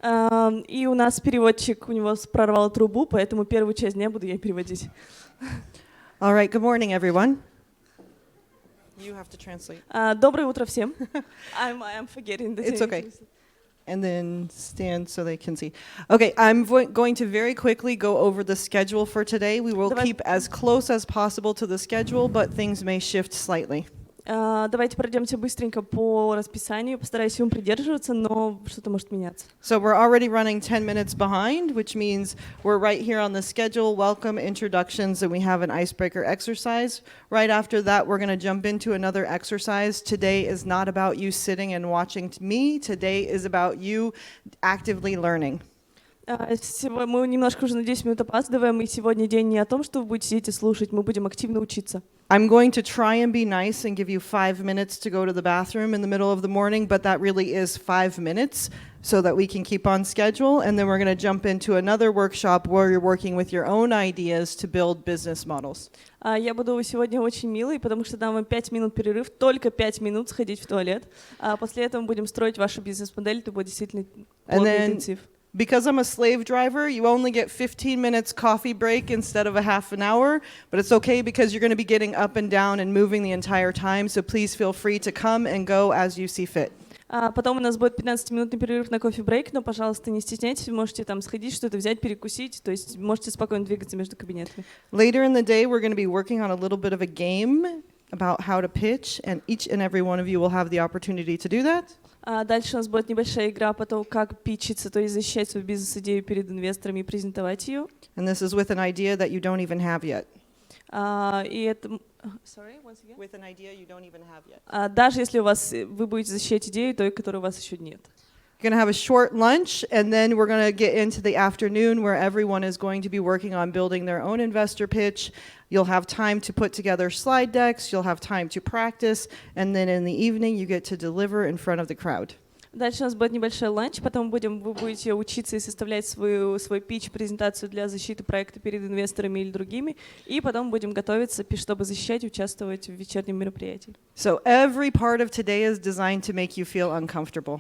И у нас переводчик, у него прорвал трубу, поэтому первую часть дня буду я переводить. All right, good morning, everyone. You have to translate. Доброе утро всем. I'm forgetting the It's name. okay. And then stand so they can see. Okay, I'm going to very quickly go over the schedule for today. We will keep as close as possible to the schedule, but things may shift slightly. Давайте пройдемся быстренько по расписанию, постараюсь ему придерживаться, но что-то может меняться. So we're already running 10 minutes behind, which means we're right here on the schedule. Welcome, introductions, and we have an icebreaker exercise. Right after that, we're going to jump into another exercise. Today is not about you sitting and watching me. Today is about you actively learning. Мы немножко уже на 10 минут опаздываем, и сегодня день не о том, что вы будете сидеть и слушать, мы будем активно учиться. I'm going to try and be nice and give you 5 minutes to go to the bathroom in the middle of the morning, but that really is 5 minutes so that we can keep on schedule. And then we're going to jump into another workshop where you're working with your own ideas to build business models. Я буду сегодня очень милой, потому что дам вам 5 минут перерыв, только 5 минут сходить в туалет. После этого мы будем строить вашу бизнес-модель, это будет действительно плотный интенсив. Because I'm a slave driver, you only get 15 minutes coffee break instead of a half an hour, but it's okay because you're going to be getting up and down and moving the entire time, so please feel free to come and go as you see fit. Потом у нас будет 15-минутный перерыв на кофе-брейк, но, пожалуйста, не стесняйтесь, вы можете там сходить, что-то взять, перекусить, то есть можете спокойно двигаться между кабинетами. Later in the day, we're going to be working on a little bit of a game about how to pitch, and each and every one of you will have the opportunity to do that. Дальше у нас будет небольшая игра по тому, как питчиться, то есть защищать свою бизнес-идею перед инвесторами и презентовать ее. And this is with an idea that you don't even have yet. И это... Sorry, once again? With an idea you don't even have yet. Даже если вы будете защищать идею, той, которой у вас еще нет. We're going to have a short lunch, and then we're going to get into the afternoon where everyone is going to be working on building their own investor pitch. You'll have time to put together slide decks, you'll have time to practice, and then in the evening you get to deliver in front of the crowd. Дальше у нас будет небольшой ланч, потом вы будете учиться и составлять свой питч, презентацию для защиты проекта перед инвесторами или другими, и потом будем готовиться, чтобы защищать и участвовать в вечернем мероприятии. So every part of today is designed to make you feel uncomfortable.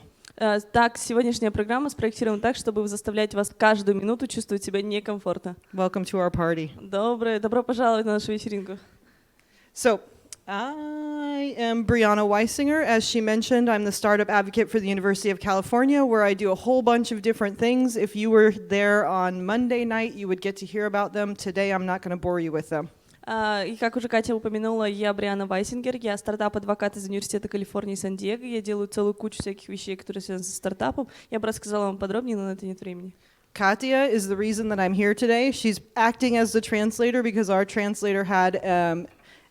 Так, сегодняшняя программа спроектирована так, чтобы заставлять вас каждую минуту чувствовать себя некомфортно. Welcome to our party. Добро пожаловать на нашу вечеринку. So, I am Bриана Вайсингер. As she mentioned, I'm the startup advocate for the University of California, where I do a whole bunch of different things. If you were there on Monday night, you would get to hear about them. Today, I'm not going to bore you with them. И как уже Катя упомянула, я Бриана Вайсингер, я стартап-адвокат из Университета Калифорнии Сан-Диего, я делаю целую кучу всяких вещей, которые связаны со стартапом. Я бы рассказала вам подробнее, но на это нет времени. Katya is the reason that I'm here today. She's acting as the translator because our translator had an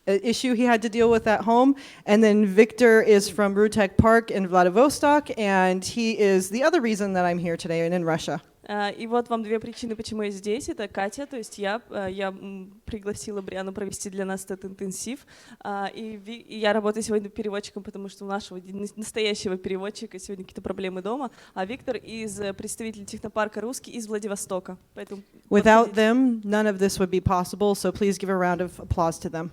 issue he had to deal with at home. And then Victor is from Rutech Park in Vladivostok, and he is the other reason that I'm here today and in Russia. И вот вам две причины, почему я здесь. Это Катя, то есть я пригласила Бриану провести для нас этот интенсив. И я работаю сегодня переводчиком, потому что у нашего настоящего переводчика сегодня какие-то проблемы дома. А Виктор представитель технопарка «Русский» из Владивостока. Поэтому Without them, none of this would be possible, so please give a round of applause to them.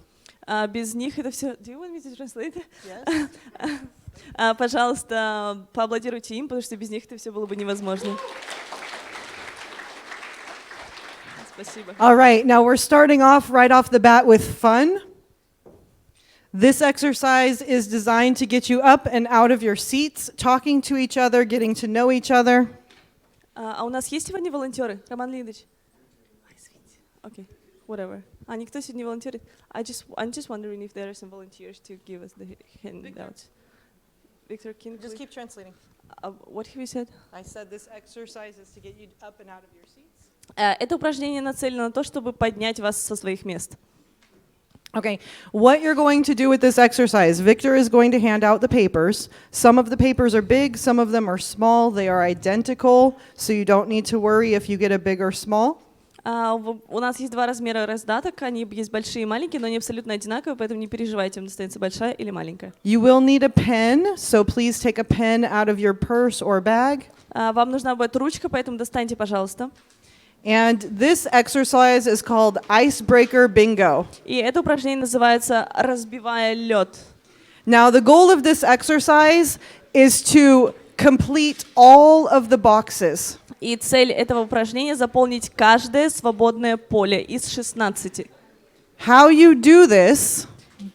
Без них это все... Do you want me to translate? Yes. Пожалуйста, поаплодируйте им, потому что без них это все было бы невозможно. All right, now we're starting off right off the bat with fun. This exercise is designed to get you up and out of your seats, talking to each other, getting to know each other. У нас есть сегодня волонтеры? Роман Леонидович? Okay, whatever. Никто сегодня не волонтерит? I'm just wondering if there are some volunteers to give us the handouts. Victor, can you just keep translating? What have you said? I said this exercise is to get you up and out of your seats. Это упражнение нацелено на то, чтобы поднять вас со своих мест. Okay, what you're going to do with this exercise, Victor is going to hand out the papers. Some of the papers are big, some of them are small. They are identical, so you don't need to worry if you get a big or small. У нас есть два размера раздаток, они есть большие и маленькие, но они абсолютно одинаковые, поэтому не переживайте, вам достанется большая или маленькая. You will need a pen, so please take a pen out of your purse or bag. Вам нужна будет ручка, поэтому достаньте, пожалуйста. And this exercise is called Icebreaker Bingo. И это упражнение называется «Разбивая лед». Now, the goal of this exercise is to complete all of the boxes. И цель этого упражнения — заполнить каждое свободное поле из 16. How you do this,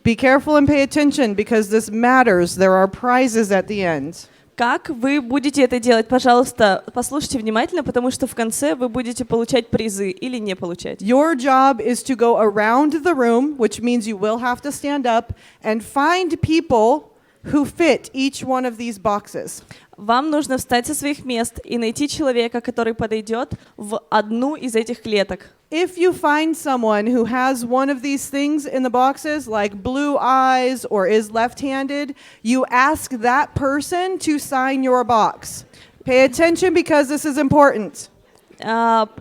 be careful and pay attention because this matters. There are prizes at the end. Как вы будете это делать? Пожалуйста, послушайте внимательно, потому что в конце вы будете получать призы или не получать. Your job is to go around the room, which means you will have to stand up and find people who fit each one of these boxes. Вам нужно встать со своих мест и найти человека, который подойдет в одну из этих клеток. If you find someone who has one of these things in the boxes, like blue eyes or is left-handed, you ask that person to sign your box. Pay attention because this is important.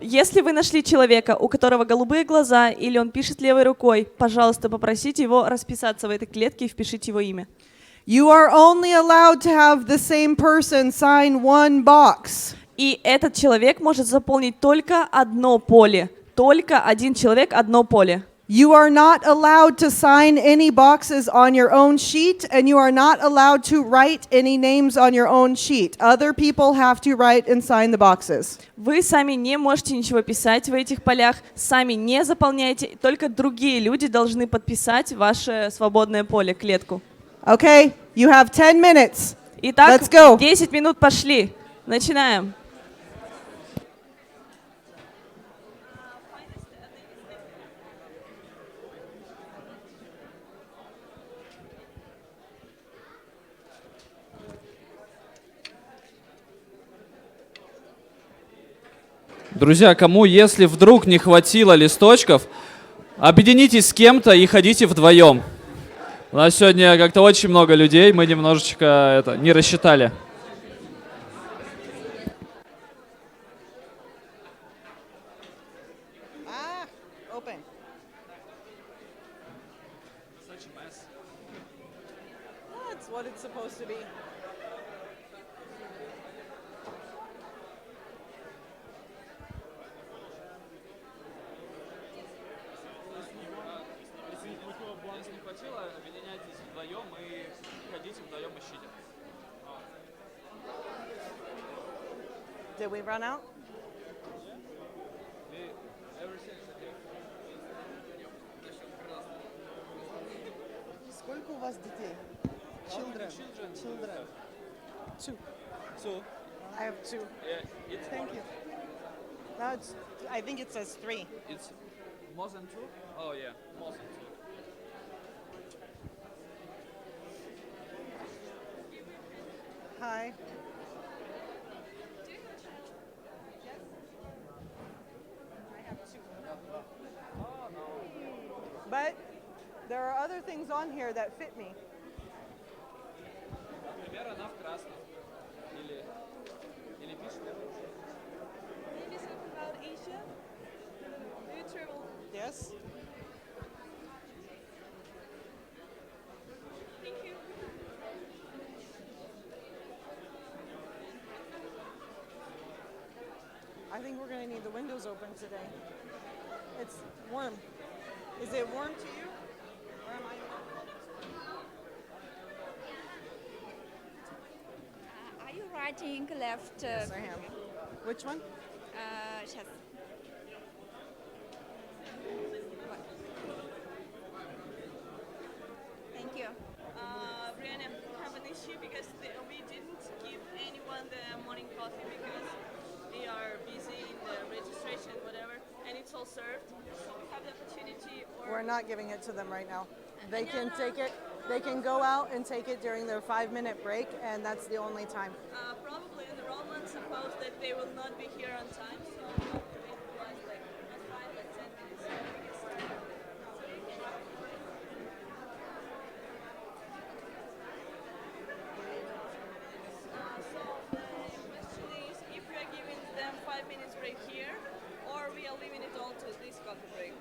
Если вы нашли человека, у которого голубые глаза или он пишет левой рукой, пожалуйста, попросите его расписаться в этой клетке и впишите его имя. You are only allowed to have the same person sign one box. И этот человек может заполнить только одно поле. Только один человек, одно поле. You are not allowed to sign any boxes on your own sheet, and you are not allowed to write any names on your own sheet. Other people have to write and sign the boxes. Вы сами не можете ничего писать в этих полях, сами не заполняйте, только другие люди должны подписать ваше свободное поле, клетку. Okay, you have 10 minutes. Итак, Let's go. 10 минут пошли. Начинаем. Друзья, кому, если вдруг не хватило листочков, объединитесь с кем-то и ходите вдвоем. У нас сегодня как-то очень много людей, мы немножечко не рассчитали. Open. That's what it's supposed to be. Если не хватило, объединяйтесь вдвоем и ходите вдвоем ищите. Did we run out? Сколько у вас детей? Children. Two. Two. I have two. It's Thank you. No, I think it says 3. It's more than two? Oh yeah, more than two. Hi. But there are other things on here that fit me. Например, она в красном. Или пишет. Maybe something about Asia? Do you travel? Yes. Thank you. I think we're going to need the windows open today. It's warm. Is it warm to you? Or am I warm? Are you writing left? Yes, I am. Which one? Сейчас. Thank you. Brianna, we have an issue because we didn't give anyone the morning coffee because they are busy in the registration, whatever, and it's all served. So we have the opportunity. We're not giving it to them right now. They can take it. They can go out and take it during their 5-minute break, and that's the only time. Probably enrollment suppose that they will not be here on time, so we'll wait for us like 10 minutes. So the question is if we are giving them 5 minutes break here, or we are leaving it all to this coffee break.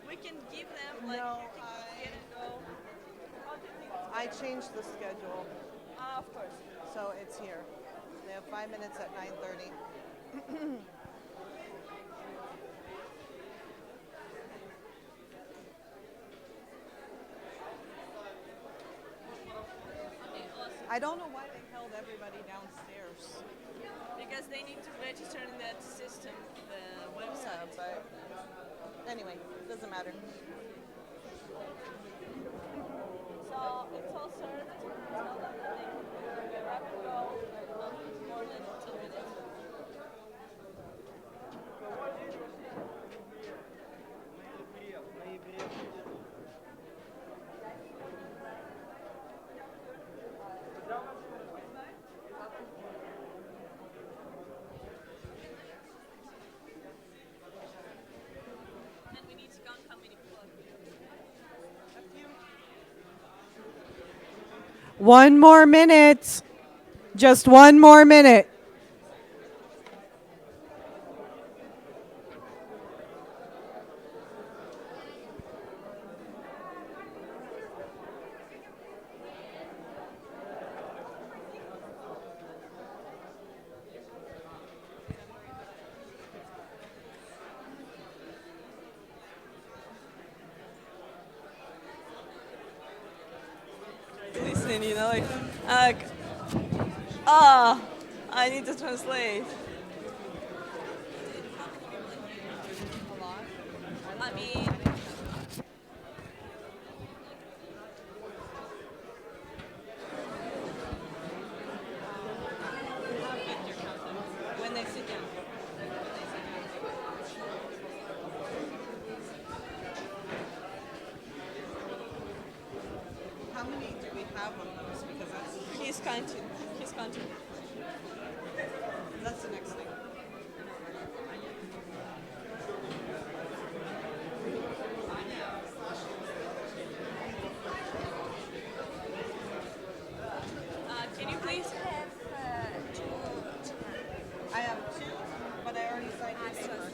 We can give them like No, you can get and go. How do you think? I changed the schedule, Of course. so it's here. They have 5 minutes at 9:30. I I don't know why they held everybody downstairs. Because they need to register in that system, the website. But anyway, doesn't matter. So it's all served. Tell them that they have to go more than 2 minutes. And we need to count how many people are here. 1 more minute. Just 1 more minute. Listening, you know, like, I need to translate. I mean, when they sit down. How many do we have on those? Because He's counting. He's counting. that's the next thing. Can you please have I have 2, but I already signed the papers.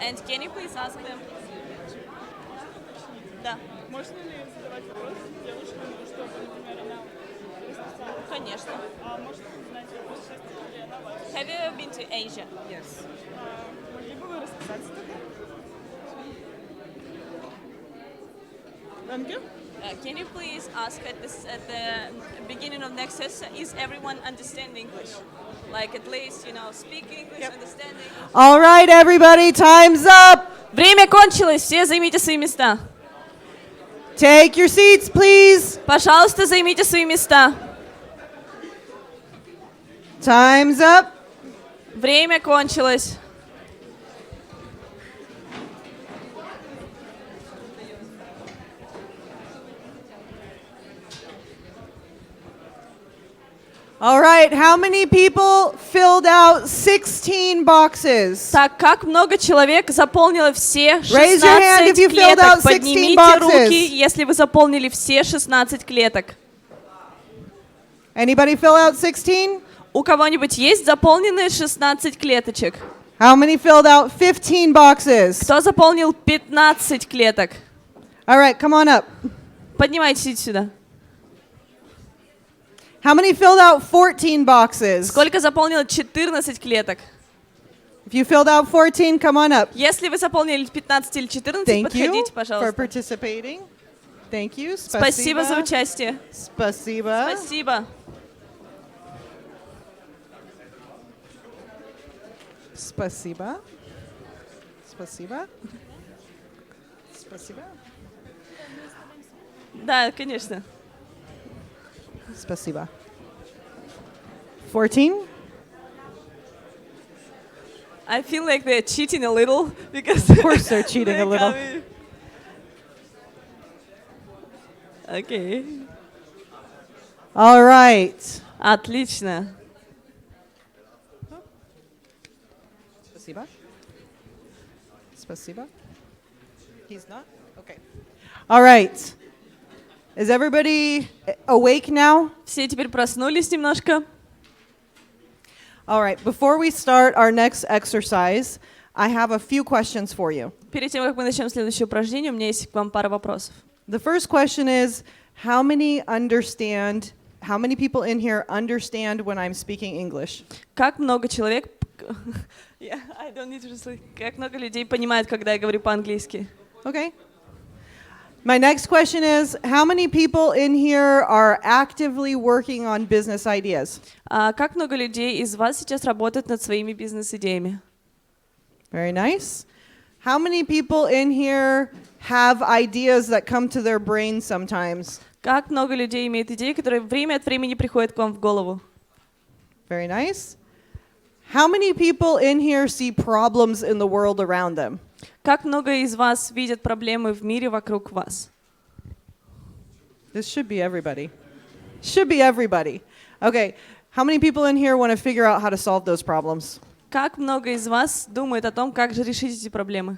and can you please ask them? Да. Можно ли задавать вопрос девушкам, чтобы, например, она расписала? Конечно. А можно узнать, путешествовала ли она вообще? Have you ever been to Asia? Yes. Могли бы вы расписаться тогда? Thank you. Can you please ask at the beginning of next session, is everyone understand English? Like at least, you know, speak English, understand English. All right, everybody, time's up. Время кончилось, все займите свои места. Take your seats, please. Пожалуйста, займите свои места. Time's up. Время кончилось. All right, how many people filled out 16 boxes? Так, как много человек заполнило все Raise your hand if 16 you filled клеток? out 16 Поднимите boxes. руки, если вы заполнили все 16 клеток. Anybody fill out 16? У кого-нибудь есть заполненные 16 клеточек? How many filled out 15 boxes? Кто заполнил 15 клеток? All right, come on up. Поднимайтесь сюда. How many filled out 14 boxes? Сколько заполнило 14 клеток? If you filled out 14, come on up. Если вы заполнили 15 или 14, Thank you подходите, for пожалуйста. participating. Thank you. Спасибо за участие. Спасибо. Спасибо. Спасибо. Спасибо. Спасибо. Да, конечно. Спасибо. 14? I feel like they're cheating a little because Of course they're cheating a little. Okay. All right. Отлично. Спасибо. Спасибо. He's not? Okay. All right. Is everybody awake now? Все теперь проснулись немножко. All right. Before we start our next exercise, I have a few questions for you. Перед тем, как мы начнем следующее упражнение, у меня есть к вам пара вопросов. The first question is, how many people in here understand when I'm speaking English? Как много человек... Yeah, I don't need to translate. Как много людей понимают, когда я говорю по-английски? Okay. My next question is, how many people in here are actively working on business ideas? Как много людей из вас сейчас работают над своими бизнес-идеями? Very nice. How many people in here have ideas that come to their brain sometimes? Как много людей имеет идеи, которые время от времени приходят к вам в голову? Very nice. How many people in here see problems in the world around them? Как много из вас видят проблемы в мире вокруг вас? This should be everybody. Should be everybody. Okay. How many people in here want to figure out how to solve those problems? Как много из вас думает о том, как же решить эти проблемы?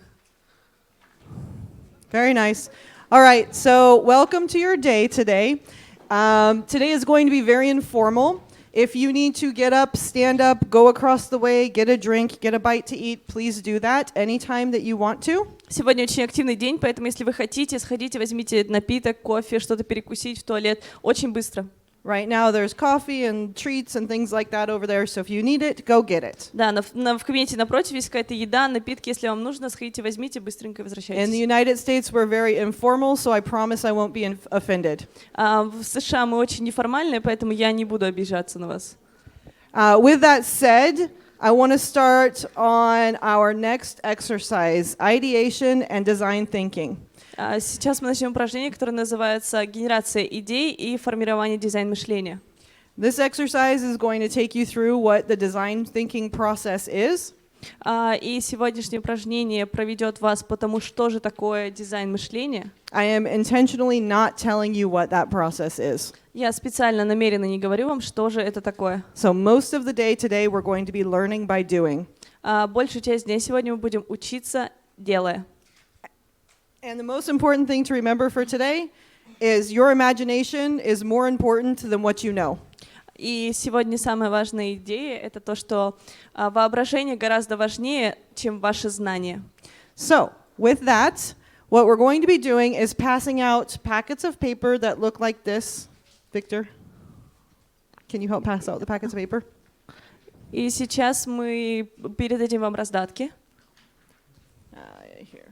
Very nice. All right. So welcome to your day today. Today is going to be very informal. If you need to get up, stand up, go across the way, get a drink, get a bite to eat, please do that anytime that you want to. Сегодня очень активный день, поэтому если вы хотите, сходите, возьмите напиток, кофе, что-то перекусить в туалет. Очень быстро. Right now there's coffee and treats and things like that over there, so if you need it, go get it. Да, в кабинете напротив есть какая-то еда, напитки. Если вам нужно, сходите, возьмите, быстренько In the возвращайтесь. United States, we're very informal, so I promise I won't be offended. В США мы очень неформальные, поэтому я не буду обижаться на вас. With that said, I want to start on our next exercise, ideation and design thinking. Сейчас мы начнем упражнение, которое называется «Генерация идей и формирование дизайн-мышления». This exercise is going to take you through what the design thinking process is. И сегодняшнее упражнение проведет вас по тому, что же такое дизайн-мышление. I am intentionally not telling you what that process is. Я специально, намеренно не говорю вам, что же это такое. So most of the day today we're going to be learning by doing. Большую часть дня сегодня мы будем учиться, делая. And the most important thing to remember for today is your imagination is more important than what you know. И сегодня самая важная идея — это то, что воображение гораздо важнее, чем ваши знания. So, with that, what we're going to be doing is passing out packets of paper that look like this. Victor, can you help pass out the packets of paper? И сейчас мы передадим вам раздатки. Here.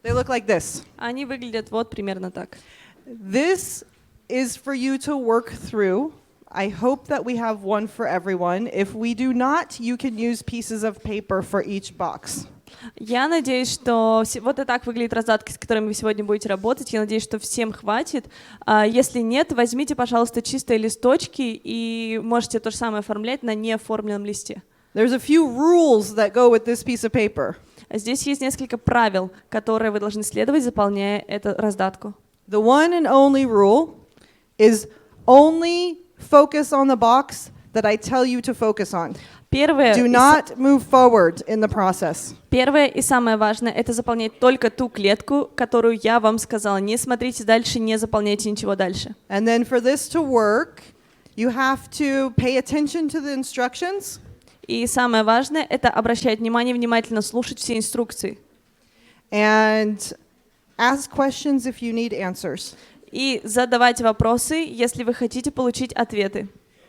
They look like this. Они выглядят вот примерно так. This is for you to work through. I hope that we have one for everyone. If we do not, you can use pieces of paper for each box. Я надеюсь, что вот и так выглядят раздатки, с которыми вы сегодня будете работать. Я надеюсь, что всем хватит. Если нет, возьмите, пожалуйста, чистые листочки и можете то же самое оформлять на неоформленном листе. There's a few rules that go with this piece of paper. Здесь есть несколько правил, которые вы должны следовать, заполняя эту раздатку. The one and only rule is only focus on the box that I tell you to focus on. Do not move forward in the process. Первое и самое важное — это заполнять только ту клетку, которую я вам сказала. Не смотрите дальше, не заполняйте ничего дальше. And then for this to work, you have to pay attention to the instructions. И самое важное — это обращать внимание, внимательно слушать все инструкции. And ask questions if you need answers. И задавайте вопросы, если вы хотите получить ответы.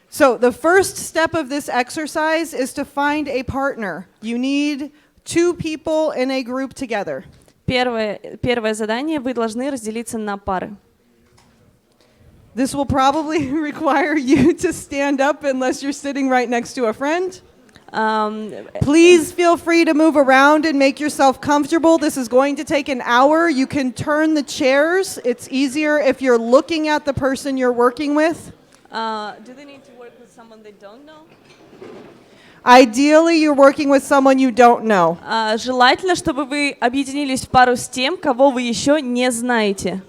So the first step of this exercise is to find a partner. You need 2 people in a group together. Первое задание — вы должны разделиться на пары. This will probably require you to stand up unless you're sitting right next to a friend. Please feel free to move around and make yourself comfortable. This is going to take an hour. You can turn the chairs. It's easier if you're looking at the person you're working with. Do they need to work with someone they don't know? Ideally, you're working with someone you don't know. Желательно, чтобы вы объединились в пару с тем, кого вы еще не знаете.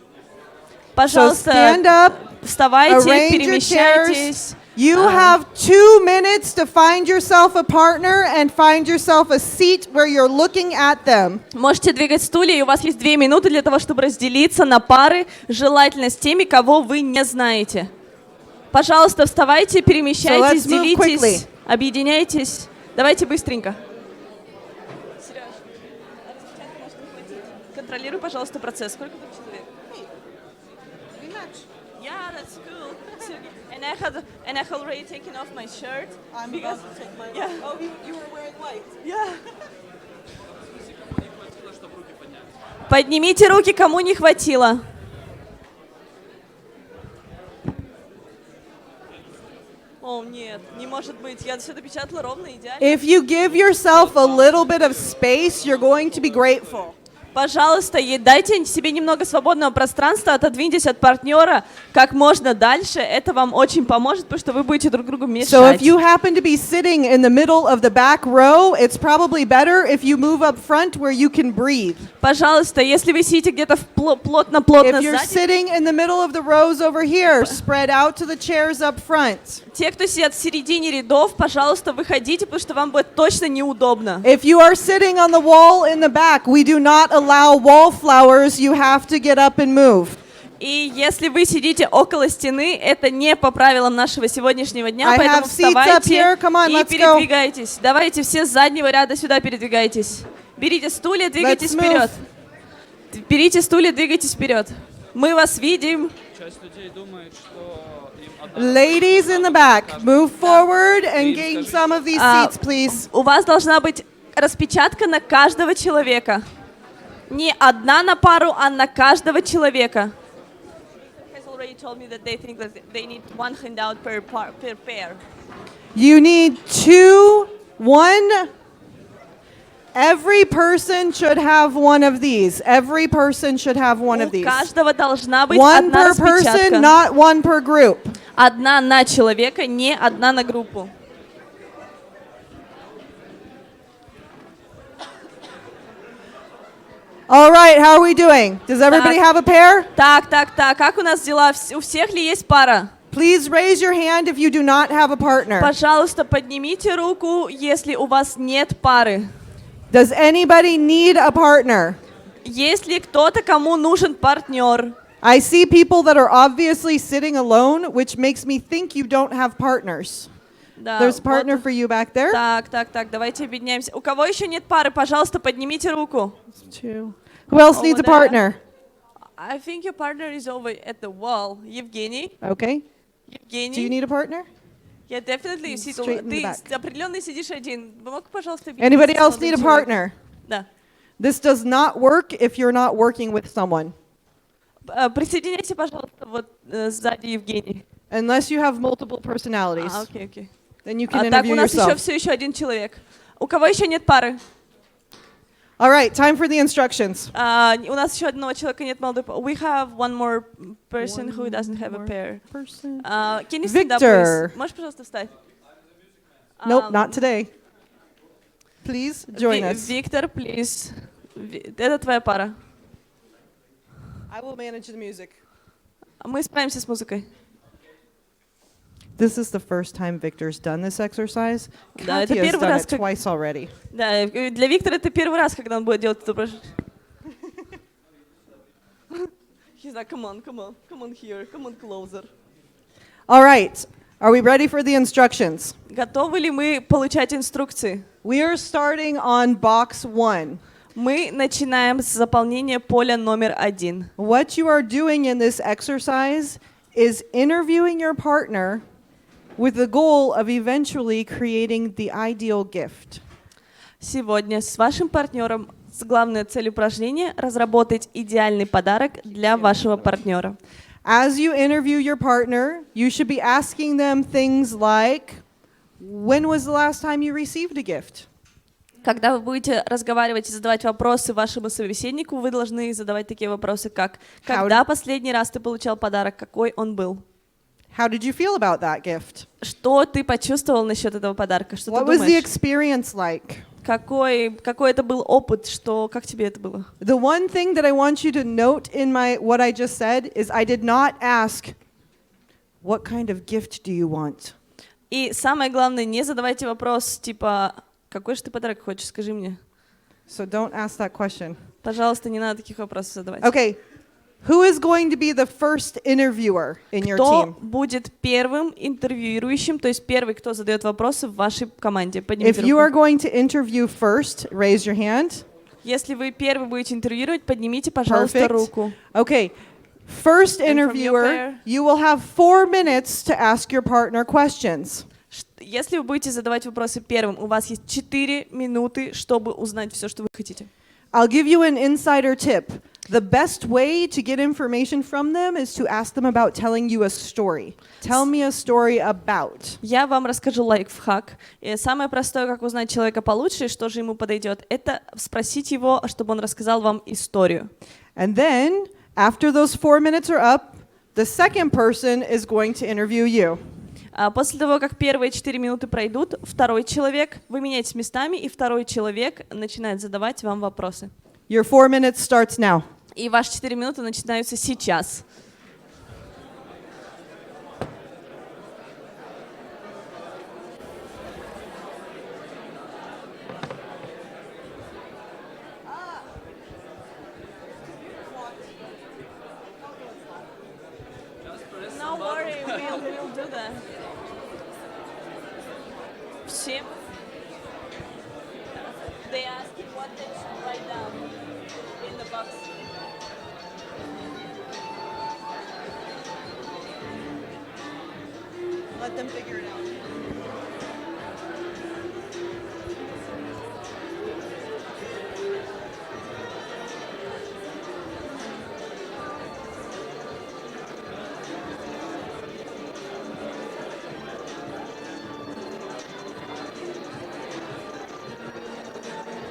Пожалуйста, So stand up, вставайте, arrange your перемещайтесь. chairs. You have 2 minutes to find yourself a partner and find yourself a seat where you're looking at them. Можете двигать стулья, и у вас есть 2 минуты для того, чтобы разделиться на пары, желательно с теми, кого вы не знаете. Пожалуйста, вставайте, перемещайтесь, So let's move делитесь, quickly. объединяйтесь. Давайте быстренько. Контролируй, пожалуйста, процесс. Сколько тут человек? Yeah, that's cool. And I had already taken off my shirt. I'm because, about to take my. Yeah. Oh, you were wearing white. Yeah. Поднимите руки, кому не хватило. О, нет, не может быть. Я все допечатала ровно, идеально. If you give yourself a little bit of space, you're going to be grateful. Пожалуйста, дайте себе немного свободного пространства, отодвиньтесь от партнера как можно дальше. Это вам очень поможет, потому что вы будете друг другу So мешать. if you happen to be sitting in the middle of the back row, it's probably better if you move up front where you can breathe. Пожалуйста, если вы сидите где-то плотно If you're сзади, sitting in the middle of the rows over here, spread out to the chairs up front. те, кто сидят в середине рядов, пожалуйста, выходите, потому что вам будет точно неудобно. If you are sitting on the wall in the back, we do not allow wallflowers. You have to get up and move. И если вы сидите около стены, это не по правилам нашего сегодняшнего дня, I поэтому have seats up вставайте here. Come on, и let's go. передвигайтесь. Давайте все с заднего ряда сюда передвигайтесь. Берите стулья, двигайтесь Let's move. вперед. Берите стулья, двигайтесь вперед. Мы вас видим. Часть людей думает, что им Ladies in the back, move forward and gain some of these seats, please. У вас должна быть распечатка на каждого человека. Не одна на пару, а на каждого человека. You need two, one. Every person should have one of these. Every person should have one of У these. каждого должна быть One одна per person, распечатка. not one per group. Одна на человека, не одна на группу. All right, how are we doing? Does everybody have a pair? Так, как у нас дела? У всех ли есть пара? Please raise your hand if you do not have a partner. Пожалуйста, поднимите руку, если у вас нет пары. Does anybody need a partner? Есть ли кто-то, кому нужен партнер? I see people that are obviously sitting alone, which makes me think you don't have partners. Да, There's a partner вот. for you back there. Так, давайте объединяемся. У кого еще нет пары, пожалуйста, поднимите руку. Two. Who else needs a Over there. partner? I think your partner is over at the wall. Евгений? Okay. Do you Евгений? need a partner? Yeah, definitely you sit Straight in the Ты back. определенно сидишь один. Мог, пожалуйста, Anybody объединиться с else need a молодым человеком? partner? Да. This does not work if you're not working with someone, Присоединяйся, пожалуйста, вот сзади Евгений. unless you have multiple personalities. Окей. Then you can Так, interview у нас yourself. все еще один человек. У кого еще нет пары? All right, time for the instructions. У нас еще одного человека нет молодой пары. We have one more person who doesn't have a pair. Person. Can you stand up, Victor. please? Можешь, пожалуйста, встать? Nope, not today. Please join us. Виктор, please. Это твоя пара. I will manage the music. Мы справимся с музыкой. This is the first time Victor's done this exercise. Да, это Katya's первый done раз, it как- twice already. Да, для Виктора это первый раз, когда он будет делать это упражнение. He's like, come on here, come on closer. All right, are we ready for the instructions? Готовы ли мы получать инструкции? We are starting on box 1. Мы начинаем с заполнения поля номер 1. What you are doing in this exercise is interviewing your partner with the goal of eventually creating the ideal gift. Сегодня с вашим партнером с главной целью упражнения разработать идеальный подарок для вашего партнера. As you interview your partner, you should be asking them things like, when was the last time you received a gift? Когда вы будете разговаривать и задавать вопросы вашему собеседнику, вы должны задавать такие вопросы, как «Когда последний раз ты получал подарок? Какой он был?» How did you feel about that gift? Что ты почувствовал насчет этого подарка? Что ты What was the думаешь? experience like? Какой это был опыт? Как тебе это было? The one thing that I want you to note in what I just said is I did not ask, what kind of gift do you want? И самое главное, не задавайте вопрос типа «Какой же ты подарок хочешь? Скажи мне». So don't ask that question. Пожалуйста, не надо таких вопросов задавать. Okay, who is going to be the first interviewer in your Кто team? будет первым интервьюирующим, то есть первый, кто задает вопросы в вашей команде? Поднимите If you are руку. going to interview first, raise your hand. Если вы первый будете интервьюировать, поднимите, пожалуйста, Perfect. руку. Okay, first And from your interviewer, pair? you will have 4 minutes to ask your partner questions. Если вы будете задавать вопросы первым, у вас есть 4 минуты, чтобы узнать все, что вы хотите. I'll give you an insider tip. The best way to get information from them is to ask them about telling you a story. Tell me a story about. Я вам расскажу лайфхак. И самое простое, как узнать человека получше и что же ему подойдет, это спросить его, чтобы он рассказал вам историю. And then, after those 4 minutes are up, the second person is going to interview you. После того, как первые 4 минуты пройдут, второй человек, вы меняетесь местами, и второй человек начинает задавать вам вопросы. Your 4 minutes starts now. И ваши 4 минуты начинаются сейчас. No worry, we'll do that. Все. They ask you what they should write down in the box. Let them figure it out.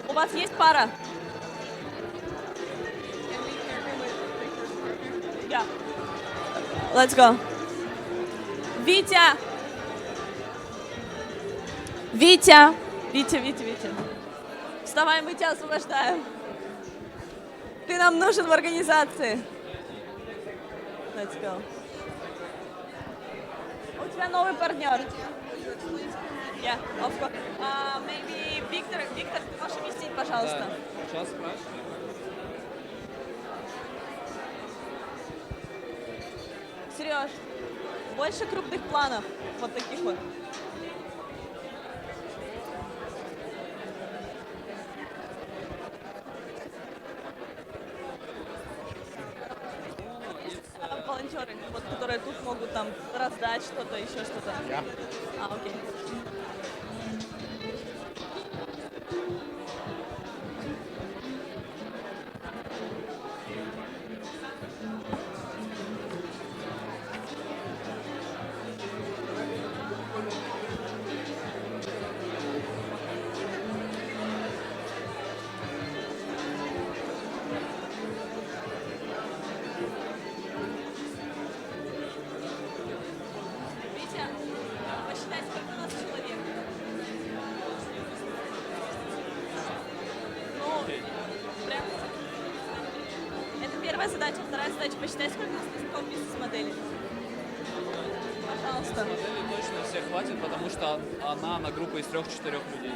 У вас есть пара? Yeah. Let's go. Витя! Витя! Витя. Вставай, мы тебя освобождаем. Ты нам нужен в организации. Let's go. У тебя новый партнер. Yeah, of course. Maybe Виктор, ты можешь объяснить, пожалуйста? Сейчас спрашиваю. Сереж, больше крупных планов, вот таких вот. Волонтеры, вот, которые тут могут там раздать что-то, еще что-то. Окей. Витя, посчитай, сколько у нас человек. Ну, прям. Это первая задача. Вторая задача — посчитай, сколько у нас листков бизнес-модели. Пожалуйста. Модели точно всех хватит, потому что она на группу из 3-4 людей.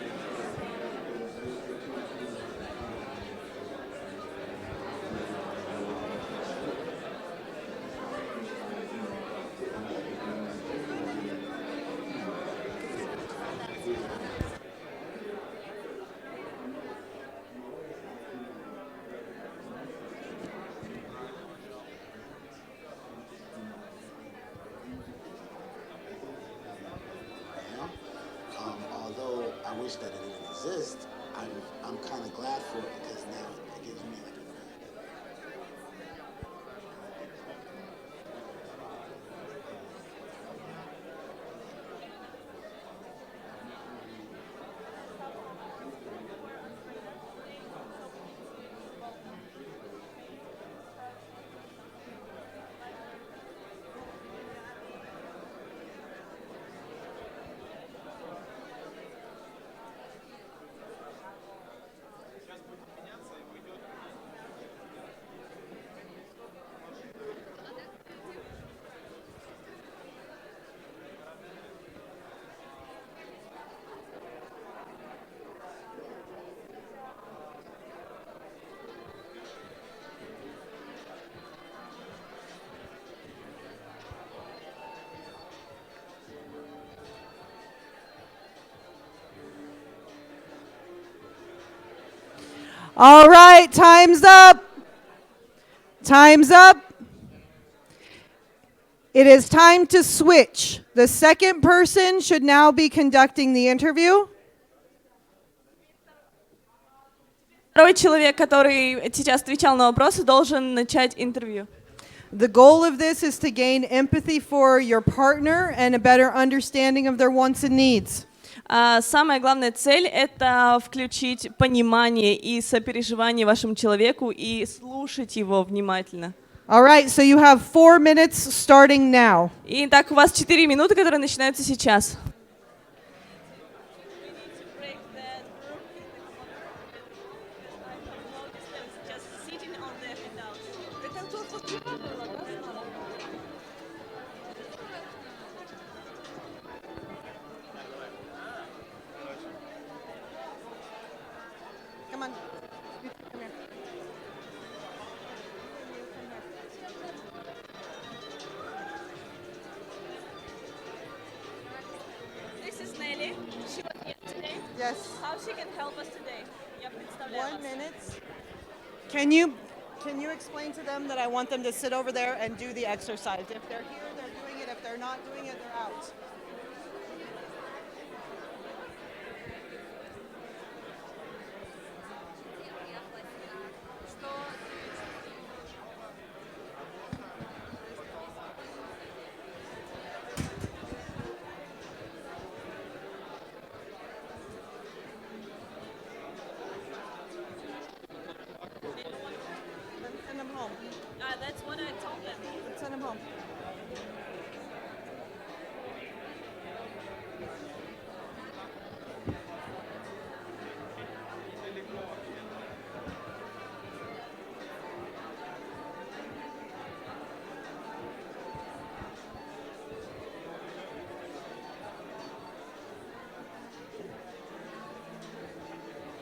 Although I wish that it didn't exist, I'm kind of glad for it because now it gives me like All right, time's up. Time's up. It is time to switch. The second person should now be conducting the interview. Второй человек, который сейчас отвечал на вопросы, должен начать интервью. The goal of this is to gain empathy for your partner and a better understanding of their wants and needs. Самая главная цель — это включить понимание и сопереживание вашему человеку и слушать его внимательно. All right, so you have 4 minutes starting now. Итак, у вас 4 минуты, которые начинаются сейчас. Come on. Come here. This is Nelly. She was here today. Yes. How she can help us today? Я представляю 1 вас. minute. Can you explain to them that I want them to sit over there and do the exercise? If they're here, they're doing it. If they're not doing it, they're out. Send them home. That's what I told them. Send them home.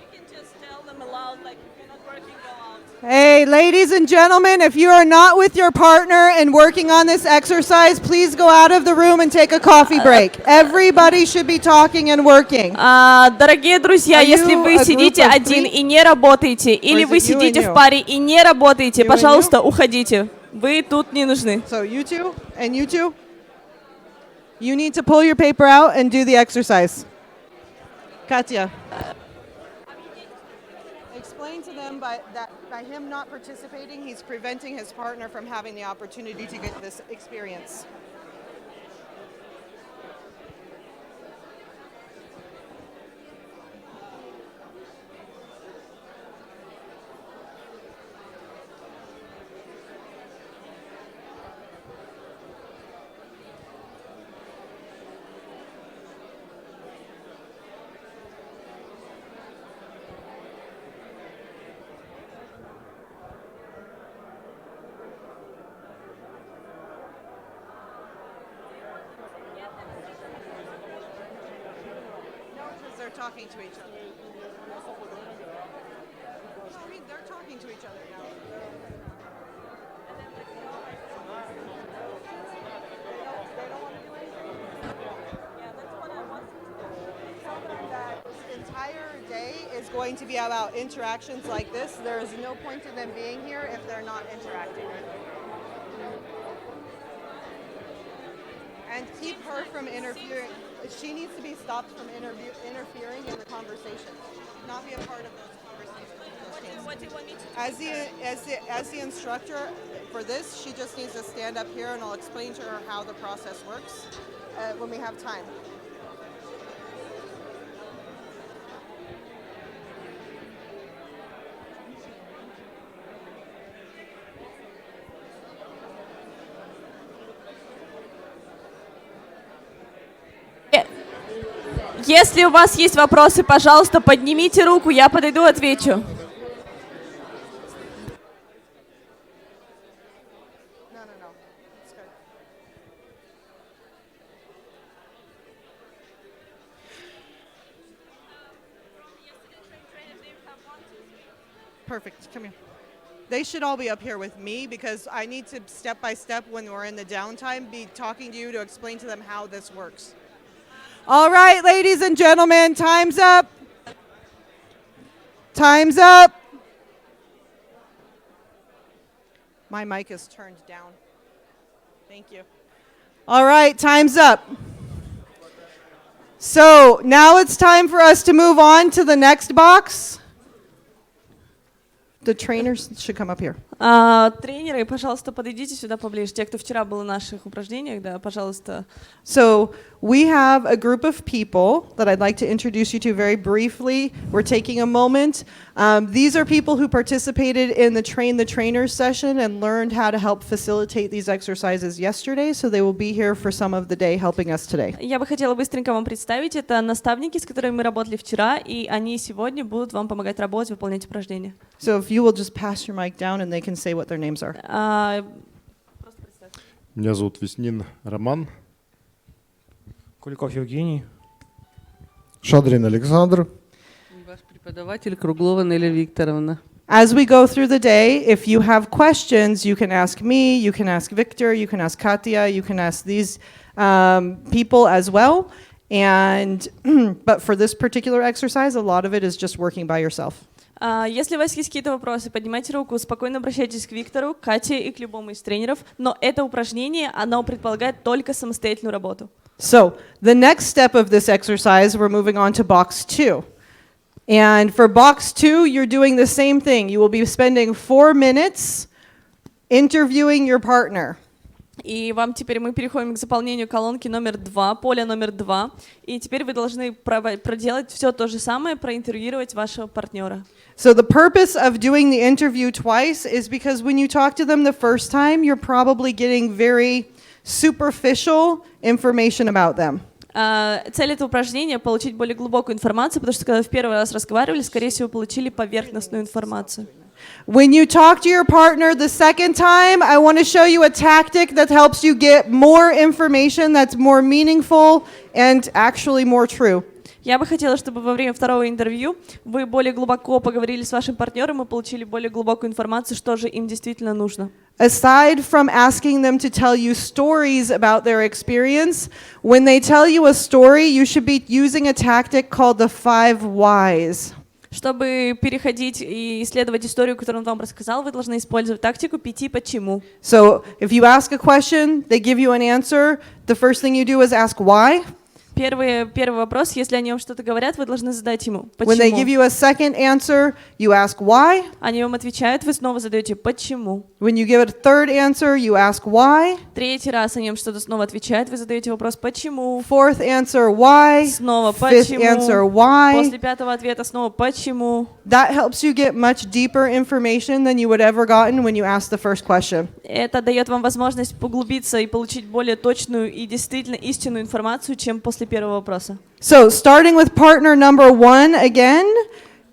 You can just tell them aloud, like, if you're not working, go out. Hey, ladies and gentlemen, if you are not with your partner and working on this exercise, please go out of the room and take a coffee break. Everybody should be talking and working. Дорогие друзья, Are you если вы a сидите group of один three? и не работаете, или is вы it you сидите and you? в паре и не работаете, You and пожалуйста, уходите. Вы тут не нужны. So you two and you two, you need to pull your paper out and do the exercise. Katya. Explain to them that by him not participating, he's preventing his partner from having the opportunity to get this experience. Because they're talking to each other. I mean, they're talking to each other now. Tell them that this entire day is going to be about interactions like this. There is no point in them being here if they're not interacting. And keep her from interfering. She needs to be stopped from interfering in the conversation, not be a part of those conversations. What do you want me to do? As the instructor for this, she just needs to stand up here and I'll explain to her how the process works when we have time. Если у вас есть вопросы, пожалуйста, поднимите руку, я подойду, отвечу. No. It's good. Perfect. Come here. They should all be up here with me because I need to step by step when we're in the downtime be talking to you to explain to them how this works. All right, ladies and gentlemen, time's up. Time's up. My mic is turned down. Thank you. All right, time's up. So now it's time for us to move on to the next box. the trainers should come up here. Тренеры, пожалуйста, подойдите сюда поближе. Те, кто вчера был на наших упражнениях, да, пожалуйста. So we have a group of people that I'd like to introduce you to very briefly. We're taking a moment. These are people who participated in the Train the Trainers session and learned how to help facilitate these exercises yesterday, so they will be here for some of the day helping us today. Я бы хотела быстренько вам представить. Это наставники, с которыми мы работали вчера, и они сегодня будут вам помогать работать, выполнять упражнения. So if you will just pass your mic down and they can say what their names are. Просто представьте. Меня зовут Веснин Роман. Куликов Евгений. Шадрин Александр. Ваш преподаватель Круглова Неля Викторовна. As we go through the day, if you have questions, you can ask me, you can ask Victor, you can ask Katya, you can ask these people as well. And but for this particular exercise, a lot of it is just working by yourself. Если у вас есть какие-то вопросы, поднимайте руку, спокойно обращайтесь к Виктору, Кате и к любому из тренеров. Но это упражнение, оно предполагает только самостоятельную работу. So the next step of this exercise, we're moving on to box 2. And for box 2, you're doing the same thing. You will be spending 4 minutes interviewing your partner. И вам теперь мы переходим к заполнению колонки номер 2, поля номер 2. И теперь вы должны проделать все то же самое, проинтервьюировать вашего партнера. So the purpose of doing the interview twice is because when you talk to them the first time, you're probably getting very superficial information about them. Цель этого упражнения — получить более глубокую информацию, потому что когда вы в первый раз разговаривали, скорее всего, получили поверхностную информацию. When you talk to your partner the second time, I want to show you a tactic that helps you get more information that's more meaningful and actually more true. Я бы хотела, чтобы во время второго интервью вы более глубоко поговорили с вашим партнером и получили более глубокую информацию, что же им действительно нужно. Aside from asking them to tell you stories about their experience, when they tell you a story, you should be using a tactic called the 5 whys. Чтобы переходить и исследовать историю, которую он вам рассказал, вы должны использовать тактику 5 почему. So if you ask a question, they give you an answer, the first thing you do is ask why. Первый вопрос, если они вам что-то говорят, вы должны задать ему When they give почему. you a second answer, you ask why. Они вам отвечают, вы снова задаете почему. When you give it a third answer, you ask why. Третий раз они вам что-то снова отвечают, вы задаете вопрос почему. Fourth answer, why. Снова Fifth answer, почему. why. После пятого ответа снова почему. That helps you get much deeper information than you would ever gotten when you asked the first question. Это дает вам возможность поглубиться и получить более точную и действительно истинную информацию, чем после первого вопроса. So, starting with partner number 1 again,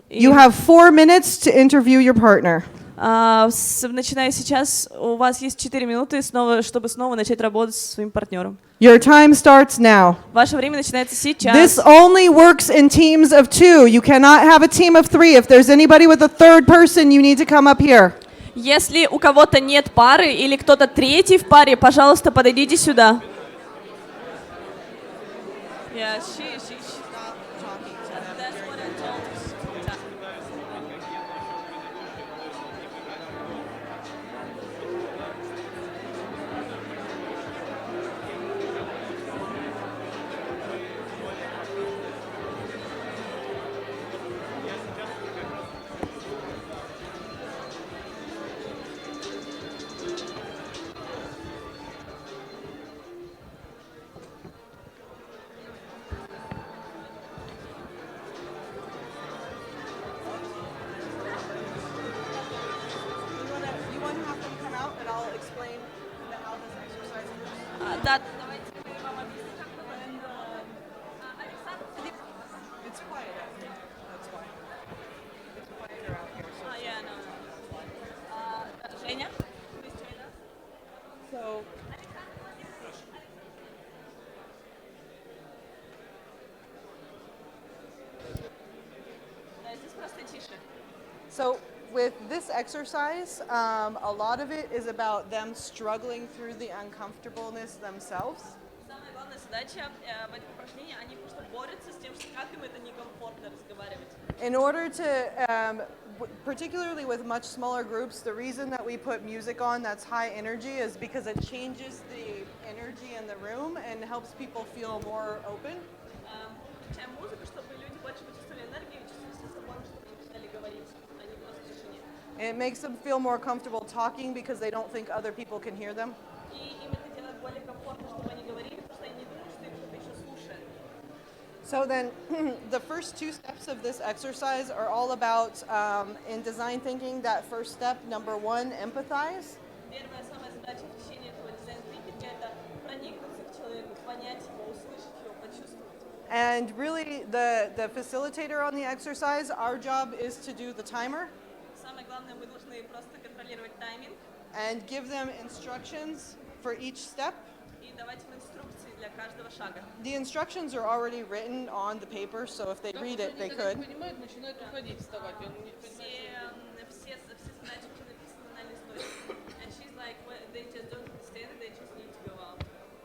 you И, have 4 minutes to interview your partner. начиная сейчас, у вас есть 4 минуты, чтобы снова начать работать со своим партнером. Your time starts now. Ваше время начинается сейчас. This only works in teams of 2. You cannot have a team of 3. If there's anybody with a third person, you need to come up here. Если у кого-то нет пары или кто-то третий в паре, пожалуйста, подойдите сюда. Да, давайте мы вам объясним, как Александр, It's quiet out here. That's why. It's quieter out here. yeah, no. Женя, please join us. So, Да, здесь просто тише. So with this exercise, a lot of it is about them struggling through the uncomfortableness themselves. Самая главная задача в этом упражнении, они просто борются с тем, что как им это некомфортно разговаривать. In order to, particularly with much smaller groups, the reason that we put music on that's high energy is because it changes the energy in the room and helps people feel more open. Включаем музыку, чтобы люди больше почувствовали энергию и чувствовали себя свободно, чтобы они начинали говорить, а не просто в тишине. And it makes them feel more comfortable talking because they don't think other people can hear them. И им это делает более комфортно, чтобы они говорили, потому что они не думают, что их кто-то еще слушает. So then the first two steps of this exercise are all about, in design thinking, that first step, number one, empathize. Первая самая задача в течение этого дизайн-тренинга — это проникнуться к человеку, понять его, услышать его, почувствовать. And really, the facilitator on the exercise, our job is to do the timer Самое главное, мы должны просто контролировать тайминг and give them instructions for each step. и давать им инструкции для каждого шага. The instructions are already written on the paper, so if they read it, they could. Понимают, начинают уходить, вставать. Он не понимает, Все задачи уже написаны на листочке. And she's like, well, they just don't understand it, they just need to go out.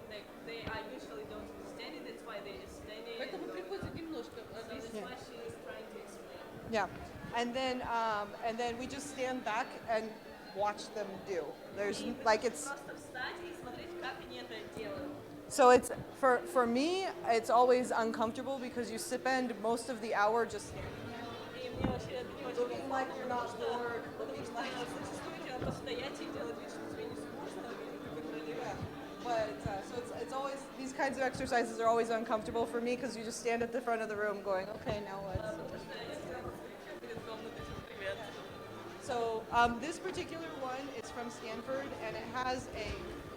Like, they usually don't understand it, that's why they just stay there. Поэтому приходится немножко So that's объяснять. why she is trying to explain. Yeah, and then we just stand back and watch them do. There's И like it's. просто встать и смотреть, как они это делают. So it's for me, it's always uncomfortable because you spend most of the hour just standing И мне вообще это не очень looking like you're not bored, потому что зачастую тебе надо постоять и делать вид, что тебе не скучно, и ты контролируешь. But so it's always these kinds of exercises are always uncomfortable for me because you just stand at the front of the room going, okay, now what? Потому что я всегда просто перед комнатой, всем привет. So this particular one is from Stanford and it has a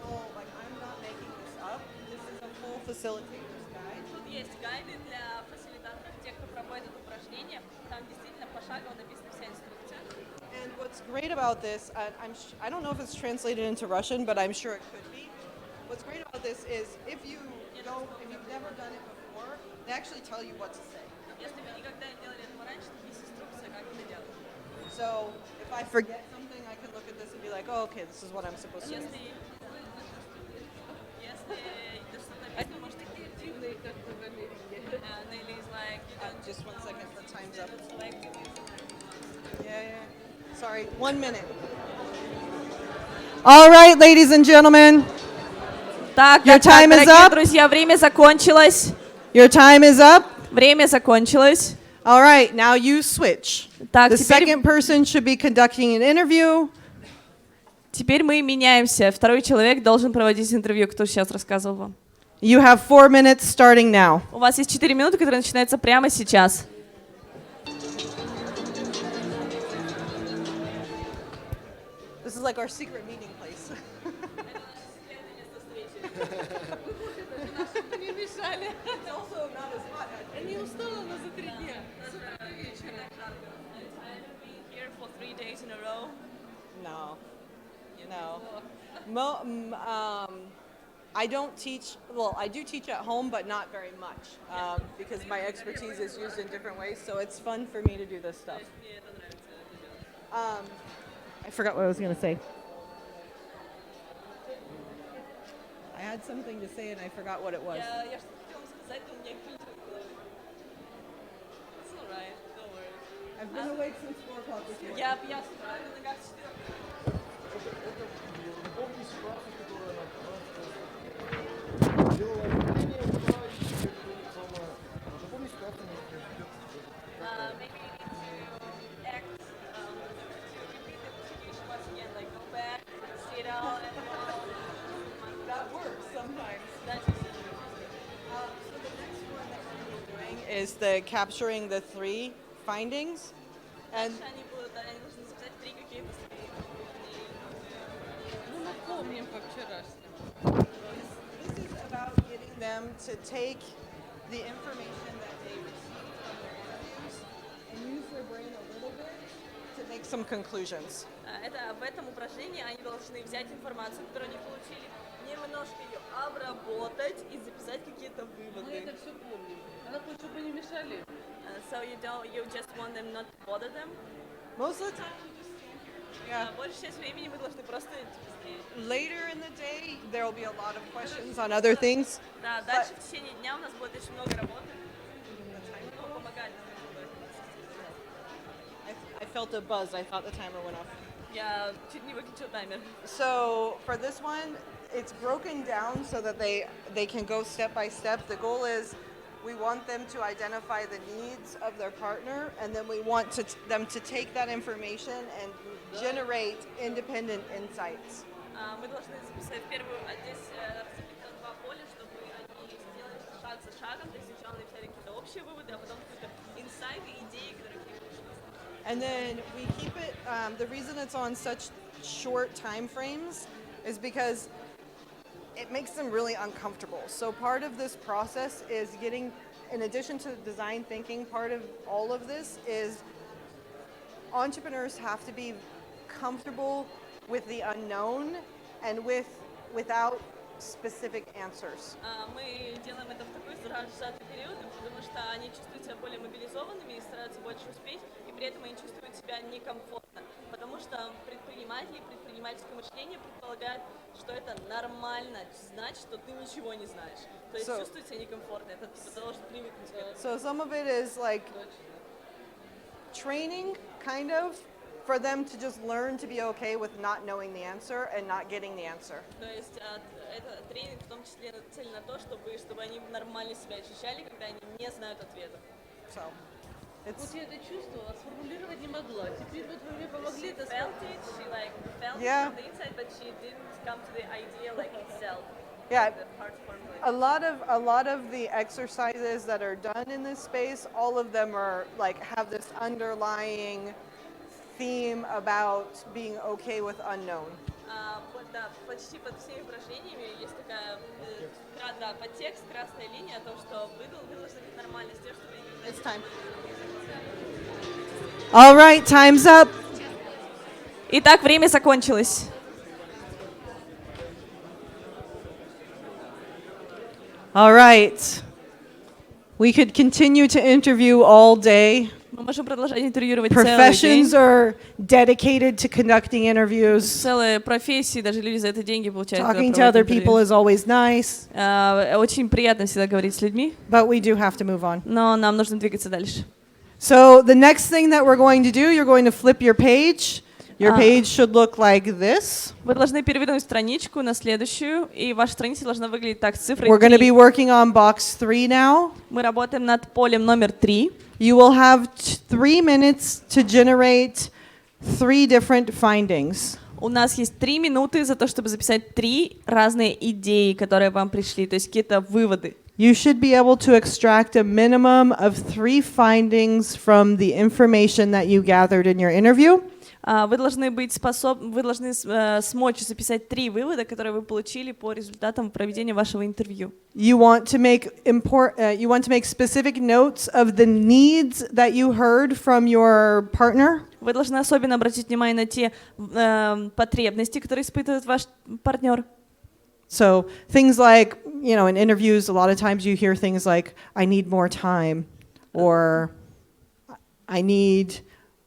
full, like I'm not making this up. This is a full facilitator's guide. Тут есть гайды для фасилитаторов, тех, кто проводит это упражнение. Там действительно пошагово написана вся инструкция. And what's great about this, I don't know if it's translated into Russian, but I'm sure it could be. What's great about this is if you've never done it before, they actually tell you what to say. Если вы никогда не делали этого раньше, то есть инструкция, как это делать. So if I forget something, I can look at this and be like, oh, okay, this is what I'm supposed to do. Если что-то написано, может, Такие дивные, как-то в Америке. Nelly is like, you don't Just 1 second, the time's up. select it. Yeah. Sorry, 1 minute. All right, ladies and gentlemen, Так, Your time is дорогие up. друзья, время закончилось. your time is up. Время закончилось. All right, now you switch. Так, The теперь, second person should be conducting an interview. теперь мы меняемся. Второй человек должен проводить интервью, кто сейчас рассказывал вам. You have 4 minutes starting now. У вас есть 4 минуты, которые начинаются прямо сейчас. This is like our secret meeting place. Чтобы не мешали. It's also not as hot. Я не устала, но за 3 дня. С утра до вечера. Here for 3 days in a row. No. I don't teach, well, I do teach at home, but not very much because my expertise is used in different ways, so it's fun for me to do this stuff. Мне это нравится это делать. I forgot what I was going to say. I had something to say and I forgot what it was. Я что-то хотела сказать, но у меня вылетело из головы. It's alright, don't worry. I've been awake since 4 o'clock this morning. Я с утра на ногах с 4. Maybe you need to act, to repeat the situation once again, like go back, sit down, and That works sometimes. that's just So the next one that we're going to be doing is the capturing the 3 findings. And они должны записать 3 какие-то свои. Ну, напомним по вчерашнему. this is about getting them to take the information that they received from their interviews and use their brain a little bit to make some conclusions. Это в этом упражнении они должны взять информацию, которую они получили, немножко ее обработать и записать какие-то Мы выводы. это все помним. Она хочет, чтобы не мешали. So you just want them not to bother them. Most of the time, we just yeah. Большую часть времени мы должны просто стоять. Later in the day, there will be a lot of questions on other things. Да, дальше в течение дня у нас будет очень много работы. Ну, помогать. I felt a buzz. I thought the timer went off. Я чуть не выключил таймер. So for this one, it's broken down so that they can go step by step. The goal is we want them to identify the needs of their partner, and then we want them to take that information and generate independent insights. Мы должны записать первую, здесь разделить на два поля, чтобы они сделали шаг за шагом. То есть сначала написали какие-то общие выводы, а потом какие-то инсайты, идеи, которые к ним пришли. And then we keep it, the reason it's on such short time frames is because it makes them really uncomfortable. So part of this process is getting, in addition to design thinking, part of all of this is entrepreneurs have to be comfortable with the unknown and without specific answers. Мы делаем это в такой сжатый период, потому что они чувствуют себя более мобилизованными и стараются больше успеть, и при этом они чувствуют себя некомфортно, потому что предприниматели и предпринимательское мышление предполагает, что это нормально знать, что ты ничего не знаешь. То есть чувствовать себя некомфортно, это ты должен привыкнуть к этому. So some of it is like training, kind of, for them to just learn to be okay with not knowing the answer and not getting the answer. То есть это тренинг в том числе нацелен на то, чтобы они нормально себя ощущали, когда они не знают ответа. So Вот я это чувствовала, сформулировать не могла. Теперь вот вы мне помогли это Felt it, she like felt Yeah. it from the inside, but she didn't come to the idea like itself. Yeah. The hard formulation. a lot of the exercises that are done in this space, all of them are like have this underlying theme about being okay with unknown. Вот, да, почти под всеми упражнениями есть такая подтекст, красная линия о том, что вы должны быть нормально с тем, что вы не It's time. All right, time's up. Итак, время закончилось. All right. We could continue to interview all day. Мы можем продолжать интервьюировать целый Professions день. are dedicated to conducting interviews. Целые профессии, даже люди за это деньги получают. когда Talking to other проводят people интервью. is always nice, Очень приятно всегда говорить с людьми, but we do have to move on. но нам нужно двигаться дальше. So the next thing that we're going to do, you're going to flip your page. Your Ah. page should look like this. Вы должны перевернуть страничку на следующую, и ваша страница должна выглядеть так, с цифрой We're going to 3. be working on box 3 now. Мы работаем над полем номер 3. You will have 3 minutes to generate 3 different findings. У нас есть 3 минуты за то, чтобы записать 3 разные идеи, которые вам пришли, то есть какие-то выводы. You should be able to extract a minimum of 3 findings from the information that you gathered in your interview. Вы должны быть вы должны смочь записать 3 вывода, которые вы получили по результатам проведения вашего интервью. You want to make specific notes of the needs that you heard from your partner. Вы должны особенно обратить внимание на те потребности, которые испытывает ваш партнер. So things like, you know, in interviews, a lot of times you hear things like, I need more time, or I need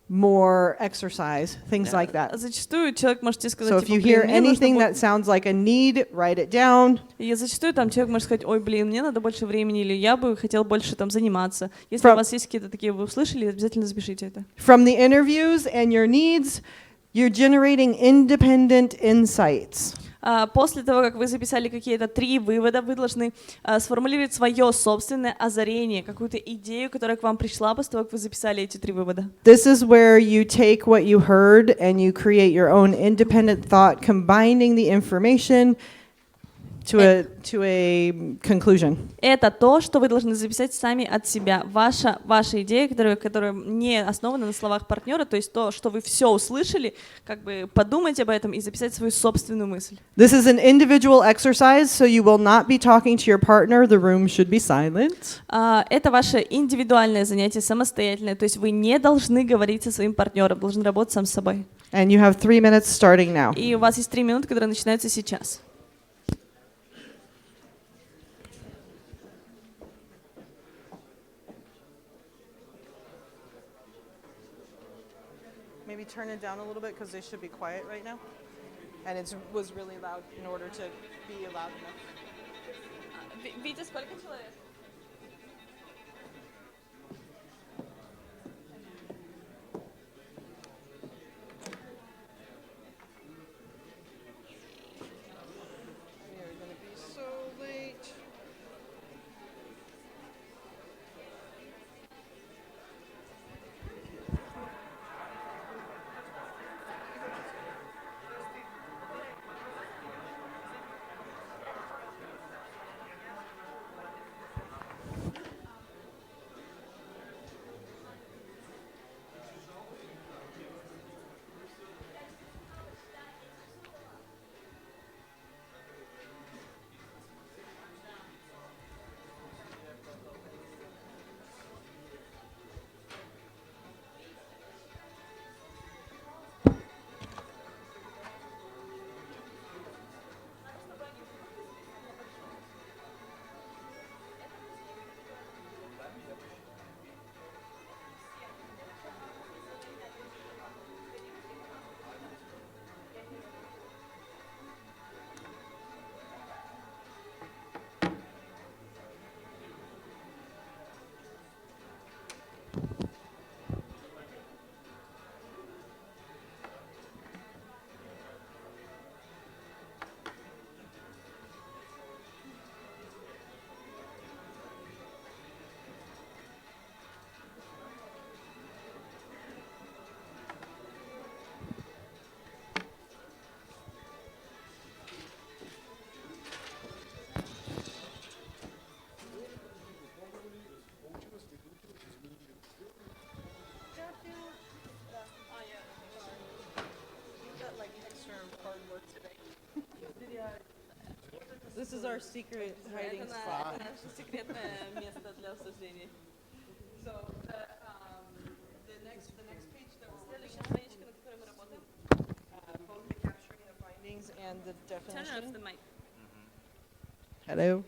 more exercise, things like that. Зачастую человек может тебе сказать, So if you hear anything that sounds like a need, write it down. И зачастую там человек может сказать, ой, блин, мне надо больше времени, или я бы хотел больше там заниматься. Если у вас есть какие-то такие, вы услышали, обязательно запишите это. From the interviews and your needs, you're generating independent insights. После того, как вы записали какие-то 3 вывода, вы должны сформулировать свое собственное озарение, какую-то идею, которая к вам пришла после того, как вы записали эти 3 вывода. This is where you take what you heard and you create your own independent thought, combining the information to a conclusion. Это то, что вы должны записать сами от себя. Ваша идея, которая не основана на словах партнера, то есть то, что вы все услышали, как бы подумать об этом и записать свою собственную мысль. This is an individual exercise, so you will not be talking to your partner. The room should be silent. Это ваше индивидуальное занятие, самостоятельное, то есть вы не должны говорить со своим партнером, должны работать сам с собой. And you have 3 minutes starting now. И у вас есть 3 минуты, которые начинаются сейчас. Maybe turn it down a little bit because they should be quiet right now. And it was really loud in order to be loud enough. Витя, сколько человек? We are going to be so late. This is our secret hiding Это spot. наше секретное место для обсуждений. Следующая страничка, на которой мы работаем. Both the capturing the findings and the Turn off definition. the mic. Hello.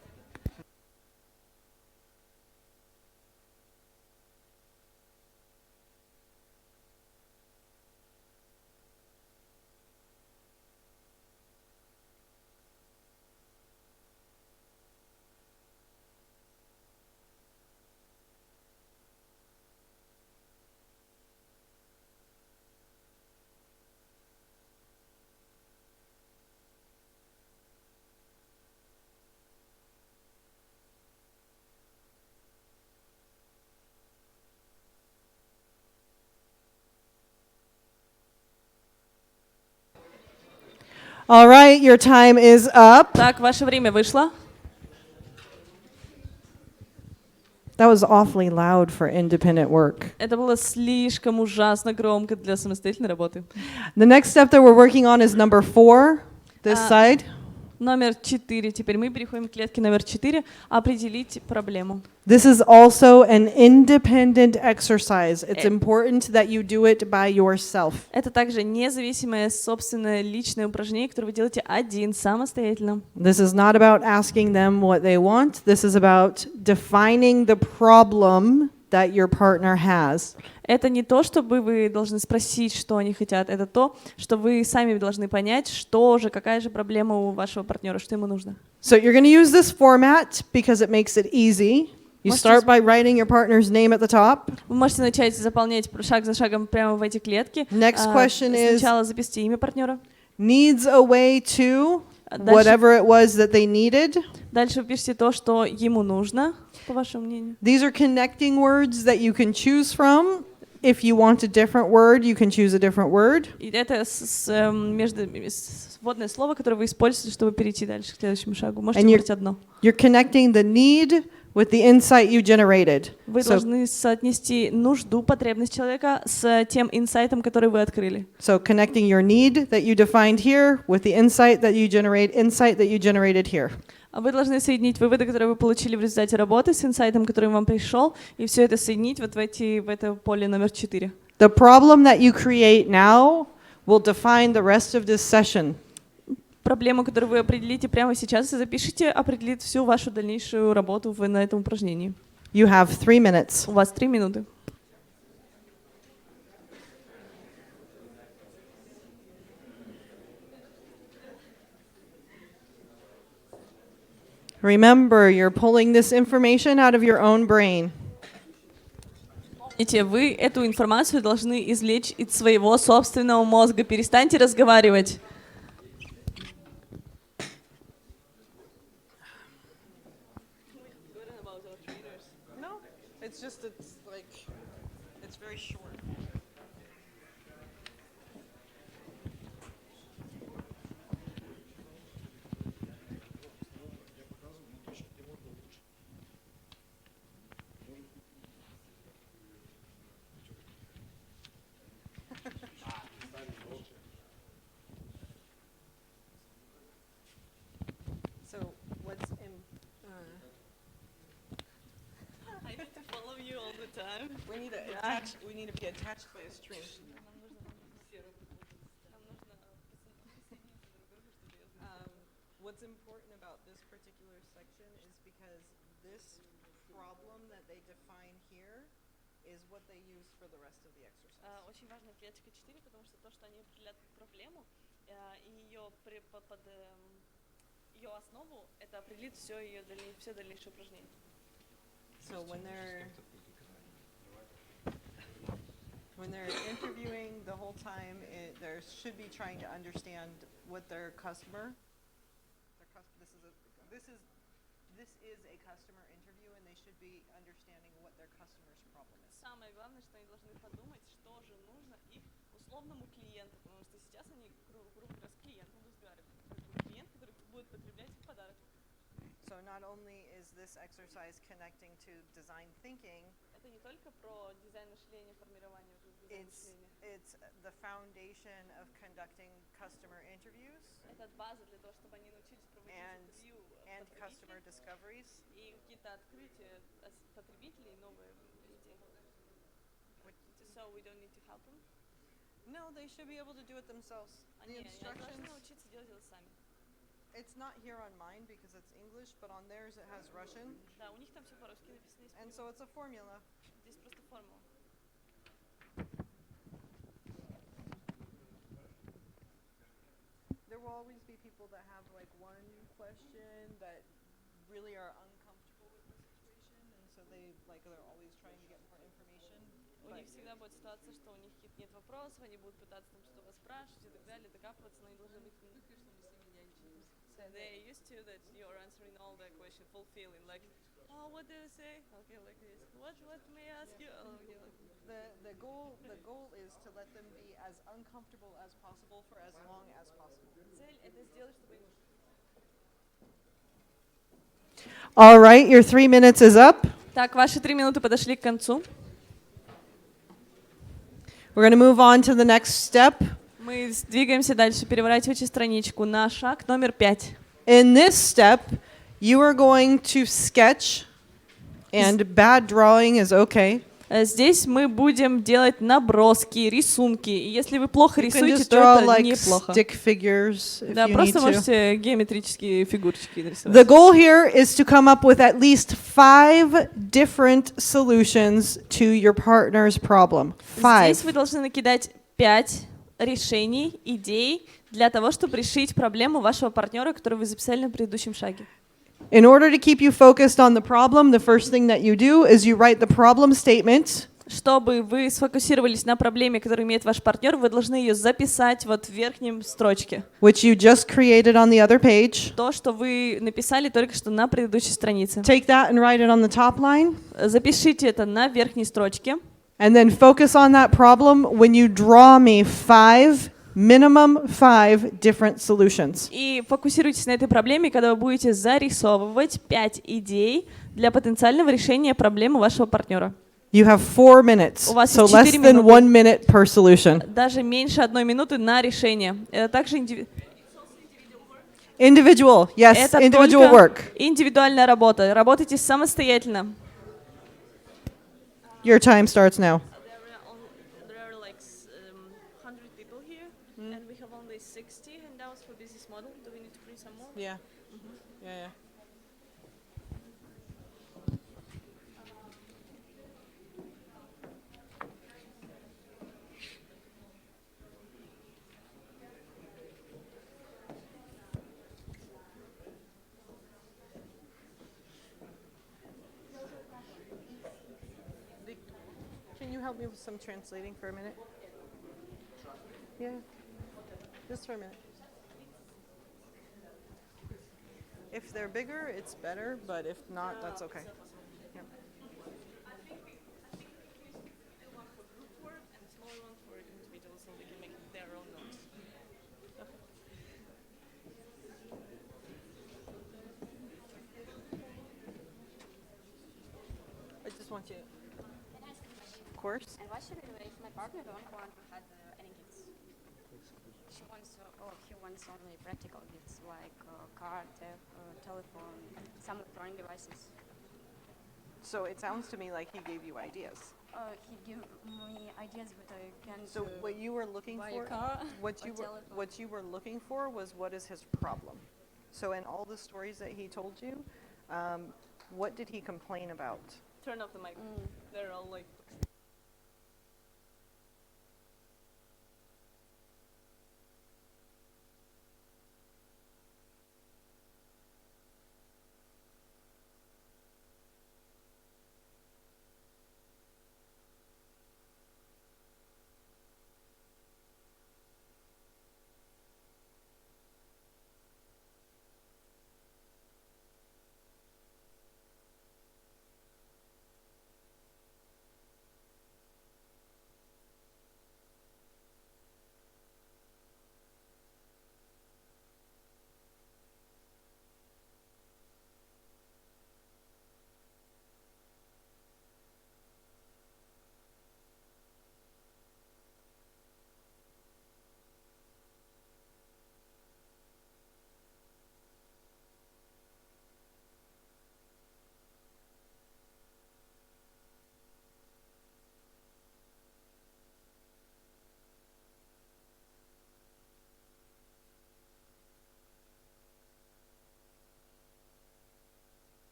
All right, your time is up. Так, ваше время вышло. That was awfully loud for independent work. Это было слишком ужасно громко для самостоятельной работы. The next step that we're working on is number 4, this side. Номер 4. Теперь мы переходим к клетке номер 4. Определить проблему. This is also an independent exercise. It's important that you do it by yourself. Это также независимое, собственное, личное упражнение, которое вы делаете один, самостоятельно. This is not about asking them what they want. This is about defining the problem that your partner has. Это не то, чтобы вы должны спросить, что они хотят. Это то, что вы сами должны понять, что же, какая же проблема у вашего партнера, что ему нужно. So you're going to use this format because it makes it easy. You start by writing your partner's name at the top. Вы можете начать заполнять шаг за шагом прямо в эти клетки. Next question is, сначала запишите имя партнера. needs a way to whatever it was that they needed. Дальше вы пишете то, что ему нужно, по вашему мнению. These are connecting words that you can choose from. If you want a different word, you can choose a different word. И это сводное слово, которое вы используете, чтобы перейти дальше к следующему шагу. Можете выбрать одно. You're connecting the need with the insight you generated. Вы должны соотнести нужду, потребность человека с тем инсайтом, который вы открыли. So connecting your need that you defined here with the insight that you generated here. Вы должны соединить выводы, которые вы получили в результате работы, с инсайтом, который вам пришел, и все это соединить вот в это поле номер 4. The problem that you create now will define the rest of this session. Проблему, которую вы определите прямо сейчас и запишите, определит всю вашу дальнейшую работу на этом упражнении. You have 3 minutes. У вас 3 минуты. Remember, you're pulling this information out of your own brain. Помните, вы эту информацию должны извлечь из своего собственного мозга. Перестаньте разговаривать. No, it's very short. So what's in I need to follow you all the time. we need to be attached by a string. What's important about this particular section is because this problem that they define here is what they use for the rest of the exercise. Очень важна клеточка 4, потому что то, что они определяют проблему, и ее основу, это определит все дальнейшее упражнение. So when they're interviewing the whole time, they should be trying to understand what their customer. This is a customer interview, and they should be understanding what their customer's problem is. Самое главное, что они должны подумать, что же нужно их условному клиенту, потому что сейчас они, грубо говоря, с клиентом разговаривают. Клиент, который будет потреблять их подарок. So not only is this exercise connecting to design thinking, Это не только про дизайн мышления, формирование дизайна мышления. it's the foundation of conducting customer interviews. Это база для того, чтобы они научились проводить интервью customer discoveries. и какие-то открытия потребителей, новые идеи. So we don't need to help them? No, they should be able to do it themselves. The Они должны instructions, научиться делать это сами. it's not here on mine because it's English, but on theirs it has Russian. Да, у них там все по-русски написано. And so it's a formula. Здесь просто формула. There will always be people that have like one question that really are uncomfortable with the situation, and so they're always trying to get more information. У них всегда будет ситуация, что у них каких-то нет вопросов, они будут пытаться там что-то спрашивать и так далее, докапываться, но они должны быть... So they're used to that you're answering all the questions, fulfilling, like, oh, what did I say? Okay, like this. What may I ask you? Oh, okay, like The goal is to let them be as uncomfortable as possible for as long as possible. Цель это сделать, чтобы... All right, your 3 minutes is up. Так, ваши 3 минуты подошли к концу. We're going to move on to the next step. Мы двигаемся дальше, переворачивайте страничку на шаг номер 5. In this step, you are going to sketch, and bad drawing is okay. Здесь мы будем делать наброски, рисунки. И если вы плохо You can рисуете, just то draw это like неплохо. stick figures if Да, you need просто to. можете геометрические фигурочки нарисовать. The goal here is to come up with at least 5 different solutions to your partner's problem. Здесь 5. вы должны накидать 5 решений, идей для того, чтобы решить проблему вашего партнера, которую вы записали на предыдущем шаге. In order to keep you focused on the problem, the first thing that you do is you write the problem statement. Чтобы вы сфокусировались на проблеме, которую имеет ваш партнер, вы должны ее записать вот в верхнем строчке. Which you just created on the other page. То, что вы написали только что на предыдущей странице. Take that and write it on the top line. Запишите это на верхней строчке. And then focus on that problem when you draw me minimum 5 different solutions. И фокусируйтесь на этой проблеме, когда вы будете зарисовывать 5 идей для потенциального решения проблемы вашего партнера. You have 4 minutes, У вас so есть less 4 than минуты. 1 minute per solution. Даже меньше 1 минуты на решение. Это также Individual, yes, это individual только work. индивидуальная работа. Работайте самостоятельно. Your time starts now. There are like 100 people here, and we have only 60 handouts for business model. Do we need to print some more? Yeah. Yeah. Can you help me with some translating for a minute? Yeah, just for a minute. If they're bigger, it's better, but if not, that's okay. Yeah. I think we do one for group work and a smaller one for individuals, so they can make their own notes. I just want you. Of course. And what should I do if my partner don't want to have any gifts? He wants only practical gifts like card, telephone, some electronic devices. So it sounds to me like he gave you ideas. He gave me ideas, but I can't. So what you were looking buy for, a car what or you were telephone. what you were looking for was what is his problem. So in all the stories that he told you, what did he complain about? Turn off the mic. They're all like.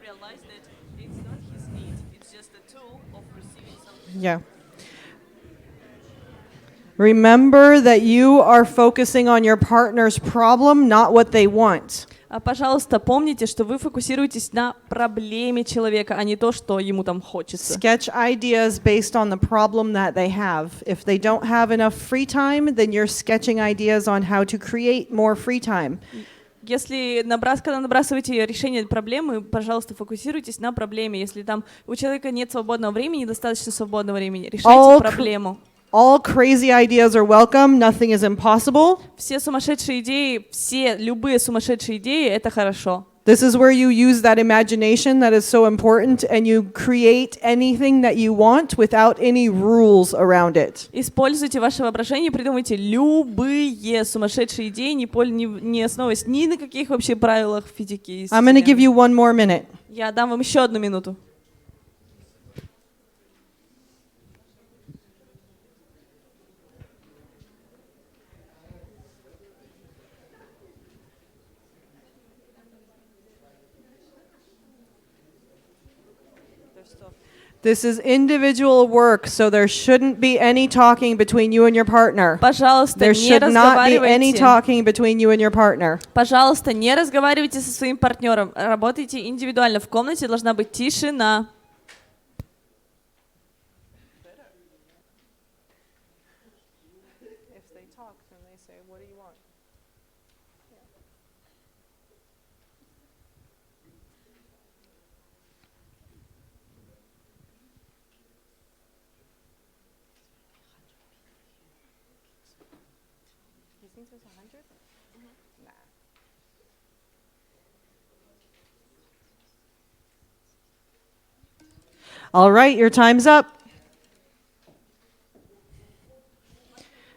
realize that it's not his need, it's just a tool of receiving something. Yeah. Remember that you are focusing on your partner's problem, not what they want. Пожалуйста, помните, что вы фокусируетесь на проблеме человека, а не то, что ему там хочется. Sketch ideas based on the problem that they have. If they don't have enough free time, then you're sketching ideas on how to create more free time. Если когда набрасываете решение проблемы, пожалуйста, фокусируйтесь на проблеме. Если там у человека нет свободного времени, недостаточно свободного времени, решайте проблему. All crazy ideas are welcome. Nothing is impossible. Все сумасшедшие идеи, любые сумасшедшие идеи — это хорошо. This is where you use that imagination that is so important and you create anything that you want without any rules around it. Используйте ваше воображение, придумайте любые сумасшедшие идеи, не основываясь ни на каких вообще правилах физики. I'm going to give you one more minute. Я дам вам еще 1 минуту. This is individual work, so there shouldn't be any talking between you and your partner. Пожалуйста, There не should not be any разговаривайте. talking between you and your partner. Пожалуйста, не разговаривайте со своим партнером. Работайте индивидуально. В комнате должна быть тишина. All right, your time's up.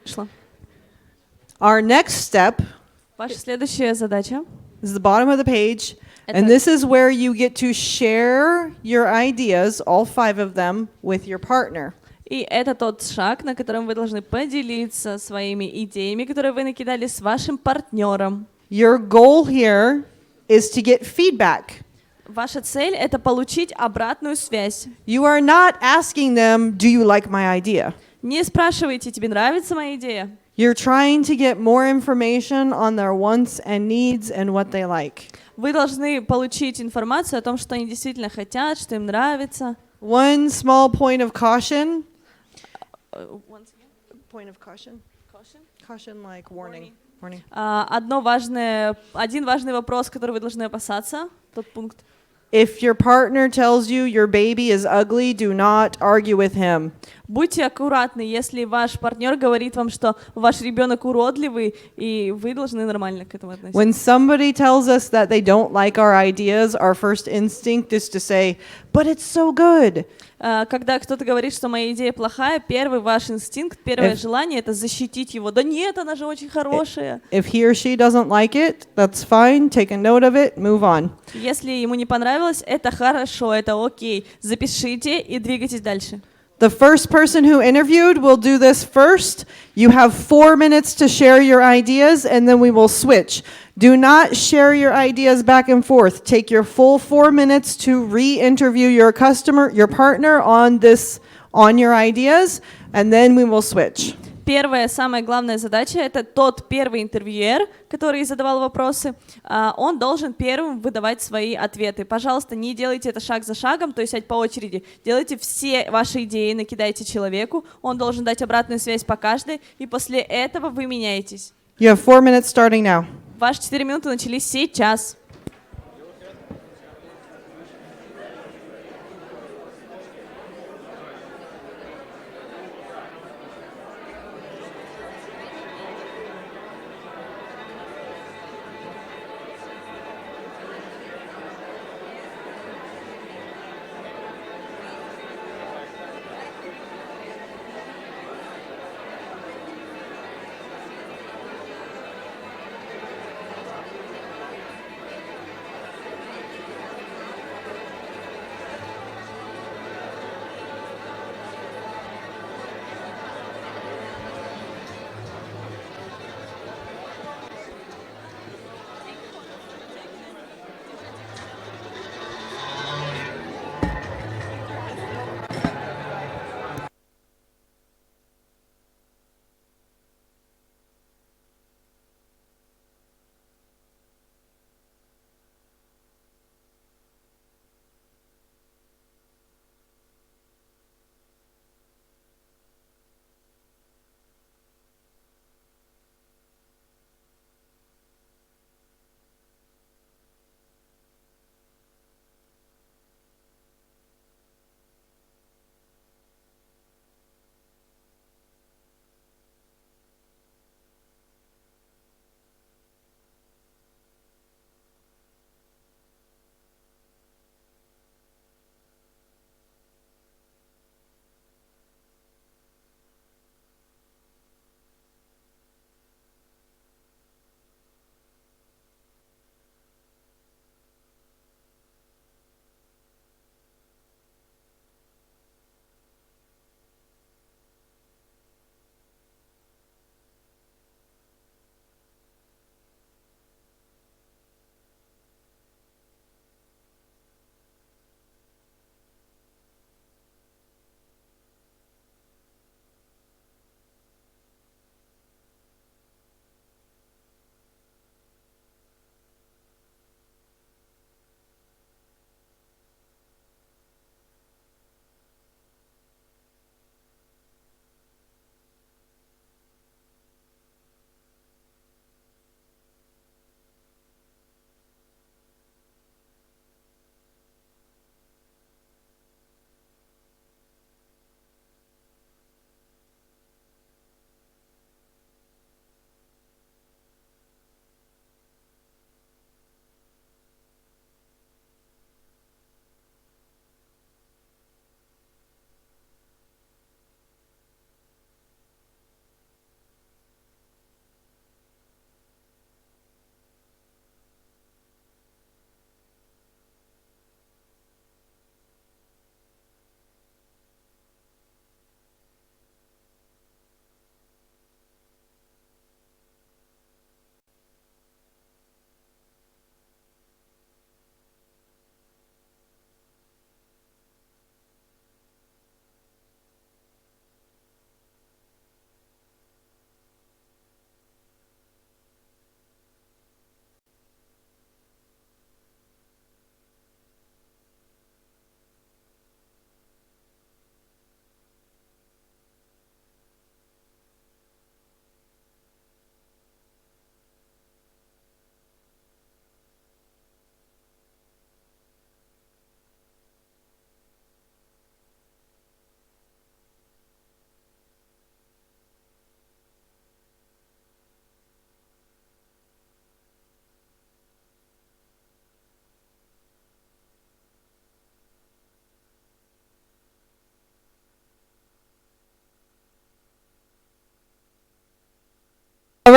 Шла. Our next step Ваша следующая задача. is the bottom of the page, and Это- this is where you get to share your ideas, all 5 of them, with your partner. И это тот шаг, на котором вы должны поделиться своими идеями, которые вы накидали с вашим партнером. Your goal here is to get feedback. Ваша цель — это получить обратную связь. You are not asking them, do you like my idea? Не спрашивайте, тебе нравится моя идея? You're trying to get more information on their wants and needs and what they like. Вы должны получить информацию о том, что они действительно хотят, что им нравится. One small point of caution. Point of caution. Caution like warning. Warning. Один важный вопрос, который вы должны опасаться, тот пункт. If your partner tells you your baby is ugly, do not argue with him. Будьте аккуратны, если ваш партнер говорит вам, что ваш ребенок уродливый, и вы должны нормально к этому относиться. When somebody tells us that they don't like our ideas, our first instinct is to say, but it's so good. Когда кто-то говорит, что моя идея плохая, первый ваш инстинкт, первое желание — это защитить его. Да нет, она же очень хорошая. If he or she doesn't like it, that's fine. Take a note of it, move on. Если ему не понравилось, это хорошо, это окей. Запишите и двигайтесь дальше. The first person who interviewed will do this first. You have 4 minutes to share your ideas, and then we will switch. Do not share your ideas back and forth. Take your full 4 minutes to re-interview your partner on your ideas, and then we will switch. Первая, самая главная задача — это тот первый интервьюер, который задавал вопросы, он должен первым выдавать свои ответы. Пожалуйста, не делайте это шаг за шагом, то есть по очереди. Делайте все ваши идеи, накидайте человеку, он должен дать обратную связь по каждой, и после этого вы меняетесь. You have 4 minutes starting now. Ваши 4 минуты начались сейчас.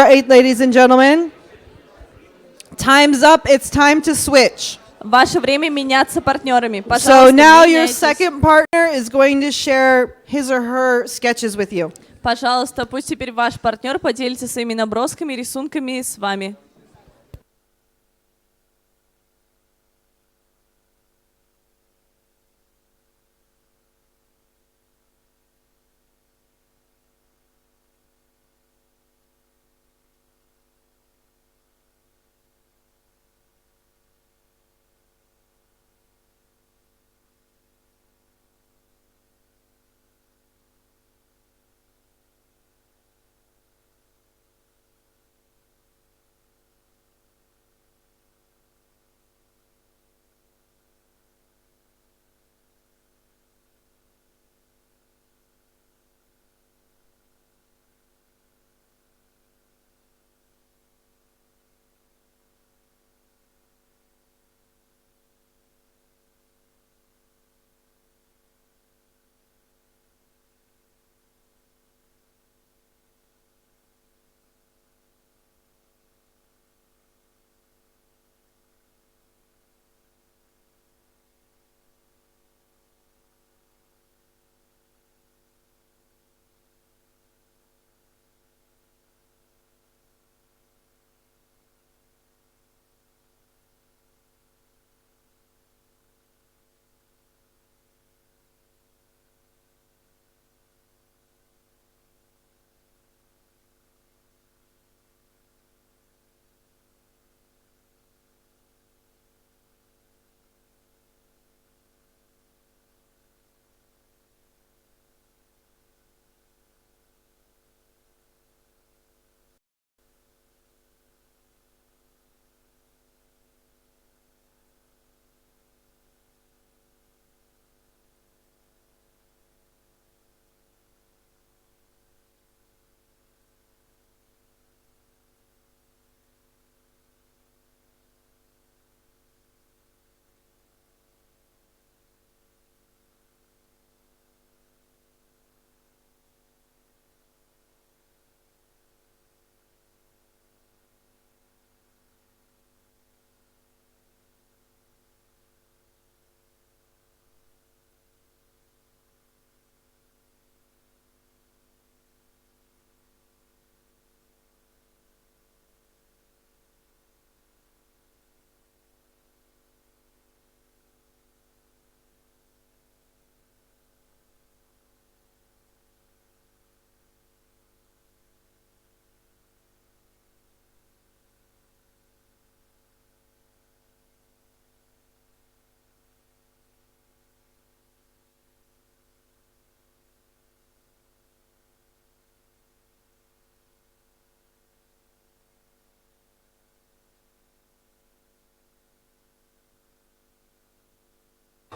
right, ladies and gentlemen. Time's up. It's time to switch. Ваше время меняться партнерами. So Пожалуйста, now your меняйтесь. second partner is going to share his or her sketches with you. Пожалуйста, пусть теперь ваш партнер поделится своими набросками, рисунками с вами.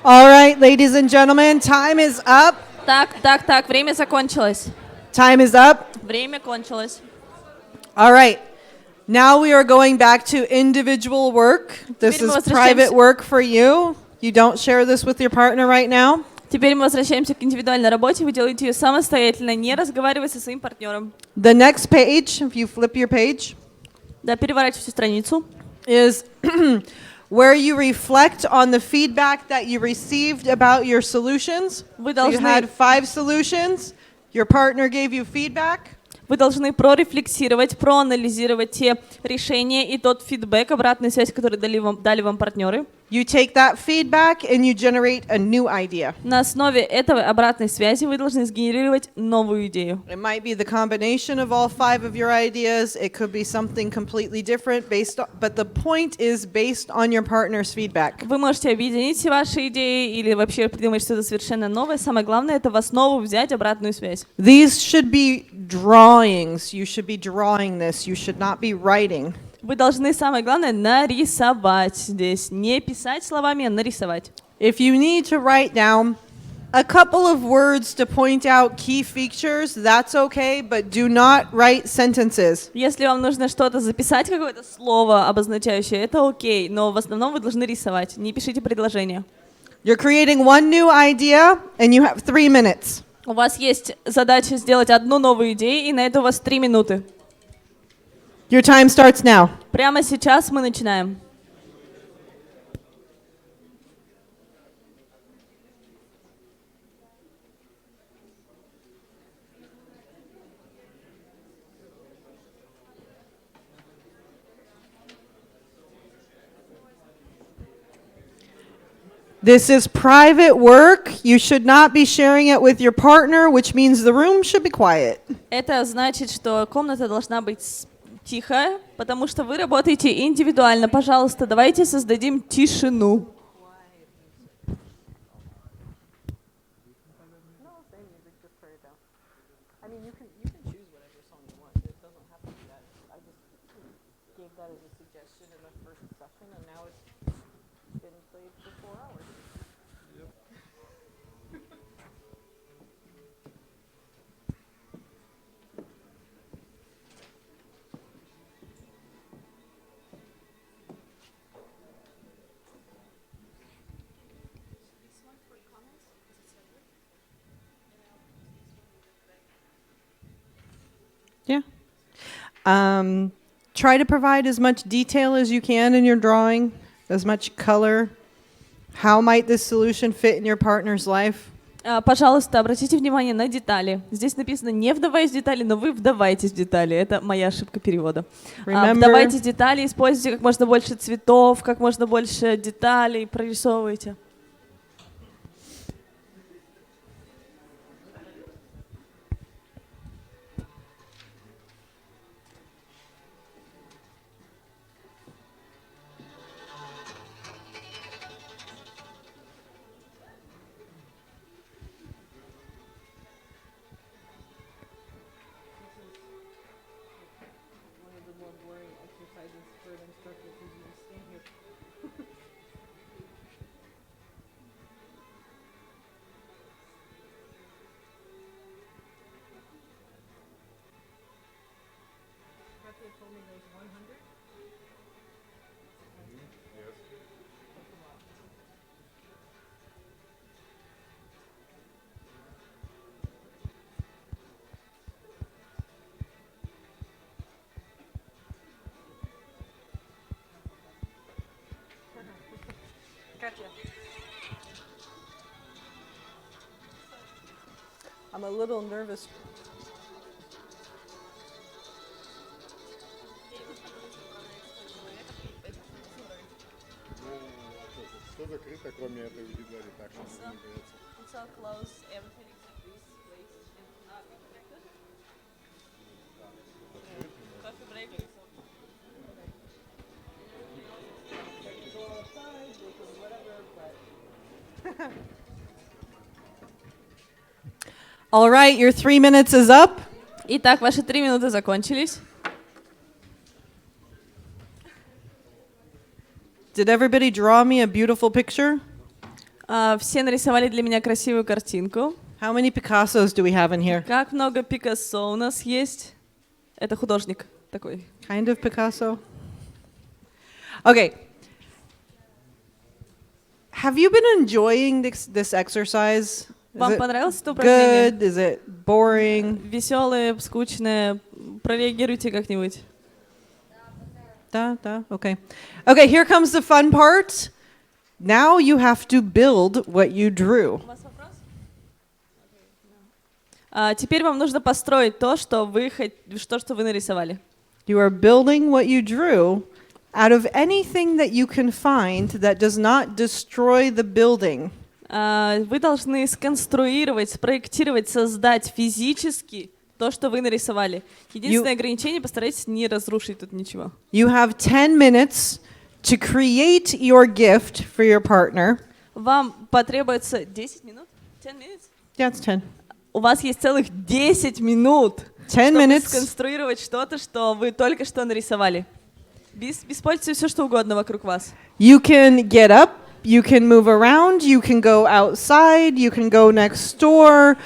All right, ladies and gentlemen, time is up. Так, время закончилось. Time is up. Время кончилось. All right. Now we are going back to individual work. This Теперь мы is private возвращаемся. work for you. You don't share this with your partner right now. Теперь мы возвращаемся к индивидуальной работе. Вы делаете ее самостоятельно, не разговаривая со своим партнером. The next page, if you flip your page, Да, переворачивайте страницу. is where you reflect on the feedback that you received about your solutions. Вы So you должны, had 5 solutions. Your partner gave you feedback. вы должны прорефлексировать, проанализировать те решения и тот фидбэк, обратную связь, которую дали вам партнеры. You take that feedback and you generate a new idea. На основе этого обратной связи вы должны сгенерировать новую идею. It might be the combination of all 5 of your ideas. It could be something completely different but the point is based on your partner's feedback. Вы можете объединить все ваши идеи или вообще придумать что-то совершенно новое. Самое главное — это в основу взять обратную связь. These should be drawings. You should be drawing this. You should not be writing. Вы должны, самое главное, нарисовать здесь. Не писать словами, а нарисовать. If you need to write down a couple of words to point out key features, that's okay, but do not write sentences. Если вам нужно что-то записать, какое-то слово обозначающее, это окей, но в основном вы должны рисовать. Не пишите предложения. You're creating one new idea and you have 3 minutes. У вас есть задача сделать одну новую идею, и на это у вас 3 минуты. Your time starts now. Прямо сейчас мы начинаем. This is private work. You should not be sharing it with your partner, which means the room should be quiet. Это значит, что комната должна быть тихая, потому что вы работаете индивидуально. Пожалуйста, давайте создадим тишину. Yeah. Try to provide as much detail as you can in your drawing, as much color. How might this solution fit in your partner's life? Пожалуйста, обратите внимание на детали. Здесь написано «не вдаваясь в детали», но вы вдаваетесь в детали. Это моя ошибка перевода. Вдавайте в детали, используйте как можно больше цветов, как можно больше деталей, прорисовывайте. I'm a little nervous. Все закрыто, кроме этой аудитории, так что не бояться. All right, your 3 minutes is up. Итак, ваши 3 минуты закончились. Did everybody draw me a beautiful picture? Все нарисовали для меня красивую картинку. How many Picassos do we have in here? Как много Пикассо у нас есть? Это художник такой. Kind of Picasso. Okay. Have you been enjoying this exercise? Вам понравилось это упражнение? Good? Is it boring? Веселое, скучное. Прореагируйте как-нибудь. Da. Okay. Okay, here comes the fun part. Now you have to build what you drew. Теперь вам нужно построить то, что вы нарисовали. You are building what you drew out of anything that you can find that does not destroy the building. Вы должны сконструировать, спроектировать, создать физически то, что вы нарисовали. Единственное ограничение — постарайтесь не разрушить тут ничего. You have 10 minutes to create your gift for your partner. Вам потребуется 10 минут? 10 minutes? Yeah, it's 10. У вас есть целых 10 минут, 10 чтобы minutes. сконструировать что-то, что вы только что нарисовали. Используйте все, что угодно вокруг вас. You can get up. You can move around, you can go outside, you can go next door.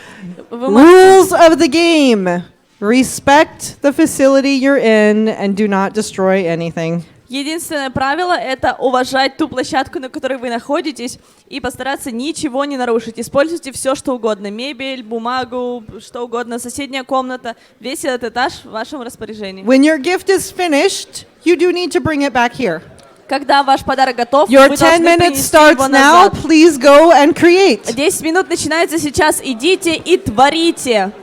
Rules of the game. Respect the facility you're in and do not destroy anything. Единственное правило — это уважать ту площадку, на которой вы находитесь, и постараться ничего не нарушить. Используйте все, что угодно. Мебель, бумагу, что угодно, соседняя комната. Весь этот этаж в вашем распоряжении. When your gift is finished, you do need to bring it back here. Когда ваш подарок готов, Your вы 10 должны minutes принести starts его now. назад. Please go and create. 10 минут начинается сейчас. Идите и творите.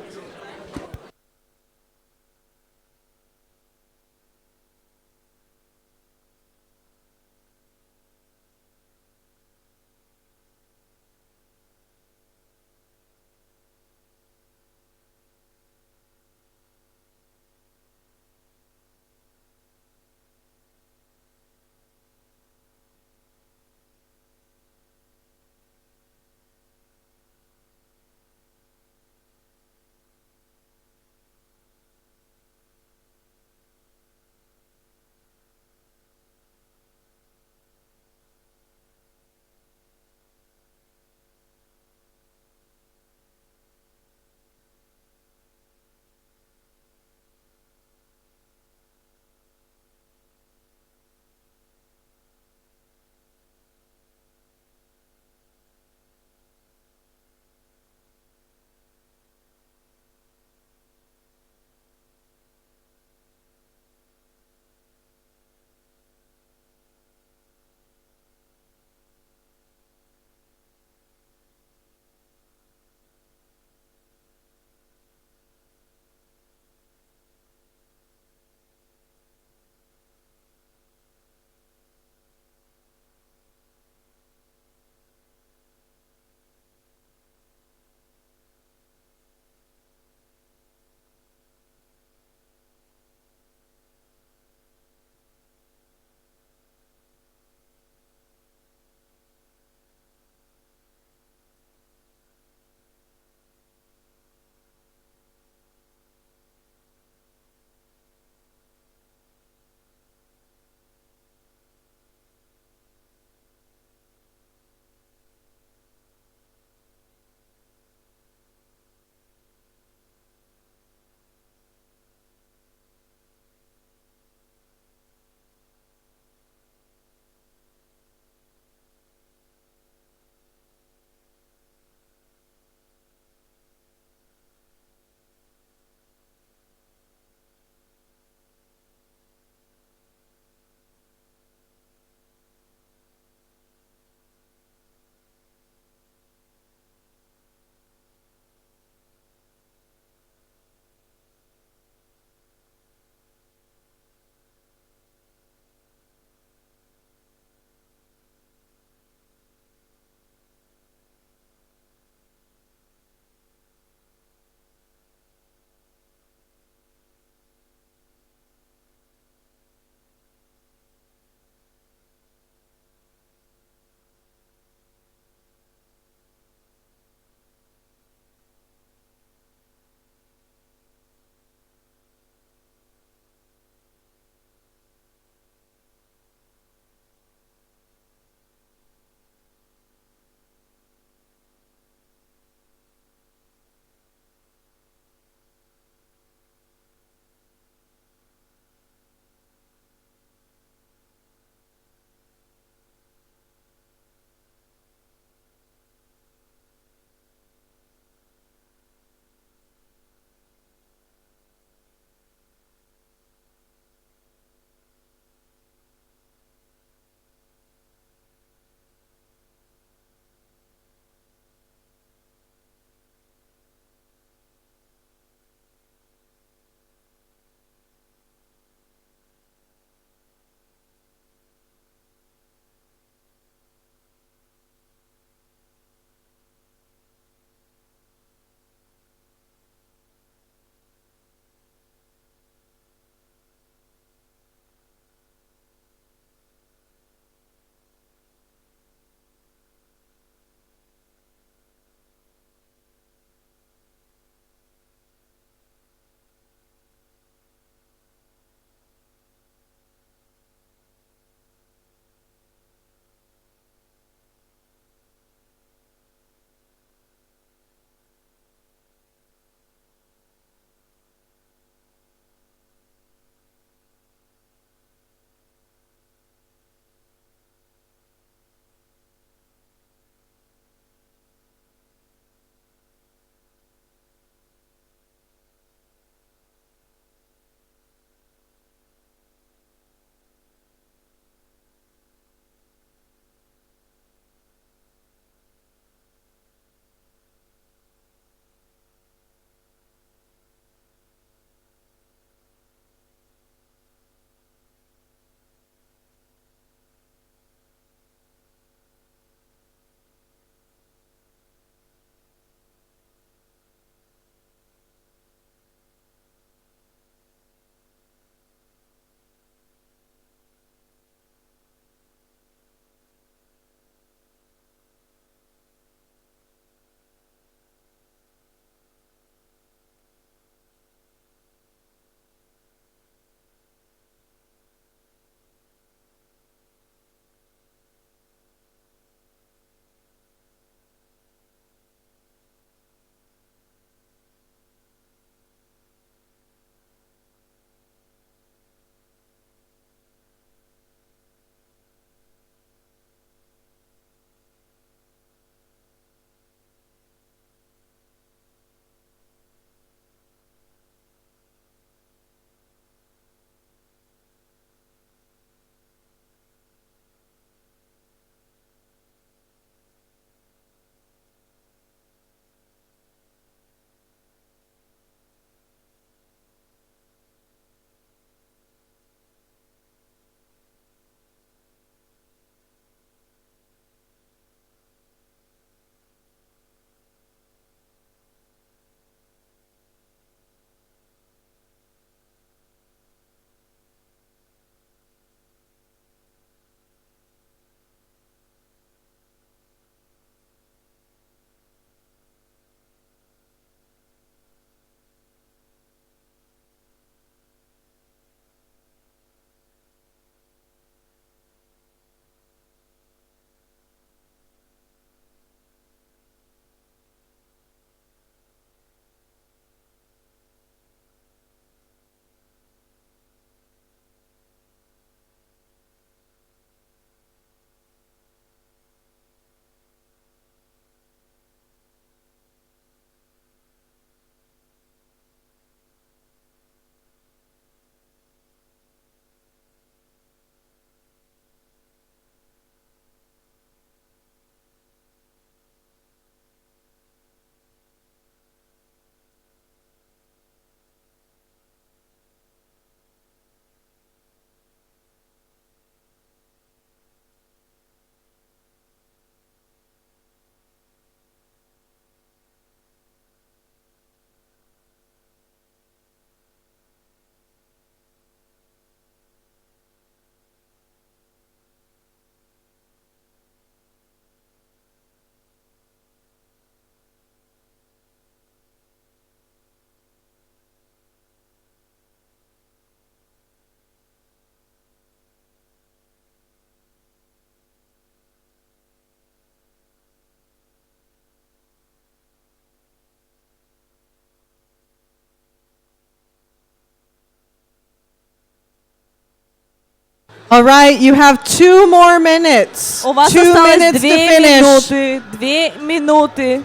All right, you have 2 more minutes. У вас 2 осталось minutes to 2 finish. минуты. 2 минуты.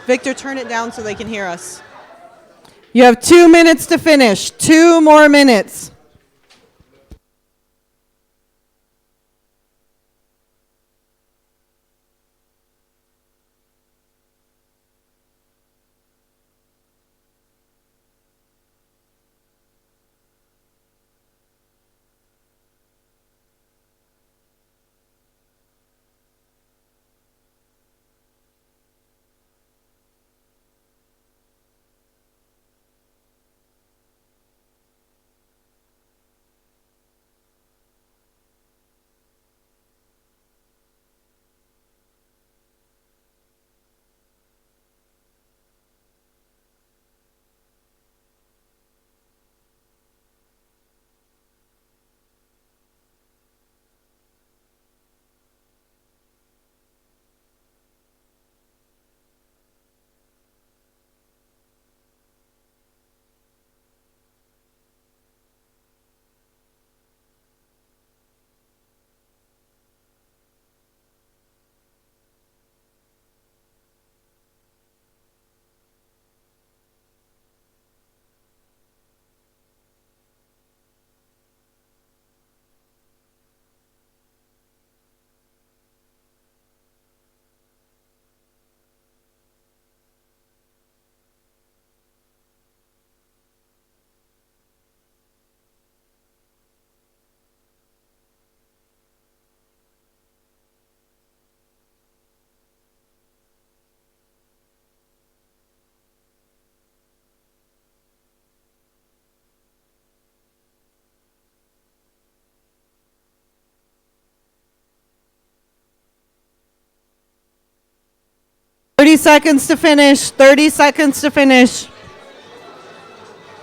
Victor, turn it down so they can hear us. You have 2 minutes to finish. 2 more minutes. Thirty seconds to finish. 30 seconds to finish.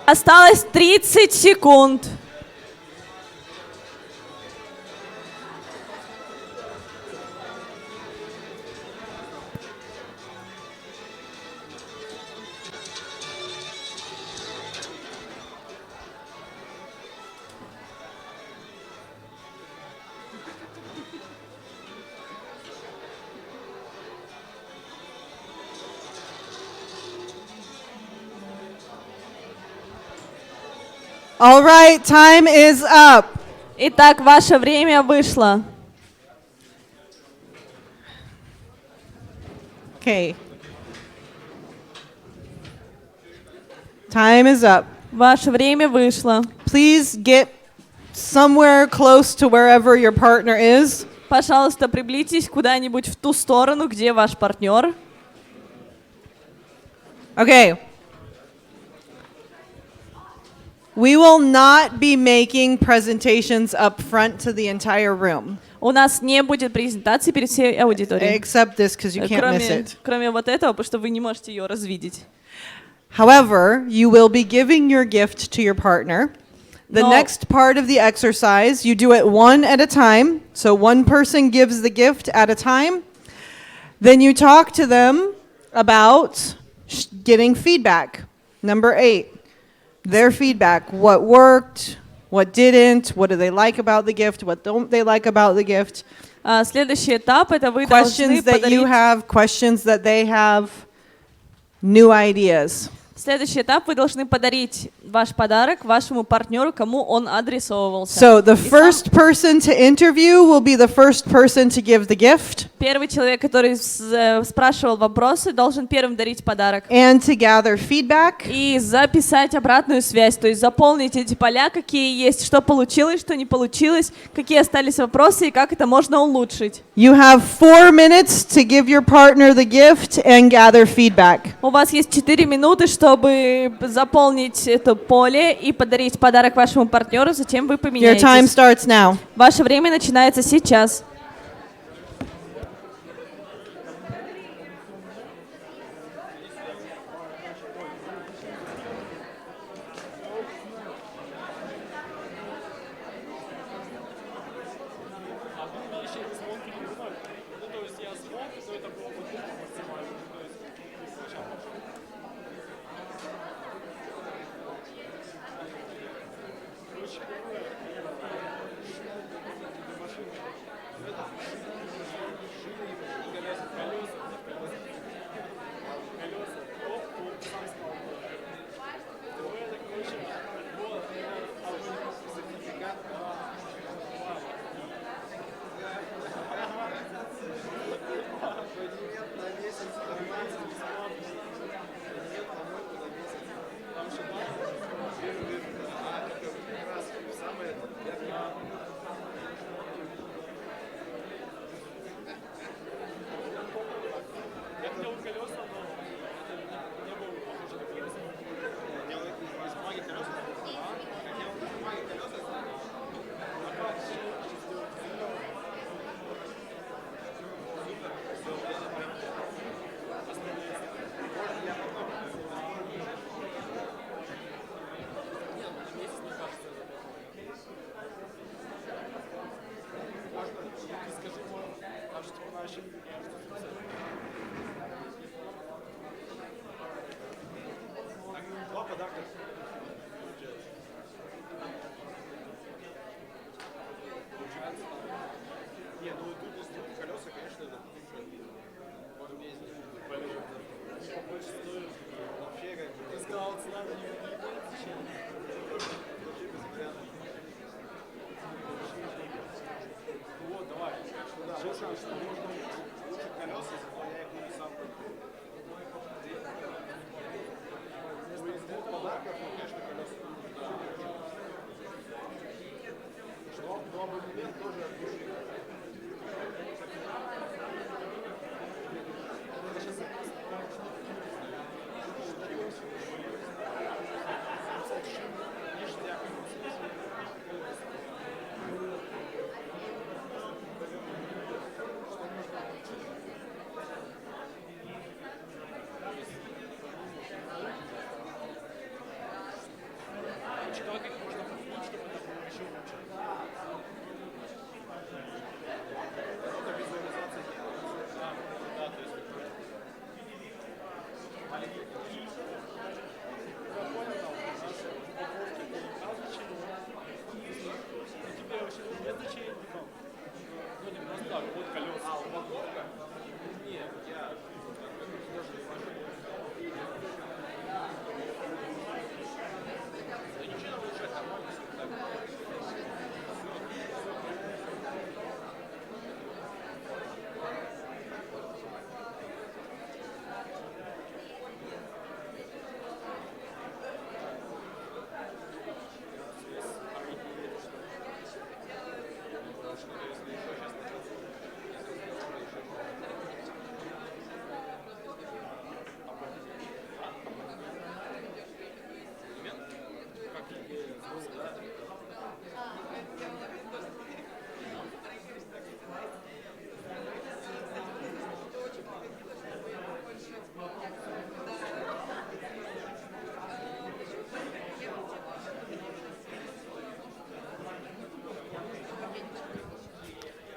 Осталось 30 секунд. All right, time is up. Итак, ваше время вышло. Okay. Time is up. Ваше время вышло. Please get somewhere close to wherever your partner is. Пожалуйста, приблизьтесь куда-нибудь в ту сторону, где ваш партнер. Okay. We will not be making presentations up front to the entire room. У нас не будет презентации перед всей аудиторией. Except this, because you can't miss it. Кроме вот этого, потому что вы не можете ее развидеть. However, you will be giving your gift to your partner. The No. next part of the exercise, you do it one at a time. So one person gives the gift at a time. Then you talk to them about getting feedback. Number 8, their feedback. What worked, what didn't, what do they like about the gift, what don't they like about the gift. Следующий этап — это вы должны Questions that you подарить... have, questions that they have, new ideas. Следующий этап — вы должны подарить ваш подарок вашему партнеру, кому он адресовывался. So the И first person to interview will be the first person to give the gift первый человек, который спрашивал вопросы, должен первым дарить подарок. and to gather feedback. И записать обратную связь, то есть заполнить эти поля, какие есть, что получилось, что не получилось, какие остались вопросы и как это можно улучшить. You have 4 minutes to give your partner the gift and gather feedback. У вас есть 4 минуты, чтобы заполнить это поле и подарить подарок вашему партнеру, затем вы Your time поменяетесь. starts now. Ваше время начинается сейчас.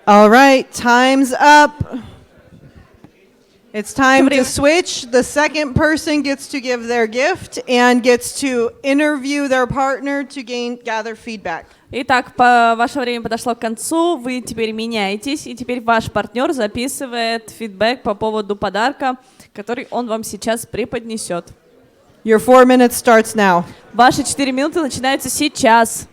All right, time's up. It's time to switch. The second person gets to give their gift and gets to interview their partner to gather feedback. Итак, ваше время подошло к концу, вы теперь меняетесь, и теперь ваш партнер записывает фидбэк по поводу подарка, который он вам сейчас преподнесет. Your 4 minutes starts now. Ваши 4 минуты начинаются сейчас.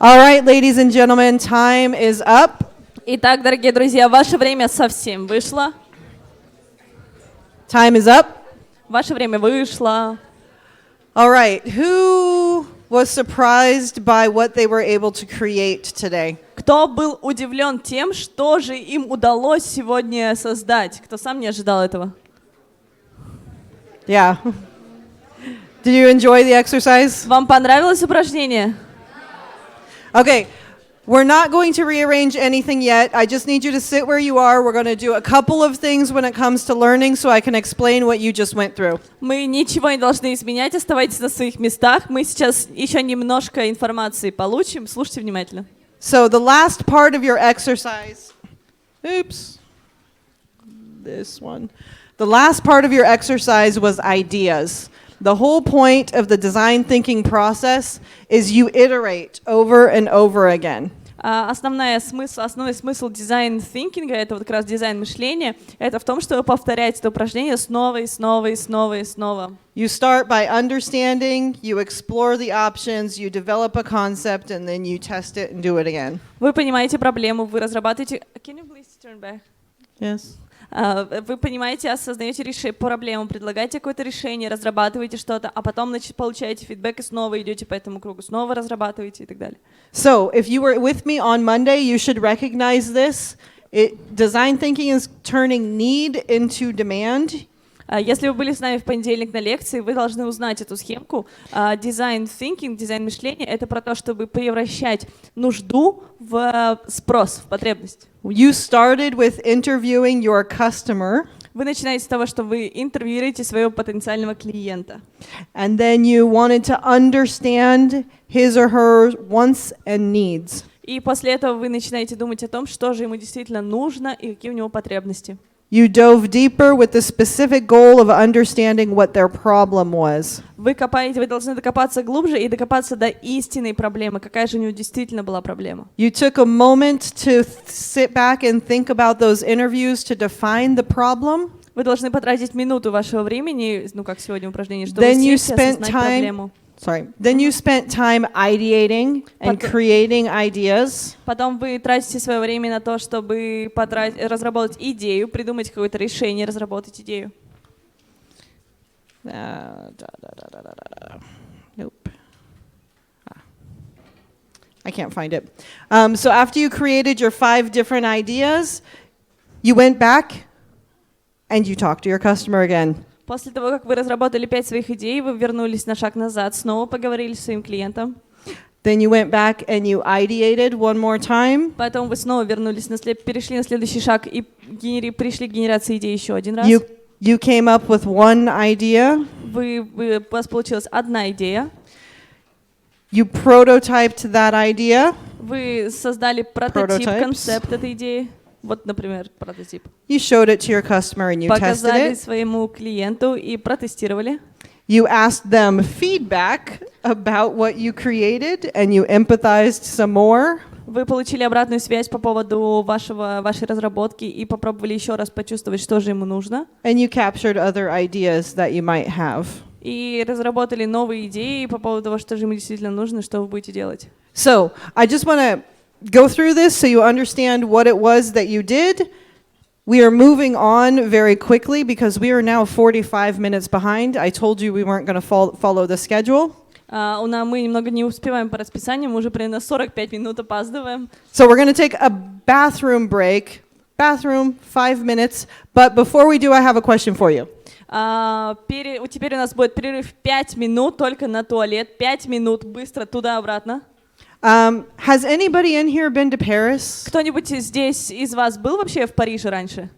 All right, ladies and gentlemen, time is up. Итак, дорогие друзья, ваше время совсем вышло. Time is up. Ваше время вышло. All right, who was surprised by what they were able to create today? Кто был удивлен тем, что же им удалось сегодня создать? Кто сам не ожидал этого? Yeah. Did you enjoy the exercise? Вам понравилось упражнение? Okay, we're not going to rearrange anything yet. I just need you to sit where you are. We're going to do a couple of things when it comes to learning so I can explain what you just went through. Мы ничего не должны изменять, оставайтесь на своих местах. Мы сейчас еще немножко информации получим. Слушайте внимательно. So the last part of your exercise, oops, this one. The last part of your exercise was ideas. The whole point of the design thinking process is you iterate over and over again. Основной смысл дизайн-тhinking, это вот как раз дизайн мышления, это в том, что вы повторяете это упражнение снова и снова и снова и снова. You start by understanding, you explore the options, you develop a concept, and then you test it and do it again. Вы понимаете проблему, вы разрабатываете... Can you please turn back? Yes. Вы понимаете, осознаете проблему, предлагаете какое-то решение, разрабатываете что-то, а потом получаете фидбэк и снова идете по этому кругу, снова разрабатываете и так далее. So, if you were with me on Monday, you should recognize this. Design thinking is turning need into demand. Если вы были с нами в понедельник на лекции, вы должны узнать эту схемку. Design thinking, дизайн мышления — это про то, чтобы превращать нужду в спрос, в потребность. You started with interviewing your customer. Вы начинаете с того, что вы интервьюируете своего потенциального клиента. And then you wanted to understand his or her wants and needs. И после этого вы начинаете думать о том, что же ему действительно нужно и какие у него потребности. You dove deeper with the specific goal of understanding what their problem was. Вы должны докопаться глубже и докопаться до истинной проблемы, какая же у него действительно была проблема. You took a moment to sit back and think about those interviews to define the problem. Вы должны потратить минуту вашего времени, как сегодня упражнение, чтобы Then you сесть и spent осознать time. проблему. Then you spent time ideating and creating ideas. Потом вы тратите свое время на то, чтобы разработать идею, придумать какое-то решение, разработать идею. Nope. I can't find it. So after you created your 5 different ideas, you went back and you talked to your customer again. После того, как вы разработали 5 своих идей, вы вернулись на шаг назад, снова поговорили с своим клиентом. Then you went back and you ideated one more time. Потом вы снова вернулись, перешли на следующий шаг и пришли к генерации идей еще один раз. You came up with one idea. У вас получилась одна идея. You prototyped that idea. Вы создали прототип, концепт этой идеи. Вот, например, прототип. You showed it to your customer and you tested Показали it. своему клиенту и протестировали. You asked them feedback about what you created and you empathized some more. Вы получили обратную связь по поводу вашей разработки и попробовали еще раз почувствовать, что же ему нужно. And you captured other ideas that you might have. И разработали новые идеи по поводу того, что же ему действительно нужно, что вы будете делать. So, I just want to go through this so you understand what it was that you did. We are moving on very quickly because we are now 45 minutes behind. I told you we weren't going to follow the schedule. Мы немного не успеваем по расписанию, мы уже примерно 45 минут опаздываем. So we're going to take a bathroom break. Bathroom, 5 minutes. But before we do, I have a question for you. Теперь у нас будет перерыв 5 минут только на туалет. 5 минут быстро туда-обратно. Has anybody in here been to Paris? Кто-нибудь здесь из вас был вообще в Париже раньше?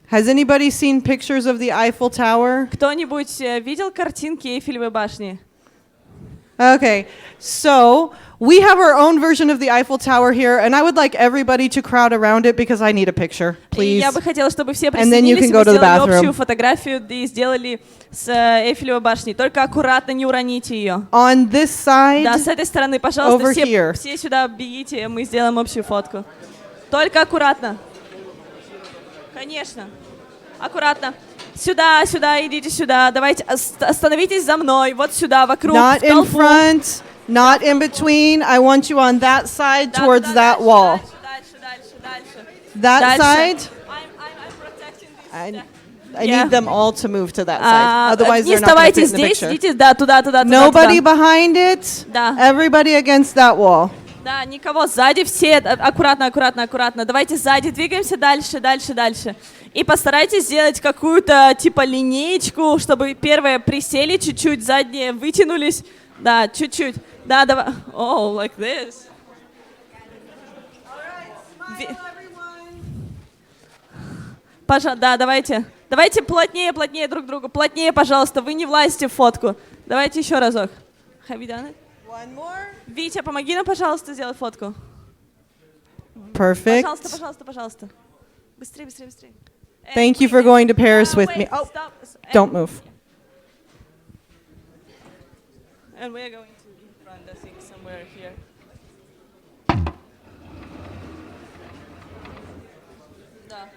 Has anybody seen pictures of the Eiffel Tower? Кто-нибудь видел картинки Эйфелевой башни? Okay, so we have our own version of the Eiffel Tower here, and I would like everybody to crowd around it because I need a picture, И please. я бы хотела, чтобы все And then you присоединились, can и go мы to the сделали bathroom. общую фотографию и сделали с Эйфелевой башней. Только аккуратно не уроните ее. On this side, Да, с этой стороны, пожалуйста, over here. все сюда бегите, мы сделаем общую фотку. Только аккуратно. Конечно. Аккуратно. Сюда, сюда, идите сюда. Давайте, остановитесь за мной. Вот сюда, вокруг, not в in толпу. front, not in between. I want you on that side Да, towards туда, that дальше, wall. Дальше. That Дальше. side, I'm protecting this. I Yeah. need them all to move to that side. Otherwise, Не they're not going to вставайте fit in the здесь, picture. идите, да, туда. Nobody behind it. Да. Everybody against that wall. Да, никого сзади, все аккуратно. Давайте сзади, двигаемся дальше. И постарайтесь сделать какую-то типа линеечку, чтобы первые присели чуть-чуть, задние вытянулись. Да, чуть-чуть. Да, давай. Oh, like this. Да, давайте. Давайте плотнее друг к другу. Плотнее, пожалуйста. Вы не влазите в фотку. Давайте еще разок. Have you done it? One more. Витя, помоги нам, пожалуйста, сделать фотку. Perfect. Пожалуйста. Быстрее. Thank you for going to Paris with me. Wait, Oh, stop. don't move. And we're going to in front, I think, somewhere here. Да.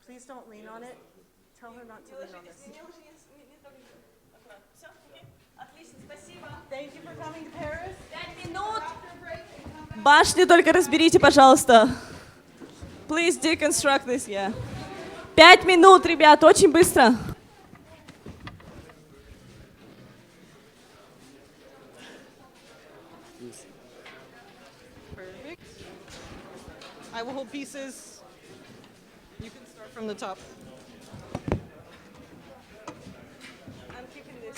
Please don't lean on it. Tell her not to lean on this. Всё, окей. Отлично, спасибо. Thank you for coming to Paris. 5 минут. Башню только разберите, пожалуйста. Please deconstruct this, yeah. 5 минут, ребят, очень быстро. Perfect. I will hold pieces. You can start from the top. I'm keeping this.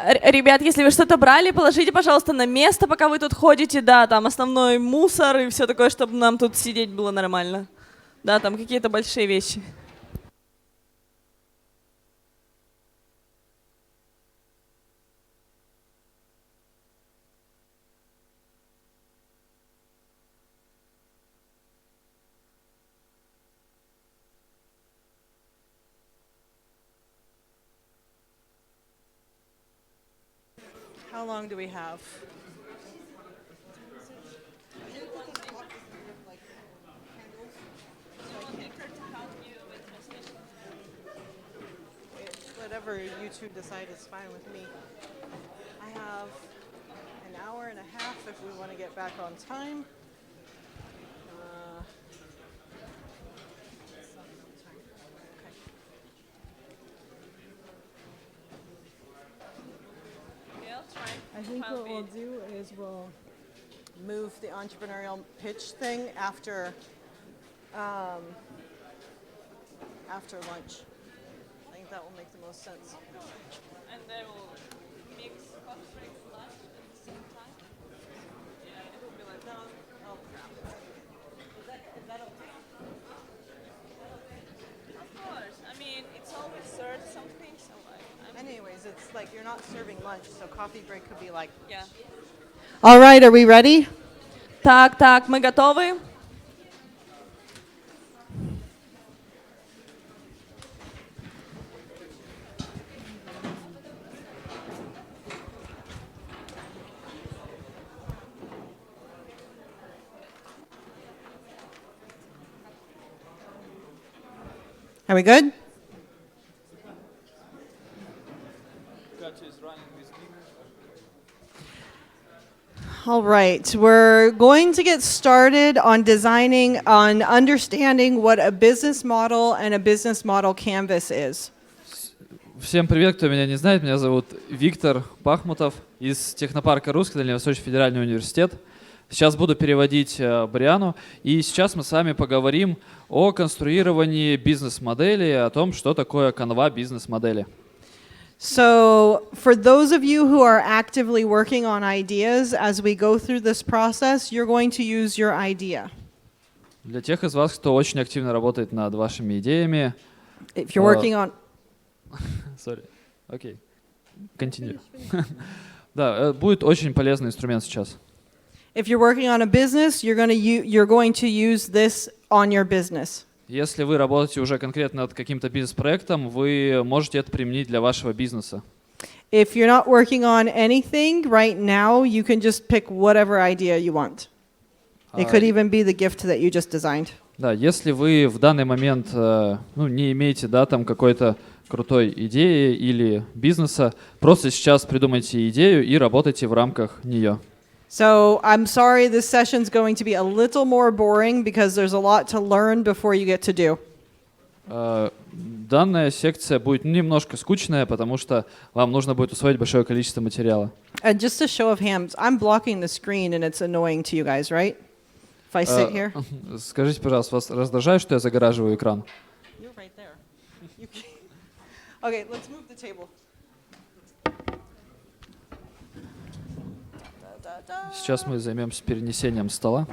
Ребят, если вы что-то брали, положите, пожалуйста, на место, пока вы тут ходите. Да, там основной мусор и все такое, чтобы нам тут сидеть было нормально. Да, там какие-то большие вещи. How long do we have? Whatever you two decide is fine with me. I have an hour and a half if we want to get back on time. I think what we'll do is we'll move the entrepreneurial pitch thing after lunch. I think that will make the most sense. And then we'll mix coffee break and lunch at the same time. Yeah, it will be like that. Oh crap. Is that okay? Of course. I mean, it's always served something, so like. Anyways, it's like you're not serving lunch, so coffee break could be like. Yeah. All right, are we ready? Так, мы готовы? Are we good? All right, we're going to get started on understanding what a business model and a business model canvas is. Всем привет, кто меня не знает. Меня зовут Виктор Пахмутов из технопарка Русский, Дальневосточный федеральный университет. Сейчас буду переводить Бриану. И сейчас мы с вами поговорим о конструировании бизнес-модели, о том, что такое канва бизнес-модели. So, for those of you who are actively working on ideas, as we go through this process, you're going to use your idea. Для тех из вас, кто очень активно работает над вашими идеями. If you're working on... Sorry. Окей. Continue. Да, будет очень полезный инструмент сейчас. If you're working on a business, you're going to use this on your business. Если вы работаете уже конкретно над каким-то бизнес-проектом, вы можете это применить для вашего бизнеса. If you're not working on anything right now, you can just pick whatever idea you want. It could even be the gift that you just designed. Да, если вы в данный момент не имеете там какой-то крутой идеи или бизнеса, просто сейчас придумайте идею и работайте в рамках нее. So I'm sorry this session's going to be a little more boring because there's a lot to learn before you get to do. Данная секция будет немножко скучная, потому что вам нужно будет усвоить большое количество материала. And just a show of hands, I'm blocking the screen and it's annoying to you guys, right? If I sit here? Скажите, пожалуйста, вас раздражает, что я загораживаю экран? You're right there. Okay, let's move the table. Сейчас мы займемся перенесением стола.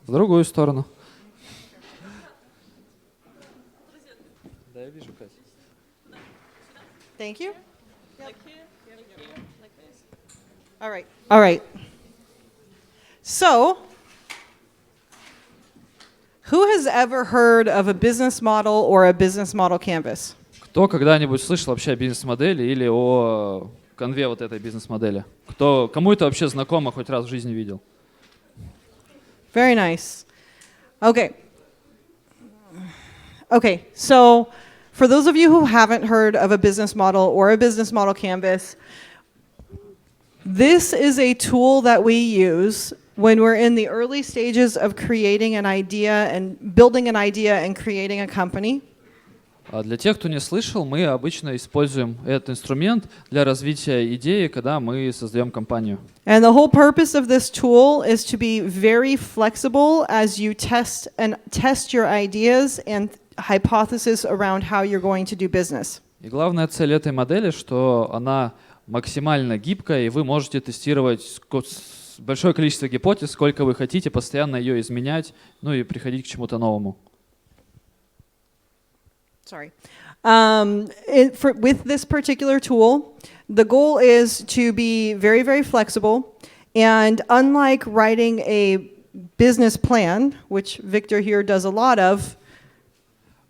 В другую сторону. Да, я вижу, Катя. Thank you. Like here, like this. All right. All right. So, who has ever heard of a business model or a business model canvas? Кто когда-нибудь слышал вообще о бизнес-модели или о конве вот этой бизнес-модели? Кому это вообще знакомо, хоть раз в жизни видел? Very nice. Okay. Okay, so for those of you who haven't heard of a business model or a business model canvas, this is a tool that we use when we're in the early stages of creating an idea and building an idea and creating a company. Для тех, кто не слышал, мы обычно используем этот инструмент для развития идеи, когда мы создаем компанию. And the whole purpose of this tool is to be very flexible as you test your ideas and hypothesis around how you're going to do business. И главная цель этой модели, что она максимально гибкая, и вы можете тестировать большое количество гипотез, сколько вы хотите, постоянно ее изменять, ну и приходить к чему-то новому. Sorry. With this particular tool, the goal is to be very, very flexible. And unlike writing a business plan, which Victor here does a lot of,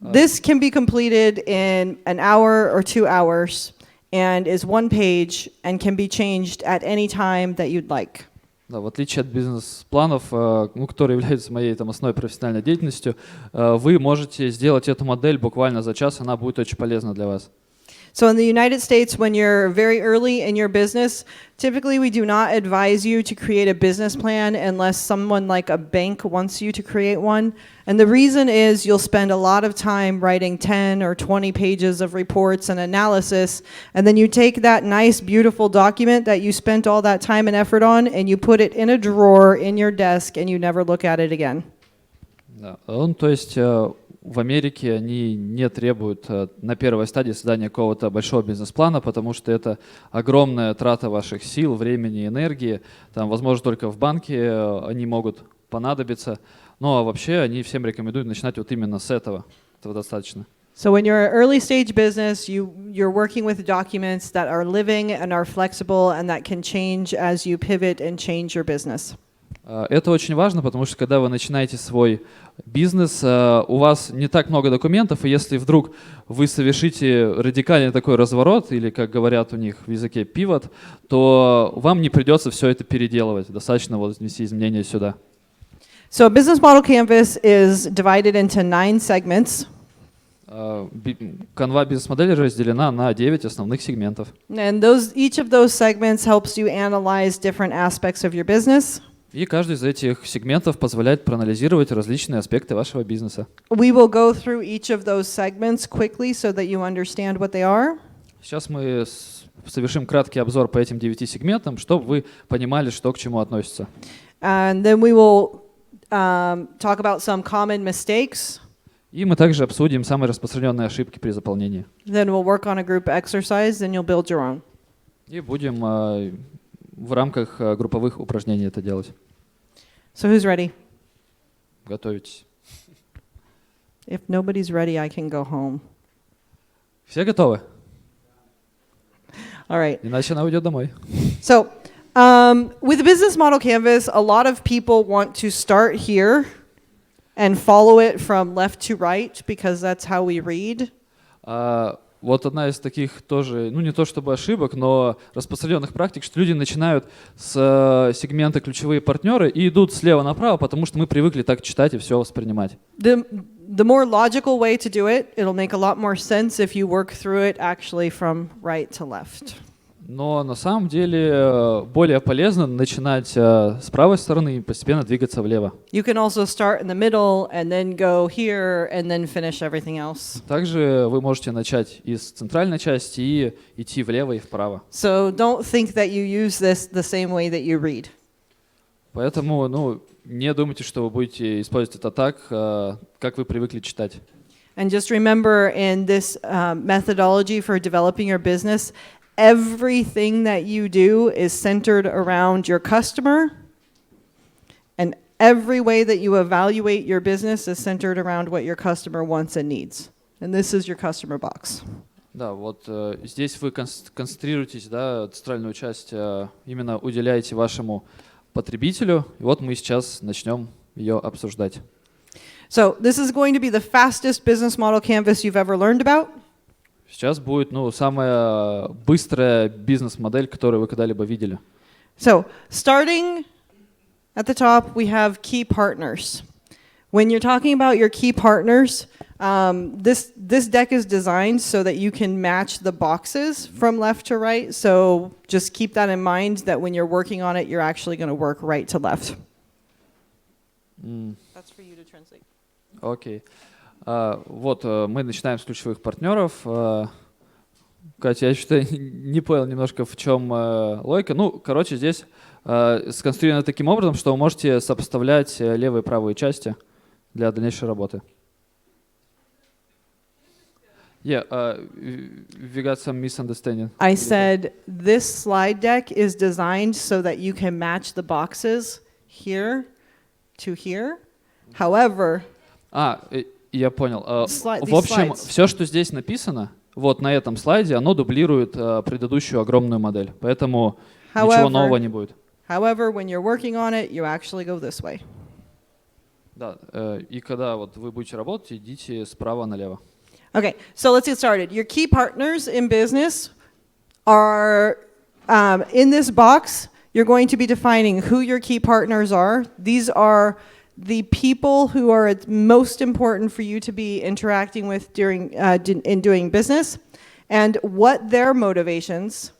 this can be completed in an hour or 2 hours and is one page and can be changed at any time that you'd like. Да, в отличие от бизнес-планов, которые являются моей основной профессиональной деятельностью, вы можете сделать эту модель буквально за час, она будет очень полезна для вас. So in the United States, when you're very early in your business, typically we do not advise you to create a business plan unless someone like a bank wants you to create one. And the reason is you'll spend a lot of time writing 10 or 20 pages of reports and analysis, and then you take that nice, beautiful document that you spent all that time and effort on, and you put it in a drawer in your desk, and you never look at it again. Да. То есть в Америке они не требуют на первой стадии создания какого-то большого бизнес-плана, потому что это огромная трата ваших сил, времени, энергии. Там, возможно, только в банке они могут понадобиться. Ну а вообще они всем рекомендуют начинать вот именно с этого. Этого достаточно. So when you're an early stage business, you're working with documents that are living and are flexible and that can change as you pivot and change your business. Это очень важно, потому что когда вы начинаете свой бизнес, у вас не так много документов, и если вдруг вы совершите радикальный такой разворот, или, как говорят у них в языке, pivot, то вам не придется все это переделывать. Достаточно вот внести изменения сюда. So a business model canvas is divided into 9 segments. Канва бизнес-модели разделена на 9 основных сегментов. And each of those segments helps you analyze different aspects of your business. И каждый из этих сегментов позволяет проанализировать различные аспекты вашего бизнеса. We will go through each of those segments quickly so that you understand what they are. Сейчас мы совершим краткий обзор по этим 9 сегментам, чтобы вы понимали, что к чему относится. And then we will talk about some common mistakes. И мы также обсудим самые распространенные ошибки при заполнении. Then we'll work on a group exercise, then you'll build your own. И будем в рамках групповых упражнений это делать. So who's ready? Готовитесь. If nobody's ready, I can go home. Все готовы? All right. Иначе она уйдет домой. So with the business model canvas, a lot of people want to start here and follow it from left to right because that's how we read. Вот одна из таких тоже, ну не то чтобы ошибок, но распространенных практик, что люди начинают с сегмента ключевые партнеры и идут слева направо, потому что мы привыкли так читать и все воспринимать. The more logical way to do it, it'll make a lot more sense if you work through it actually from right to left. Но на самом деле более полезно начинать с правой стороны и постепенно двигаться влево. You can also start in the middle and then go here and then finish everything else. Также вы можете начать из центральной части и идти влево и вправо. So don't think that you use this the same way that you read. Поэтому, не думайте, что вы будете использовать это так, как вы привыкли читать. And just remember in this methodology for developing your business, everything that you do is centered around your customer, and every way that you evaluate your business is centered around what your customer wants and needs. And this is your customer box. Да, вот здесь вы концентрируетесь, да, центральную часть именно уделяете вашему потребителю, и вот мы сейчас начнем ее обсуждать. So this is going to be the fastest business model canvas you've ever learned about. Сейчас будет, самая быстрая бизнес-модель, которую вы когда-либо видели. So, starting at the top, we have key partners. When you're talking about your key partners, this deck is designed so that you can match the boxes from left to right. So just keep that in mind that when you're working on it, you're actually going to work right to left. That's for you to translate. Окей. Вот мы начинаем с ключевых партнеров. Катя, я что-то не понял немножко, в чем логика. Здесь сконструировано таким образом, что вы можете сопоставлять левые и правые части для дальнейшей работы. Yeah, we got some misunderstanding. I said this slide deck is designed so that you can match the boxes here to here. However, Я понял. These В общем, slides. все, что здесь написано, вот на этом слайде, оно дублирует предыдущую огромную модель. Поэтому ничего нового не будет. However, when you're working on it, you actually go this way. Да, и когда вот вы будете работать, идите справа налево. Okay, so let's get started. Your key partners in business are in this box. You're going to be defining who your key partners are. These are the people who are most important for you to be interacting with during in doing business, and what their motivations,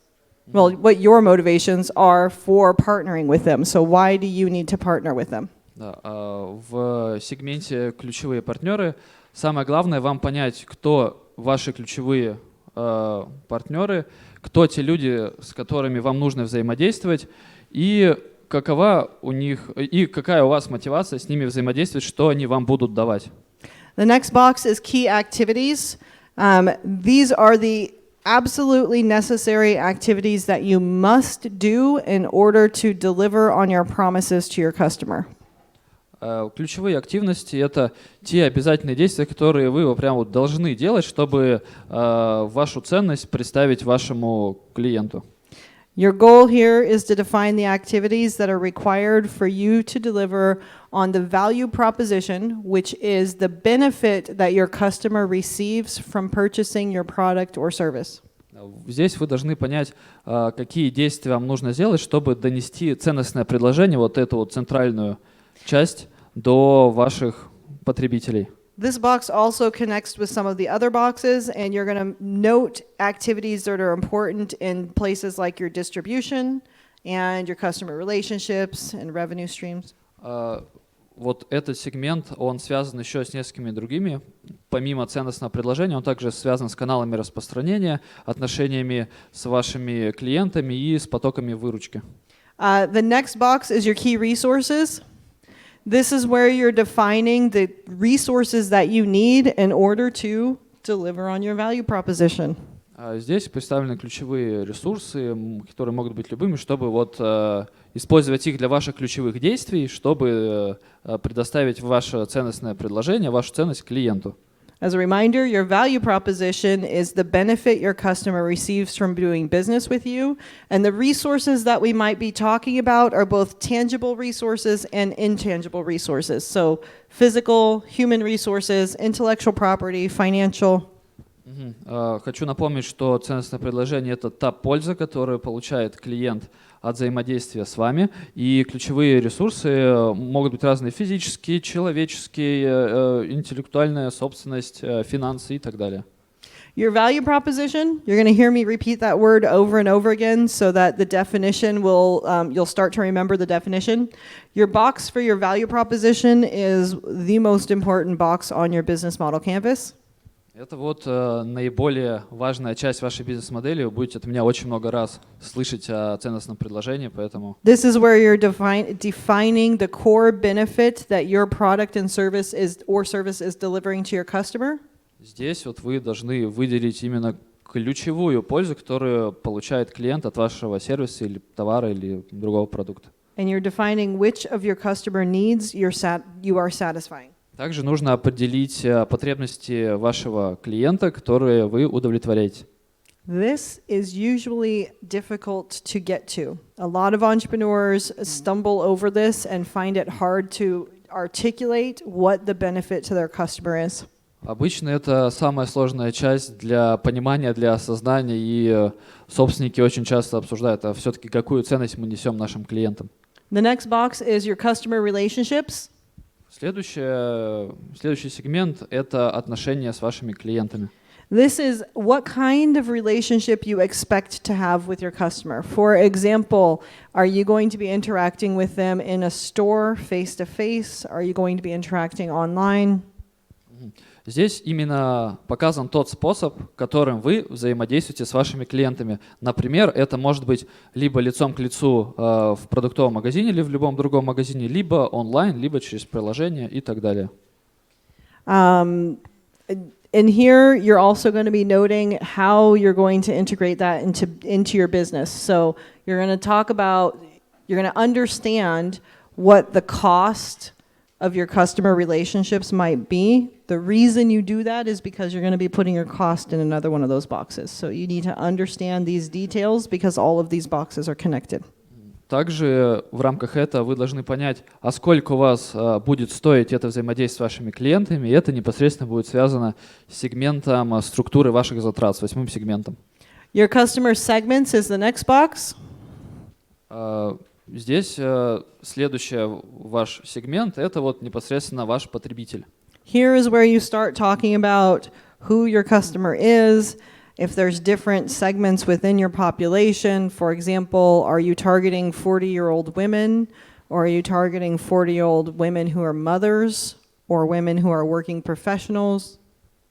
well, what your motivations are for partnering with them. So why do you need to partner with them? Да, в сегменте ключевые партнеры самое главное вам понять, кто ваши ключевые партнеры, кто те люди, с которыми вам нужно взаимодействовать, и какая у вас мотивация с ними взаимодействовать, что они вам будут давать. The next box is key activities. These are the absolutely necessary activities that you must do in order to deliver on your promises to your customer. Ключевые активности — это те обязательные действия, которые вы прям вот должны делать, чтобы вашу ценность представить вашему клиенту. Your goal here is to define the activities that are required for you to deliver on the value proposition, which is the benefit that your customer receives from purchasing your product or service. Здесь вы должны понять, какие действия вам нужно сделать, чтобы донести ценностное предложение, вот эту вот центральную часть, до ваших потребителей. This box also connects with some of the other boxes, and you're going to note activities that are important in places like your distribution and your customer relationships and revenue streams. Вот этот сегмент, он связан еще с несколькими другими. Помимо ценностного предложения, он также связан с каналами распространения, отношениями с вашими клиентами и с потоками выручки. The next box is your key resources. This is where you're defining the resources that you need in order to deliver on your value proposition. Здесь представлены ключевые ресурсы, которые могут быть любыми, чтобы вот использовать их для ваших ключевых действий, чтобы предоставить ваше ценностное предложение, вашу ценность клиенту. As a reminder, your value proposition is the benefit your customer receives from doing business with you, and the resources that we might be talking about are both tangible resources and intangible resources. So physical, human resources, intellectual property, financial. Хочу напомнить, что ценностное предложение — это та польза, которую получает клиент от взаимодействия с вами, и ключевые ресурсы могут быть разные: физические, человеческие, интеллектуальная собственность, финансы и так далее. Your value proposition, you're going to hear me repeat that word over and over again so that the definition will, you'll start to remember the definition. Your box for your value proposition is the most important box on your business model canvas. Это вот наиболее важная часть вашей бизнес-модели. Вы будете от меня очень много раз слышать о ценностном предложении, поэтому... This is where you're defining the core benefit that your product and service is delivering to your customer. Здесь вот вы должны выделить именно ключевую пользу, которую получает клиент от вашего сервиса или товара или другого продукта. And you're defining which of your customer needs you are satisfying. Также нужно определить потребности вашего клиента, которые вы удовлетворяете. This is usually difficult to get to. A lot of entrepreneurs stumble over this and find it hard to articulate what the benefit to their customer is. Обычно это самая сложная часть для понимания, для осознания, и собственники очень часто обсуждают, а все-таки какую ценность мы несем нашим клиентам. The next box is your customer relationships. Следующий сегмент — это отношения с вашими клиентами. This is what kind of relationship you expect to have with your customer. For example, are you going to be interacting with them in a store face-to-face? Are you going to be interacting online? Здесь именно показан тот способ, которым вы взаимодействуете с вашими клиентами. Например, это может быть либо лицом к лицу в продуктовом магазине или в любом другом магазине, либо онлайн, либо через приложение и так далее. in here, you're also going to be noting how you're going to integrate that into your business. So you're going to understand what the cost of your customer relationships might be. The reason you do that is because you're going to be putting your cost in another one of those boxes. So you need to understand these details because all of these boxes are connected. Также в рамках этого вы должны понять, а сколько у вас будет стоить это взаимодействие с вашими клиентами, и это непосредственно будет связано с сегментом структуры ваших затрат, с 8-м сегментом. Your customer segments is the next box. Здесь следующий ваш сегмент – это вот непосредственно ваш потребитель. Here is where you start talking about who your customer is, if there's different segments within your population. For example, are you targeting 40-year-old women, or are you targeting 40-year-old women who are mothers, or women who are working professionals?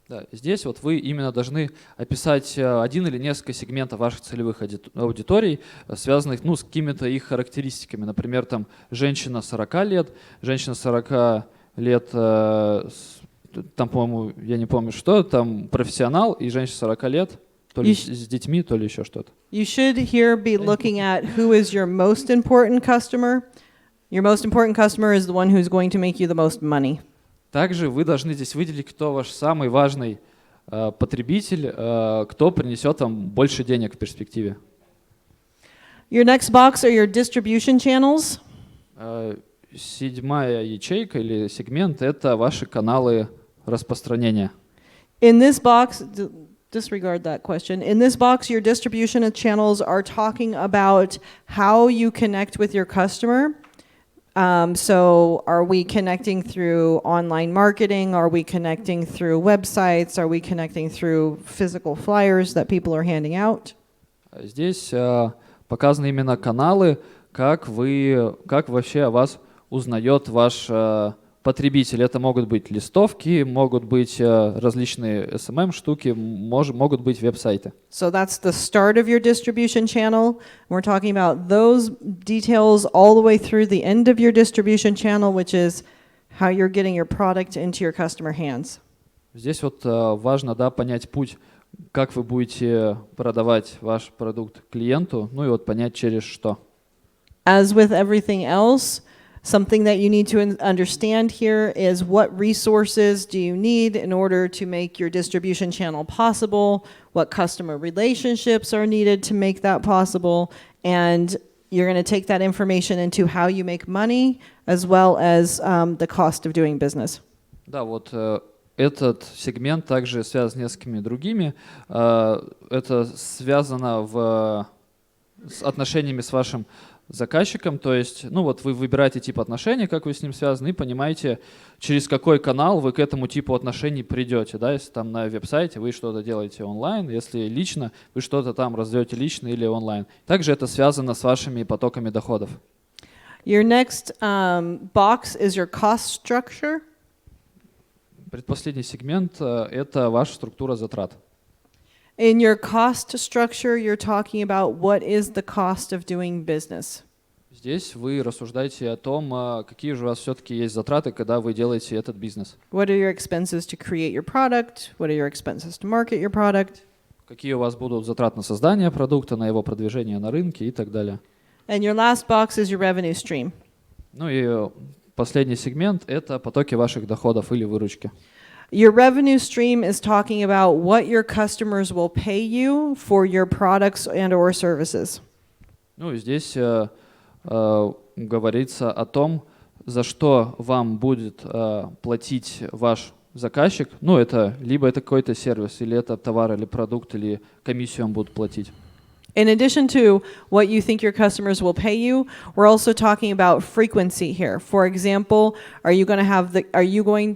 Да, здесь вот вы именно должны описать один или несколько сегментов ваших целевых аудиторий, связанных с какими-то их характеристиками. Например, там женщина 40 лет, женщина 40 лет, там, по-моему, я не помню что, там профессионал и женщина 40 лет, то ли с детьми, то ли еще что-то. You should here be looking at who is your most important customer. Your most important customer is the one who's going to make you the most money. Также вы должны здесь выделить, кто ваш самый важный потребитель, кто принесет вам больше денег в перспективе. Your next box are your distribution channels. 7-я ячейка или сегмент – это ваши каналы распространения. In this box, disregard that question. In this box, your distribution channels are talking about how you connect with your customer. So are we connecting through online marketing? Are we connecting through websites? Are we connecting through physical flyers that people are handing out? Здесь показаны именно каналы, как вообще о вас узнает ваш потребитель. Это могут быть листовки, могут быть различные SMM-штуки, могут быть веб-сайты. So that's the start of your distribution channel. We're talking about those details all the way through the end of your distribution channel, which is how you're getting your product into your customer hands. Здесь вот важно, понять путь, как вы будете продавать ваш продукт клиенту, и вот понять через что. As with everything else, something that you need to understand here is what resources do you need in order to make your distribution channel possible, what customer relationships are needed to make that possible, and you're going to take that information into how you make money as well as the cost of doing business. Да, вот этот сегмент также связан с несколькими другими. Это связано с отношениями с вашим заказчиком, то есть, вот вы выбираете тип отношений, как вы с ним связаны, и понимаете, через какой канал вы к этому типу отношений придете, если там на веб-сайте вы что-то делаете онлайн, если лично, вы что-то там раздаете лично или онлайн. Также это связано с вашими потоками доходов. Your next box is your cost structure. Предпоследний сегмент – это ваша структура затрат. In your cost structure, you're talking about what is the cost of doing business. Здесь вы рассуждаете о том, какие же у вас все-таки есть затраты, когда вы делаете этот бизнес. What are your expenses to create your product? What are your expenses to market your product? Какие у вас будут затраты на создание продукта, на его продвижение на рынке и так далее. And your last box is your revenue stream. И последний сегмент – это потоки ваших доходов или выручки. Your revenue stream is talking about what your customers will pay you for your products and or services. Здесь говорится о том, за что вам будет платить ваш заказчик. Это либо это какой-то сервис, или это товар, или продукт, или комиссию он будет платить. In addition to what you think your customers will pay you, we're also talking about frequency here. For example, are you going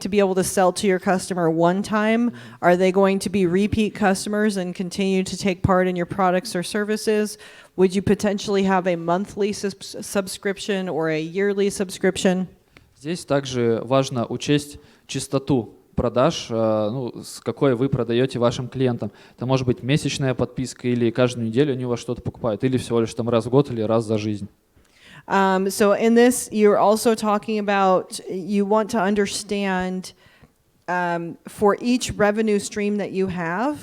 to be able to sell to your customer one time? Are they going to be repeat customers and continue to take part in your products or services? Would you potentially have a monthly subscription or a yearly subscription? Здесь также важно учесть частоту продаж, с какой вы продаете вашим клиентам. Это может быть месячная подписка, или каждую неделю они у вас что-то покупают, или всего лишь раз в год, или раз за жизнь. So in this, you're also talking about, you want to understand for each revenue stream that you have,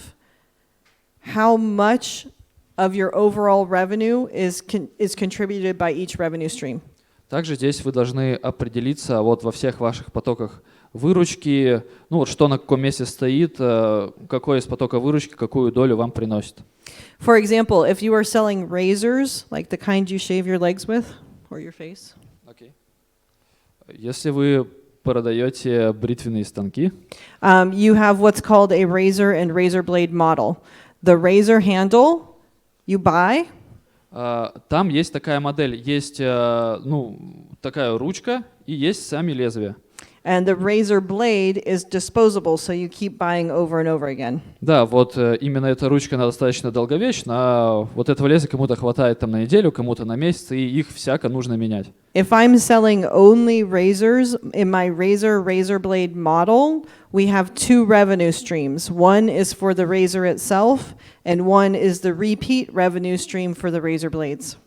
how much of your overall revenue is contributed by each revenue stream. Также здесь вы должны определиться вот во всех ваших потоках выручки, ну вот что на каком месте стоит, какой из потока выручки, какую долю вам приносит. For example, if you are selling razors, like the kind you shave your legs with or your face. Okay. Если вы продаете бритвенные станки, You have what's called a razor and razor blade model. The razor handle you buy. там есть такая модель, есть такая ручка и есть сами лезвия. And the razor blade is disposable, so you keep buying over and over again. Да, вот именно эта ручка, она достаточно долговечна, а вот этого лезвия кому-то хватает там на неделю, кому-то на месяц, и их всяко нужно менять. If I'm selling only razors in my razor blade model, we have two revenue streams. One is for the razor itself, and one is the repeat revenue stream for the razor blades.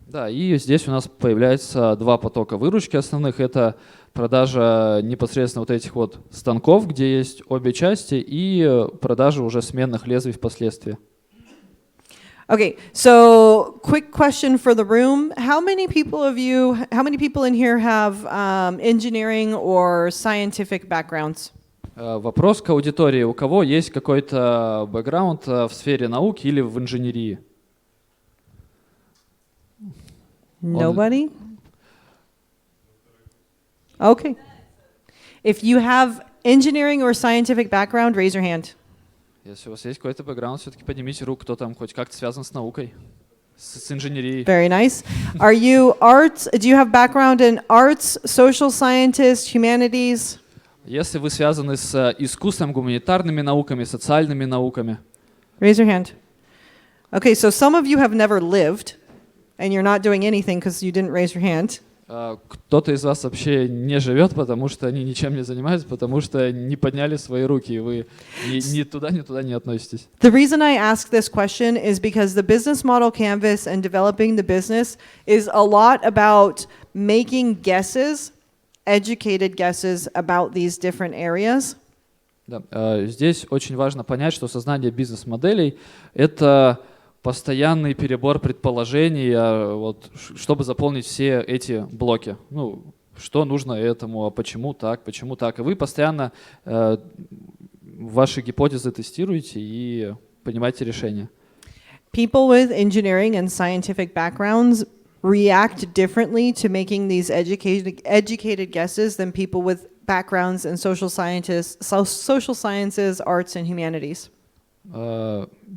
Да, и здесь у нас появляется два потока выручки основных. Это продажа непосредственно вот этих вот станков, где есть обе части, и продажа уже сменных лезвий впоследствии. Okay, so quick question for the room. How many people in here have engineering or scientific backgrounds? Вопрос к аудитории. У кого есть какой-то бэкграунд в сфере науки или в инженерии? Nobody? Okay. If you have engineering or scientific background, raise your hand. Если у вас есть какой-то бэкграунд, все-таки поднимите руку, кто там хоть как-то связан с наукой, с инженерией. Very nice. Are you arts? Do you have background in arts, social scientists, humanities? Если вы связаны с искусством, гуманитарными науками, социальными науками. Raise your hand. Okay, so some of you have never lived, and you're not doing anything because you didn't raise your hand. Кто-то из вас вообще не живет, потому что они ничем не занимаются, потому что не подняли свои руки, и вы ни туда не относитесь. The reason I ask this question is because the business model canvas and developing the business is a lot about making guesses, educated guesses about these different areas. Да, здесь очень важно понять, что создание бизнес-моделей — это постоянный перебор предположений, вот, чтобы заполнить все эти блоки. Ну, что нужно этому, а почему так. И вы постоянно ваши гипотезы тестируете и принимаете решения. People with engineering and scientific backgrounds react differently to making these educated guesses than people with backgrounds in social sciences, arts, and humanities.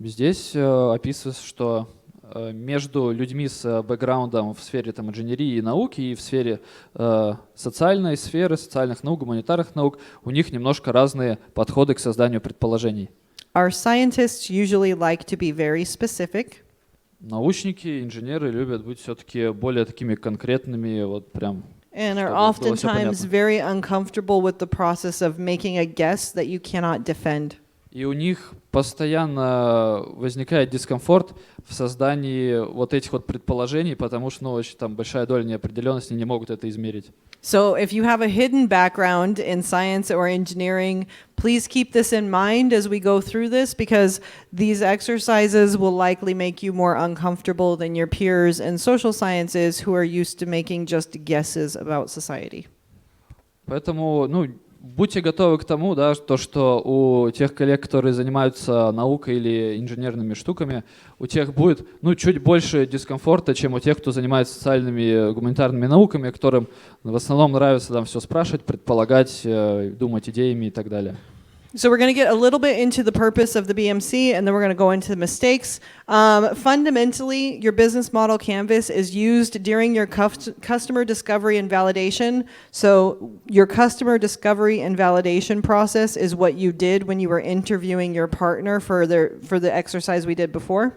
Здесь описывается, что между людьми с бэкграундом в сфере там, инженерии и науки и в сфере социальной сферы, социальных наук, гуманитарных наук, у них немножко разные подходы к созданию предположений. Our scientists usually like to be very specific. Научники, инженеры любят быть все-таки более такими конкретными, вот прям. And are oftentimes very uncomfortable with the process of making a guess that you cannot defend. И у них постоянно возникает дискомфорт в создании вот этих вот предположений, потому что очень там большая доля неопределенности, не могут это измерить. So if you have a hidden background in science or engineering, please keep this in mind as we go through this, because these exercises will likely make you more uncomfortable than your peers in social sciences who are used to making just guesses about society. Поэтому, будьте готовы к тому, да, что у тех коллег, которые занимаются наукой или инженерными штуками, у тех будет чуть больше дискомфорта, чем у тех, кто занимается социальными гуманитарными науками, которым в основном нравится там все спрашивать, предполагать, думать идеями и так далее. So we're going to get a little bit into the purpose of the BMC, and then we're going to go into the mistakes. Fundamentally, your business model canvas is used during your customer discovery and validation. So your customer discovery and validation process is what you did when you were interviewing your partner for the exercise we did before.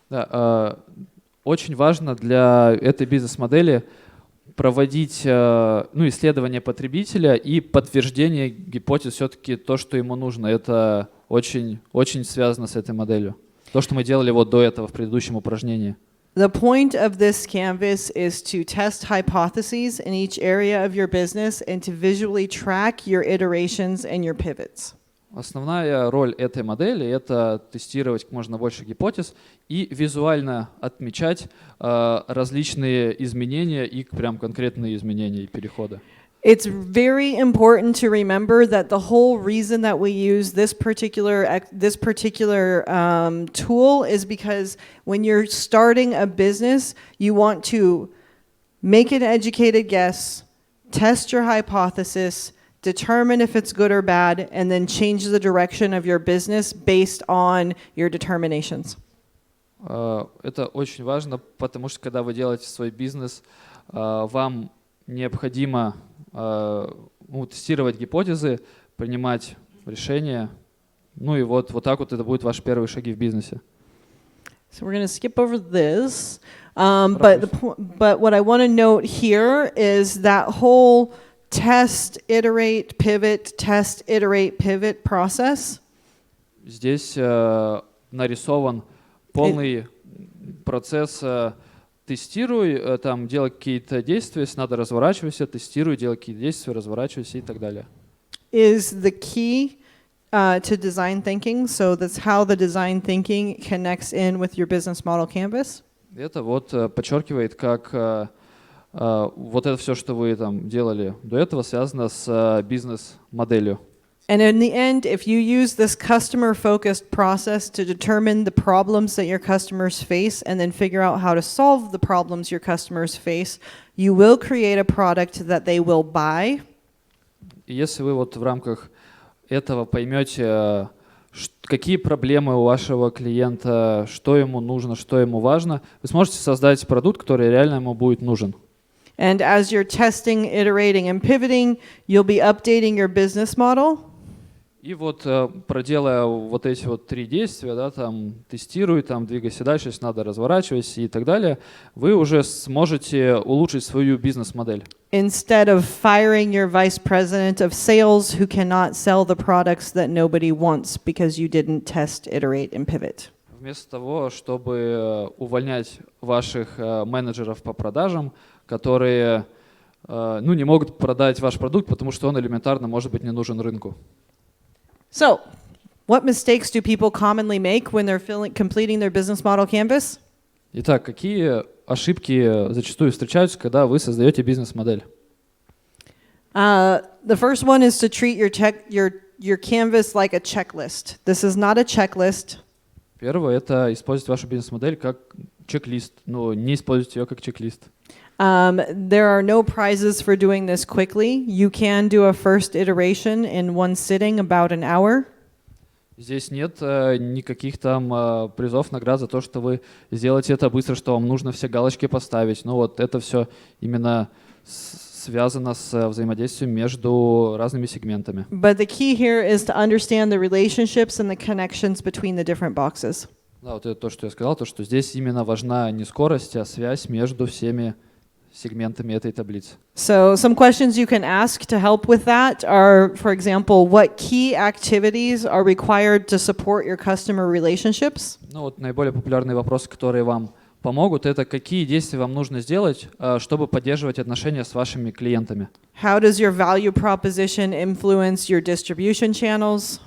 Да, очень важно для этой бизнес-модели проводить исследование потребителя и подтверждение гипотез все-таки то, что ему нужно. Это очень, очень связано с этой моделью. То, что мы делали вот до этого в предыдущем упражнении. The point of this canvas is to test hypotheses in each area of your business and to visually track your iterations and your pivots. Основная роль этой модели — это тестировать как можно больше гипотез и визуально отмечать различные изменения и прям конкретные изменения и переходы. It's very important to remember that the whole reason that we use this particular tool is because when you're starting a business, you want to make an educated guess, test your hypothesis, determine if it's good or bad, and then change the direction of your business based on your determinations. Это очень важно, потому что когда вы делаете свой бизнес, вам необходимо тестировать гипотезы, принимать решения. Ну и вот так вот это будут ваши первые шаги в бизнесе. So we're going to skip over this. But what I want to note here is that whole test, iterate, pivot, test, iterate, pivot process. Здесь нарисован полный процесс. Тестируй, там делай какие-то действия, если надо, разворачивайся, тестируй, делай какие-то действия, разворачивайся и так далее. Is the key to design thinking. So that's how the design thinking connects in with your business model canvas. Это вот подчеркивает, как вот это все, что вы там делали до этого, связано с бизнес-моделью. And in the end, if you use this customer-focused process to determine the problems that your customers face and then figure out how to solve the problems your customers face, you will create a product that they will buy. И если вы вот в рамках этого поймете, какие проблемы у вашего клиента, что ему нужно, что ему важно, вы сможете создать продукт, который реально ему будет нужен. And as you're testing, iterating, and pivoting, you'll be updating your business model. И вот проделая вот эти вот 3 действия, да, там тестируй, там двигайся дальше, если надо, разворачивайся и так далее, вы уже сможете улучшить свою бизнес-модель. Instead of firing your vice president of sales who cannot sell the products that nobody wants because you didn't test, iterate, and pivot. Вместо того, чтобы увольнять ваших менеджеров по продажам, которые не могут продать ваш продукт, потому что он элементарно может быть не нужен рынку. So, what mistakes do people commonly make when they're completing their business model canvas? Итак, какие ошибки зачастую встречаются, когда вы создаете бизнес-модель? The first one is to treat your canvas like a checklist. This is not a checklist. Первое — это использовать вашу бизнес-модель как чек-лист, но не используйте ее как чек-лист. There are no prizes for doing this quickly. You can do a first iteration in one sitting, about an hour. Здесь нет никаких там призов, наград за то, что вы сделаете это быстро, что вам нужно все галочки поставить. Ну вот это все именно связано с взаимодействием между разными сегментами. But the key here is to understand the relationships and the connections between the different boxes. Да, вот это то, что я сказал, то, что здесь именно важна не скорость, а связь между всеми сегментами этой таблицы. So some questions you can ask to help with that are, for example, what key activities are required to support your customer relationships? Ну вот наиболее популярные вопросы, которые вам помогут, это какие действия вам нужно сделать, чтобы поддерживать отношения с вашими клиентами. How does your value proposition influence your distribution channels?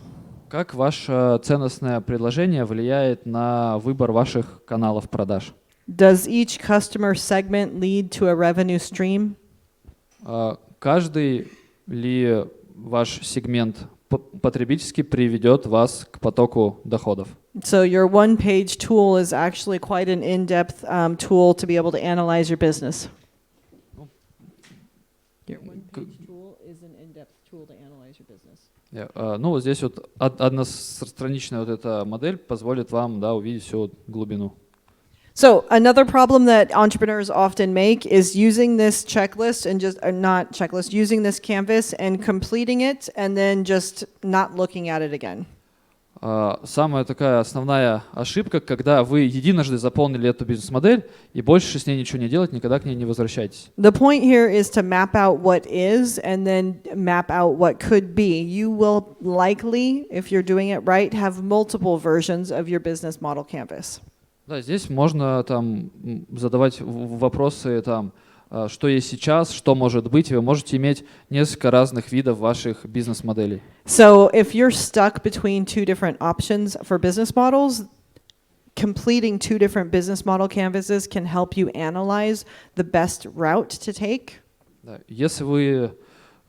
Как ваше ценностное предложение влияет на выбор ваших каналов продаж? Does each customer segment lead to a revenue stream? Каждый ли ваш сегмент потребительский приведет вас к потоку доходов? So your one-page tool is actually quite an in-depth tool to be able to analyze your business. Your one-page tool is an in-depth tool to analyze your business. Ну вот здесь вот одностраничная вот эта модель позволит вам, да, увидеть всю глубину. So another problem that entrepreneurs often make is using this checklist and using this canvas and completing it and then just not looking at it again. Самая такая основная ошибка, когда вы единожды заполнили эту бизнес-модель и больше с ней ничего не делать, никогда к ней не возвращайтесь. The point here is to map out what is and then map out what could be. You will likely, if you're doing it right, have multiple versions of your business model canvas. Да, здесь можно там задавать вопросы там, что есть сейчас, что может быть, и вы можете иметь несколько разных видов ваших бизнес-моделей. So if you're stuck between two different options for business models, completing two different business model canvases can help you analyze the best route to take. Да, если вы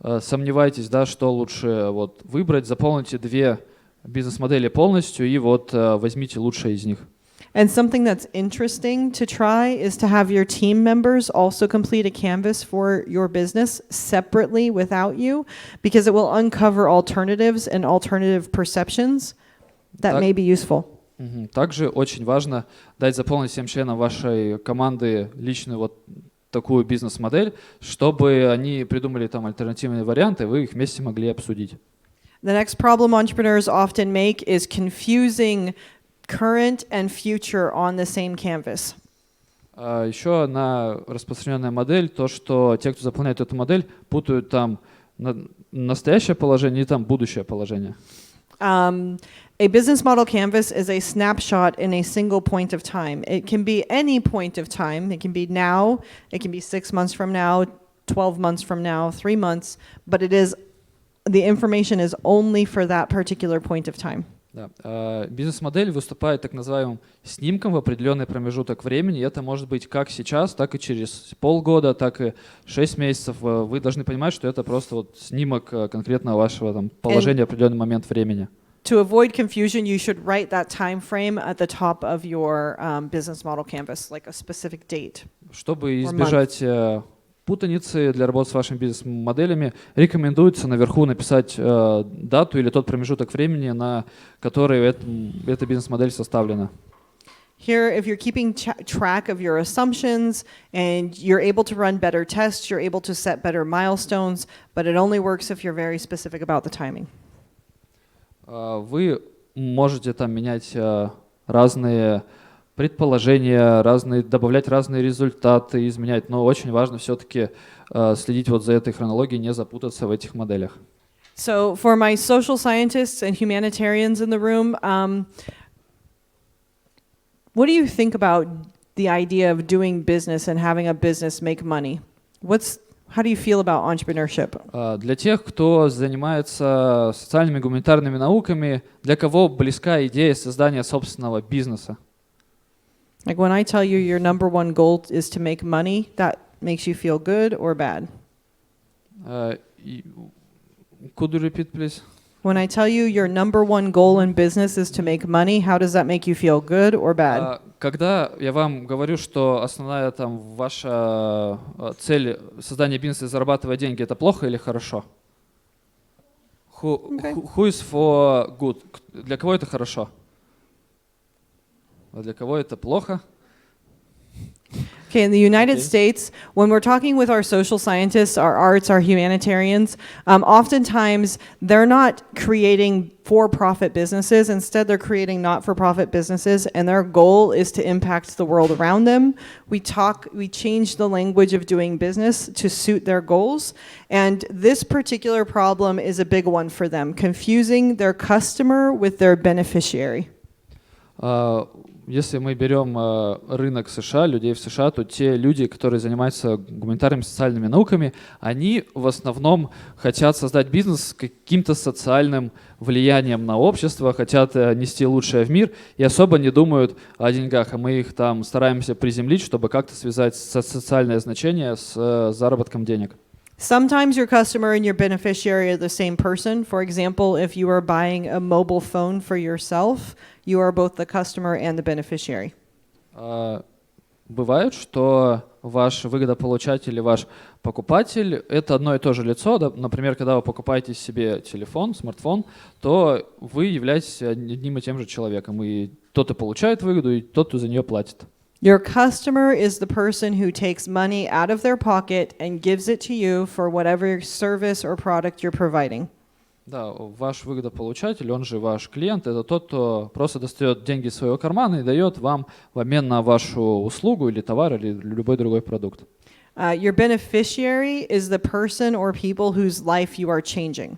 сомневаетесь, да, что лучше вот выбрать, заполните две бизнес-модели полностью и вот возьмите лучшее из них. And something that's interesting to try is to have your team members also complete a canvas for your business separately without you, because it will uncover alternatives and alternative perceptions that may be useful. Также очень важно дать заполнить всем членам вашей команды личную вот такую бизнес-модель, чтобы они придумали там альтернативные варианты, вы их вместе могли обсудить. The next problem entrepreneurs often make is confusing current and future on the same canvas. Еще одна распространенная модель, то, что те, кто заполняет эту модель, путают там настоящее положение и там будущее положение. A business model canvas is a snapshot in a single point of time. It can be any point of time. It can be now, it can be 6 months from now, 12 months from now, 3 months, but it is, the information is only for that particular point of time. Да. Бизнес-модель выступает так называемым снимком в определенный промежуток времени. Это может быть как сейчас, так и через полгода, так и 6 месяцев. Вы должны понимать, что это просто вот снимок конкретного вашего там, положения в определенный момент времени. To avoid confusion, you should write that time frame at the top of your business model canvas, like a specific date. Чтобы избежать путаницы для работы с вашими бизнес-моделями, рекомендуется наверху написать дату или тот промежуток времени, на который эта бизнес-модель составлена. Here, if you're keeping track of your assumptions and you're able to run better tests, you're able to set better milestones, but it only works if you're very specific about the timing. Вы можете там менять разные предположения, добавлять разные результаты, изменять, но очень важно все-таки следить вот за этой хронологией, не запутаться в этих моделях. So for my social scientists and humanitarians in the room, what do you think about the idea of doing business and having a business make money? How do you feel about entrepreneurship? Для тех, кто занимается социальными гуманитарными науками, для кого близка идея создания собственного бизнеса? Like when I tell you your number one goal is to make money, that makes you feel good or bad? Could you repeat, please? When I tell you your number one goal in business is to make money, how does that make you feel, good or bad? Когда я вам говорю, что основная там ваша цель создания бизнеса и зарабатывать деньги, это плохо или хорошо? Who is for good? Для кого это хорошо? А для кого это плохо? Okay, in the United States, when we're talking with our social scientists, our arts, our humanitarians, oftentimes they're not creating for-profit businesses. Instead, they're creating not-for-profit businesses, and their goal is to impact the world around them. We change the language of doing business to suit their goals, and this particular problem is a big one for them, confusing their customer with their beneficiary. Если мы берем рынок США, людей в США, то те люди, которые занимаются гуманитарными социальными науками, они в основном хотят создать бизнес с каким-то социальным влиянием на общество, хотят нести лучшее в мир и особо не думают о деньгах, а мы их там стараемся приземлить, чтобы как-то связать социальное значение с заработком денег. Sometimes your customer and your beneficiary are the same person. For example, if you are buying a mobile phone for yourself, you are both the customer and the beneficiary. Бывает, что ваш выгодополучатель и ваш покупатель – это одно и то же лицо. Например, когда вы покупаете себе телефон, смартфон, то вы являетесь одним и тем же человеком. И тот и получает выгоду, и тот, кто за нее платит. Your customer is the person who takes money out of their pocket and gives it to you for whatever service or product you're providing. Да, ваш выгодополучатель, он же ваш клиент, это тот, кто просто достает деньги из своего кармана и дает вам в обмен на вашу услугу или товар, или любой другой продукт. Your beneficiary is the person or people whose life you are changing.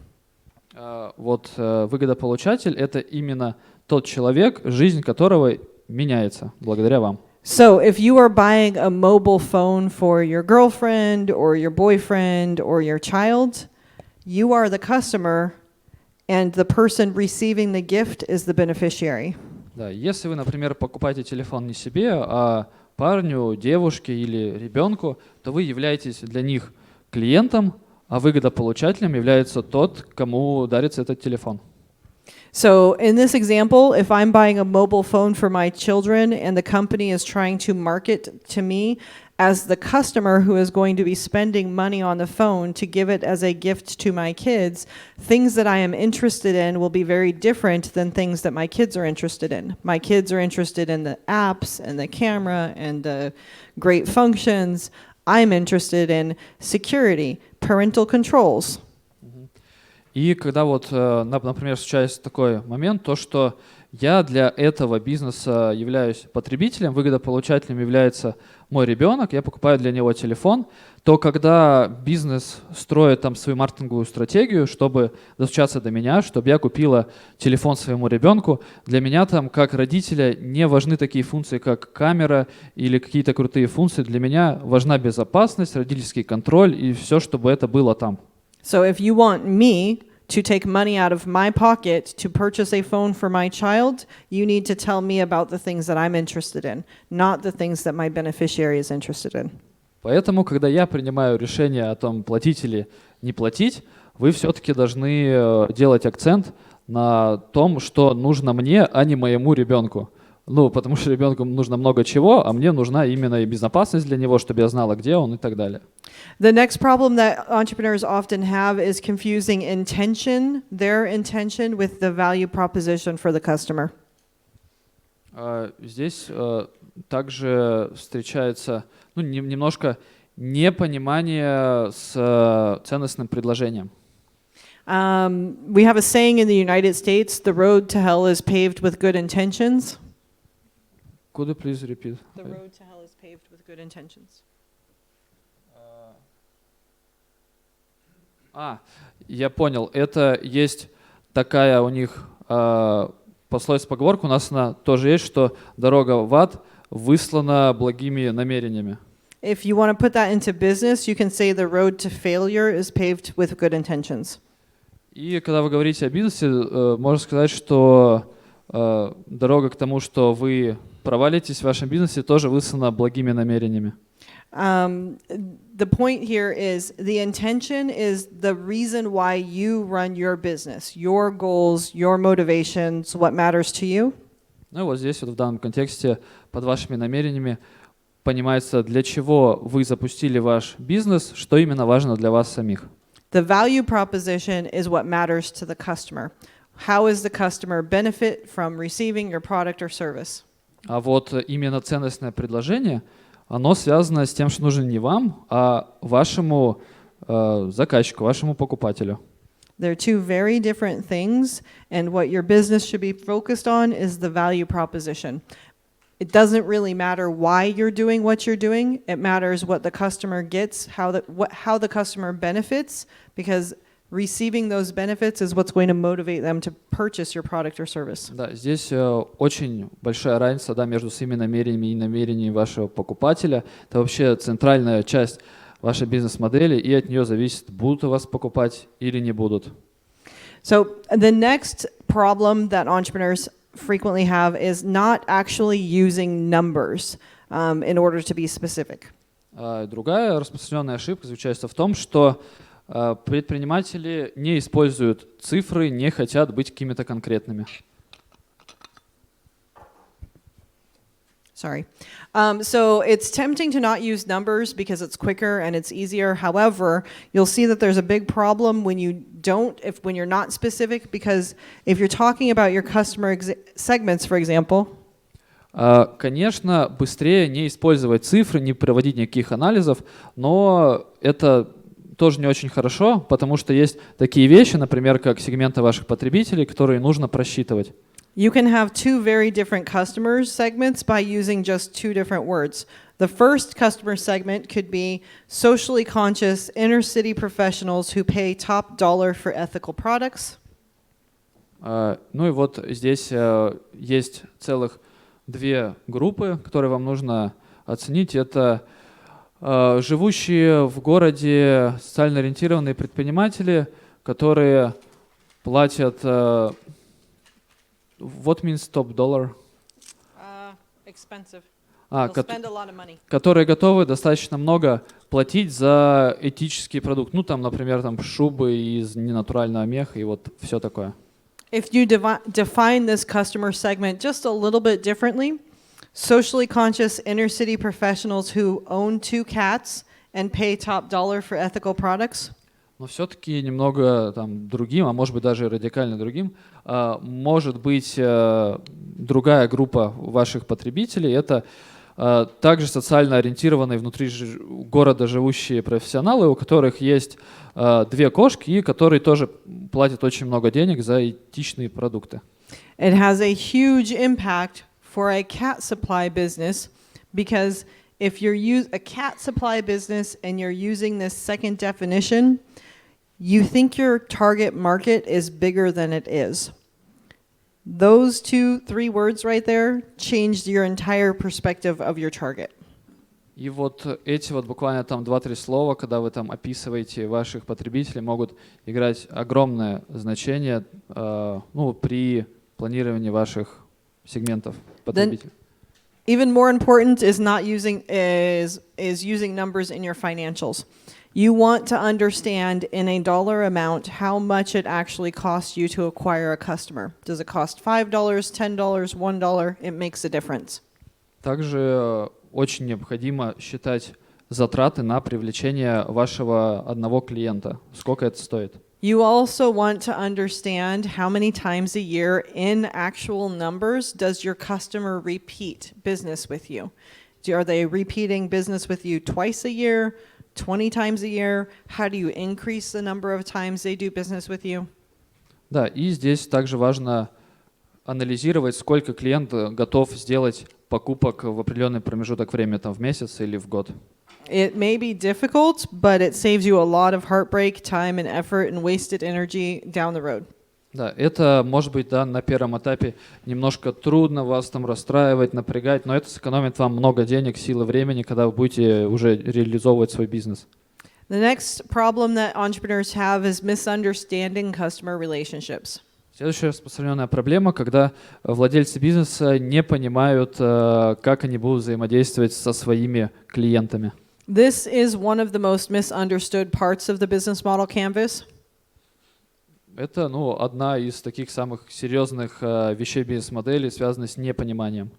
Вот выгодополучатель – это именно тот человек, жизнь которого меняется благодаря вам. So if you are buying a mobile phone for your girlfriend or your boyfriend or your child, you are the customer and the person receiving the gift is the beneficiary. Да, если вы, например, покупаете телефон не себе, а парню, девушке или ребенку, то вы являетесь для них клиентом, а выгодополучателем является тот, кому дарится этот телефон. So in this example, if I'm buying a mobile phone for my children and the company is trying to market to me as the customer who is going to be spending money on the phone to give it as a gift to my kids, things that I am interested in will be very different than things that my kids are interested in. My kids are interested in the apps and the camera and the great functions. I'm interested in security, parental controls. И когда вот, например, случается такой момент, то что я для этого бизнеса являюсь потребителем, выгодополучателем является мой ребенок, я покупаю для него телефон, то когда бизнес строит там свою маркетинговую стратегию, чтобы достучаться до меня, чтобы я купила телефон своему ребенку, для меня там как родителя не важны такие функции, как камера или какие-то крутые функции. Для меня важна безопасность, родительский контроль и все, чтобы это было там. So if you want me to take money out of my pocket to purchase a phone for my child, you need to tell me about the things that I'm interested in, not the things that my beneficiary is interested in. Поэтому, когда я принимаю решение о том, платить или не платить, вы все-таки должны делать акцент на том, что нужно мне, а не моему ребенку. Ну, потому что ребенку нужно много чего, а мне нужна именно и безопасность для него, чтобы я знала, где он и так далее. The next problem that entrepreneurs often have is confusing intention, their intention, with the value proposition for the customer. Здесь также встречается немножко непонимание с ценностным предложением. We have a saying in the United States, the road to hell is paved with good intentions. Could you please repeat? The road to hell is paved with good intentions. Я понял. Это есть такая у них пословица, поговорка, у нас она тоже есть, что дорога в ад выслана благими намерениями. If you want to put that into business, you can say the road to failure is paved with good intentions. И когда вы говорите о бизнесе, можно сказать, что дорога к тому, что вы провалитесь в вашем бизнесе, тоже выслана благими намерениями. The point here is the intention is the reason why you run your business, your goals, your motivations, what matters to you. Ну вот здесь вот в данном контексте под вашими намерениями понимается, для чего вы запустили ваш бизнес, что именно важно для вас самих. The value proposition is what matters to the customer. How is the customer benefit from receiving your product or service? А вот именно ценностное предложение, оно связано с тем, что нужно не вам, а вашему заказчику, вашему покупателю. They're two very different things, and what your business should be focused on is the value proposition. It doesn't really matter why you're doing what you're doing. It matters what the customer gets, how the customer benefits, because receiving those benefits is what's going to motivate them to purchase your product or service. Да, здесь очень большая разница, да, между своими намерениями и намерениями вашего покупателя. Это вообще центральная часть вашей бизнес-модели, и от нее зависит, будут у вас покупать или не будут. So the next problem that entrepreneurs frequently have is not actually using numbers in order to be specific. Другая распространенная ошибка заключается в том, что предприниматели не используют цифры, не хотят быть какими-то конкретными. Sorry. So it's tempting to not use numbers because it's quicker and it's easier. However, you'll see that there's a big problem when you don't, when you're not specific, because if you're talking about your customer segments, for example. Конечно, быстрее не использовать цифры, не проводить никаких анализов, но это тоже не очень хорошо, потому что есть такие вещи, например, как сегменты ваших потребителей, которые нужно просчитывать. You can have two very different customer segments by using just two different words. The first customer segment could be socially conscious inner-city professionals who pay top dollar for ethical products. Ну и вот здесь есть целых две группы, которые вам нужно оценить. Это живущие в городе социально ориентированные предприниматели, которые платят what means top dollar? Expensive. А, They'll spend a lot of money. которые готовы достаточно много платить за этический продукт. Ну, там, например, там шубы из ненатурального меха и вот все такое. If you define this customer segment just a little bit differently, socially conscious inner city professionals who own 2 cats and pay top dollar for ethical products. Но все-таки немного там другим, а может быть даже радикально другим, может быть другая группа ваших потребителей. Это также социально ориентированные внутри города живущие профессионалы, у которых есть 2 кошки и которые тоже платят очень много денег за этичные продукты. It has a huge impact for a cat supply business because if you're a cat supply business and you're using this second definition, you think your target market is bigger than it is. Those 2-3 words right there changed your entire perspective of your target. И вот эти вот буквально там 2-3 слова, когда вы там описываете ваших потребителей, могут играть огромное значение при планировании ваших сегментов потребителей. Even more important is using numbers in your financials. You want to understand in a dollar amount how much it actually costs you to acquire a customer. Does it cost $5, $10, $1? It makes a difference. Также очень необходимо считать затраты на привлечение вашего одного клиента. Сколько это стоит? You also want to understand how many times a year in actual numbers does your customer repeat business with you. Are they repeating business with you twice a year, 20 times a year? How do you increase the number of times they do business with you? Да, и здесь также важно анализировать, сколько клиент готов сделать покупок в определенный промежуток времени, там в месяц или в год. It may be difficult, but it saves you a lot of heartbreak, time and effort and wasted energy down the road. Да, это может быть, да, на первом этапе немножко трудно вас там расстраивать, напрягать, но это сэкономит вам много денег, силы, времени, когда вы будете уже реализовывать свой бизнес. The next problem that entrepreneurs have is misunderstanding customer relationships. Следующая распространенная проблема, когда владельцы бизнеса не понимают, как они будут взаимодействовать со своими клиентами. This is one of the most misunderstood parts of the business model canvas. Это, одна из таких самых серьезных вещей бизнес-модели, связанных с непониманием.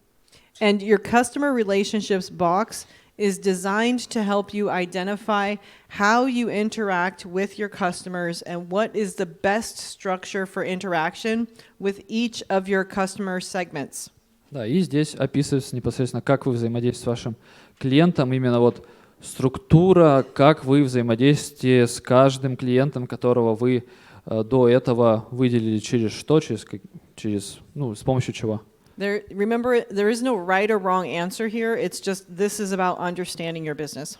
And your customer relationships box is designed to help you identify how you interact with your customers and what is the best structure for interaction with each of your customer segments. Да, и здесь описывается непосредственно, как вы взаимодействуете с вашим клиентом, именно вот структура, как вы взаимодействуете с каждым клиентом, которого вы до этого выделили через что, с помощью чего. Remember, there is no right or wrong answer here. It's just this is about understanding your business.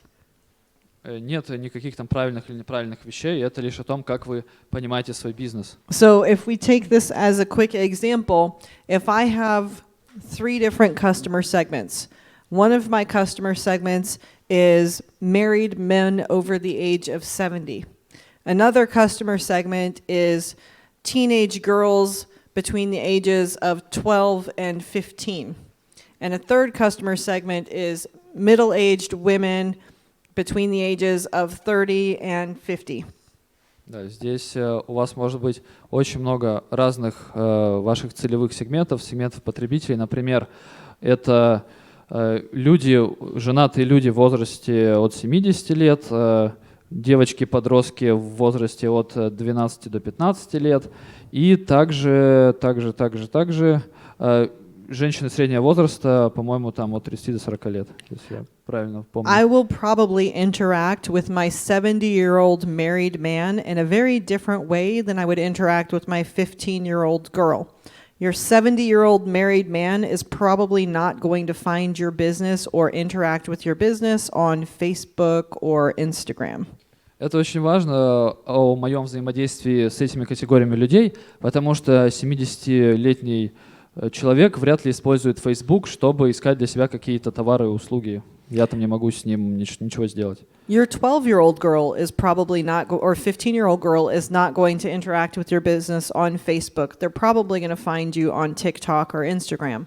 Нет никаких там правильных или неправильных вещей, это лишь о том, как вы понимаете свой бизнес. So if we take this as a quick example, if I have 3 different customer segments, one of my customer segments is married men over the age of 70. Another customer segment is teenage girls between the ages of 12 and 15. And a third customer segment is middle-aged women between the ages of 30 and 50. Да, здесь у вас может быть очень много разных ваших целевых сегментов потребителей. Например, это женатые люди в возрасте от 70 лет, девочки-подростки в возрасте от 12 до 15 лет, и также женщины среднего возраста, по-моему, там от 30 до 40 лет, если я правильно помню. I will probably interact with my 70-year-old married man in a very different way than I would interact with my 15-year-old girl. Your 70-year-old married man is probably not going to find your business or interact with your business on Facebook or Instagram. Это очень важно о моем взаимодействии с этими категориями людей, потому что 70-летний человек вряд ли использует Facebook, чтобы искать для себя какие-то товары и услуги. Я там не могу с ним ничего сделать. Your 12-year-old girl is probably not, or 15-year-old girl is not going to interact with your business on Facebook. They're probably going to find you on TikTok or Instagram.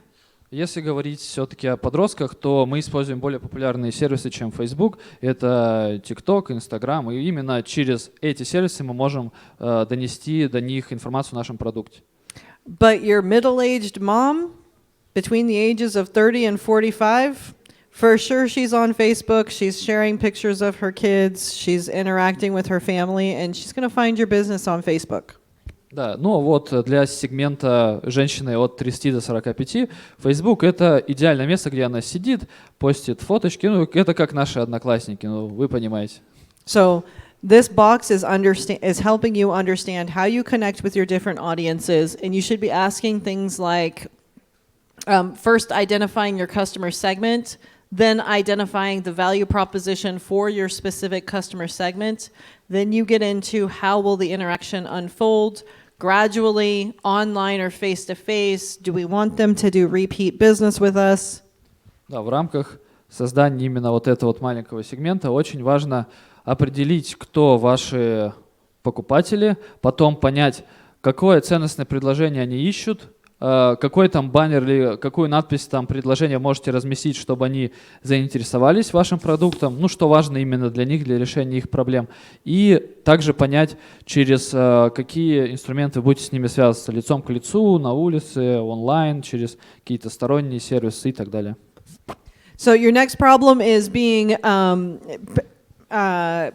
Если говорить все-таки о подростках, то мы используем более популярные сервисы, чем Facebook. Это TikTok, Instagram, и именно через эти сервисы мы можем донести до них информацию о нашем продукте. But your middle-aged mom, between the ages of 30 and 45, for sure she's on Facebook, she's sharing pictures of her kids, she's interacting with her family, and she's going to find your business on Facebook. Да, ну вот для сегмента женщины от 30 до 45 Facebook — это идеальное место, где она сидит, постит фоточки, ну это как наши одноклассники, ну вы понимаете. So this box is helping you understand how you connect with your different audiences, and you should be asking things like, first identifying your customer segment, then identifying the value proposition for your specific customer segment. Then you get into how will the interaction unfold gradually, online or face-to-face. Do we want them to do repeat business with us? Да, в рамках создания именно вот этого вот маленького сегмента очень важно определить, кто ваши покупатели, потом понять, какое ценностное предложение они ищут, какой там баннер или какую надпись там предложения можете разместить, чтобы они заинтересовались вашим продуктом, ну что важно именно для них, для решения их проблем. И также понять, через какие инструменты вы будете с ними связываться, лицом к лицу, на улице, онлайн, через какие-то сторонние сервисы и так далее. So your next problem is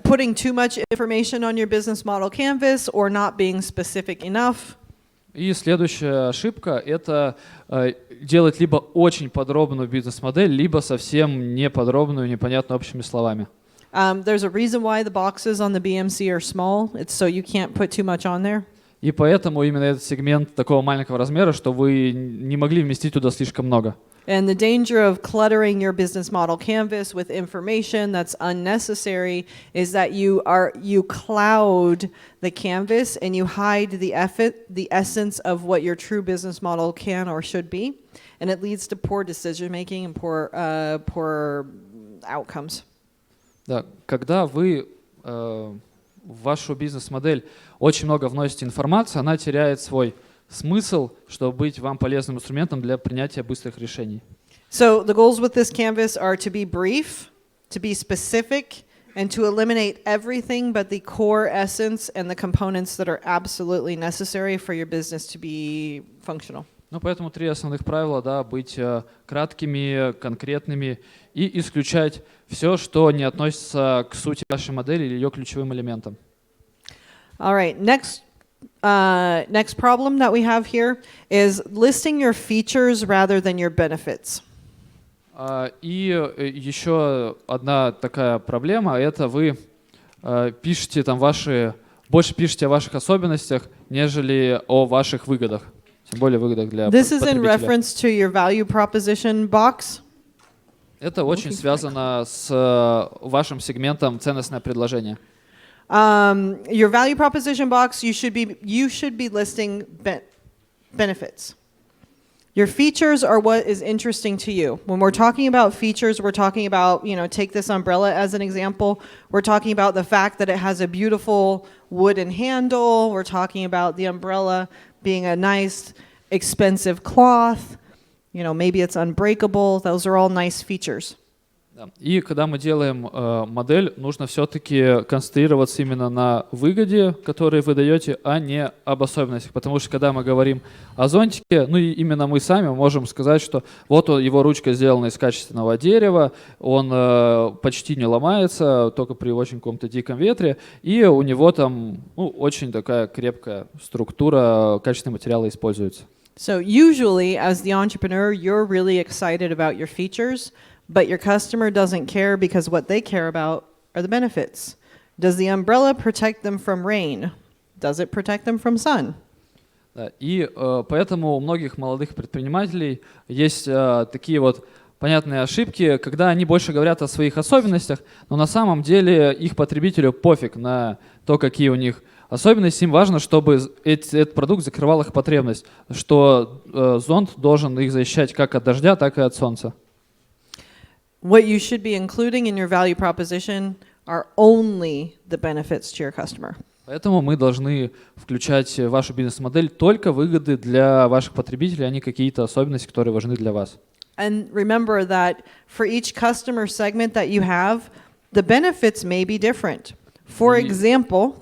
putting too much information on your business model canvas or not being specific enough. И следующая ошибка — это делать либо очень подробную бизнес-модель, либо совсем неподробную, непонятную общими словами. There's a reason why the boxes on the BMC are small. It's so you can't put too much on there. И поэтому именно этот сегмент такого маленького размера, что вы не могли вместить туда слишком много. And the danger of cluttering your business model canvas with information that's unnecessary is that you cloud the canvas and you hide the essence of what your true business model can or should be, and it leads to poor decision making and poor outcomes. Да, когда вы в вашу бизнес-модель очень много вносите информации, она теряет свой смысл, чтобы быть вам полезным инструментом для принятия быстрых решений. So the goals with this canvas are to be brief, to be specific, and to eliminate everything but the core essence and the components that are absolutely necessary for your business to be functional. Ну, поэтому 3 основных правила, да, быть краткими, конкретными и исключать все, что не относится к сути вашей модели или ее ключевым элементам. All right, next problem that we have here is listing your features rather than your benefits. И еще одна такая проблема — это вы пишете там больше пишете о ваших особенностях, нежели о ваших выгодах, тем более выгодах для This is in потребителя. reference to your value proposition box. Это очень связано с вашим сегментом ценностное предложение. Your value proposition box, you should be listing benefits. Your features are what is interesting to you. When we're talking about features, we're talking about, take this umbrella as an example. We're talking about the fact that it has a beautiful wooden handle. We're talking about the umbrella being a nice, expensive cloth. Maybe it's unbreakable. Those are all nice features. И когда мы делаем модель, нужно все-таки концентрироваться именно на выгоде, которую вы даете, а не об особенностях. Потому что когда мы говорим о зонтике, ну и именно мы сами можем сказать, что вот его ручка сделана из качественного дерева, он почти не ломается, только при очень каком-то диком ветре, и у него там очень такая крепкая структура, качественные материалы используются. So usually, as the entrepreneur, you're really excited about your features, but your customer doesn't care because what they care about are the benefits. Does the umbrella protect them from rain? Does it protect them from sun? Да, и поэтому у многих молодых предпринимателей есть такие вот понятные ошибки, когда они больше говорят о своих особенностях, но на самом деле их потребителю пофиг на то, какие у них Особенность им важно, чтобы этот продукт закрывал их потребность, что зонт должен их защищать как от дождя, так и от солнца. What you should be including in your value proposition are only the benefits to your customer. Поэтому мы должны включать в вашу бизнес-модель только выгоды для ваших потребителей, а не какие-то особенности, которые важны для вас. And remember that for each customer segment that you have, the benefits may be different. For example,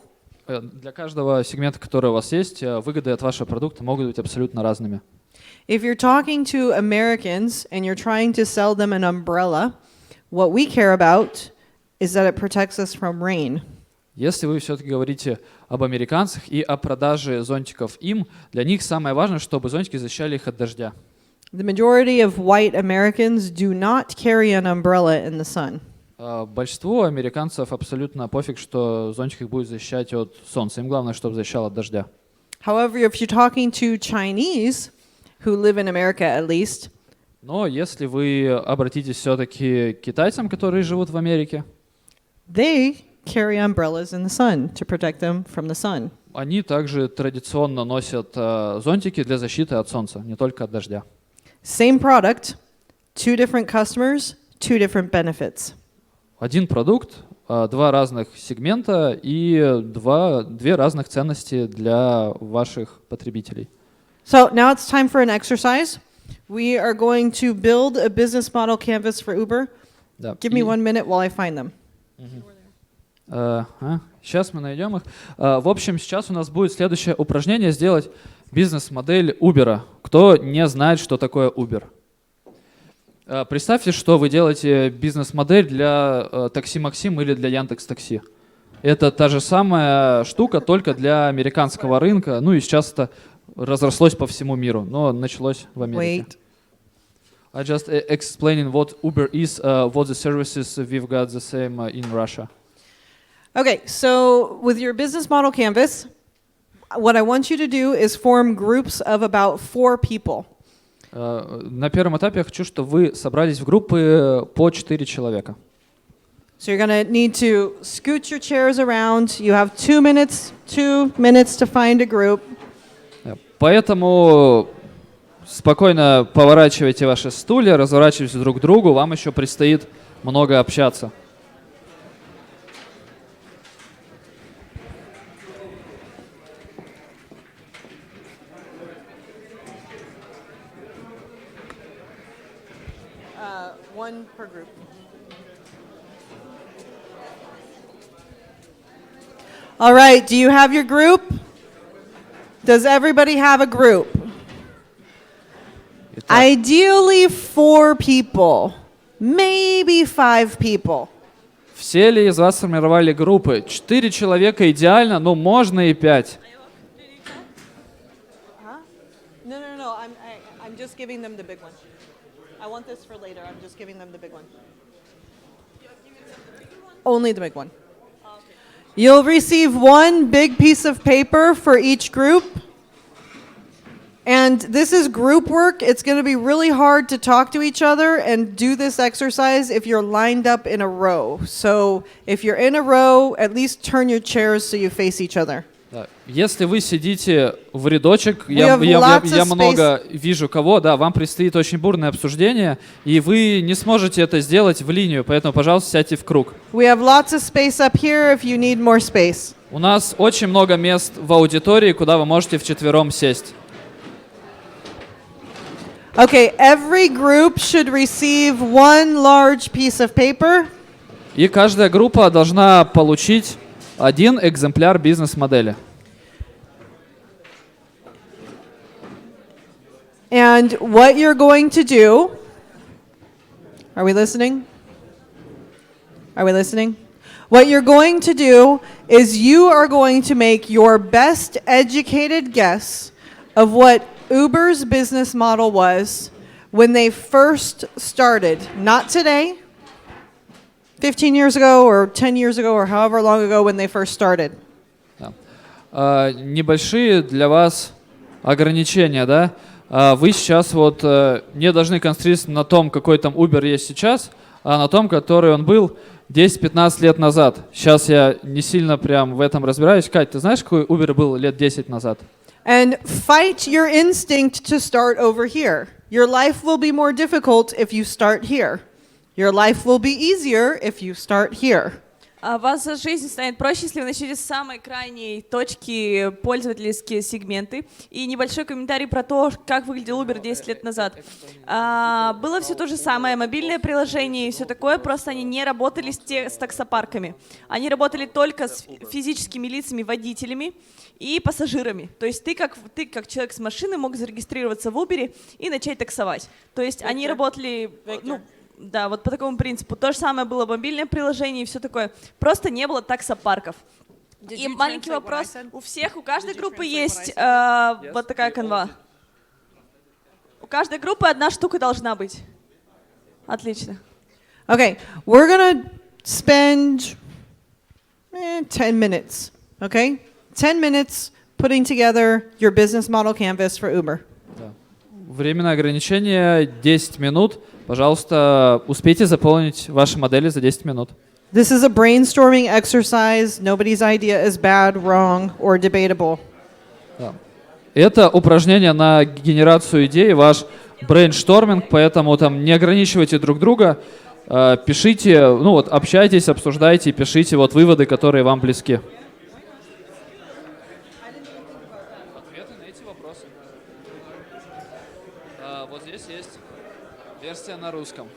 для каждого сегмента, который у вас есть, выгоды от вашего продукта могут быть абсолютно разными. if you're talking to Americans and you're trying to sell them an umbrella, what we care about is that it protects us from rain. Если вы все-таки говорите об американцах и о продаже зонтиков им, для них самое важное, чтобы зонтики защищали их от дождя. The majority of white Americans do not carry an umbrella in the sun. Большинству американцев абсолютно пофиг, что зонтик их будет защищать от солнца. Им главное, чтобы защищал от дождя. However, if you're talking to Chinese, who live in America at least, Но если вы обратитесь все-таки к китайцам, которые живут в Америке, they carry umbrellas in the sun to protect them from the sun. они также традиционно носят зонтики для защиты от солнца, не только от дождя. Same product, two different customers, two different benefits. Один продукт, два разных сегмента и две разных ценности для ваших потребителей. So now it's time for an exercise. We are going to build a business model canvas for Uber. Да. Give me 1 minute while I find them. Сейчас мы найдем их. В общем, сейчас у нас будет следующее упражнение: сделать бизнес-модель Uber. Кто не знает, что такое Uber? Представьте, что вы делаете бизнес-модель для такси Максим или для Яндекс.Такси. Это та же самая штука, только для американского рынка. Ну и сейчас это разрослось по всему миру, но началось в Америке. Wait. I just explaining what Uber is, what the services we've got the same in Russia. Okay, so with your business model canvas, what I want you to do is form groups of about 4 people. На первом этапе я хочу, чтобы вы собрались в группы по 4 человека. So you're going to need to scoot your chairs around. You have 2 minutes to find a group. Поэтому спокойно поворачивайте ваши стулья, разворачивайтесь друг к другу. Вам еще предстоит много общаться. One per group. All right, do you have your group? Does everybody have a group? Ideally 4 people, maybe 5 people. Все ли из вас сформировали группы? 4 человека идеально, но можно и 5. No. I'm just giving them the big one. I want this for later. I'm just giving them the big one. Only the big one. You'll receive one big piece of paper for each group. And this is group work. It's going to be really hard to talk to each other and do this exercise if you're lined up in a row. So if you're in a row, at least turn your chairs so you face each other. Если вы сидите в рядочек, я много вижу кого, да, вам предстоит очень бурное обсуждение, и вы не сможете это сделать в линию, поэтому, пожалуйста, сядьте в круг. We have lots of space up here if you need more space. У нас очень много мест в аудитории, куда вы можете вчетвером сесть. Okay, every group should receive one large piece of paper. И каждая группа должна получить один экземпляр бизнес-модели. And what you're going to do, are we listening? Are we listening? What you're going to do is you are going to make your best educated guess of what Uber's business model was when they first started. Not today, 15 years ago or 10 years ago or however long ago when they first started. Небольшие для вас ограничения, да? Вы сейчас вот не должны концентрироваться на том, какой там Uber есть сейчас, а на том, который он был 10-15 лет назад. Сейчас я не сильно прям в этом разбираюсь. Кать, ты знаешь, какой Uber был лет 10 назад? And fight your instinct to start over here. Your life will be more difficult if you start here. Your life will be easier if you start here. Ваша жизнь станет проще, если вы начнете с самой крайней точки пользовательские сегменты. И небольшой комментарий про то, как выглядел Uber 10 лет назад. Было все то же самое, мобильное приложение и все такое, просто они не работали с таксопарками. Они работали только с физическими лицами, водителями и пассажирами. То есть ты как человек с машины мог зарегистрироваться в Uber и начать таксовать. То есть они работали... Да, вот по такому принципу. То же самое было мобильное приложение и все такое. Просто не было таксопарков. И маленький вопрос. У каждой группы есть вот такая канва. У каждой группы одна штука должна быть. Отлично. Okay, we're gonna spend 10 minutes, okay? 10 minutes putting together your business model canvas for Uber. Временное ограничение 10 минут. Пожалуйста, успейте заполнить ваши модели за 10 минут. This is a brainstorming exercise. Nobody's idea is bad, wrong, or debatable. Это упражнение на генерацию идей, ваш брейншторминг, поэтому там не ограничивайте друг друга, пишите, общайтесь, обсуждайте, пишите выводы, которые вам близки. Ответы на эти вопросы. Вот здесь есть версия на русском.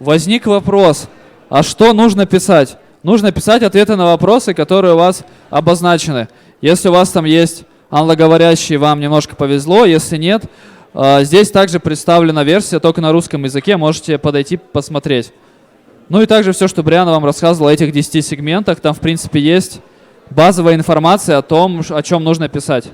Возник вопрос, а что нужно писать? Нужно писать ответы на вопросы, которые у вас обозначены. Если у вас там есть англоговорящие, вам немножко повезло. Если нет, здесь также представлена версия только на русском языке. Можете подойти посмотреть. Ну и также все, что Бриана вам рассказывала о этих 10 сегментах. Там, в принципе, есть базовая информация о том, о чем нужно писать.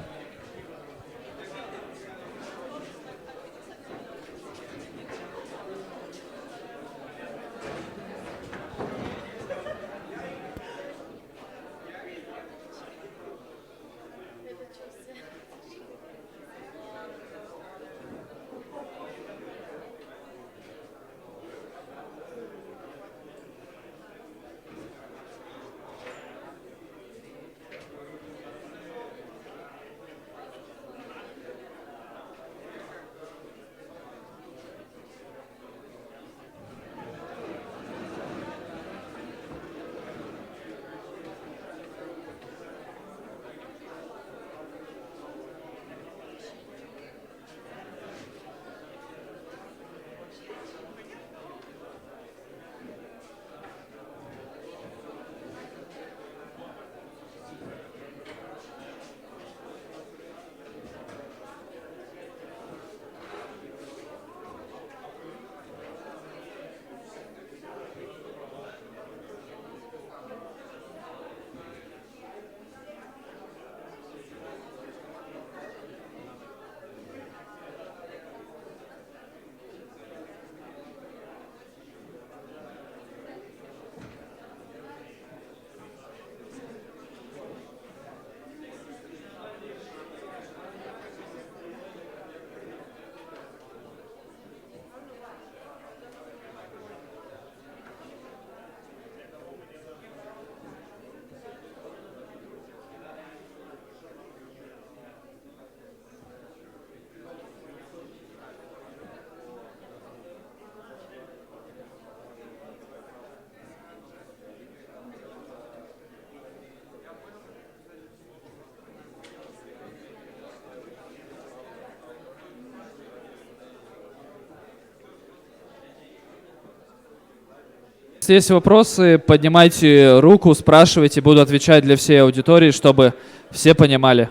Если есть вопросы, поднимайте руку, спрашивайте, буду отвечать для всей аудитории, чтобы все понимали.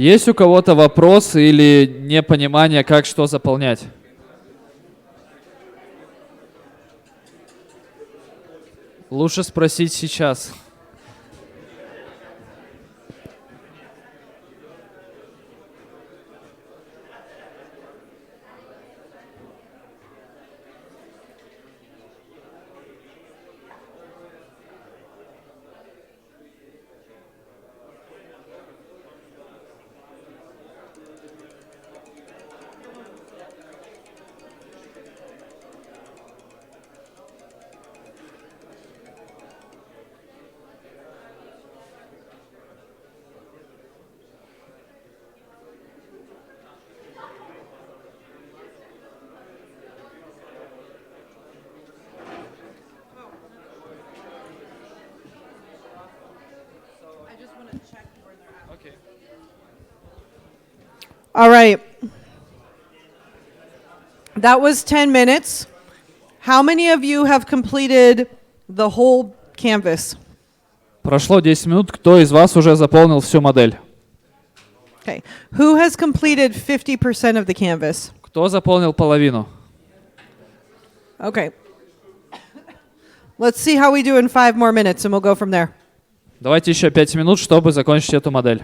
Есть у кого-то вопросы или непонимание, как что заполнять? Лучше спросить сейчас. All right. That was 10 minutes. How many of you have completed the whole canvas? Прошло 10 минут. Кто из вас уже заполнил всю модель? Okay. Who has completed 50% of the canvas? Кто заполнил половину? Okay. Let's see how we do in 5 more minutes, and we'll go from there. Давайте еще 5 минут, чтобы закончить эту модель.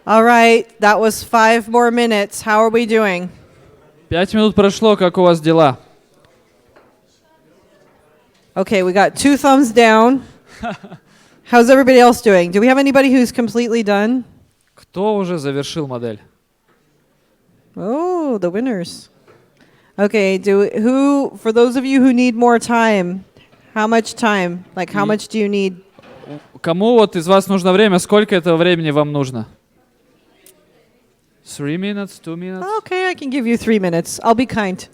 All right, that was 5 more minutes. How are we doing? 5 минут прошло, как у вас дела? Okay, we got 2 thumbs down. How's everybody else doing? Do we have anybody who's completely done? Кто уже завершил модель? Oh, the winners. Okay, for those of you who need more time, how much time? Like how much do you need? Кому вот из вас нужно время? Сколько этого времени вам нужно? 3 minutes, 2 minutes? Okay, I can give you 3 minutes. I'll be kind.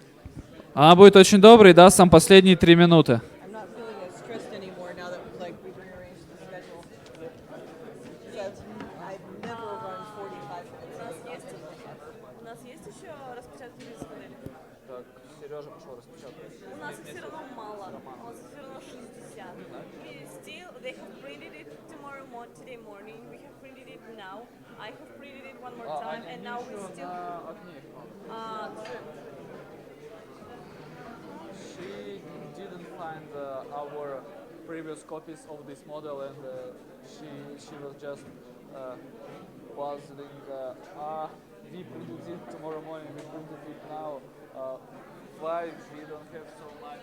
Она будет очень доброй, да, сам последние 3 минуты. I'm not feeling as stressed anymore now that we've rearranged the schedule. I've never run 45 minutes. У нас есть еще распечатки бизнес-модели? Так, Сережа пошел распечатывать. У нас все равно мало. У нас все равно 60. They have printed it today morning. We have printed it now. I have printed it one more time, and now we still. She didn't find our previous copies of this model, and she was just puzzling. We printed it tomorrow morning. We printed it now. Why we don't have so much?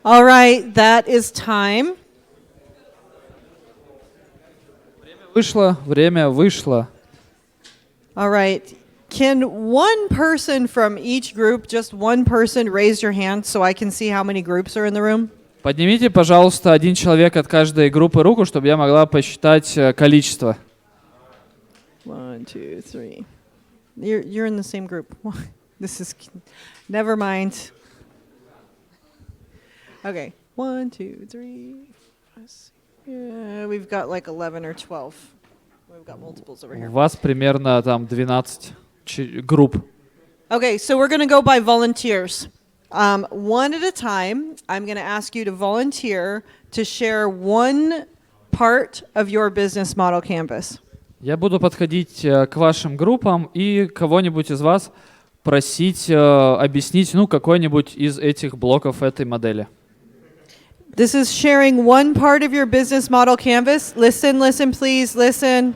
All right, that is time. Время вышло. All right. Can one person from each group, just one person, raise your hand so I can see how many groups are in the room? Поднимите, пожалуйста, один человек от каждой группы руку, чтобы я могла посчитать количество. 1, 2, 3. You're in the same group. This is never mind. Okay. 1, 2, 3. Yeah, we've got like 11 or 12. We've got multiples over here. У вас примерно там 12 групп. Okay, so we're going to go by volunteers. One at a time, I'm going to ask you to volunteer to share one part of your business model canvas. Я буду подходить к вашим группам и кого-нибудь из вас просить объяснить, какой-нибудь из этих блоков этой модели. This is sharing one part of your business model canvas. Listen, listen, please, listen.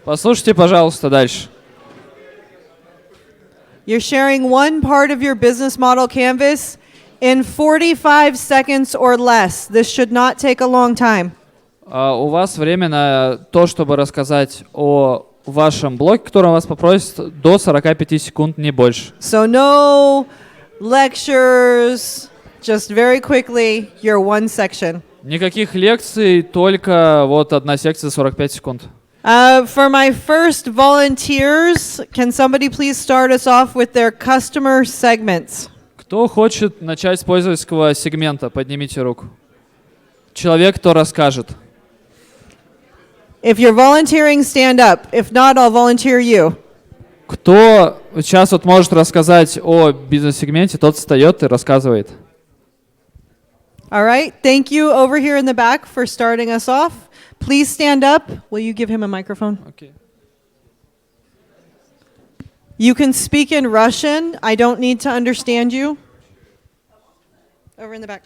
Послушайте, пожалуйста, дальше. You're sharing one part of your business model canvas in 45 seconds or less. This should not take a long time. У вас время на то, чтобы рассказать о вашем блоке, который вас попросит, до 45 секунд, не больше. So no lectures, just very quickly, your one section. Никаких лекций, только вот одна секция 45 секунд. For my first volunteers, can somebody please start us off with their customer segments? Кто хочет начать с пользовательского сегмента? Поднимите руку. Человек, кто расскажет. If you're volunteering, stand up. If not, I'll volunteer you. Кто сейчас вот может рассказать о бизнес-сегменте, тот встает и рассказывает. All right. Thank you over here in the back for starting us off. Please stand up. Will you give him a microphone? Okay. You can speak in Russian. I don't need to understand you. Over in the back.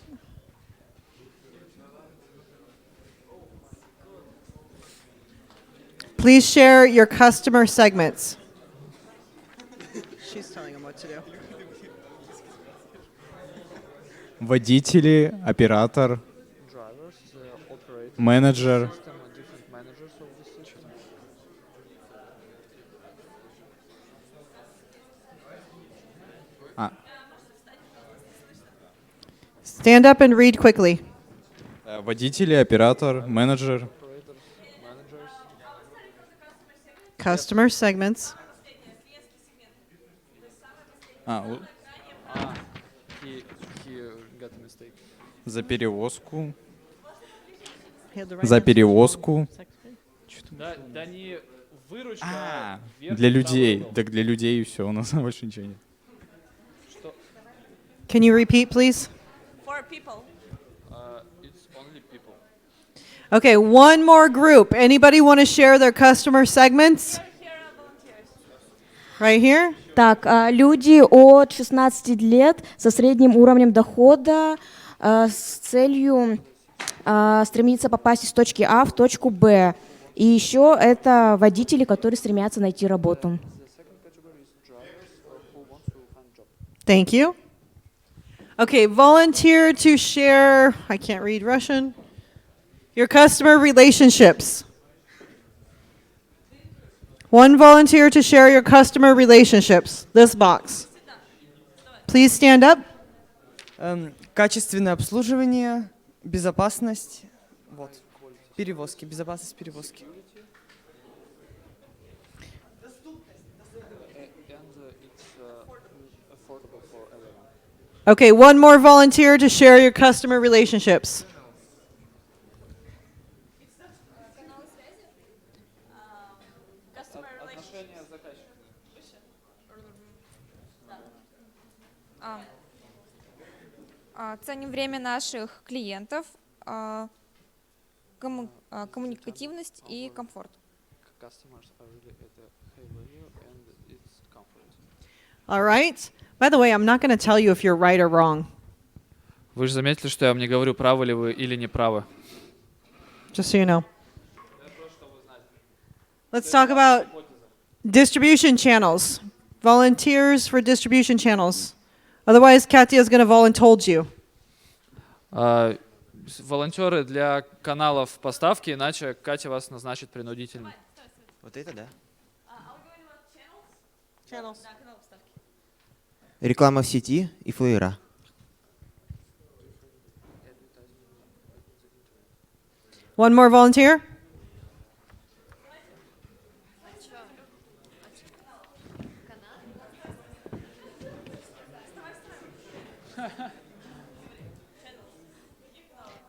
Please share your customer segments. She's telling him what to do. Водители, оператор, менеджер. Stand up and read quickly. Водители, оператор, менеджер. Customer segments. За перевозку. За перевозку. Да не выручка. Для людей. Так для людей и все, у нас больше ничего нет. Can you repeat, please? For people. It's only people. Okay, one more group. Anybody want to share their customer segments? Right here? Так, люди от 16 лет со средним уровнем дохода с целью стремиться попасть из точки А в точку Б. И еще это водители, которые стремятся найти работу. Thank you. Okay, volunteer to share, I can't read Russian, your customer relationships. One volunteer to share your customer relationships. This box. Please stand up. Качественное обслуживание, безопасность, вот, перевозки, безопасность перевозки. Okay, one more volunteer to share your customer relationships. Ценим время наших клиентов, коммуникативность и комфорт. All right. By the way, I'm not going to tell you if you're right or wrong. Вы же заметили, что я вам не говорю, правы ли вы или не правы. Just so you know. Let's talk about distribution channels. Volunteers for distribution channels. Otherwise, Katya is going to voluntold you. Волонтеры для каналов поставки, иначе Катя вас назначит принудительно. Вот это да. Channels. Реклама в сети и флеера. One more volunteer.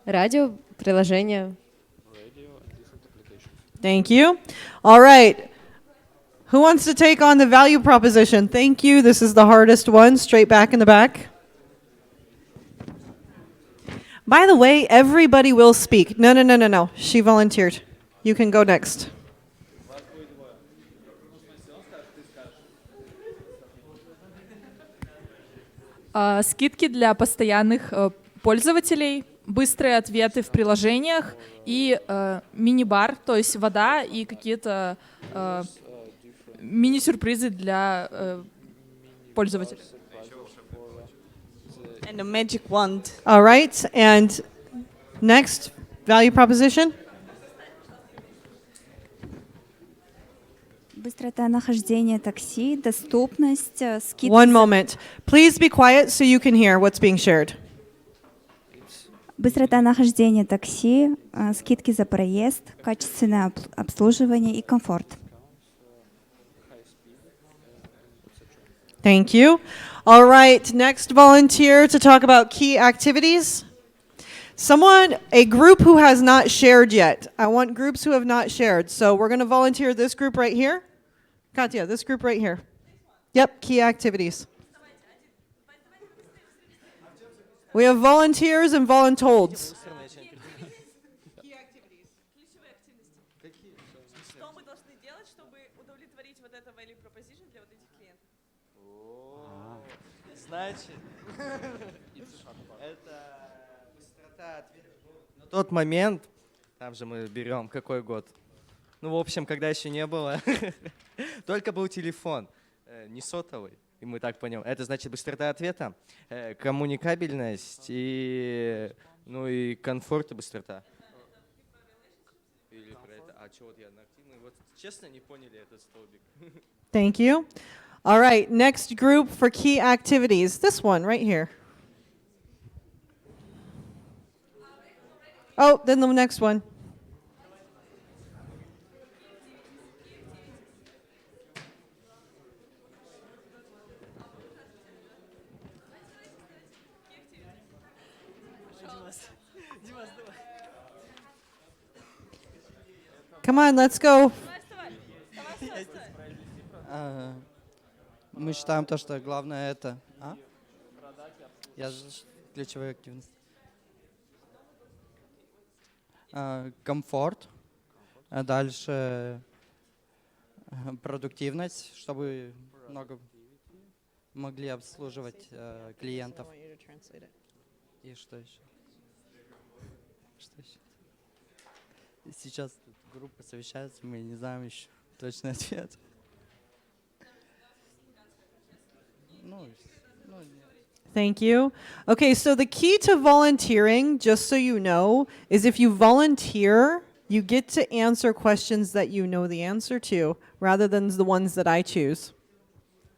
Радио, приложение. Thank you. All right. Who wants to take on the value proposition? Thank you. This is the hardest one. Straight back in the back. By the way, everybody will speak. No. She volunteered. You can go next. Скидки для постоянных пользователей, быстрые ответы в приложениях и мини-бар, то есть вода и какие-то мини-сюрпризы для пользователей. And a magic wand. All right. And next, value proposition. Быстрота нахождения такси, доступность, скидки. One moment. Please be quiet so you can hear what's being shared. Быстрота нахождения такси, скидки за проезд, качественное обслуживание и комфорт. Thank you. All right, next volunteer to talk about key activities. Someone, a group who has not shared yet. I want groups who have not shared. So we're going to volunteer this group right here. Katya, this group right here. Yep, key activities. We have volunteers and voluntolds. Что мы должны делать, чтобы удовлетворить вот это value proposition для вот этих клиентов? Значит, это быстрота ответа. На тот момент, там же мы берем какой год? Ну, в общем, когда еще не было, только был телефон, не сотовый. И мы так поняли. Это значит быстрота ответа, коммуникабельность и, ну, и комфорт и быстрота. Или про это. А что вот я активный? Вот честно не поняли этот столбик. Thank you. All right, next group for key activities. This one right here. Oh, then the next one. Come on, let's go. Мы считаем то, что главное это я же ключевые активности. Комфорт, а дальше продуктивность, чтобы много могли обслуживать клиентов. И что еще? Что еще? Сейчас группа совещается, мы не знаем еще точный ответ. Thank you. Okay, so the key to volunteering, just so you know, is if you volunteer, you get to answer questions that you know the answer to, rather than the ones that I choose.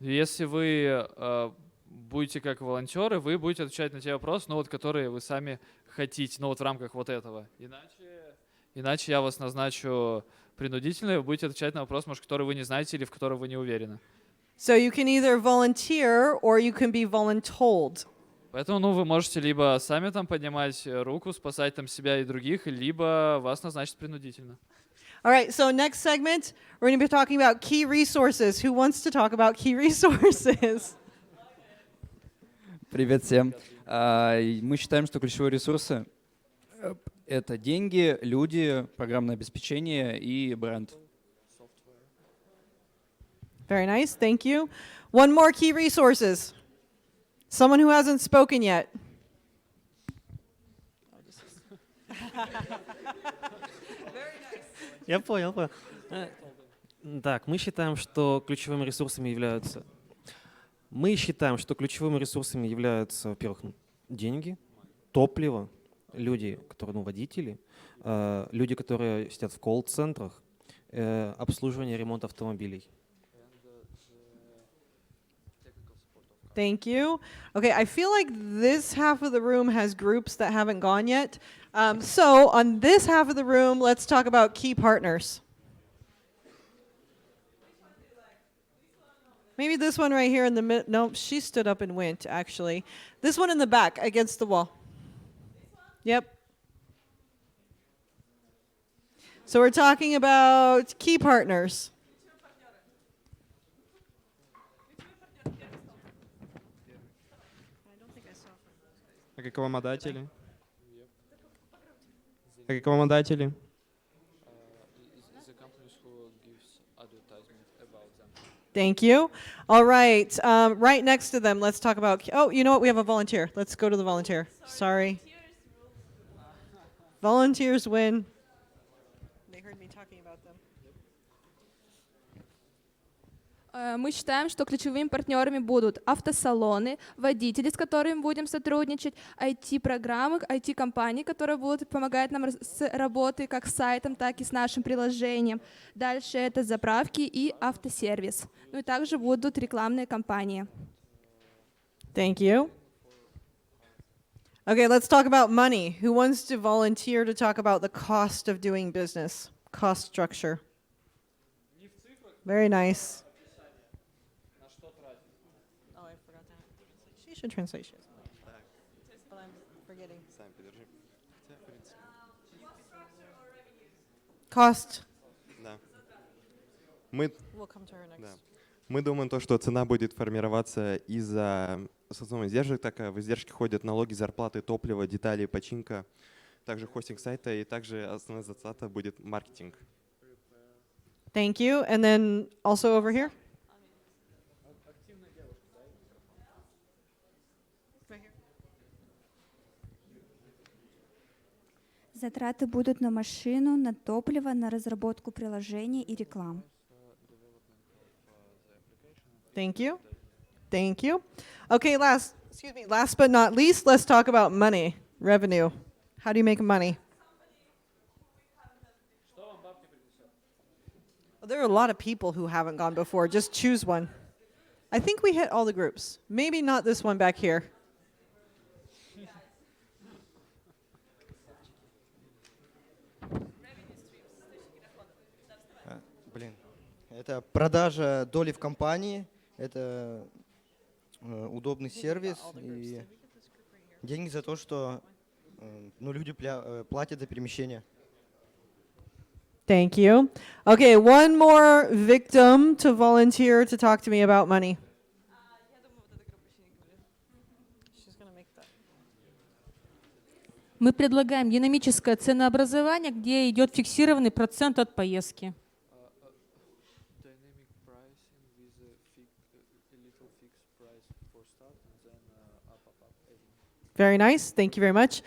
Если вы будете как волонтеры, вы будете отвечать на те вопросы, ну вот, которые вы сами хотите, ну вот в рамках вот этого. Иначе я вас назначу принудительно, и вы будете отвечать на вопрос, может, который вы не знаете или в который вы не уверены. So you can either volunteer or you can be voluntold. Поэтому, ну, вы можете либо сами там поднимать руку, спасать там себя и других, либо вас назначат принудительно. All right, so next segment, we're going to be talking about key resources. Who wants to talk about key resources? Привет всем. Мы считаем, что ключевые ресурсы — это деньги, люди, программное обеспечение и бренд. Very nice, thank you. One more key resources. Someone who hasn't spoken yet. Я понял. Так, мы считаем, что ключевыми ресурсами являются, во-первых, деньги, топливо, люди, которые, водители, люди, которые сидят в колл-центрах, обслуживание, ремонт автомобилей. Thank you. Okay, I feel like this half of the room has groups that haven't gone yet. So on this half of the room, let's talk about key partners. Maybe this one right here in the middle. No, she stood up and went, actually. This one in the back against the wall. Yep. So we're talking about key partners. Рекламодатели. Thank you. All right. Right next to them, let's talk about. Oh, you know what? We have a volunteer. Let's go to the volunteer. Sorry. Volunteers win. They heard me talking about them. Мы считаем, что ключевыми партнерами будут автосалоны, водители, с которыми будем сотрудничать, IT-программы, IT-компании, которые будут помогать нам с работой как с сайтом, так и с нашим приложением. Дальше это заправки и автосервис. Ну и также будут рекламные кампании. Thank you. Okay, let's talk about money. Who wants to volunteer to talk about the cost of doing business? Cost structure. Very nice. Oh, I forgot that. Translation. But I'm forgetting. Cost. Да. Мы, We'll come to her next. да. Мы думаем, что цена будет формироваться из-за основных издержек, так в издержки входят налоги, зарплаты, топливо, детали, починка, также хостинг сайта и также основная затрата будет маркетинг. Thank you. And then also over here. Затраты будут на машину, на топливо, на разработку приложений и рекламу. Thank you. Thank you. Okay, last but not least, let's talk about money, revenue. How do you make money? Well, there are a lot of people who haven't gone before. Just choose one. I think we hit all the groups. Maybe not this one back here. Это продажа доли в компании, это удобный сервис и деньги за то, что люди платят за перемещение. Thank you. Okay, one more victim to volunteer to talk to me about money. Мы предлагаем динамическое ценообразование, где идет фиксированный процент от поездки. Very nice. Thank you very much.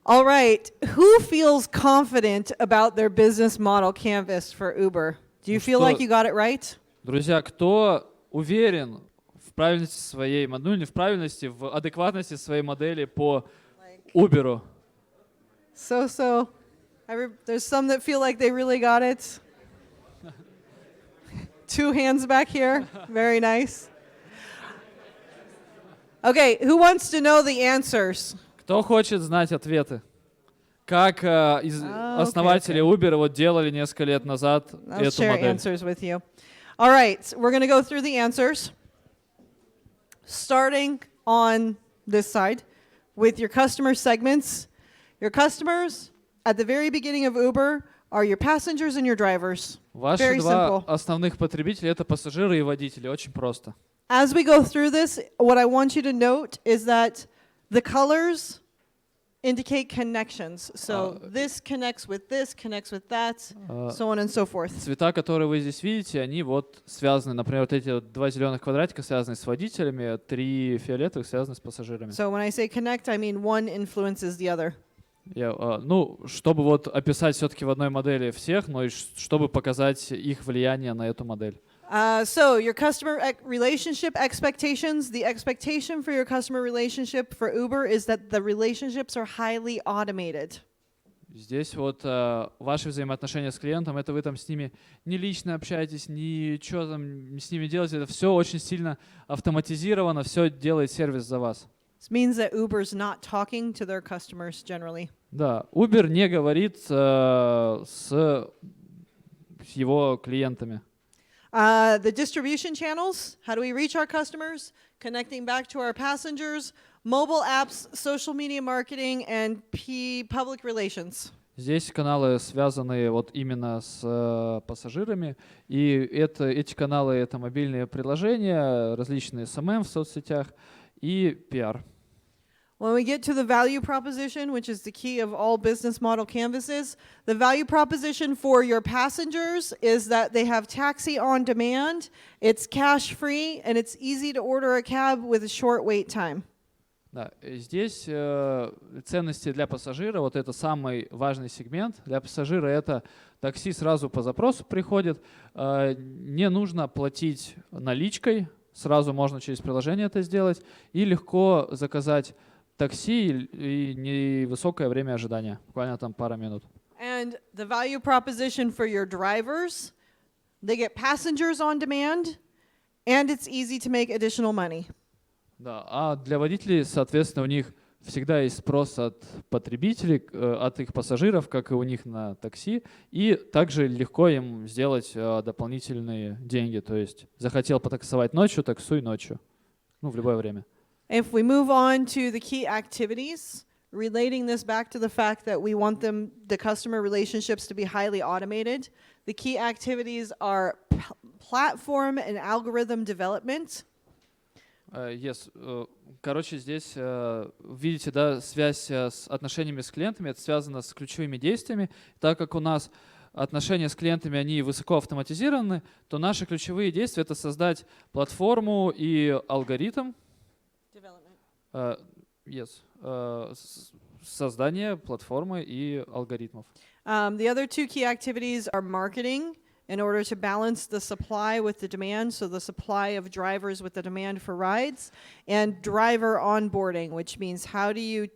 All right. Who feels confident about their business model canvas for Uber? Do you feel like you got it right? Друзья, кто уверен в правильности своей, ну не в правильности, в адекватности своей модели по Uber? So. There's some that feel like they really got it. 2 hands back here. Very nice. Okay, who wants to know the answers? Кто хочет знать ответы? Как основатели Uber вот делали несколько лет назад I'll эту share модель? Answers with you. All right, we're going to go through the answers, starting on this side with your customer segments. Your customers at the very beginning of Uber are your passengers and your drivers. Ваши Very два simple. основных потребителя — это пассажиры и водители. Очень просто. As we go through this, what I want you to note is that the colors indicate connections. So this connects with that, so on and so forth. Цвета, которые вы здесь видите, они вот связаны. Например, вот эти 2 зеленых квадратика связаны с водителями, 3 фиолетовых связаны с пассажирами. So when I say connect, I mean one influences the other. Ну, чтобы вот описать все-таки в одной модели всех, но и чтобы показать их влияние на эту модель. So your customer relationship expectations, the expectation for your customer relationship for Uber is that the relationships are highly automated. Здесь вот ваши взаимоотношения с клиентом, это вы там с ними не лично общаетесь, ничего там с ними делаете, это все очень сильно автоматизировано, все делает сервис за вас. This means that Uber's not talking to their customers generally. Да, Uber не говорит с его клиентами. The distribution channels, how do we reach our customers? Connecting back to our passengers, mobile apps, social media marketing, and public relations. Здесь каналы связаны вот именно с пассажирами, и эти каналы — это мобильные приложения, различные SMM в соцсетях и PR. When we get to the value proposition, which is the key of all business model canvases, the value proposition for your passengers is that they have taxi on demand, it's cash free, and it's easy to order a cab with a short wait time. Да, здесь ценности для пассажира, вот это самый важный сегмент. Для пассажира это такси сразу по запросу приходит, не нужно платить наличкой, сразу можно через приложение это сделать, и легко заказать такси и невысокое время ожидания, буквально там пара минут. And the value proposition for your drivers, they get passengers on demand, and it's easy to make additional money. Да, а для водителей, соответственно, у них всегда есть спрос от потребителей, от их пассажиров, как и у них на такси, и также легко им сделать дополнительные деньги. То есть захотел потаксовать ночью, таксуй ночью, ну, в любое время. If we move on to the key activities, relating this back to the fact that we want the customer relationships to be highly automated, the key activities are platform and algorithm development. Yes. Короче, здесь видите, да, связь с отношениями с клиентами, это связано с ключевыми действиями. Так как у нас отношения с клиентами, они высоко автоматизированы, то наши ключевые действия — это создать платформу и алгоритм. Создание платформы и алгоритмов. The other two key activities are marketing, in order to balance the supply with the demand, so the supply of drivers with the demand for rides, and driver onboarding, which means how do you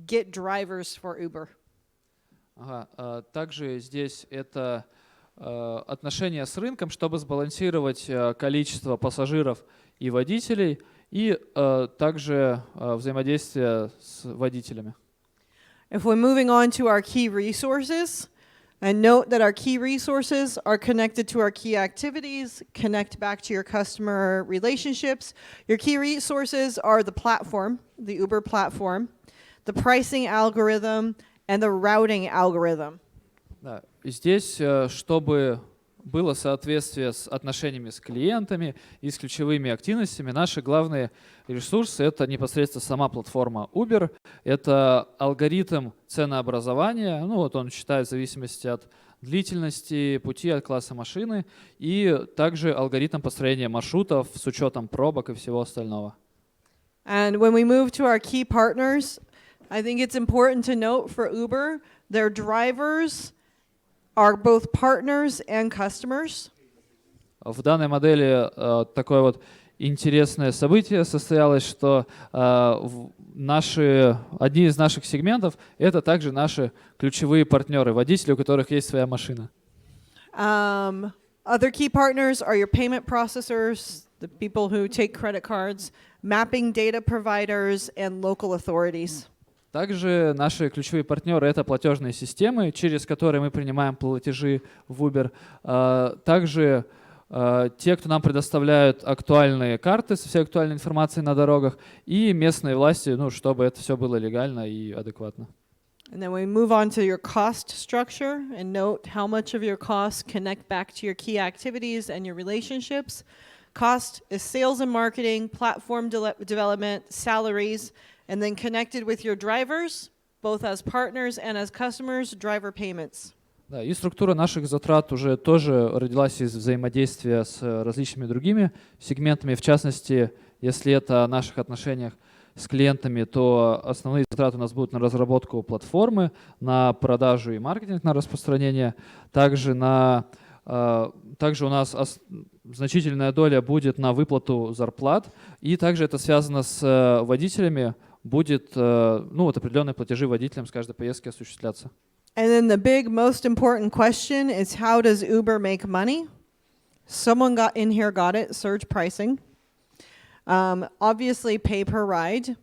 get drivers for Uber. Также здесь это отношения с рынком, чтобы сбалансировать количество пассажиров и водителей, и также взаимодействие с водителями. If we're moving on to our key resources, and note that our key resources are connected to our key activities, connect back to your customer relationships. Your key resources are the platform, the Uber platform, the pricing algorithm, and the routing algorithm. Да. Здесь, чтобы было соответствие с отношениями с клиентами и с ключевыми активностями, наши главные ресурсы — это непосредственно сама платформа Uber, это алгоритм ценообразования, ну вот он считает в зависимости от длительности пути, от класса машины, и также алгоритм построения маршрутов с учетом пробок и всего остального. And when we move to our key partners, I think it's important to note for Uber, their drivers are both partners and customers. В данной модели такое вот интересное событие состоялось, что одни из наших сегментов — это также наши ключевые партнеры, водители, у которых есть своя машина. Other key partners are your payment processors, the people who take credit cards, mapping data providers, and local authorities. Также наши ключевые партнеры — это платежные системы, через которые мы принимаем платежи в Uber. Также те, кто нам предоставляют актуальные карты со всей актуальной информацией на дорогах, и местные власти, ну, чтобы это все было легально и адекватно. And then we move on to your cost structure and note how much of your costs connect back to your key activities and your relationships. Cost is sales and marketing, platform development, salaries, and then connected with your drivers, both as partners and as customers, driver payments. Да, и структура наших затрат уже тоже родилась из взаимодействия с различными другими сегментами. В частности, если это о наших отношениях с клиентами, то основные затраты у нас будут на разработку платформы, на продажу и маркетинг, на распространение. Также у нас значительная доля будет на выплату зарплат, и также это связано с водителями. Будет вот определенные платежи водителям с каждой поездки осуществляться. And then the big, most important question is, how does Uber make money? Someone got it, surge pricing. Obviously, pay per ride.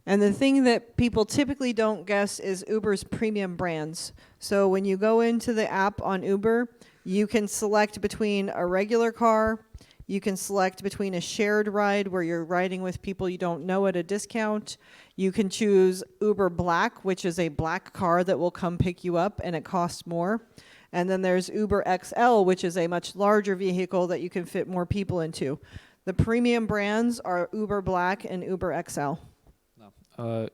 And the thing that people typically don't guess is Uber's premium brands. So when you go into the app on Uber, you can select between a regular car, you can select between a shared ride where you're riding with people you don't know at a discount. You can choose Uber Black, which is a black car that will come pick you up and it costs more. And then there's Uber XL, which is a much larger vehicle that you can fit more people into. The premium brands are Uber Black and Uber XL.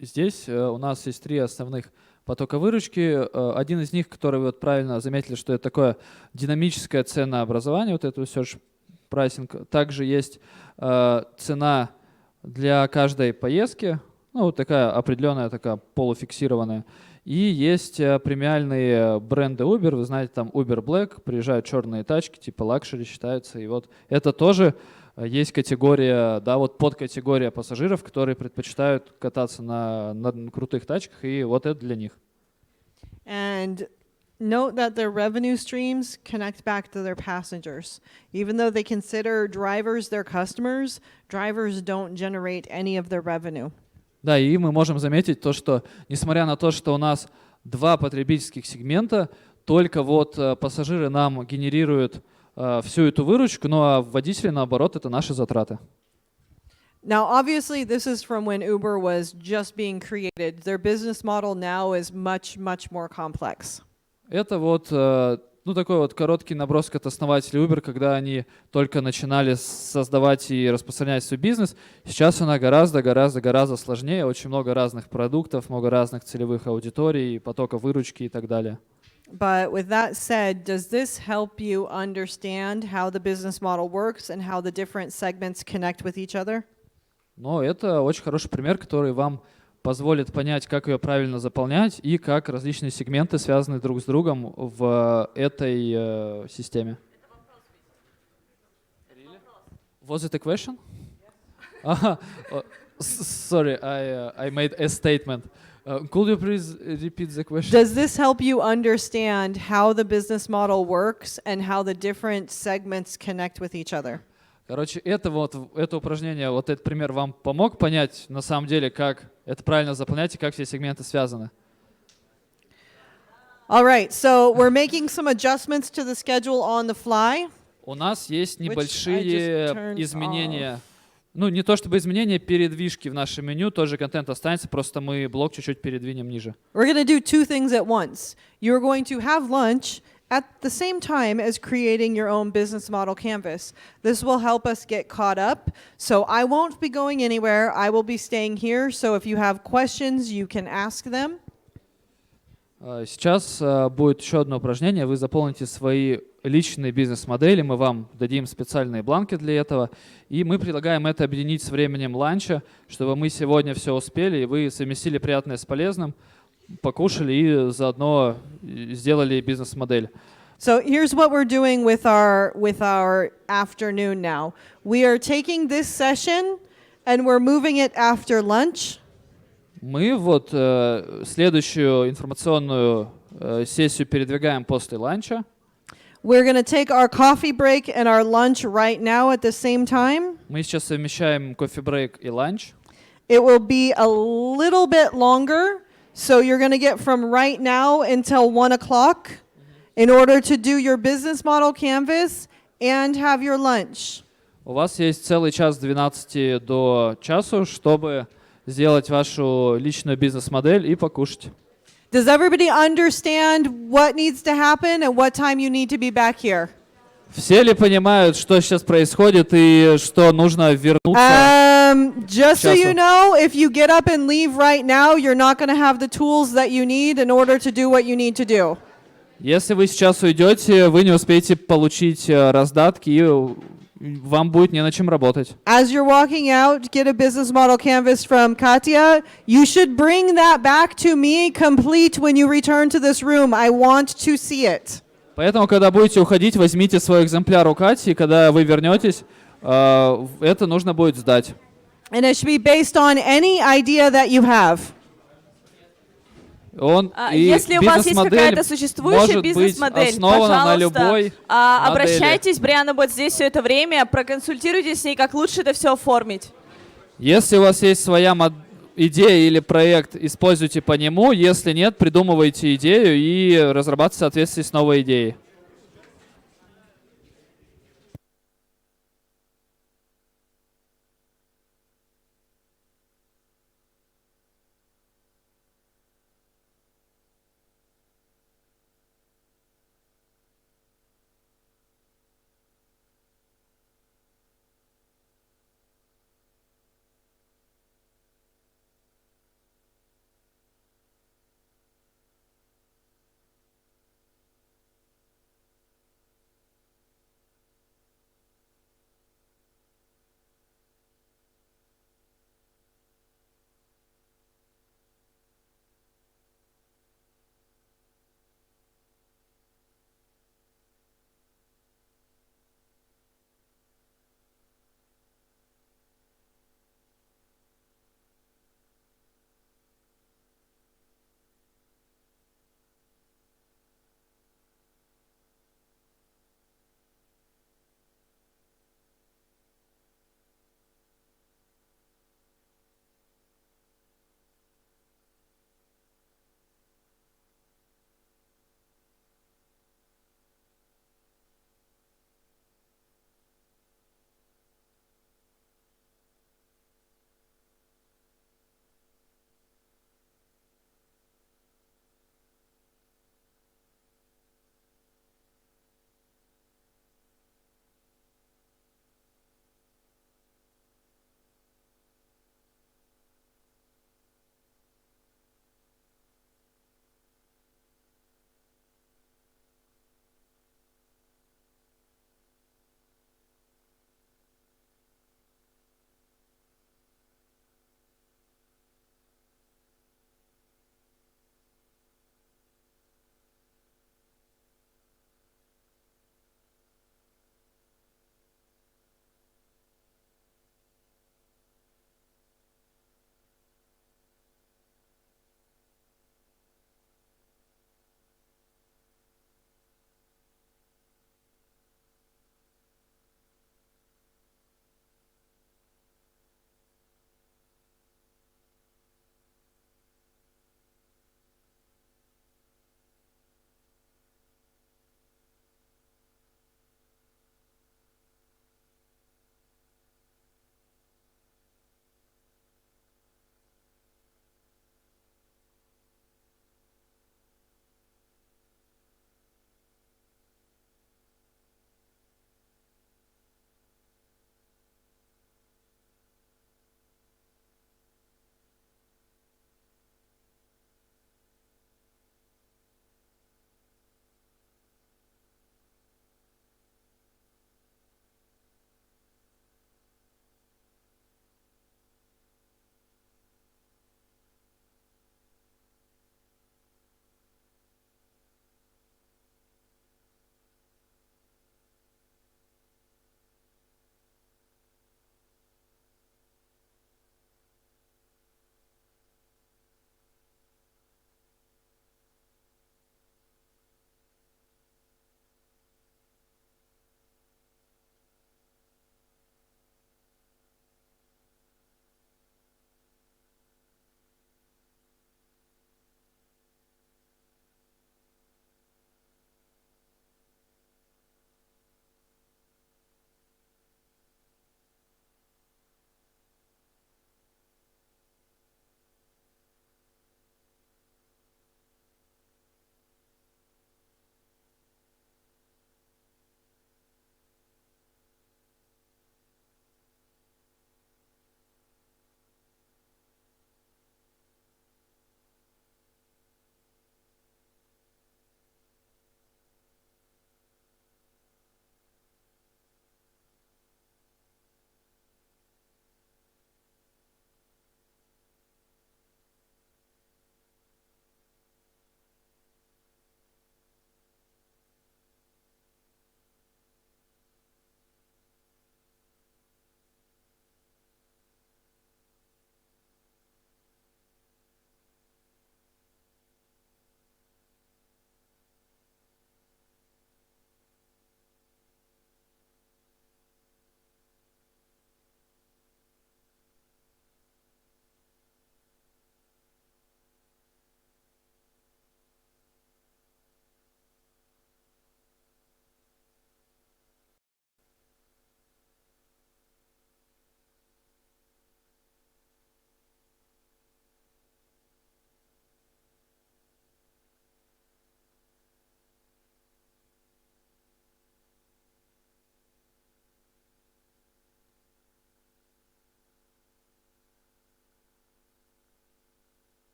Здесь у нас есть три основных потока выручки. Один из них, который вы правильно заметили, что это такое динамическое ценообразование, вот это search pricing. Также есть цена для каждой поездки, ну вот такая определенная, такая полуфиксированная. И есть премиальные бренды Uber, вы знаете, там Uber Black, приезжают черные тачки, типа лакшери считаются. И вот это тоже есть категория, да, вот подкатегория пассажиров, которые предпочитают кататься на крутых тачках, и вот это для них. And Note that their revenue streams connect back to their passengers. Even though they consider drivers their customers, drivers don't generate any of their revenue. Да, и мы можем заметить то, что несмотря на то, что у нас два потребительских сегмента, только вот пассажиры нам генерируют всю эту выручку, ну а водители, наоборот, это наши затраты. Now, obviously, this is from when Uber was just being created. Their business model now is much, much more complex. Это вот, ну, такой вот короткий набросок от основателей Uber, когда они только начинали создавать и распространять свой бизнес. Сейчас она гораздо сложнее, очень много разных продуктов, много разных целевых аудиторий, потока выручки и так далее. But with that said, does this help you understand how the business model works and how the different segments connect with each other? Но это очень хороший пример, который вам позволит понять, как ее правильно заполнять и как различные сегменты связаны друг с другом в этой системе. Was it a question? Sorry, I made a statement. Could you please repeat the question? Does this help you understand how the business model works and how the different segments connect with each other? Короче, это упражнение, вот этот пример вам помог понять на самом деле, как это правильно заполнять и как все сегменты связаны? All right, so we're making some adjustments to the schedule on the fly. У нас есть небольшие изменения. Ну, не то чтобы изменения, передвижки в нашем меню, тоже контент останется, просто мы блок чуть-чуть передвинем ниже. We're going to do two things at once. You're going to have lunch at the same time as creating your own business model canvas. This will help us get caught up. So I won't be going anywhere. I will be staying here. So if you have questions, you can ask them. Сейчас будет еще одно упражнение. Вы заполните свои личные бизнес-модели. Мы вам дадим специальные бланки для этого. И мы предлагаем это объединить с временем ланча, чтобы мы сегодня все успели, и вы совместили приятное с полезным, покушали и заодно сделали бизнес-модель. So here's what we're doing with our afternoon now. We are taking this session and we're moving it after lunch. Мы вот следующую информационную сессию передвигаем после ланча. We're going to take our coffee break and our lunch right now at the same time. Мы сейчас совмещаем кофе-брейк и ланч. It will be a little bit longer, so you're going to get from right now until 1 o'clock in order to do your business model canvas and have your lunch. У вас есть целый час с 12 до часу, чтобы сделать вашу личную бизнес-модель и покушать. Does everybody understand what needs to happen and what time you need to be back here? Все ли понимают, что сейчас происходит и что нужно вернуться? Just so you know, if you get up and leave right now, you're not going to have the tools that you need in order to do what you need to do. Если вы сейчас уйдете, вы не успеете получить раздатки, и вам будет не на чем работать. As you're walking out, get a business model canvas from Katya. You should bring that back to me complete when you return to this room. I want to see it. Поэтому, когда будете уходить, возьмите свой экземпляр у Кати, и когда вы вернетесь, это нужно будет сдать. And it should be based on any idea that you have. Если у вас есть какая-то существующая бизнес-модель, пожалуйста, обращайтесь, Бриана будет здесь все это время, проконсультируйтесь с ней, как лучше это все оформить. Если у вас есть своя идея или проект, используйте по нему. Если нет, придумывайте идею и разрабатывайте в соответствии с новой идеей.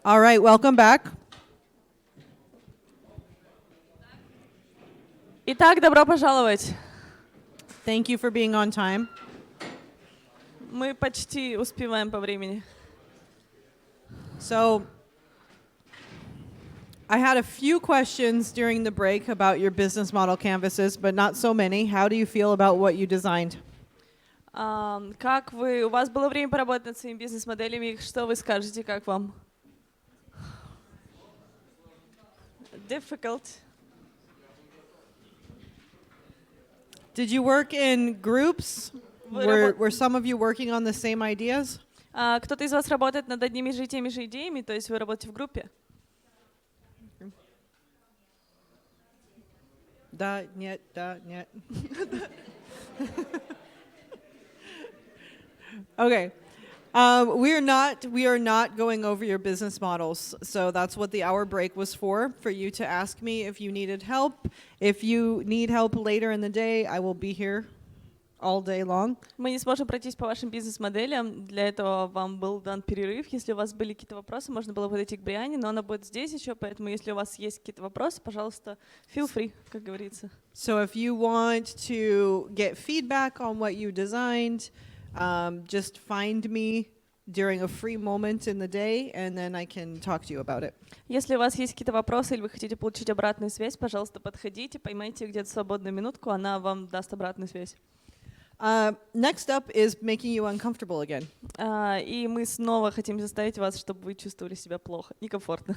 All right, welcome back. Итак, добро пожаловать. Thank you for being on time. Мы почти успеваем по времени. So, I had a few questions during the break about your business model canvases, but not so many. How do you feel about what you designed? Как вы, у вас было время поработать над своими бизнес-моделями, что вы скажете, как вам? Difficult. Did you work in groups? Were some of you working on the same ideas? Кто-то из вас работает над одними же и теми же идеями, то есть вы работаете в группе? Да, нет, да, нет. Okay. We are not going over your business models. So that's what the hour break was for you to ask me if you needed help. If you need help later in the day, I will be here all day long. Мы не сможем пройтись по вашим бизнес-моделям. Для этого вам был дан перерыв. Если у вас были какие-то вопросы, можно было подойти к Бриане, но она будет здесь еще, поэтому если у вас есть какие-то вопросы, пожалуйста, feel free, как говорится. So if you want to get feedback on what you designed, just find me during a free moment in the day, and then I can talk to you about it. Если у вас есть какие-то вопросы или вы хотите получить обратную связь, пожалуйста, подходите, поймайте где-то свободную минутку, она вам даст обратную связь. Next up is making you uncomfortable again. И мы снова хотим заставить вас, чтобы вы чувствовали себя плохо, некомфортно.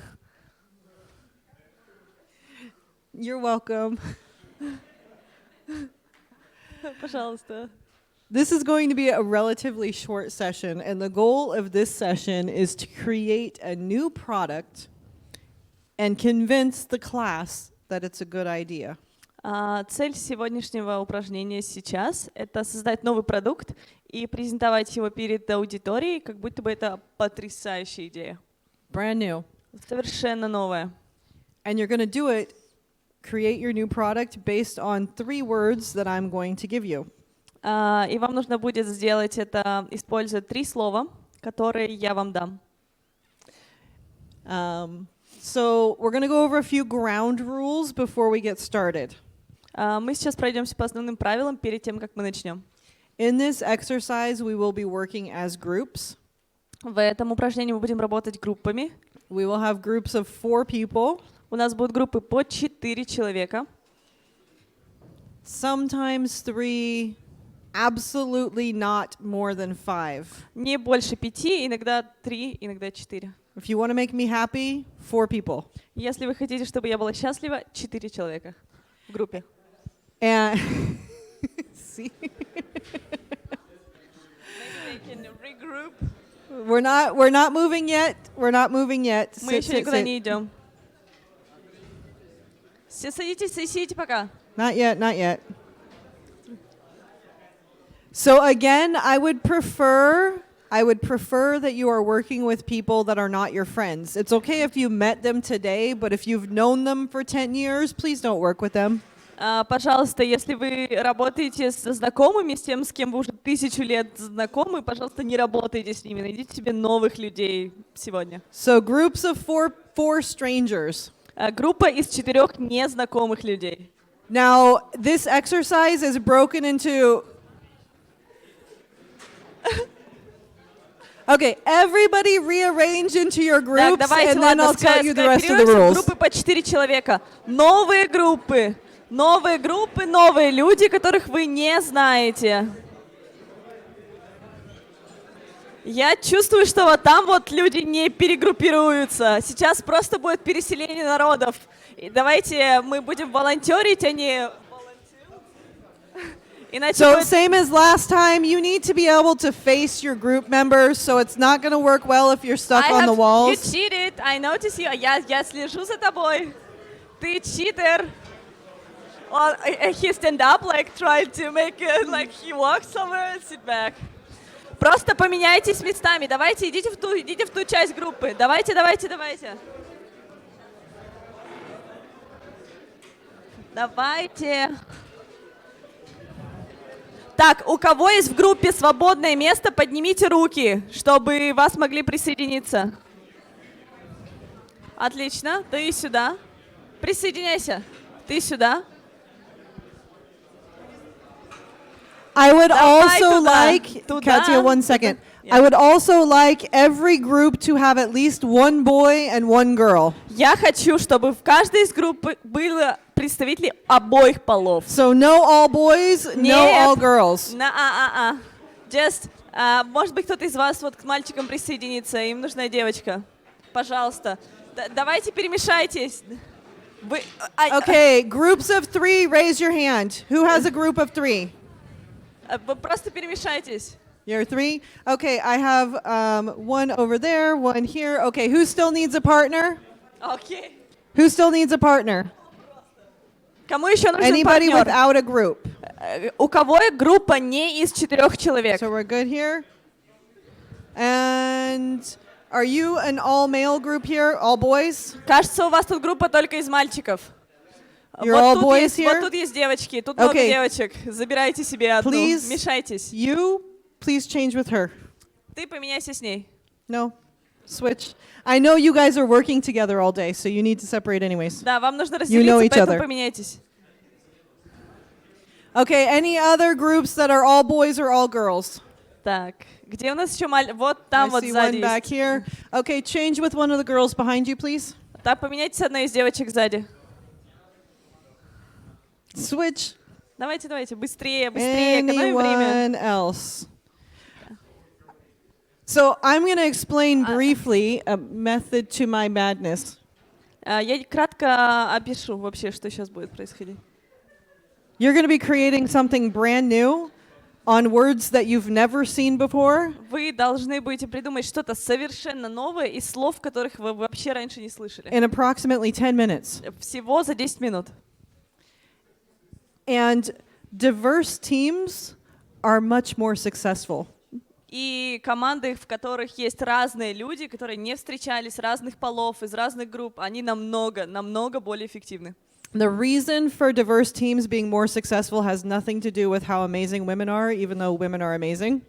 You're welcome. Пожалуйста. This is going to be a relatively short session, and the goal of this session is to create a new product and convince the class that it's a good idea. Цель сегодняшнего упражнения сейчас — это создать новый продукт и презентовать его перед аудиторией, как будто бы это потрясающая идея. Brand new. Совершенно новая. And you're going to do it, create your new product based on 3 words that I'm going to give you. И вам нужно будет сделать это, используя 3 слова, которые я вам дам. So we're going to go over a few ground rules before we get started. Мы сейчас пройдемся по основным правилам перед тем, как мы начнем. In this exercise, we will be working as groups. В этом упражнении мы будем работать группами. We will have groups of 4 people. У нас будут группы по 4 человека. Sometimes 3, absolutely not more than 5. Не больше 5, иногда 3, иногда 4. If you want to make me happy, 4 people. Если вы хотите, чтобы я была счастлива, 4 человека в группе. And see, Maybe they can regroup. we're not moving yet. We're not moving yet. Мы еще никуда не идем. Все садитесь, сидите пока. Not yet, not yet. So again, I would prefer that you are working with people that are not your friends. It's okay if you met them today, but if you've known them for 10 years, please don't work with them. Пожалуйста, если вы работаете со знакомыми, с тем, с кем вы уже 1000 лет знакомы, пожалуйста, не работайте с ними, найдите себе новых людей сегодня. So groups of four strangers. Группа из 4 незнакомых людей. Now, this exercise is broken into... Okay, everybody rearrange into your groups, and then I'll tell you the rest of the rules. Группы по 4 человека. Новые группы, новые люди, которых вы не знаете. Я чувствую, что вот там вот люди не перегруппируются. Сейчас просто будет переселение народов. И давайте мы будем волонтерить, а не... So same as last time, you need to be able to face your group members, so it's not going to work well if you're stuck on the walls. You cheated. I notice you. Я слежу за тобой. Ты читер. Well, he stand up, like tried to make it, like he walks somewhere and sit back. Просто поменяйтесь местами. Давайте, идите в ту часть группы. Давайте. Давайте. Так, у кого есть в группе свободное место, поднимите руки, чтобы вас могли присоединиться. Отлично. Ты сюда. Присоединяйся. Ты сюда. I would Давай also туда. like, Туда. Katya, one second. Yeah. I would also like every group to have at least one boy and one girl. Я хочу, чтобы в каждой из групп было представители обоих полов. So no all boys, no Нет. all girls. Just, может быть, кто-то из вас вот к мальчикам присоединится, им нужна девочка. Пожалуйста. Давайте перемешайтесь. Okay, groups of 3, raise your hand. Who has a group of 3? Вы просто перемешайтесь. You're 3? Okay, I have one over there, one here. Okay, who still needs a partner? Окей. Who still needs a partner? Кому еще нужен Anybody партнер? without a group? У кого группа не из 4 человек? So we're good here. And are you an all-male group here, all boys? Кажется, у вас тут группа только из мальчиков. You're all boys Вот here? тут есть девочки, тут много Okay. девочек. Забирайте себе одну. Please. Мешайтесь. You, please change with her. Ты поменяйся с ней. No, switch. I know you guys are working together all day, so you need to separate anyways. Да, вам нужно You know разделиться, each поэтому other. поменяйтесь. Okay, any other groups that are all boys or all girls? Так, где у нас еще Вот там I вот see сзади one back есть. here. Okay, change with one of the girls behind you, please. Так, поменяйтесь с одной из девочек сзади. Switch. Давайте, быстрее, экономим время. Anyone else? So I'm going to explain briefly a method to my madness. Я кратко опишу вообще, что сейчас будет происходить. You're going to be creating something brand new on words that you've never seen before. Вы должны будете придумать что-то совершенно новое из слов, которых вы вообще раньше не слышали. In approximately 10 minutes. Всего за 10 минут. And diverse teams are much more successful. И команды, в которых есть разные люди, которые не встречались, разных полов, из разных групп, они намного более эффективны. The reason for diverse teams being more successful has nothing to do with how amazing women are, even though women are amazing.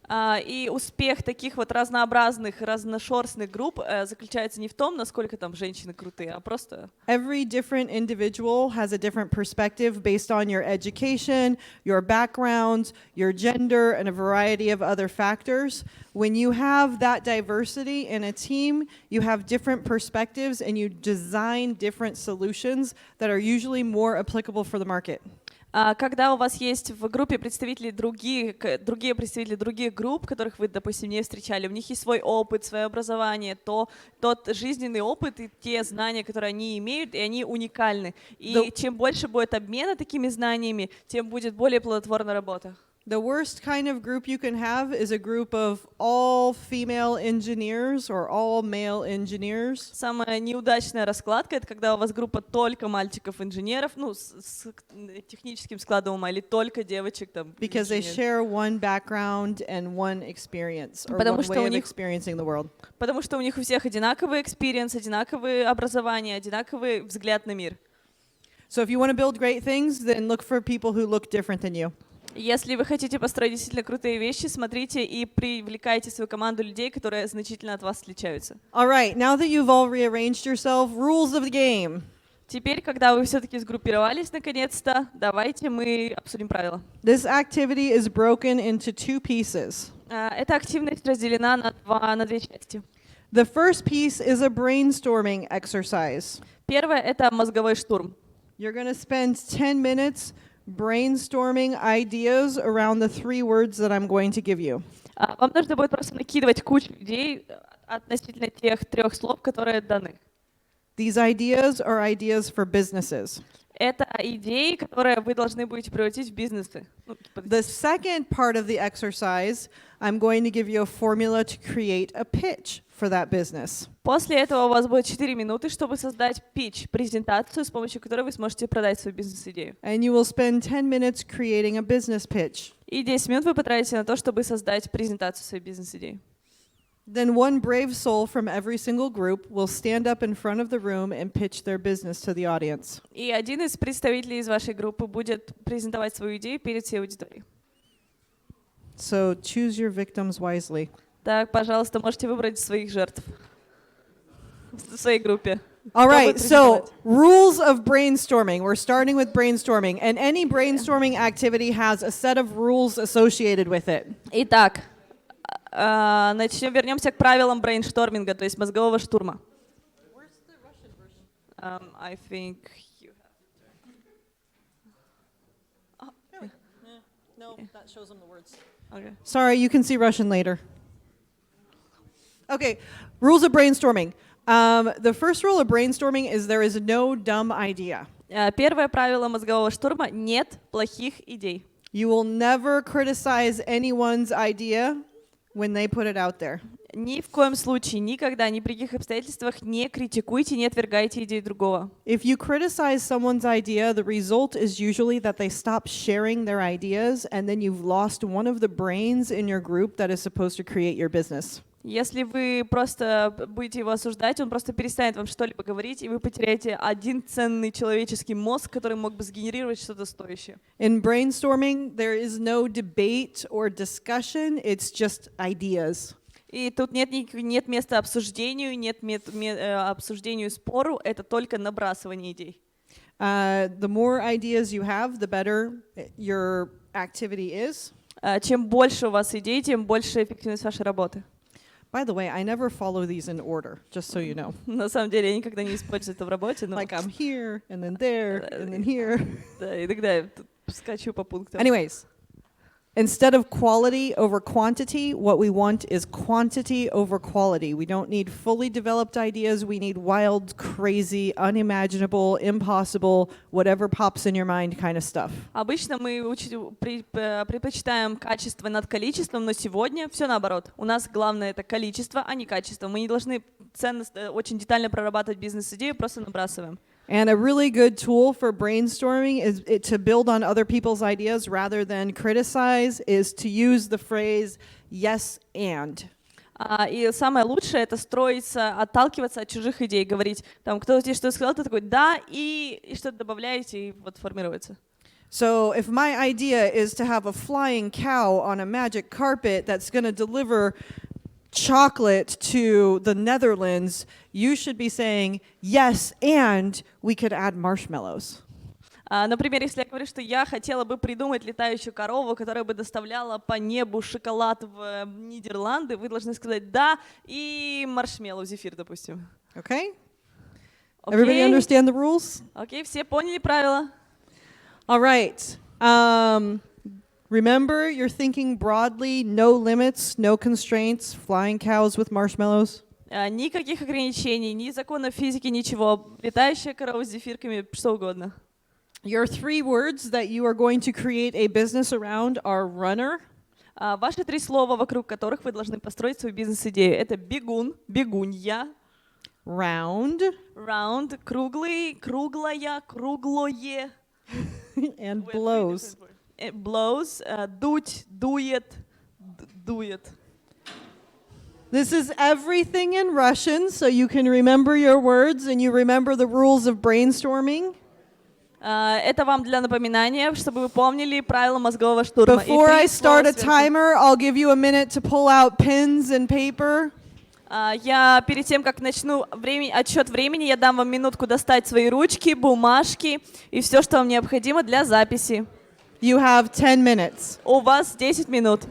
И успех таких вот разнообразных, разношерстных групп заключается не в том, насколько там женщины крутые, а просто... Every different individual has a different perspective based on your education, your background, your gender, and a variety of other factors. When you have that diversity in a team, you have different perspectives and you design different solutions that are usually more applicable for the market. Когда у вас есть в группе представители другие представители других групп, которых вы, допустим, не встречали, у них есть свой опыт, свое образование, тот жизненный опыт и те знания, которые они имеют, и они уникальны. И чем больше будет обмена такими знаниями, тем будет более плодотворная работа. The worst kind of group you can have is a group of all female engineers or all male engineers. Самая неудачная раскладка — это когда у вас группа только мальчиков-инженеров, ну, с техническим складом ума, или только девочек там. Because they share one background and one experience or Потому one что way у of них- experiencing the world. Потому что у них у всех одинаковый экспириенс, одинаковое образование, одинаковый взгляд на мир. So if you want to build great things, then look for people who look different than you. Если вы хотите построить действительно крутые вещи, смотрите и привлекайте в свою команду людей, которые значительно от вас отличаются. All right, now that you've all rearranged yourself, rules of the game. Теперь, когда вы все-таки сгруппировались наконец-то, давайте мы обсудим правила. This activity is broken into 2 pieces. Эта активность разделена на две части. The first piece is a brainstorming exercise. Первое — это мозговой штурм. You're going to spend 10 minutes brainstorming ideas around the 3 words that I'm going to give you. Вам нужно будет просто накидывать кучу идей относительно тех 3 слов, которые даны. These ideas are ideas for businesses. Это идеи, которые вы должны будете превратить в бизнесы. The second part of the exercise, I'm going to give you a formula to create a pitch for that business. После этого у вас будет 4 минуты, чтобы создать pitch, презентацию, с помощью которой вы сможете продать свою бизнес-идею. And you will spend 10 minutes creating a business pitch. И 10 минут вы потратите на то, чтобы создать презентацию своей бизнес-идеи. Then one brave soul from every single group will stand up in front of the room and pitch their business to the audience. И один из представителей из вашей группы будет презентовать свою идею перед всей аудиторией. So choose your victims wisely. Так, пожалуйста, можете выбрать своих жертв. в своей группе. All Кто right, будет so тренировать? rules of brainstorming. We're starting with brainstorming, and any brainstorming activity has a set of rules associated with it. Итак, вернемся к правилам брейншторминга, то есть мозгового штурма. I think you have. No, that shows them the words. Okay. Sorry, you can see Russian later. Okay, rules of brainstorming. The first rule of brainstorming is there is no dumb idea. Первое правило мозгового штурма — нет плохих идей. You will never criticize anyone's idea when they put it out there. Ни в коем случае, никогда, ни при каких обстоятельствах не критикуйте, не отвергайте идеи другого. If you criticize someone's idea, the result is usually that they stop sharing their ideas, and then you've lost one of the brains in your group that is supposed to create your business. Если вы просто будете его осуждать, он просто перестанет вам что-либо говорить, и вы потеряете один ценный человеческий мозг, который мог бы сгенерировать что-то стоящее. In brainstorming, there is no debate or discussion, it's just ideas. И тут нет места обсуждению, нет обсуждению спору, это только набрасывание идей. The more ideas you have, the better your activity is. Чем больше у вас идей, тем больше эффективность вашей работы. By the way, I never follow these in order, just so you know. На самом деле, я никогда не использую это в работе. Like I'm here, and then there, and then here. Да, и тогда я скачу по пунктам. Anyways, instead of quality over quantity, what we want is quantity over quality. We don't need fully developed ideas. We need wild, crazy, unimaginable, impossible, whatever pops in your mind kind of stuff. Обычно мы предпочитаем качество над количеством, но сегодня все наоборот. У нас главное это количество, а не качество. Мы не должны очень детально прорабатывать бизнес-идею, просто набрасываем. And a really good tool for brainstorming is to build on other people's ideas rather than criticize, is to use the phrase yes and. И самое лучшее это отталкиваться от чужих идей, говорить, там, кто тебе что сказал, ты такой, да, и что-то добавляете, и вот формируется. So if my idea is to have a flying cow on a magic carpet that's going to deliver chocolate to the Netherlands, you should be saying, yes, and we could add marshmallows. Например, если я говорю, что я хотела бы придумать летающую корову, которая бы доставляла по небу шоколад в Нидерланды, вы должны сказать «да» и маршмеллоу, зефир, допустим. Okay? Everybody understand the rules? Окей, все поняли правила? All right. Remember, you're thinking broadly, no limits, no constraints, flying cows with marshmallows. Никаких ограничений, ни законов физики, ничего. Летающая корова с зефирками, что угодно. Your 3 words that you are going to create a business around are runner. Ваши 3 слова, вокруг которых вы должны построить свою бизнес-идею, это бегун, бегунья, round, round, круглый, круглая, круглое, and blows. Blows, дуть, дует, дует. This is everything in Russian, so you can remember your words and you remember the rules of brainstorming. Это вам для напоминания, чтобы вы помнили правила мозгового штурма. Before I start a timer, I'll give you a minute to pull out pens and paper. Я перед тем, как начну отсчет времени, я дам вам минутку достать свои ручки, бумажки и все, что вам необходимо для записи. You have 10 minutes. У вас 10 минут.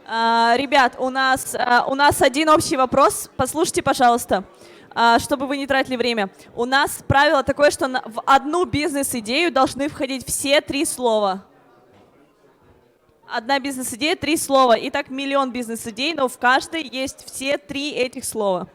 Ребят, у нас один общий вопрос. Послушайте, пожалуйста, чтобы вы не тратили время. У нас правило такое, что в одну бизнес-идею должны входить все 3 слова. Одна бизнес-идея, 3 слова. Итак, миллион бизнес-идей, но в каждой есть все 3 этих слова.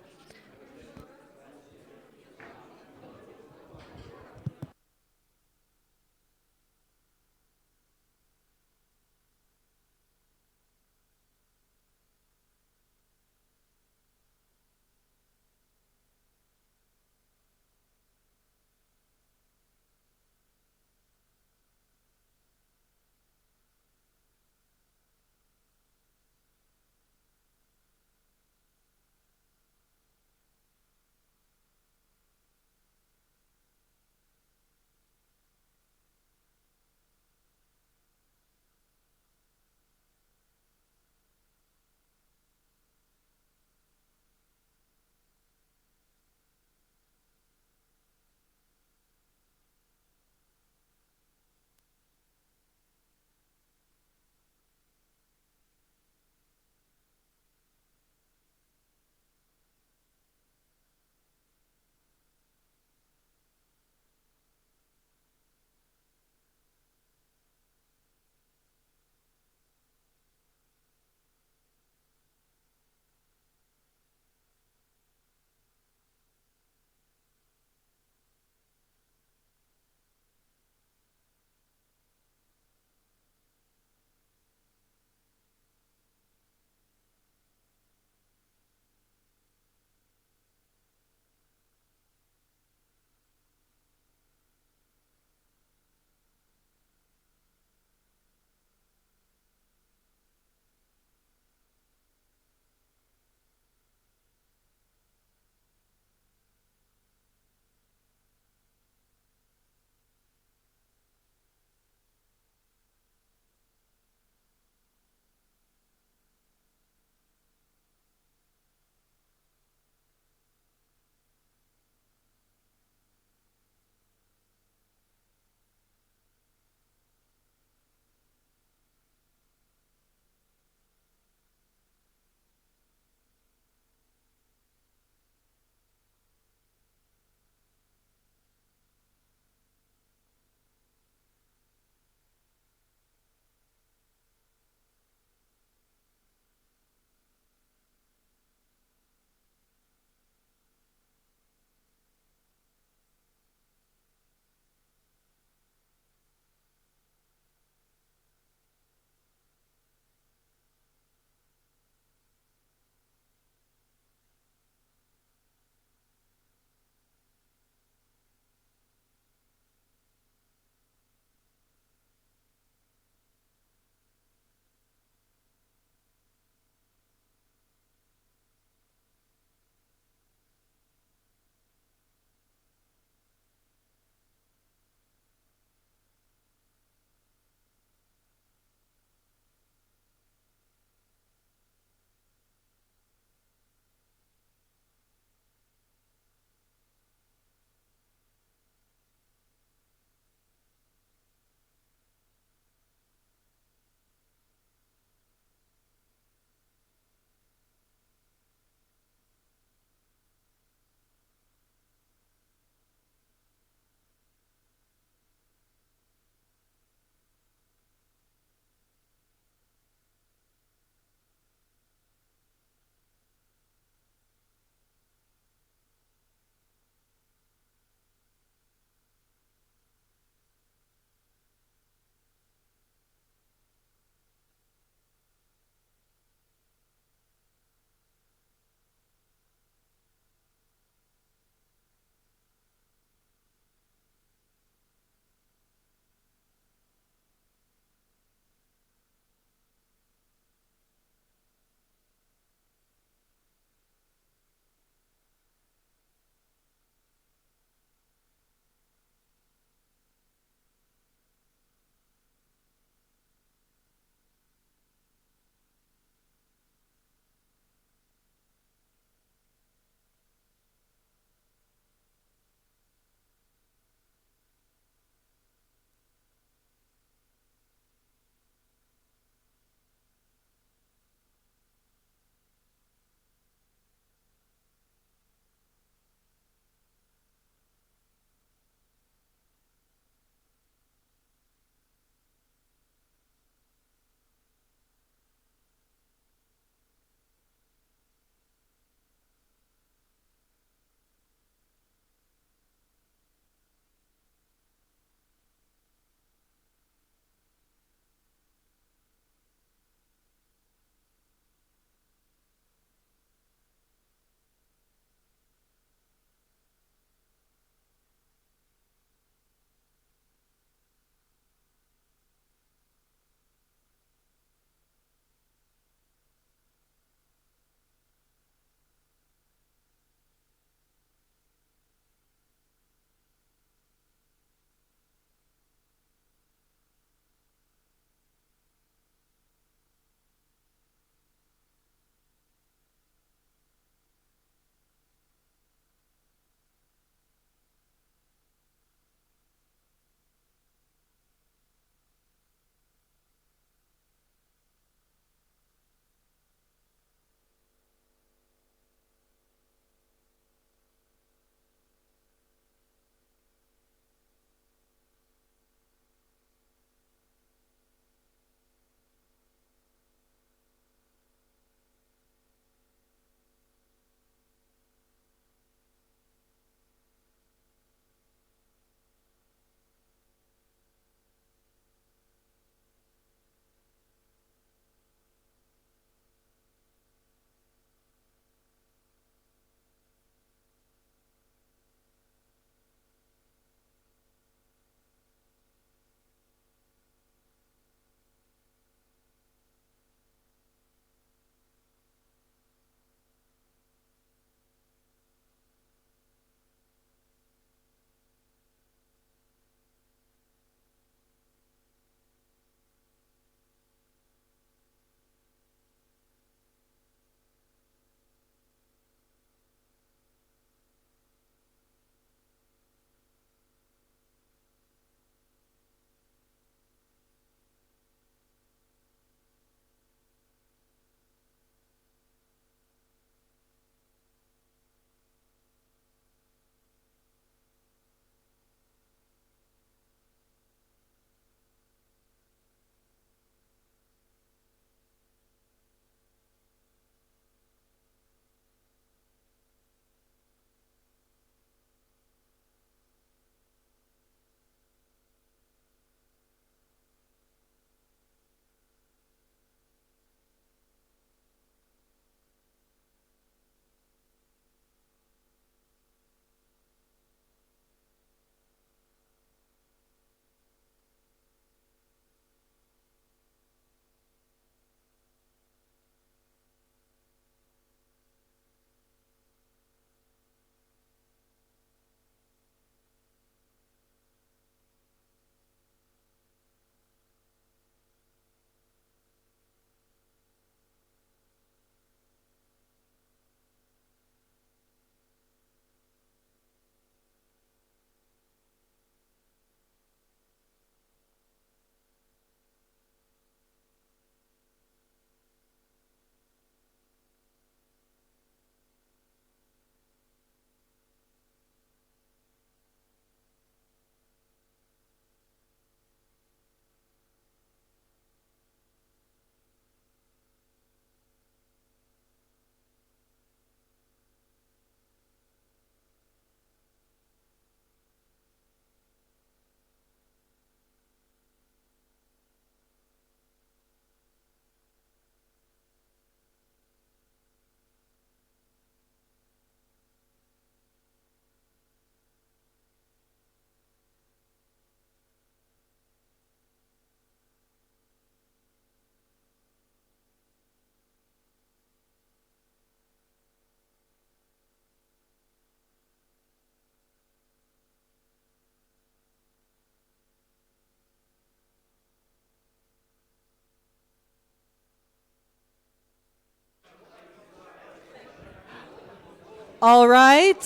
All right.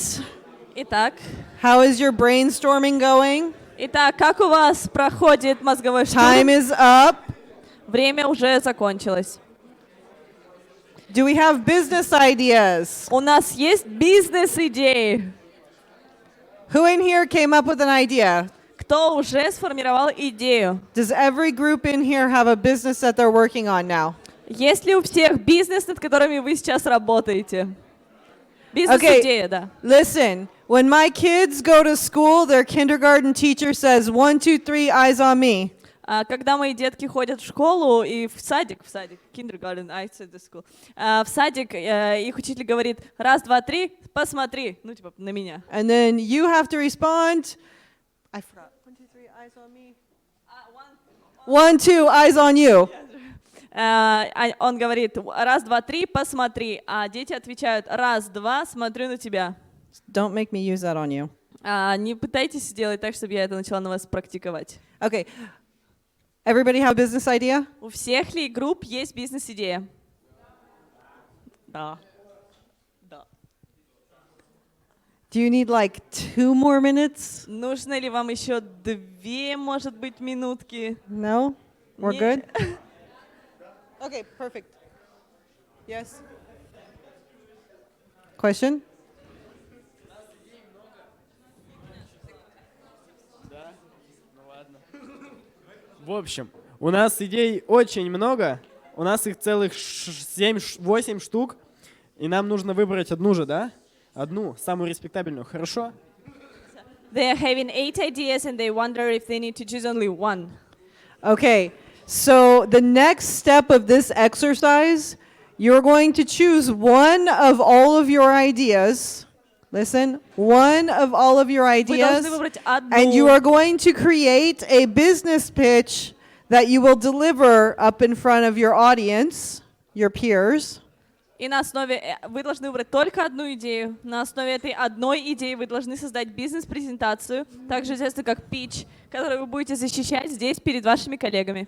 Итак. How is your brainstorming going? Итак, как у вас проходит мозговой штурм? Time is up. Время уже закончилось. Do we have business ideas? У нас есть бизнес-идеи. Who in here came up with an idea? Кто уже сформировал идею? Does every group in here have a business that they're working on now? Есть ли у всех бизнес, над которыми вы сейчас работаете? Бизнес-идея, да. Listen, when my kids go to school, their kindergarten teacher says, 1, 2, 3, eyes on me. Когда мои детки ходят в школу и в садик, kindergarten, I said the school, в садик их учитель говорит, 1, 2, 3, посмотри, ну типа на меня. And then you have to respond, I forgot, 1, 2, 3, eyes on me. 1, 2, eyes on you. Он говорит, 1, 2, 3, посмотри, а дети отвечают, 1, 2, смотрю на тебя. Don't make me use that on you. Не пытайтесь сделать так, чтобы я это начала на вас практиковать. Okay. Everybody have a business idea? У всех ли групп есть бизнес-идея? Да. Do you need like 2 more minutes? Нужно ли вам еще 2, может быть, минутки? No? We're Не. good? Okay, perfect. Yes? Question? В общем, у нас идей очень много, у нас их целых 7-8 штук, и нам нужно выбрать одну же, да? Одну, самую респектабельную, хорошо? They are having 8 ideas and they wonder if they need to choose only one. Okay, so the next step of this exercise, you're going to choose one of all of your ideas. Listen, one of all of your ideas, and you are going to create a business pitch that you will deliver up in front of your audience, your peers. И на основе, вы должны выбрать только одну идею. На основе этой одной идеи вы должны создать бизнес-презентацию, также известную как pitch, которую вы будете защищать здесь перед вашими коллегами.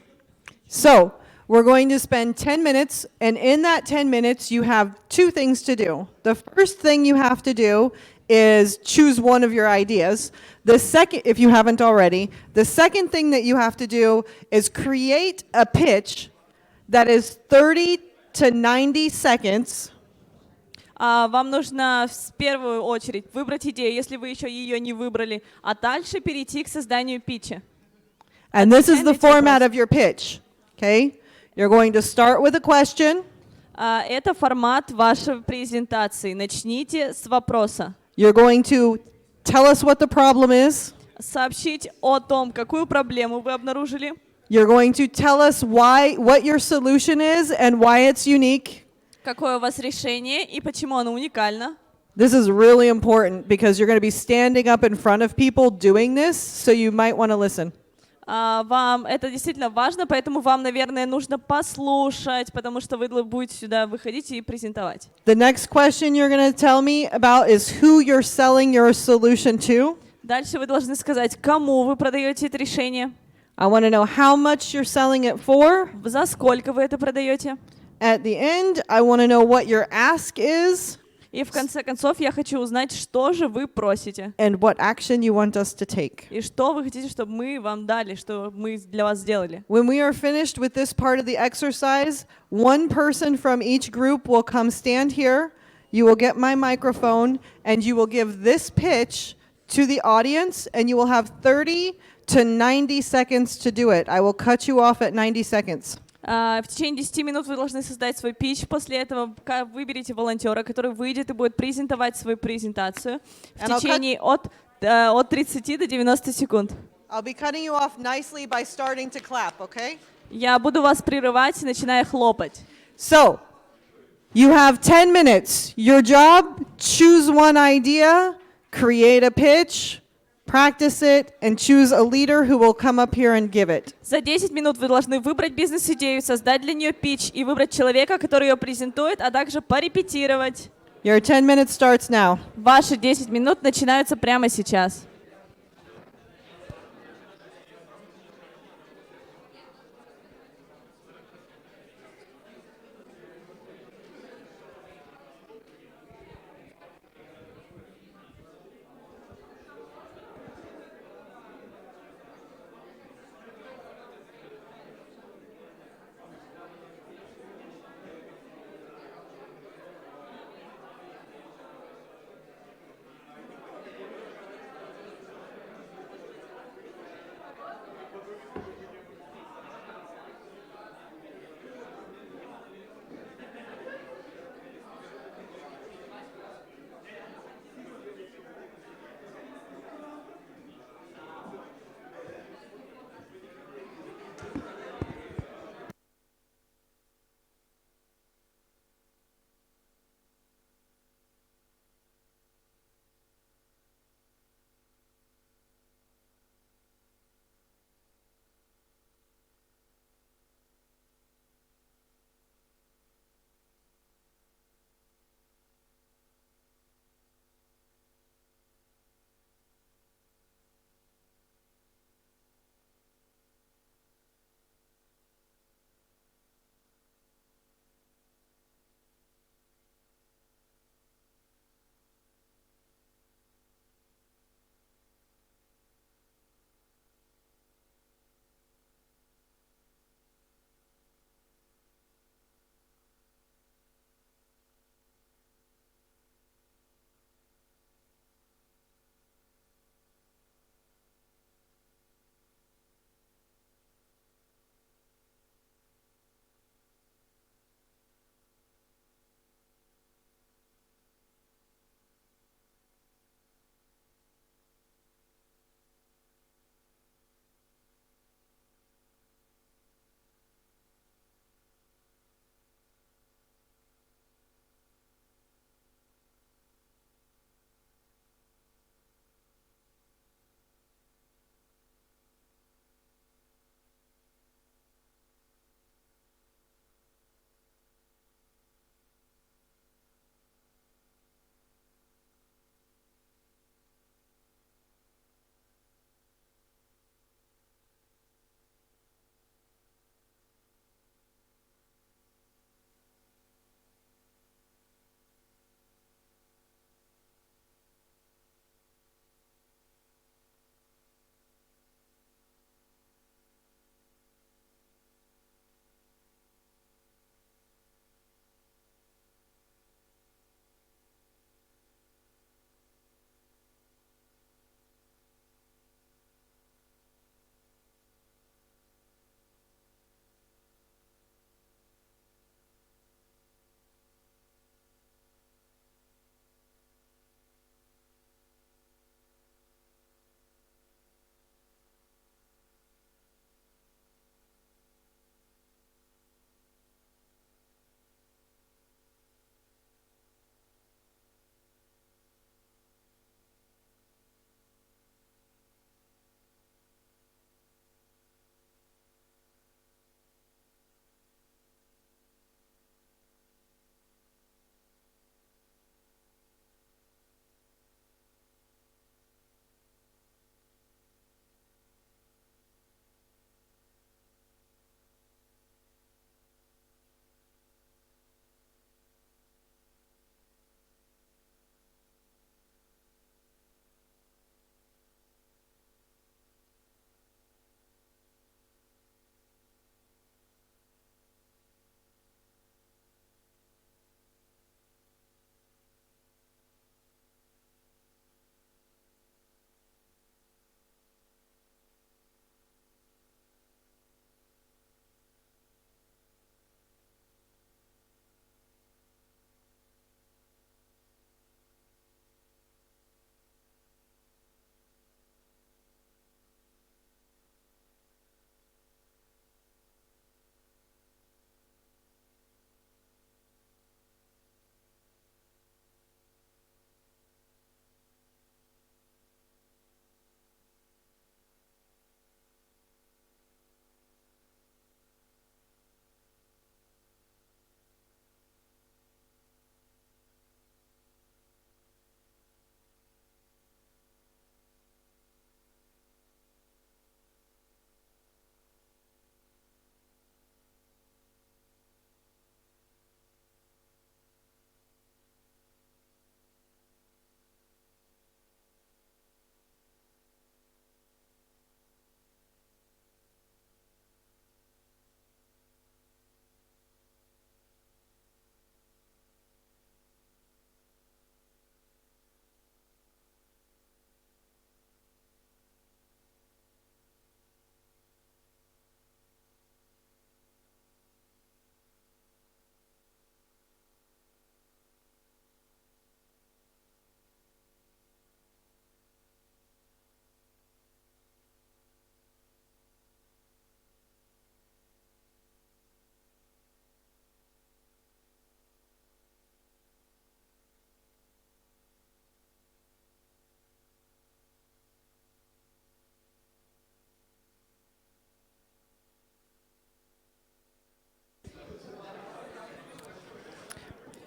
So, we're going to spend 10 minutes, and in that 10 minutes, you have 2 things to do. The first thing you have to do is choose one of your ideas. The second, if you haven't already, the second thing that you have to do is create a pitch that is 30 to 90 seconds. Вам нужно в первую очередь выбрать идею, если вы еще ее не выбрали, а дальше перейти к созданию питча. And this is the format of your pitch, okay? You're going to start with a question. Это формат вашей презентации. Начните с вопроса. You're going to tell us what the problem is. Сообщить о том, какую проблему вы обнаружили. You're going to tell us what your solution is and why it's unique. Какое у вас решение и почему оно уникально. This is really important because you're going to be standing up in front of people doing this, so you might want to listen. Вам это действительно важно, поэтому вам, наверное, нужно послушать, потому что вы будете сюда выходить и презентовать. The next question you're going to tell me about is who you're selling your solution to. Дальше вы должны сказать, кому вы продаете это решение. I want to know how much you're selling it for. За сколько вы это продаете. At the end, I want to know what your ask is. И в конце концов я хочу узнать, что же вы просите. And what action you want us to take. И что вы хотите, чтобы мы вам дали, что мы для вас сделали. When we are finished with this part of the exercise, one person from each group will come stand here. You will get my microphone and you will give this pitch to the audience and you will have 30 to 90 seconds to do it. I will cut you off at 90 seconds. В течение 10 минут вы должны создать свой питч. После этого выберите волонтера, который выйдет и будет презентовать свою презентацию в течение от 30 до 90 секунд. I'll be cutting you off nicely by starting to clap, okay? Я буду вас прерывать, начиная хлопать. So, you have 10 minutes. Your job, choose one idea, create a pitch, practice it, and choose a leader who will come up here and give it. За 10 минут вы должны выбрать бизнес-идею, создать для нее питч и выбрать человека, который ее презентует, а также порепетировать. Your 10 minutes starts now. Ваши 10 минут начинаются прямо сейчас.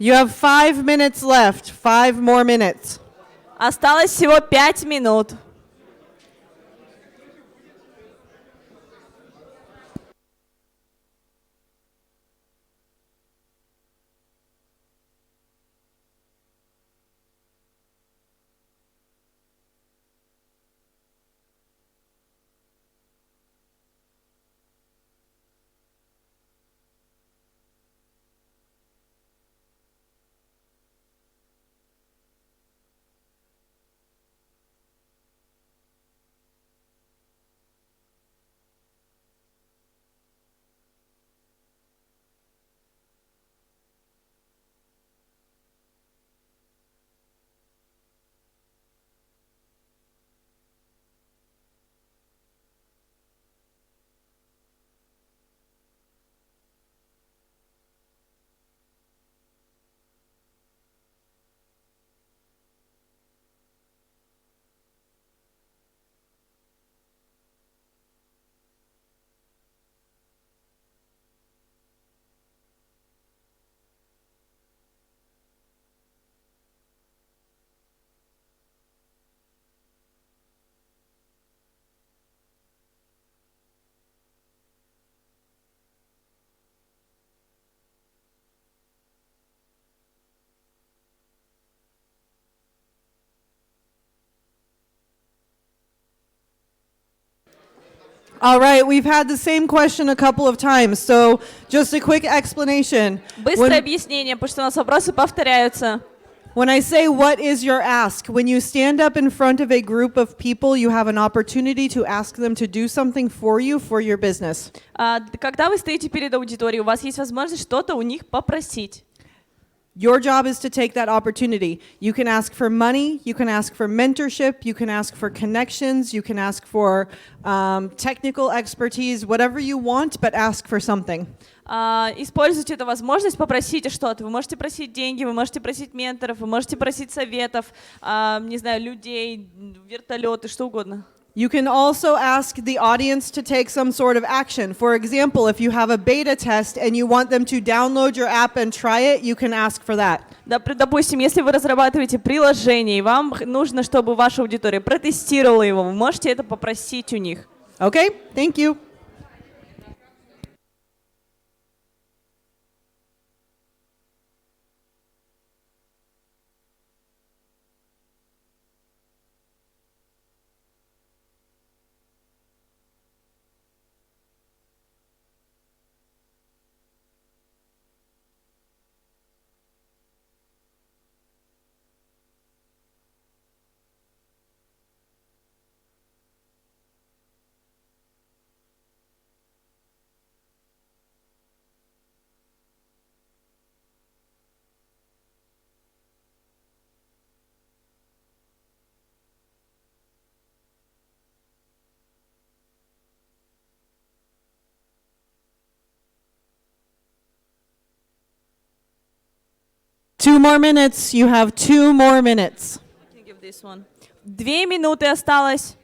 You have 5 minutes left. 5 more minutes. Осталось всего 5 минут. All right, we've had the same question a couple of times, so just a quick explanation. Быстрое объяснение, потому что у нас вопросы повторяются. When I say what is your ask, when you stand up in front of a group of people, you have an opportunity to ask them to do something for you for your business. Когда вы стоите перед аудиторией, у вас есть возможность что-то у них попросить. Your job is to take that opportunity. You can ask for money, you can ask for mentorship, you can ask for connections, you can ask for technical expertise, whatever you want, but ask for something. Используйте эту возможность, попросите что-то. Вы можете просить деньги, вы можете просить менторов, вы можете просить советов, не знаю, людей, вертолеты, что угодно. You can also ask the audience to take some sort of action. For example, if you have a beta test and you want them to download your app and try it, you can ask for that. Допустим, если вы разрабатываете приложение, и вам нужно, чтобы ваша аудитория протестировала его, вы можете это попросить у них. Okay, thank you. Two more minutes. You have 2 more minutes. I can give this one. 2 минуты осталось.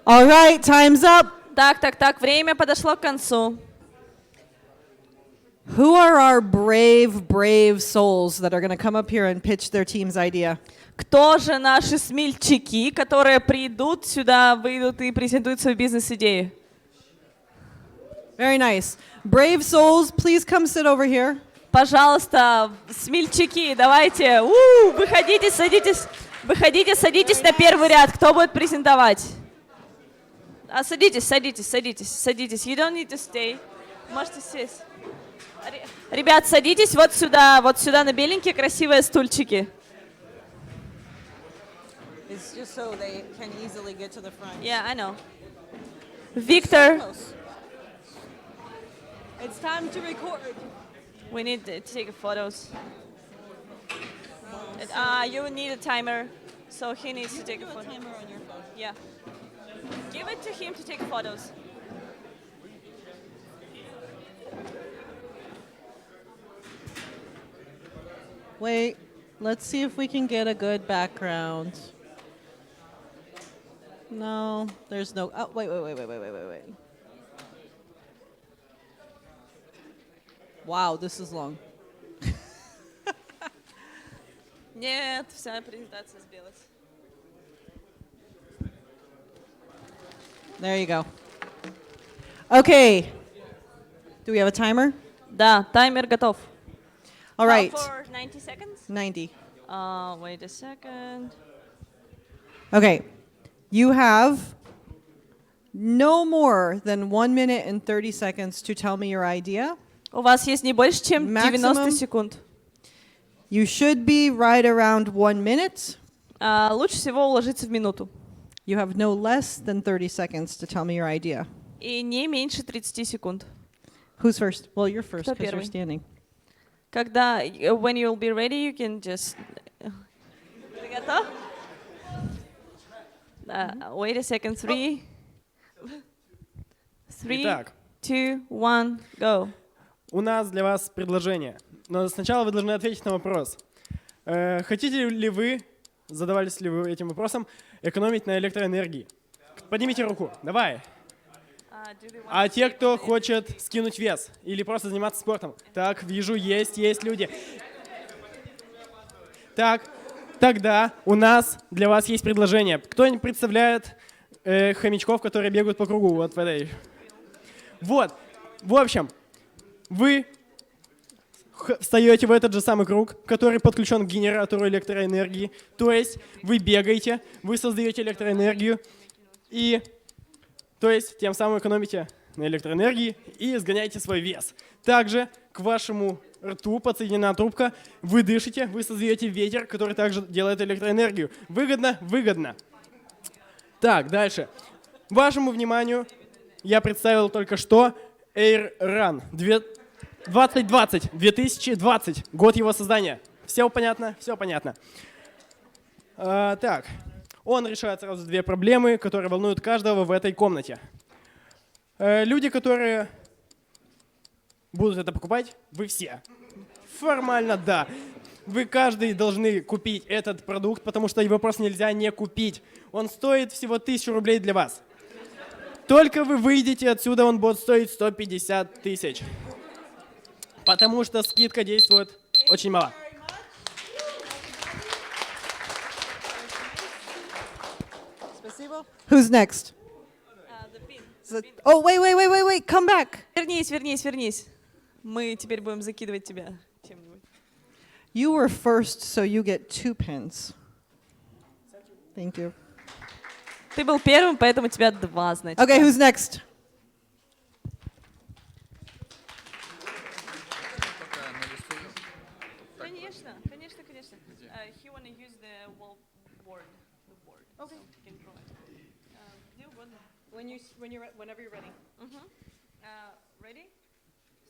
All right, time's up. Так, время подошло к концу. Who are our brave souls that are going to come up here and pitch their team's idea? Кто же наши смельчаки, которые придут сюда, выйдут и презентуют свою бизнес-идею? Very nice. Brave souls, please come sit over here. Пожалуйста, смельчаки, давайте, выходите, садитесь на первый ряд. Кто будет презентовать? Садитесь. You don't need to stay. Можете сесть. Ребят, садитесь вот сюда на беленькие красивые стульчики. It's just so they can easily get to the front. Yeah, I know. Victor. It's time to record. We need to take photos. You need a timer, so he needs to take a photo. Timer on your phone. Yeah. Give it to him to take photos. Wait, let's see if we can get a good background. No, there's no. Oh, wait. Wow, this is long. Нет, вся презентация сбилась. There you go. Okay. Do we have a timer? Да, таймер готов. All right. For 90 seconds? 90. Wait a second. Okay. You have no more than 1 minute and 30 seconds to tell me your idea. У вас есть не больше, чем 90 Maximum. секунд. You should be right around 1 minute. Лучше всего уложиться в минуту. You have no less than 30 seconds to tell me your idea. И не меньше 30 секунд. Who's first? Well, you're first Кто because you're первый? standing. Когда, when you'll be ready, you can just... Ты готов? Wait a second. 3, 2, Итак. 1, go. У нас для вас предложение. Но сначала вы должны ответить на вопрос. Хотите ли вы, задавались ли вы этим вопросом, экономить на электроэнергии? Поднимите руку. Давай. А те, кто хочет скинуть вес или просто заниматься спортом? Так, вижу, есть люди. Так, тогда у нас для вас есть предложение. Кто-нибудь представляет хомячков, которые бегают по кругу? Вот в этой. Вот. В общем, вы встаете в этот же самый круг, который подключен к генератору электроэнергии. То есть вы бегаете, вы создаете электроэнергию, и то есть тем самым экономите на электроэнергии и сгоняете свой вес. Также к вашему рту подсоединена трубка, вы дышите, вы создаете ветер, который также делает электроэнергию. Выгодно? Выгодно. Так, дальше. Вашему вниманию я представил только что Air Run 2020, год его создания. Все понятно? Все понятно. Так, он решает сразу две проблемы, которые волнуют каждого в этой комнате. Люди, которые будут это покупать, вы все. Формально да. Вы каждый должны купить этот продукт, потому что его просто нельзя не купить. Он стоит всего 1000 рублей для вас. Только вы выйдете отсюда, он будет стоить 150 тысяч. Потому что скидка действует очень мало. Who's next? Oh, wait, come back. Вернись. Мы теперь будем закидывать тебя чем-нибудь. You were first, so you get 2 pins. Thank you. Ты был первым, поэтому у тебя 2, значит. Okay, who's next? Конечно. He wanna use the board. Okay. Whenever you're ready. Ready?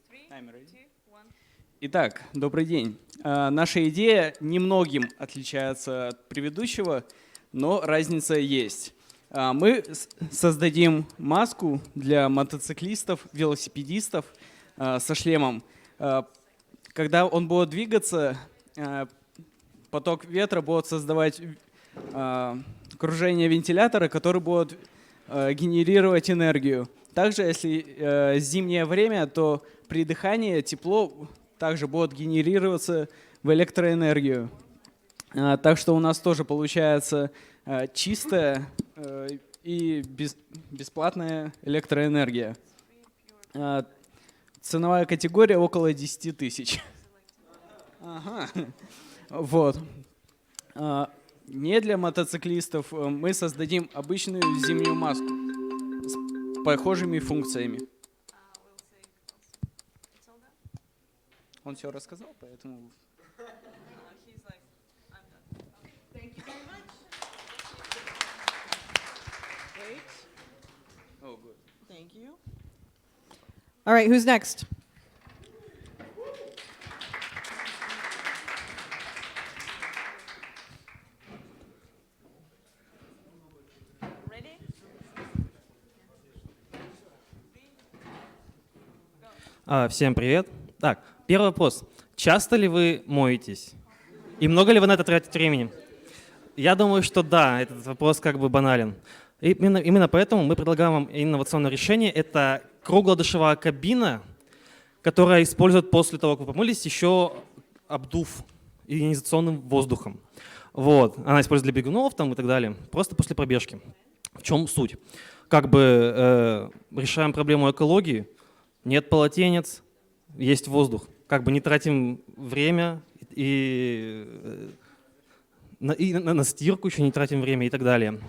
3, I'm ready. 2, 1. Итак, добрый день. Наша идея немногим отличается от предыдущего, но разница есть. Мы создадим маску для мотоциклистов, велосипедистов со шлемом. Когда он будет двигаться, поток ветра будет создавать кружение вентилятора, который будет генерировать энергию. Также, если зимнее время, то при дыхании тепло также будет генерироваться в электроэнергию. Так что у нас тоже получается чистая и бесплатная электроэнергия. Ценовая категория около 10 тысяч. Ага. Вот. Не для мотоциклистов мы создадим обычную зимнюю маску с похожими функциями. Он все рассказал, поэтому... Thank you. All right, who's next? Всем привет. Так, первый вопрос. Часто ли вы моетесь? И много ли вы на это тратите времени? Я думаю, что да, этот вопрос как бы банален. И именно поэтому мы предлагаем вам инновационное решение. Это круглодушевая кабина, которая использует после того, как вы помылись, еще обдув ионизационным воздухом. Вот. Она используется для бегунов там, и так далее. Просто после пробежки. В чем суть? Как бы решаем проблему экологии. Нет полотенец, есть воздух. Как бы не тратим время и на стирку еще не тратим время и так далее.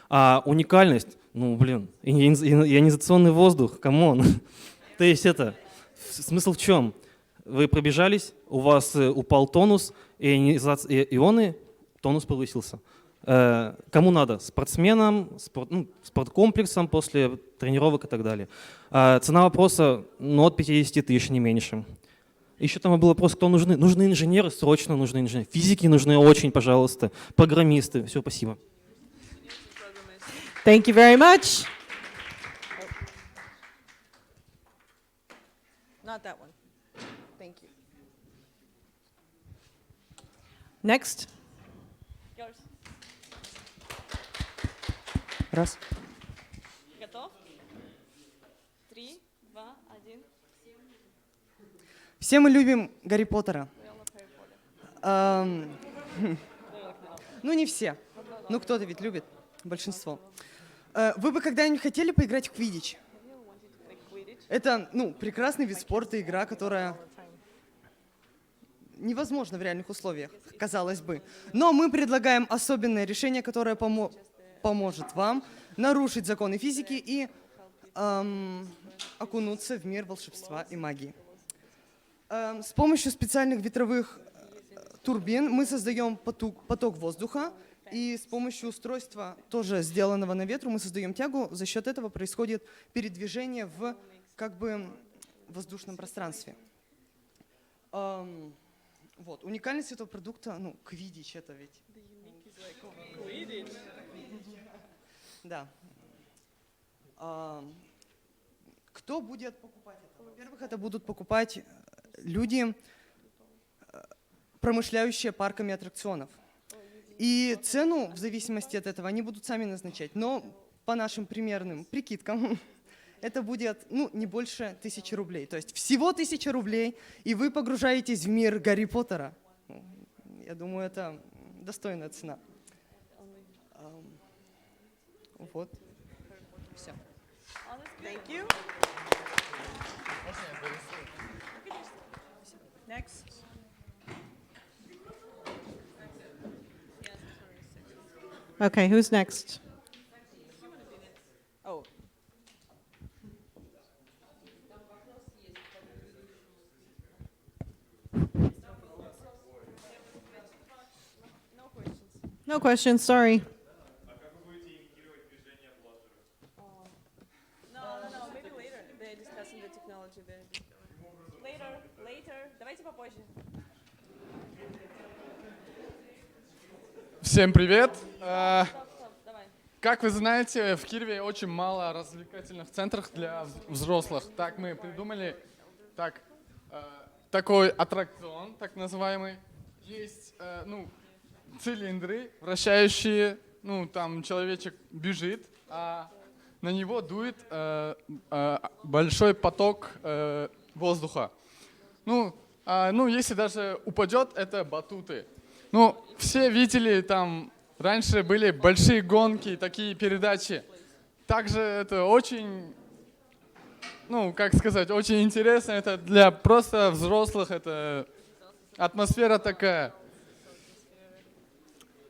А уникальность, ионизационный воздух, камон. То есть смысл в чем? Вы пробежались, у вас упал тонус, ионы, тонус повысился. Кому надо? Спортсменам, спорткомплексам после тренировок и так далее. Цена вопроса от 50 тысяч, не меньше. Еще там был вопрос, кто нужны. Нужны инженеры, срочно нужны инженеры. Физики нужны очень, пожалуйста. Программисты. Все, спасибо. Thank you very much. Not that one. Thank you. Next. Раз. Готов? 3, 2, 1. Все мы любим Гарри Поттера. Ну, не все. Ну, кто-то ведь любит. Большинство. Вы бы когда-нибудь хотели поиграть в квиддич? Это, прекрасный вид спорта, игра, которая невозможна в реальных условиях, казалось бы. Но мы предлагаем особенное решение, которое поможет вам нарушить законы физики и окунуться в мир волшебства и магии. С помощью специальных ветровых турбин мы создаем поток воздуха, и с помощью устройства, тоже сделанного на ветру, мы создаем тягу. За счет этого происходит передвижение в воздушном пространстве. Вот. Уникальность этого продукта, квиддич это ведь. Да. Кто будет покупать это? Во-первых, это будут покупать люди, промышляющие парками аттракционов. И цену, в зависимости от этого, они будут сами назначать. Но по нашим примерным прикидкам, это будет не больше 1000 рублей. То есть всего 1000 рублей, и вы погружаетесь в мир Гарри Поттера. Я думаю, это достойная цена. Вот. Все. Thank you. Next. Okay, who's next? Oh. No questions, sorry. No, maybe later. They're discussing the technology there. Later. Давайте попозже. Всем привет! Как вы знаете, в Киеве очень мало развлекательных центров для взрослых. Так мы придумали такой аттракцион, так называемый. Есть цилиндры, вращающие, там человечек бежит, а на него дует большой поток воздуха. Ну, если даже упадет, это батуты. Ну, все видели, там раньше были большие гонки, такие передачи. Также это очень, как сказать, очень интересно. Это для просто взрослых, это атмосфера такая.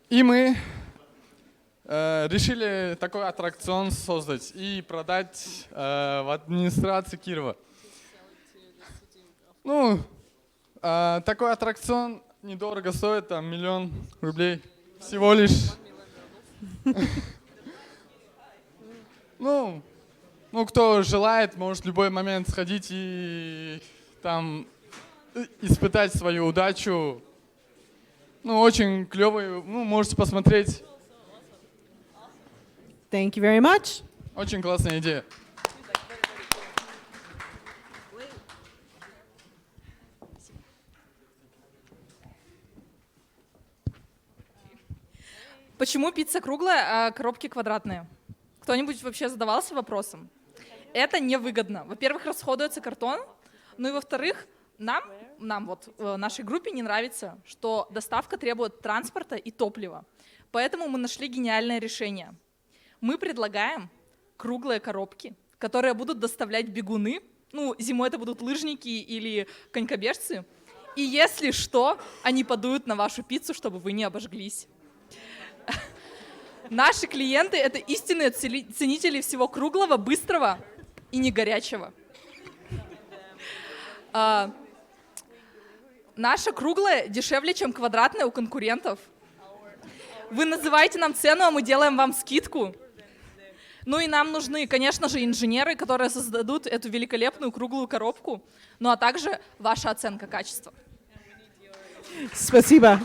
И мы решили такой аттракцион создать и продать в администрации Кирова. Такой аттракцион недорого стоит, там 1 000 000 рублей всего лишь. Кто желает, может в любой момент сходить и там испытать свою удачу. Очень клевый, можете посмотреть. Thank you very much. Очень классная идея. Почему пицца круглая, а коробки квадратные? Кто-нибудь вообще задавался вопросом? Это невыгодно. Во-первых, расходуется картон, и во-вторых, нам вот нашей группе не нравится, что доставка требует транспорта и топлива. Поэтому мы нашли гениальное решение. Мы предлагаем круглые коробки, которые будут доставлять бегуны. Зимой это будут лыжники или конькобежцы. И если что, они подуют на вашу пиццу, чтобы вы не обожглись. Наши клиенты — это истинные ценители всего круглого, быстрого и не горячего. Наша круглая дешевле, чем квадратная у конкурентов. Вы называете нам цену, а мы делаем вам скидку. И нам нужны, конечно же, инженеры, которые создадут эту великолепную круглую коробку, а также ваша оценка качества. Спасибо.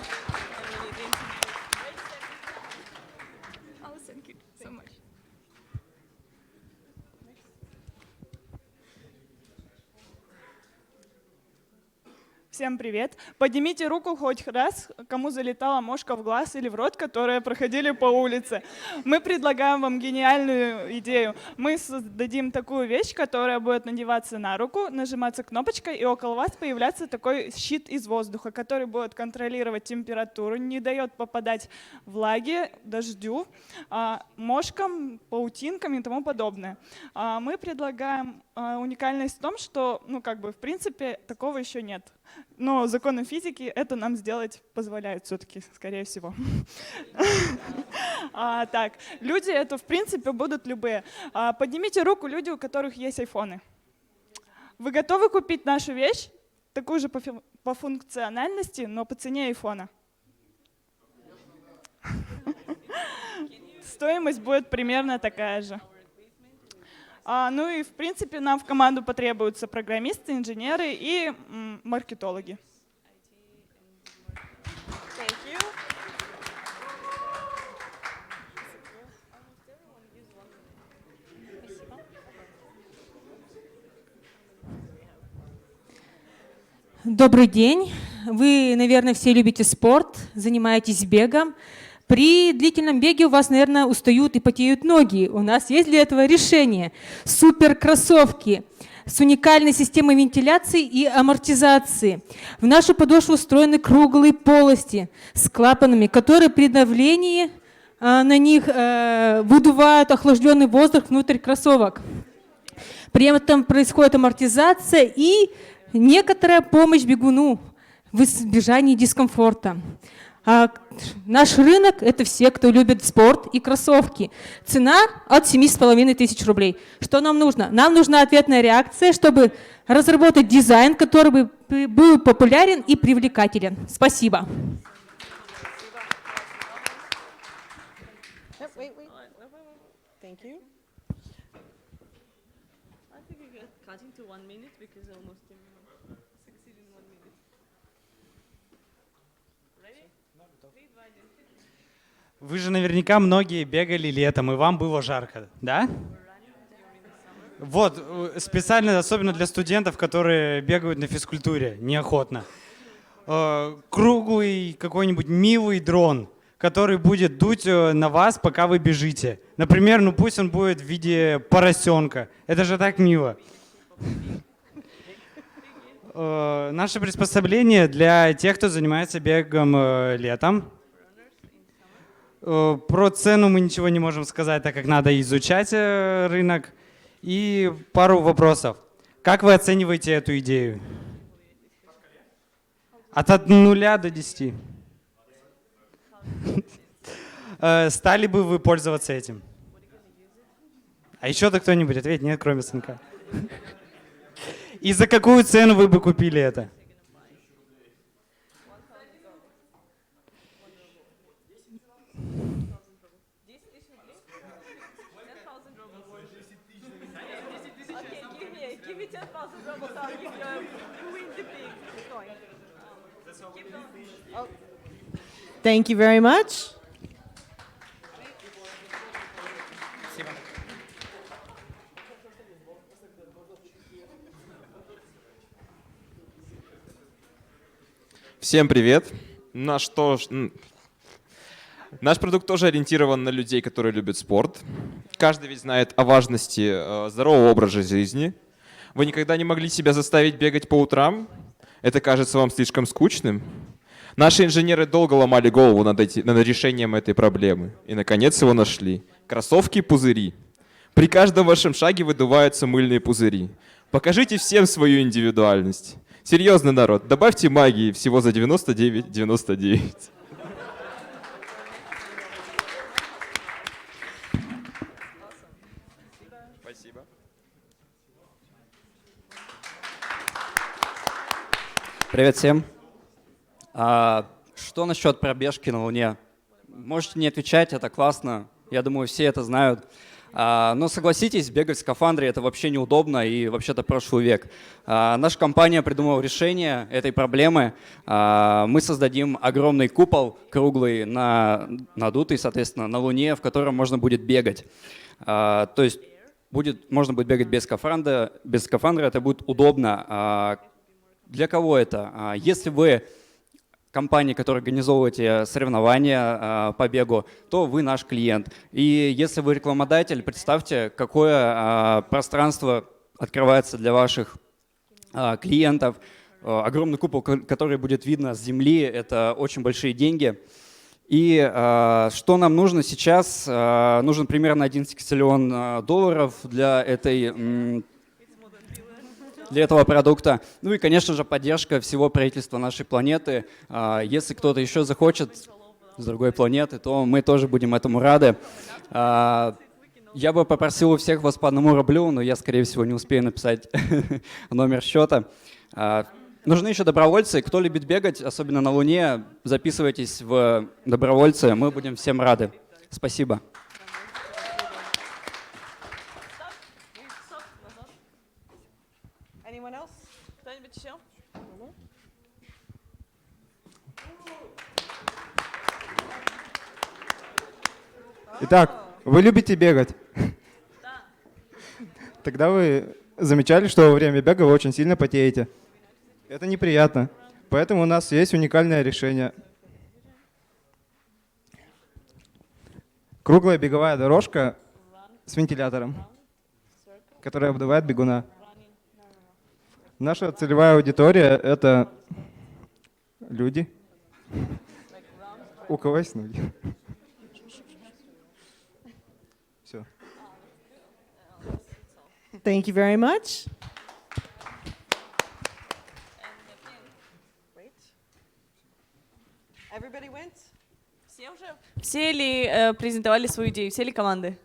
Всем привет. Поднимите руку хоть раз, кому залетала мошка в глаз или в рот, которые проходили по улице. Мы предлагаем вам гениальную идею. Мы создадим такую вещь, которая будет надеваться на руку, нажиматься кнопочкой, и около вас появляться такой щит из воздуха, который будет контролировать температуру, не дает попадать влаге, дождю, мошкам, паутинкам и тому подобное. Мы предлагаем уникальность в том, что, в принципе, такого еще нет. Но законы физики это нам сделать позволяют все-таки, скорее всего. Так, люди это, в принципе, будут любые. Поднимите руку люди, у которых есть айфоны. Вы готовы купить нашу вещь, такую же по функциональности, но по цене айфона? Стоимость будет примерно такая же. И, в принципе, нам в команду потребуются программисты, инженеры и маркетологи. Добрый день. Вы, наверное, все любите спорт, занимаетесь бегом. При длительном беге у вас, наверное, устают и потеют ноги. У нас есть для этого решение. Суперкроссовки с уникальной системой вентиляции и амортизации. В нашу подошву встроены круглые полости с клапанами, которые при давлении на них выдувают охлажденный воздух внутрь кроссовок. При этом происходит амортизация и некоторая помощь бегуну в избежании дискомфорта. Наш рынок — это все, кто любит спорт и кроссовки. Цена от 7500 рублей. Что нам нужно? Нам нужна ответная реакция, чтобы разработать дизайн, который был популярен и привлекателен. Спасибо. Вы же наверняка многие бегали летом, и вам было жарко, да? Вот, специально, особенно для студентов, которые бегают на физкультуре, неохотно. Круглый какой-нибудь милый дрон, который будет дуть на вас, пока вы бежите. Например, ну пусть он будет в виде поросенка. Это же так мило. Наше приспособление для тех, кто занимается бегом летом. Про цену мы ничего не можем сказать, так как надо изучать рынок. И пару вопросов. Как вы оцениваете эту идею? От 0 до 10. Стали бы вы пользоваться этим? А еще-то кто-нибудь ответит? Нет, кроме сынка. И за какую цену вы бы купили это? Thank you very much. Всем привет. Наш продукт тоже ориентирован на людей, которые любят спорт. Каждый ведь знает о важности здорового образа жизни. Вы никогда не могли себя заставить бегать по утрам? Это кажется вам слишком скучным? Наши инженеры долго ломали голову над решением этой проблемы. И, наконец, его нашли. Кроссовки-пузыри. При каждом вашем шаге выдуваются мыльные пузыри. Покажите всем свою индивидуальность. Серьезно, народ, добавьте магии всего за 99,99. Спасибо. Привет всем. Что насчет пробежки на Луне? Можете не отвечать, это классно. Я думаю, все это знают. Но согласитесь, бегать в скафандре — это вообще неудобно и вообще-то прошлый век. Наша компания придумала решение этой проблемы. Мы создадим огромный купол круглый, надутый, соответственно, на Луне, в котором можно будет бегать. То есть можно будет бегать без скафандра, это будет удобно. Для кого это? Если вы компании, которые организовываете соревнования по бегу, то вы наш клиент. И если вы рекламодатель, представьте, какое пространство открывается для ваших клиентов. Огромный купол, который будет видно с земли, это очень большие деньги. И что нам нужно сейчас? Нужен примерно 1 ксиллион долларов для этого продукта. Ну и, конечно же, поддержка всего правительства нашей планеты. Если кто-то еще захочет с другой планеты, то мы тоже будем этому рады. Я бы попросил у всех вас по 1 рублю, но я, скорее всего, не успею написать номер счета. Нужны еще добровольцы. Кто любит бегать, особенно на Луне, записывайтесь в добровольцы. Мы будем всем рады. Спасибо. Итак, вы любите бегать? Да. Тогда вы замечали, что во время бега вы очень сильно потеете. Это неприятно. Поэтому у нас есть уникальное решение. Круглая беговая дорожка с вентилятором, которая обдувает бегуна. Наша целевая аудитория — это люди, у кого есть ноги. Все. Thank you very much. Everybody went? Все ли презентовали свою идею? Все ли команды?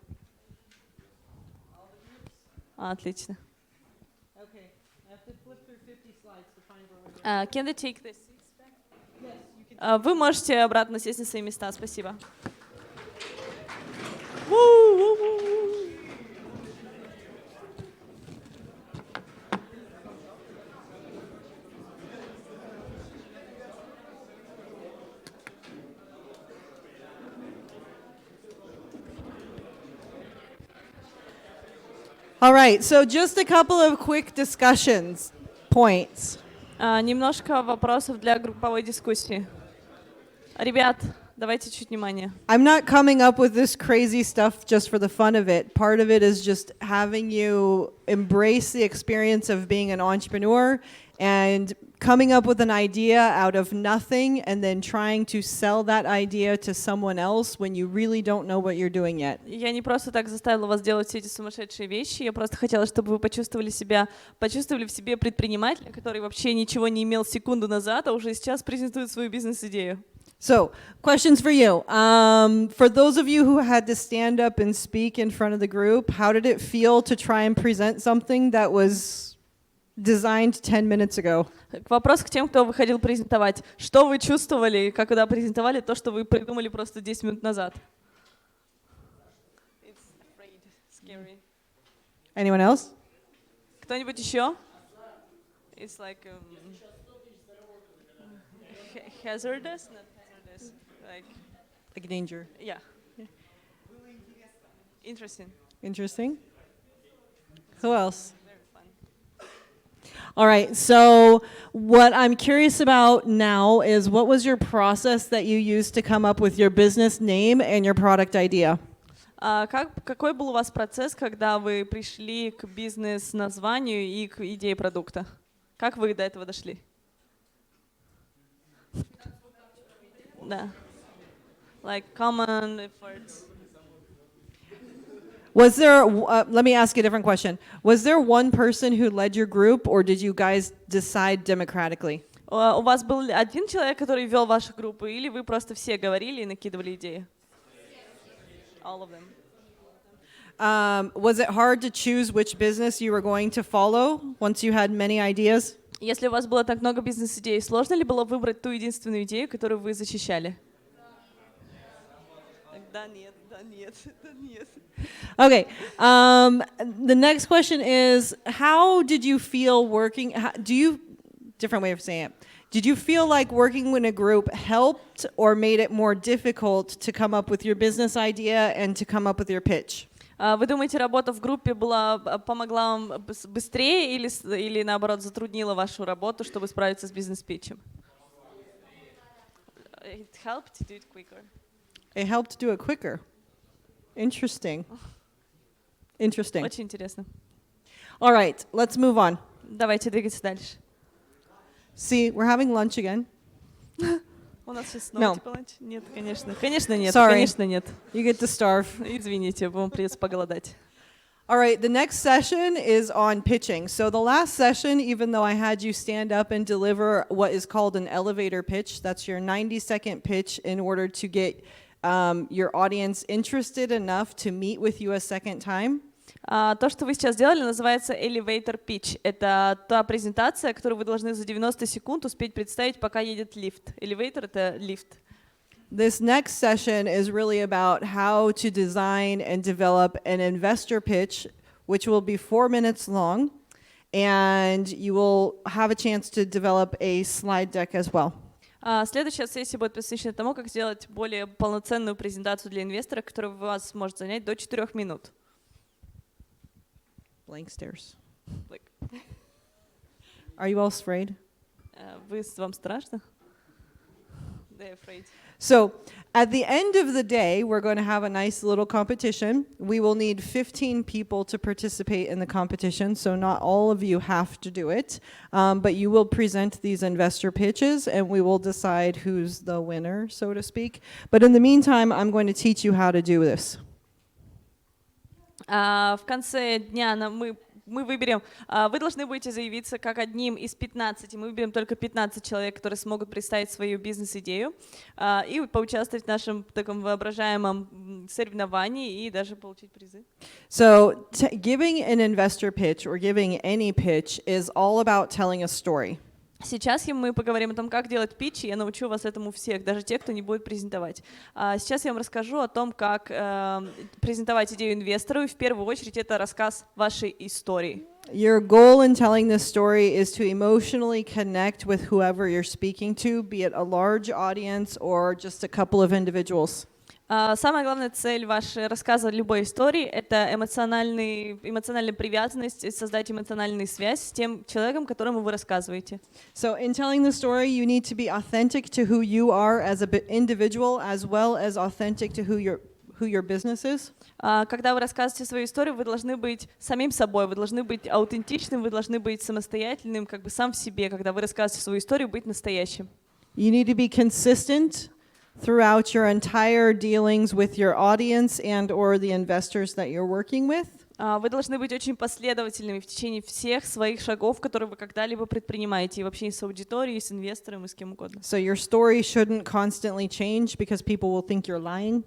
Отлично. Can they take this? Вы можете обратно сесть на свои места. Спасибо. All right, so just a couple of quick discussions points. Немножко вопросов для групповой дискуссии. Ребят, Давайте чуть внимания. I'm not coming up with this crazy stuff just for the fun of it. Part of it is just having you embrace the experience of being an entrepreneur and coming up with an idea out of nothing and then trying to sell that idea to someone else when you really don't know what you're doing yet. Я не просто так заставила вас делать все эти сумасшедшие вещи, я просто хотела, чтобы вы почувствовали в себе предпринимателя, который вообще ничего не имел секунду назад, а уже сейчас презентует свою бизнес-идею. So, questions for you. For those of you who had to stand up and speak in front of the group, how did it feel to try and present something that was designed 10 minutes ago? Вопрос к тем, кто выходил презентовать. Что вы чувствовали, когда презентовали то, что вы придумали просто 10 минут назад? It's afraid, scary. Anyone else? Кто-нибудь еще? It's like hazardous, not hazardous, Like danger. yeah. Interesting. Interesting. Who else? All right, so what I'm curious about now is what was your process that you used to come up with your business name and your product idea? Какой был у вас процесс, когда вы пришли к бизнес-названию и к идее продукта? Как вы до этого дошли? Да. Like common efforts. Was there, let me ask a different question. Was there one person who led your group or did you guys decide democratically? У вас был один человек, который вел вашу группу, или вы просто все говорили и накидывали идеи? All of them. Was it hard to choose which business you were going to follow once you had many ideas? Если у вас было так много бизнес-идей, сложно ли было выбрать ту единственную идею, которую вы защищали? Да, нет, да, нет, да, нет. Okay. The next question is, how did you feel working? Different way of saying it. Did you feel like working in a group helped or made it more difficult to come up with your business idea and to come up with your pitch? Вы думаете, работа в группе помогла вам быстрее или наоборот затруднила вашу работу, чтобы справиться с бизнес-питчем? It helped to do it quicker. It helped to do it quicker. Interesting. Interesting. Очень интересно. All right, let's move on. Давайте двигаться дальше. See, we're having lunch again. У нас сейчас снова типа ланч? Нет, конечно. Конечно нет. Sorry. Конечно нет. You get to starve. Извините, вам придется поголодать. All right, the next session is on pitching. So the last session, even though I had you stand up and deliver what is called an elevator pitch, that's your 90-second pitch in order to get your audience interested enough to meet with you a second time. То, что вы сейчас сделали, называется elevator pitch. Это та презентация, которую вы должны за 90 секунд успеть представить, пока едет лифт. Elevator — это лифт. This next session is really about how to design and develop an investor pitch, which will be 4 minutes long, and you will have a chance to develop a slide deck as well. Следующая сессия будет посвящена тому, как сделать более полноценную презентацию для инвестора, которая у вас может занять до 4 минут. Blank stares. Are you all afraid? Вам страшно? They're afraid. So, at the end of the day, we're going to have a nice little competition. We will need 15 people to participate in the competition, so not all of you have to do it. But you will present these investor pitches, and we will decide who's the winner, so to speak. But in the meantime, I'm going to teach you how to do this. В конце дня мы выберем, вы должны будете заявиться как одним из 15, мы выберем только 15 человек, которые смогут представить свою бизнес-идею и поучаствовать в нашем таком воображаемом соревновании и даже получить призы. So, giving an investor pitch or giving any pitch is all about telling a story. Сейчас мы поговорим о том, как делать питч, и я научу вас этому всех, даже тех, кто не будет презентовать. Сейчас я вам расскажу о том, как презентовать идею инвестору, и в первую очередь это рассказ вашей истории. Your goal in telling this story is to emotionally connect with whoever you're speaking to, be it a large audience or just a couple of individuals. Самая главная цель вашего рассказа любой истории — это эмоциональная привязанность, создать эмоциональную связь с тем человеком, которому вы рассказываете. So in telling the story, you need to be authentic to who you are as an individual, as well as authentic to who your business is. Когда вы рассказываете свою историю, вы должны быть самим собой, вы должны быть аутентичным, вы должны быть самостоятельным, как бы сам в себе. Когда вы рассказываете свою историю, быть настоящим. You need to be consistent throughout your entire dealings with your audience and or the investors that you're working with. Вы должны быть очень последовательными в течение всех своих шагов, которые вы когда-либо предпринимаете, и в общении с аудиторией, с инвестором и с кем угодно. So your story shouldn't constantly change because people will think you're lying.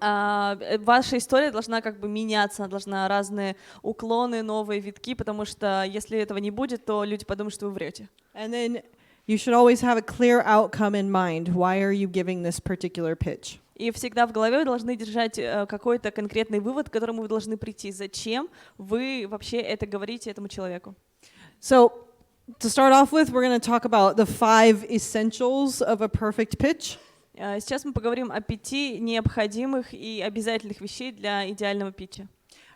Ваша история должна как бы меняться, она должна разные уклоны, новые витки, потому что если этого не будет, то люди подумают, что вы врете. And then you should always have a clear outcome in mind. Why are you giving this particular pitch? И всегда в голове вы должны держать какой-то конкретный вывод, к которому вы должны прийти. Зачем вы вообще это говорите этому человеку? So, to start off with, we're going to talk about the 5 essentials of a perfect pitch. Сейчас мы поговорим о 5 необходимых и обязательных вещей для идеального питча.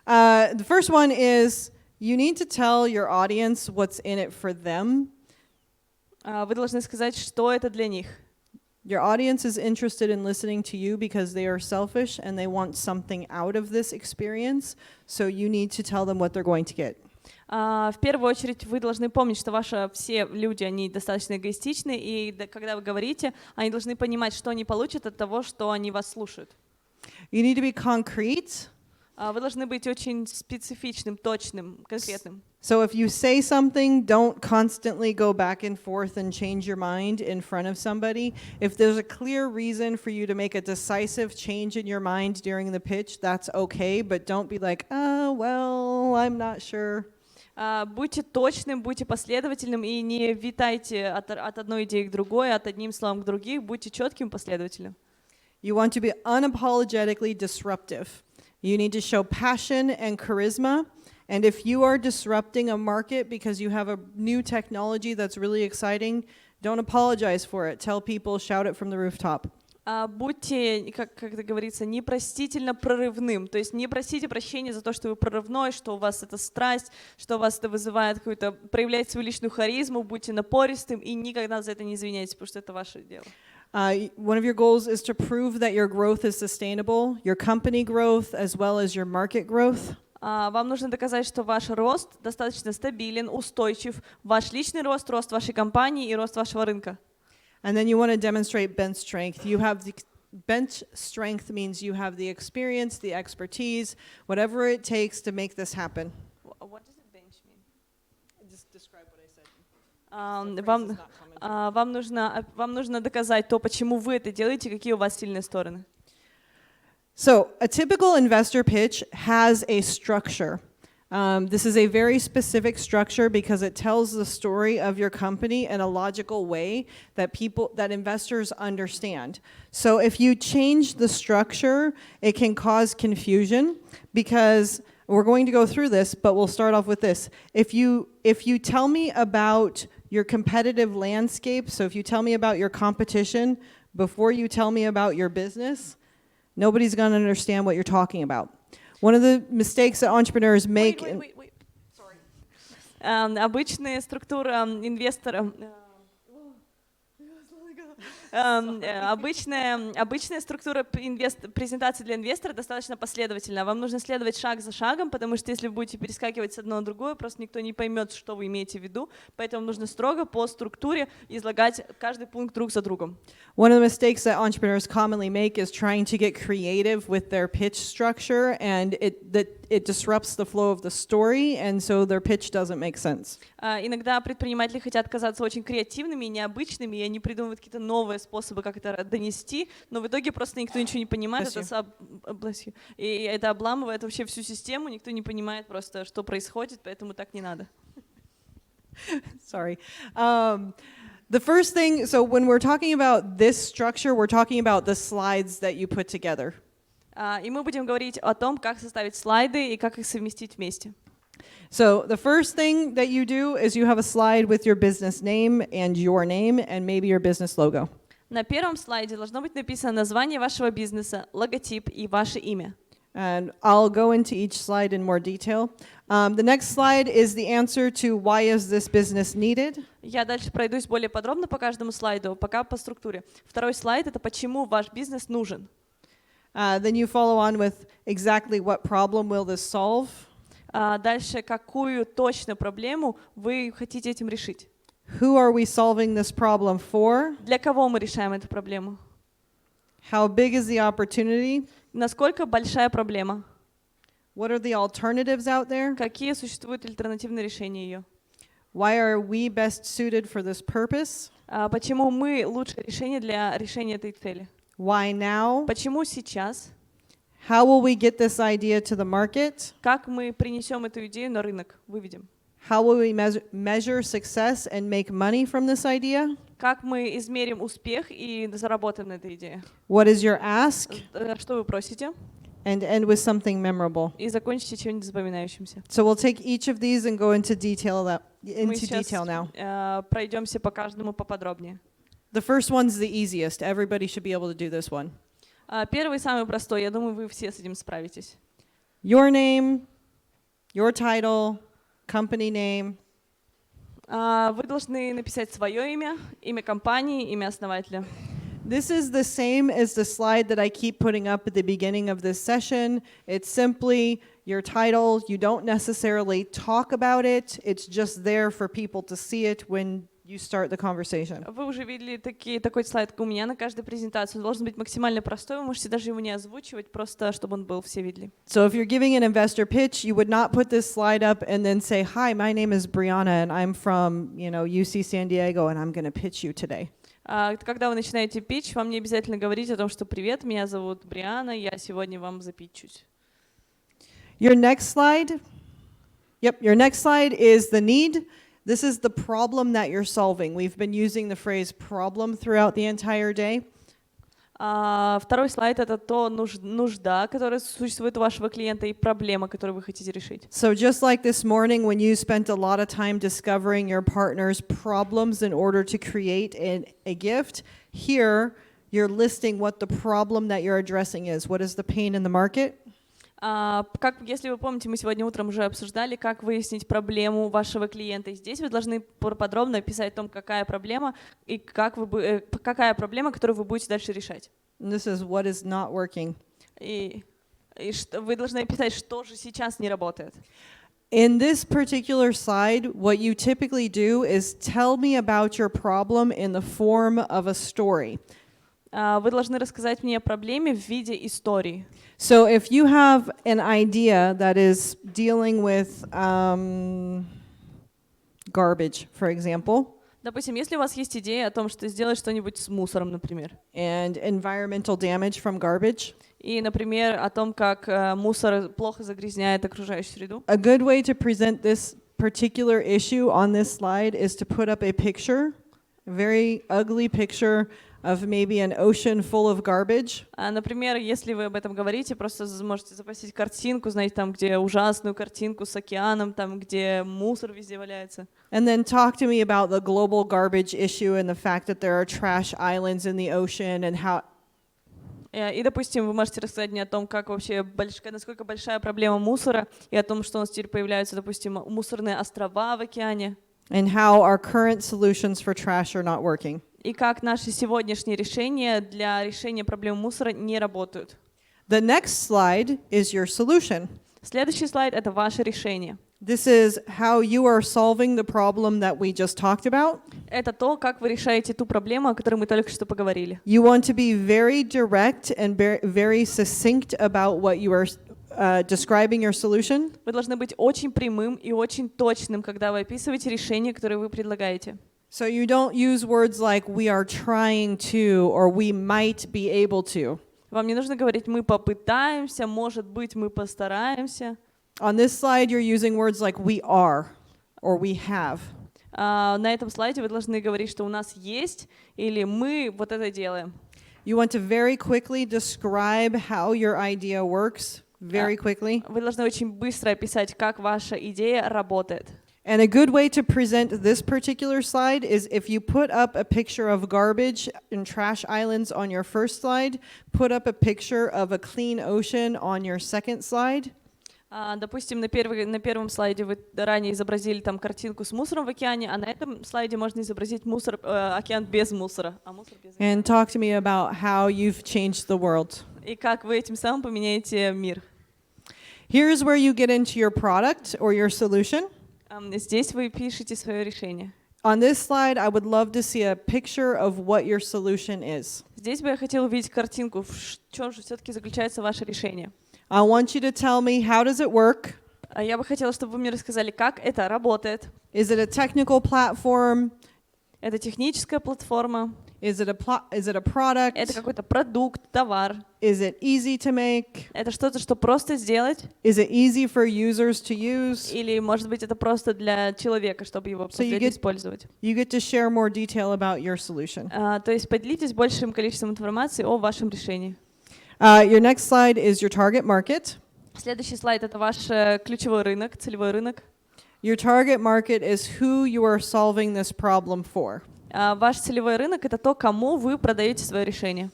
The first one is you need to tell your audience what's in it for them. Вы должны сказать, что это для них. Your audience is interested in listening to you because they are selfish and they want something out of this experience, so you need to tell them what they're going to get. В первую очередь вы должны помнить, что все люди, они достаточно эгоистичны, и когда вы говорите, они должны понимать, что они получат от того, что они вас слушают. You need to be concrete. Вы должны быть очень специфичным, точным, конкретным. So if you say something, don't constantly go back and forth and change your mind in front of somebody. If there's a clear reason for you to make a decisive change in your mind during the pitch, that's okay, but don't be like, oh, well, I'm not sure. Будьте точным, будьте последовательным и не витайте от одной идеи к другой, от одним словом к другим, будьте четким и последовательным. You want to be unapologetically disruptive. You need to show passion and charisma. And if you are disrupting a market because you have a new technology that's really exciting, don't apologize for it. Tell people, shout it from the rooftop. Будьте, как это говорится, непростительно прорывным. То есть не просите прощения за то, что вы прорывной, что у вас это страсть, что у вас это вызывает какую-то, проявлять свою личную харизму, будьте напористым и никогда за это не извиняйтесь, потому что это ваше дело. One of your goals is to prove that your growth is sustainable, your company growth as well as your market growth. Вам нужно доказать, что ваш рост достаточно стабилен, устойчив, ваш личный рост, рост вашей компании и рост вашего рынка. And then you want to demonstrate bench strength. You have the bench strength means you have the experience, the expertise, whatever it takes to make this happen. What does a bench mean? Just describe what I said. Вам нужно доказать то, почему вы это делаете, какие у вас сильные стороны. So, a typical investor pitch has a structure. This is a very specific structure because it tells the story of your company in a logical way that investors understand. So if you change the structure, it can cause confusion because we're going to go through this, but we'll start off with this. If you tell me about your competitive landscape, so if you tell me about your competition before you tell me about your business, nobody's going to understand what you're talking about. One of the mistakes that entrepreneurs make... Wait. Sorry. Обычная структура инвестора... Обычная структура презентации для инвестора достаточно последовательна. Вам нужно следовать шаг за шагом, потому что если вы будете перескакивать с одного на другое, просто никто не поймет, что вы имеете в виду. Поэтому нужно строго по структуре излагать каждый пункт друг за другом. One of the mistakes that entrepreneurs commonly make is trying to get creative with their pitch structure, and it disrupts the flow of the story, and so their pitch doesn't make sense. Иногда предприниматели хотят казаться очень креативными и необычными, и они придумывают какие-то новые способы, как это донести, но в итоге просто никто ничего не понимает, и это обламывает вообще всю систему, никто не понимает просто, что происходит, поэтому так не надо. Sorry. The first thing, so when we're talking about this structure, we're talking about the slides that you put together. И мы будем говорить о том, как составить слайды и как их совместить вместе. So the first thing that you do is you have a slide with your business name and maybe your business logo. На первом слайде должно быть написано название вашего бизнеса, логотип и ваше имя. And I'll go into each slide in more detail. The next slide is the answer to why is this business needed? Я дальше пройдусь более подробно по каждому слайду, пока по структуре. Второй слайд — это почему ваш бизнес нужен. Then you follow on with exactly what problem will this solve? Дальше, какую точно проблему вы хотите этим решить? Who are we solving this problem for? Для кого мы решаем эту проблему? How big is the opportunity? Насколько большая проблема? What are the alternatives out there? Какие существуют альтернативные решения ее? Why are we best suited for this purpose? Почему мы лучшее решение для решения этой цели? Why now? Почему сейчас? How will we get this idea to the market? Как мы принесем эту идею на рынок, выведем? How will we measure success and make money from this idea? Как мы измерим успех и заработаем на этой идее? What is your ask? Что вы просите? And end with something memorable. И закончите чем-нибудь запоминающимся. So we'll take each of these and go into detail Мы сейчас пройдемся по каждому поподробнее. The first one's the easiest. Everybody should be able to do this one. Первый самый простой. Я думаю, вы все с этим справитесь. Your name, your title, company name. Вы должны написать свое имя, имя компании, имя основателя. This is the same as the slide that I keep putting up at the beginning of this session. It's simply your title. You don't necessarily talk about it. It's just there for people to see it when you start the conversation. Вы уже видели такой слайд, как у меня на каждой презентации. Он должен быть максимально простой. Вы можете даже его не озвучивать, просто чтобы он был, все видели. So if you're giving an investor pitch, you would not put this slide up and then say, "Hi, my name is Briana and I'm from, UC San Diego and I'm going to pitch you today." Когда вы начинаете питч, вам не обязательно говорить о том, что «Привет, меня зовут Бриана, я сегодня вам запитчусь». Your next slide is the need. This is the problem that you're solving. We've been using the phrase problem throughout the entire day. Второй слайд — это нужда, которая существует у вашего клиента, и проблема, которую вы хотите решить. So just like this morning when you spent a lot of time discovering your partner's problems in order to create a gift, here you're listing what the problem that you're addressing is. What is the pain in the market? Если вы помните, мы сегодня утром уже обсуждали, как выяснить проблему вашего клиента. И здесь вы должны подробно описать о том, какая проблема, и какая проблема, которую вы будете дальше решать. This is what is not working. И вы должны описать, что же сейчас не работает. In this particular slide, what you typically do is tell me about your problem in the form of a story. Вы должны рассказать мне о проблеме в виде истории. So if you have an idea that is dealing with garbage, for example, допустим, если у вас есть идея о том, что сделать что-нибудь с мусором, например, and environmental damage from garbage, и, например, о том, как мусор плохо загрязняет окружающую среду, a good way to present this particular issue on this slide is to put up a picture, a very ugly picture of maybe an ocean full of garbage. Например, если вы об этом говорите, просто можете запостить картинку, знаете, там, где ужасную картинку с океаном, там, где мусор везде валяется. And then talk to me about the global garbage issue and the fact that there are trash islands in the ocean and how. И, допустим, вы можете рассказать мне о том, как вообще насколько большая проблема мусора, и о том, что у нас теперь появляются, допустим, мусорные острова в океане. And how our current solutions for trash are not working. И как наши сегодняшние решения для решения проблем мусора не работают. The next slide is your solution. Следующий слайд — это ваше решение. This is how you are solving the problem that we just talked about. Это то, как вы решаете ту проблему, о которой мы только что поговорили. You want to be very direct and very succinct about what you are describing your solution. Вы должны быть очень прямым и очень точным, когда вы описываете решение, которое вы предлагаете. So you don't use words like we are trying to or we might be able to. Вам не нужно говорить «мы попытаемся», «может быть, мы постараемся». On this slide you're using words like we are or we have. На этом слайде вы должны говорить, что у нас есть или мы вот это делаем. You want to very quickly describe how your idea works, very quickly. Вы должны очень быстро описать, как ваша идея работает. And a good way to present this particular slide is if you put up a picture of garbage and trash islands on your first slide, put up a picture of a clean ocean on your second slide. Допустим, на первом слайде вы ранее изобразили там картинку с мусором в океане, а на этом слайде можно изобразить океан без мусора. And talk to me about how you've changed the world. И как вы этим самым поменяете мир. Here's where you get into your product or your solution. Здесь вы пишете свое решение. On this slide, I would love to see a picture of what your solution is. Здесь бы я хотела увидеть картинку, в чем же все-таки заключается ваше решение. I want you to tell me how does it work? Я бы хотела, чтобы вы мне рассказали, как это работает. Is it a technical platform? Это техническая платформа. Is it a product? Это какой-то продукт, товар. Is it easy to make? Это что-то, что просто сделать. Is it easy for users to use? Или, может быть, это просто для человека, чтобы его использовать. You get to share more detail about your solution. То есть поделитесь большим количеством информации о вашем решении. Your next slide is your target market. Следующий слайд — это ваш ключевой рынок, целевой рынок. Your target market is who you are solving this problem for. Ваш целевой рынок — это то, кому вы продаете свое решение.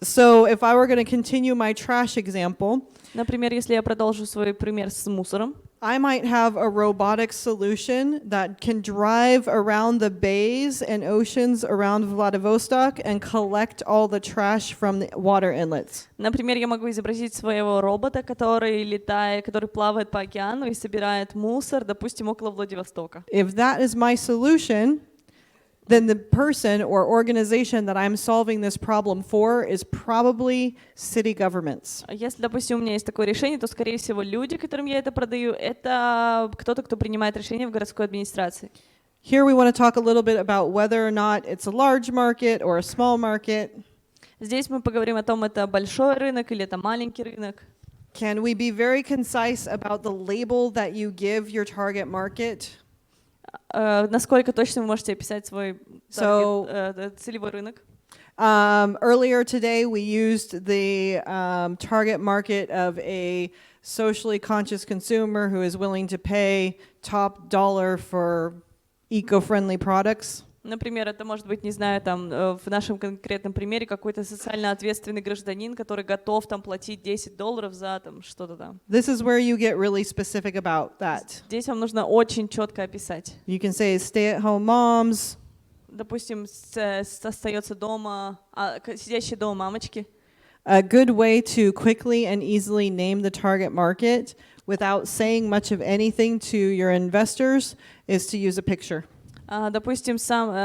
So if I were going to continue my trash example, например, если я продолжу свой пример с мусором, I might have a robotic solution that can drive around the bays and oceans around Vladivostok and collect all the trash from the water inlets. Например, я могу изобразить своего робота, который плавает по океану и собирает мусор, допустим, около Владивостока. If that is my solution, then the person or organization that I'm solving this problem for is probably city governments. Если, допустим, у меня есть такое решение, то, скорее всего, люди, которым я это продаю, это кто-то, кто принимает решения в городской администрации. Here we want to talk a little bit about whether or not it's a large market or a small market. Здесь мы поговорим о том, это большой рынок или это маленький рынок. Can we be very concise about the label that you give your target market? Насколько точно вы можете описать свой целевой рынок? Earlier today, we used the target market of a socially conscious consumer who is willing to pay top dollar for eco-friendly products. Например, это может быть, не знаю, там в нашем конкретном примере какой-то социально ответственный гражданин, который готов там платить $10 за там что-то там. This is where you get really specific about that. Здесь вам нужно очень четко описать. You can say stay-at-home moms. Допустим, остается дома, сидящие дома мамочки. A good way to quickly and easily name the target market without saying much of anything to your investors is to use a picture. Допустим,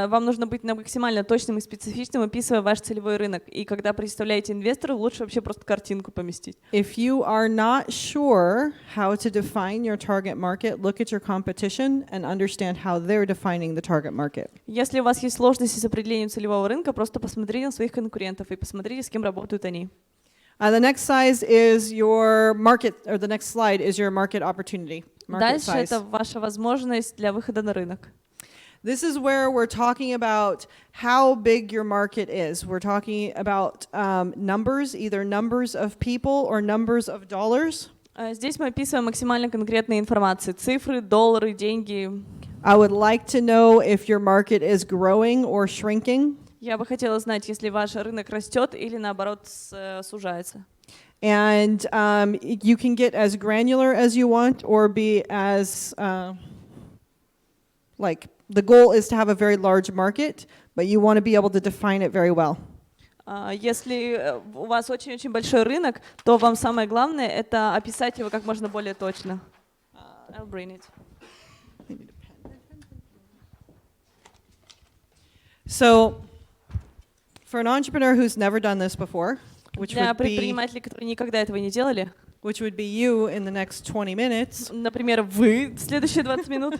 вам нужно быть максимально точным и специфичным, описывая ваш целевой рынок. И когда представляете инвестору, лучше вообще просто картинку поместить. If you are not sure how to define your target market, look at your competition and understand how they're defining the target market. Если у вас есть сложности с определением целевого рынка, просто посмотрите на своих конкурентов и посмотрите, с кем работают они. The next size is your market, or the next slide is your market opportunity. Дальше это ваша возможность для выхода на рынок. This is where we're talking about how big your market is. We're talking about numbers, either numbers of people or numbers of dollars. Здесь мы описываем максимально конкретные информации, цифры, доллары, деньги. I would like to know if your market is growing or shrinking. Я бы хотела знать, если ваш рынок растет или наоборот сужается. And you can get as granular as you want or be as the goal is to have a very large market, but you want to be able to define it very well. Если у вас очень-очень большой рынок, то вам самое главное это описать его как можно более точно. I'll bring it. So, for an entrepreneur who's never done this before, для предпринимателей, которые никогда этого не делали, which would be you in the next 20 minutes. Например, вы в следующие 20 минут.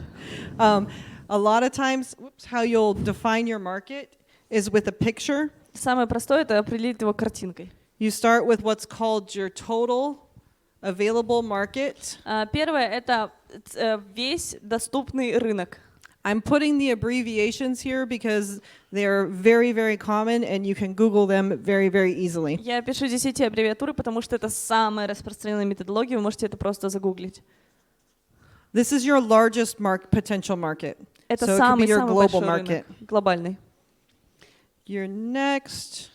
A lot of times, how you'll define your market is with a picture. Самое простое — это определить его картинкой. You start with what's called your total available market. Первое — это весь доступный рынок. I'm putting the abbreviations here because they're very, very common and you can Google them very, very easily. Я пишу здесь эти аббревиатуры, потому что это самая распространенная методология, вы можете это просто загуглить. This is your largest potential market. Это So it could be your самый-самый global большой market. рынок, глобальный. Your next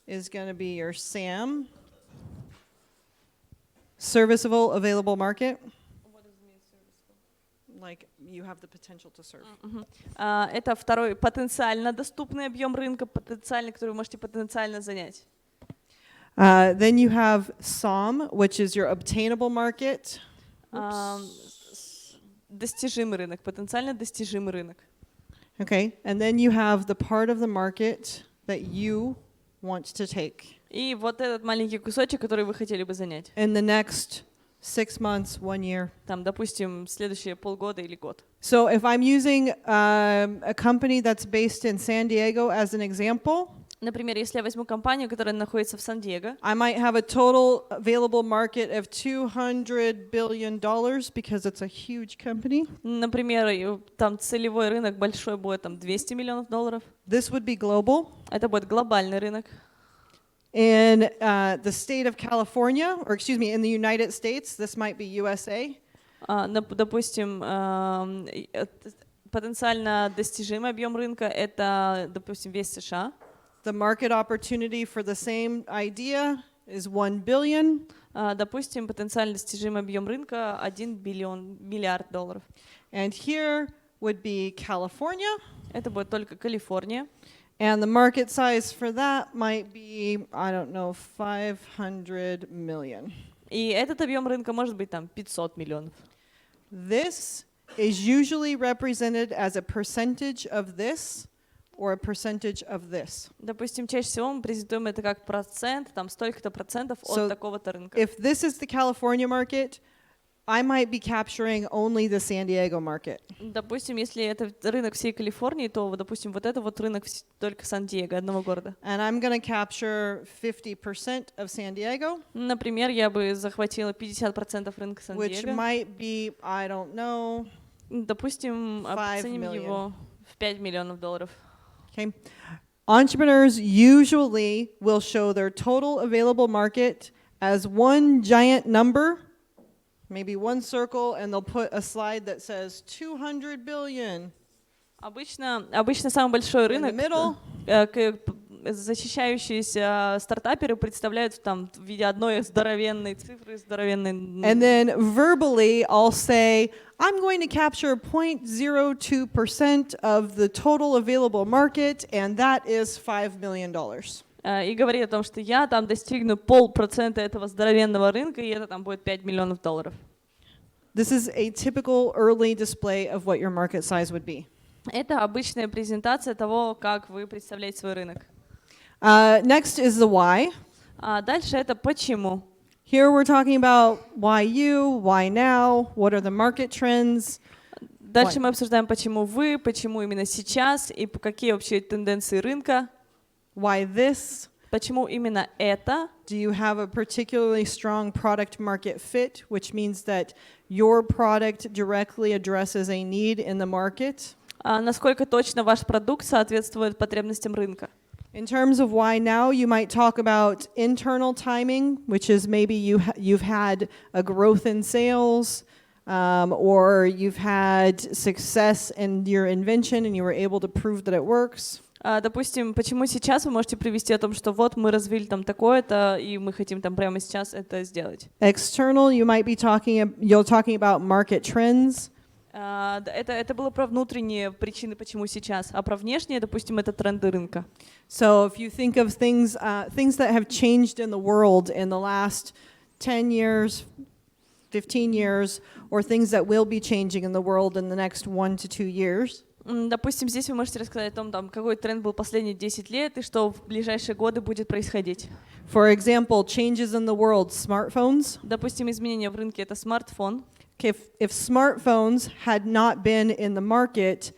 is going to be your SAM, serviceable available market. Like you have the potential to serve. Это второй потенциально доступный объем рынка, потенциальный, который вы можете потенциально занять. Then you have SOM, which is your obtainable market. Достижимый рынок, потенциально достижимый рынок. Okay, and then you have the part of the market that you want to take. И вот этот маленький кусочек, который вы хотели бы занять. In the next 6 months, 1 year. Там, допустим, следующие полгода или год. So if I'm using a company that's based in San Diego as an example, Например, если я возьму компанию, которая находится в Сан-Диего, I might have a total available market of $200 billion because it's a huge company. Например, там целевой рынок большой будет там $200 миллионов. This would be global. Это будет глобальный рынок. In the state of California, or excuse me, in the United States, this might be USA. Допустим, потенциально достижимый объем рынка это, допустим, весь США. The market opportunity for the same idea is $1 billion. Допустим, потенциально достижимый объем рынка $1 миллиард. And here would be California. Это будет только Калифорния. And the market size for that might be, I don't know, 500 million. И этот объем рынка может быть там 500 миллионов. This is usually represented as a percentage of this or a percentage of this. Допустим, чаще всего мы презентуем это как процент, там столько-то процентов от такого-то рынка. If this is the California market, I might be capturing only the San Diego market. Допустим, если это рынок всей Калифорнии, то, допустим, вот это вот рынок только Сан-Диего, одного города. And I'm going to capture 50% of San Diego. Например, я бы захватила 50% рынка Which Сан-Диего. might be, I don't know, допустим, оценим его в $5 миллионов. Okay. Entrepreneurs usually will show their total available market as one giant number, maybe one circle, and they'll put a slide that says 200 billion. Обычно самый большой рынок, защищающиеся стартаперы представляют там в виде одной здоровенной цифры, здоровенной. And then verbally, I'll say, I'm going to capture 0.02% of the total available market, and that is $5 million. И говорит о том, что я там достигну 0.5% этого здоровенного рынка, и это там будет $5 миллионов. This is a typical early display of what your market size would be. Это обычная презентация того, как вы представляете свой рынок. Next is the why. Дальше это почему. Here we're talking about why you, why now, what are the market trends. Дальше мы обсуждаем, почему вы, почему именно сейчас и какие вообще тенденции рынка. Why this? Почему именно это? Do you have a particularly strong product market fit, which means that your product directly addresses a need in the market? Насколько точно ваш продукт соответствует потребностям рынка? In terms of why now, you might talk about internal timing, which is maybe you've had a growth in sales, or you've had success in your invention and you were able to prove that it works. Допустим, почему сейчас вы можете привести о том, что вот мы развили там такое-то, и мы хотим там прямо сейчас это сделать. External, you might be talking about market trends. Это было про внутренние причины, почему сейчас, а про внешние, допустим, это тренды рынка. So if you think of things that have changed in the world in the last 10 years, 15 years, or things that will be changing in the world in the next 1 to 2 years. Допустим, здесь вы можете рассказать о том, там, какой тренд был последние 10 лет и что в ближайшие годы будет происходить. For example, changes in the world, smartphones. Допустим, изменения в рынке — это смартфон. If smartphones had not been in the market,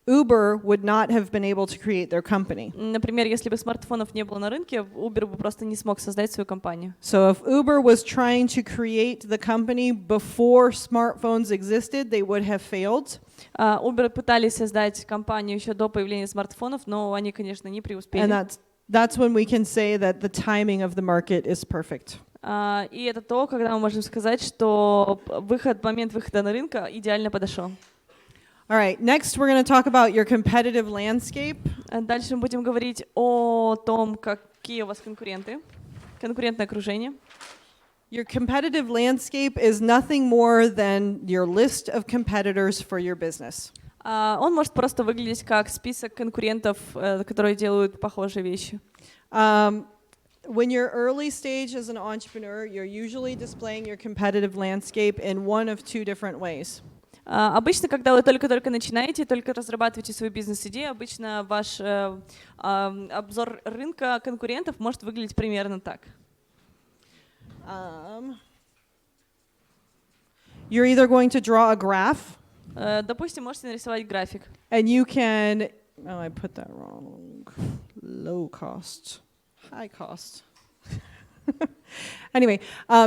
Uber would not have been able to create their company. Например, если бы смартфонов не было на рынке, Uber бы просто не смог создать свою компанию. So if Uber was trying to create the company before smartphones existed, they would have failed. Uber пытались создать компанию еще до появления смартфонов, но они, конечно, не преуспели. And that's when we can say that the timing of the market is perfect. И это то, когда мы можем сказать, что момент выхода на рынок идеально подошел. All right, next we're going to talk about your competitive landscape. Дальше мы будем говорить о том, какие у вас конкуренты, конкурентное окружение. Your competitive landscape is nothing more than your list of competitors for your business. Он может просто выглядеть как список конкурентов, которые делают похожие вещи. When you're early stage as an entrepreneur, you're usually displaying your competitive landscape in one of two different ways. Обычно, когда вы только-только начинаете, только разрабатываете свою бизнес-идею, обычно ваш обзор рынка конкурентов может выглядеть примерно так. You're either going to draw a graph. Допустим, можете нарисовать график. And you can, oh, I put that wrong. Low cost, high cost. Anyway,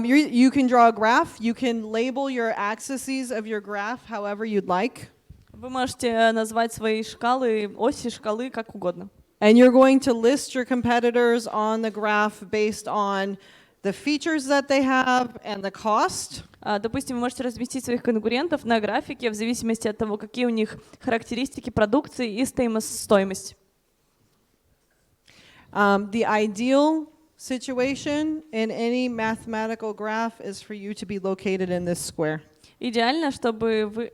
you can draw a graph. You can label your axes of your graph however you'd like. Вы можете назвать свои шкалы, оси шкалы как угодно. And you're going to list your competitors on the graph based on the features that they have and the cost. Допустим, вы можете разместить своих конкурентов на графике в зависимости от того, какие у них характеристики продукции и стоимость. The ideal situation in any mathematical graph is for you to be located in this square. Идеально, чтобы вы...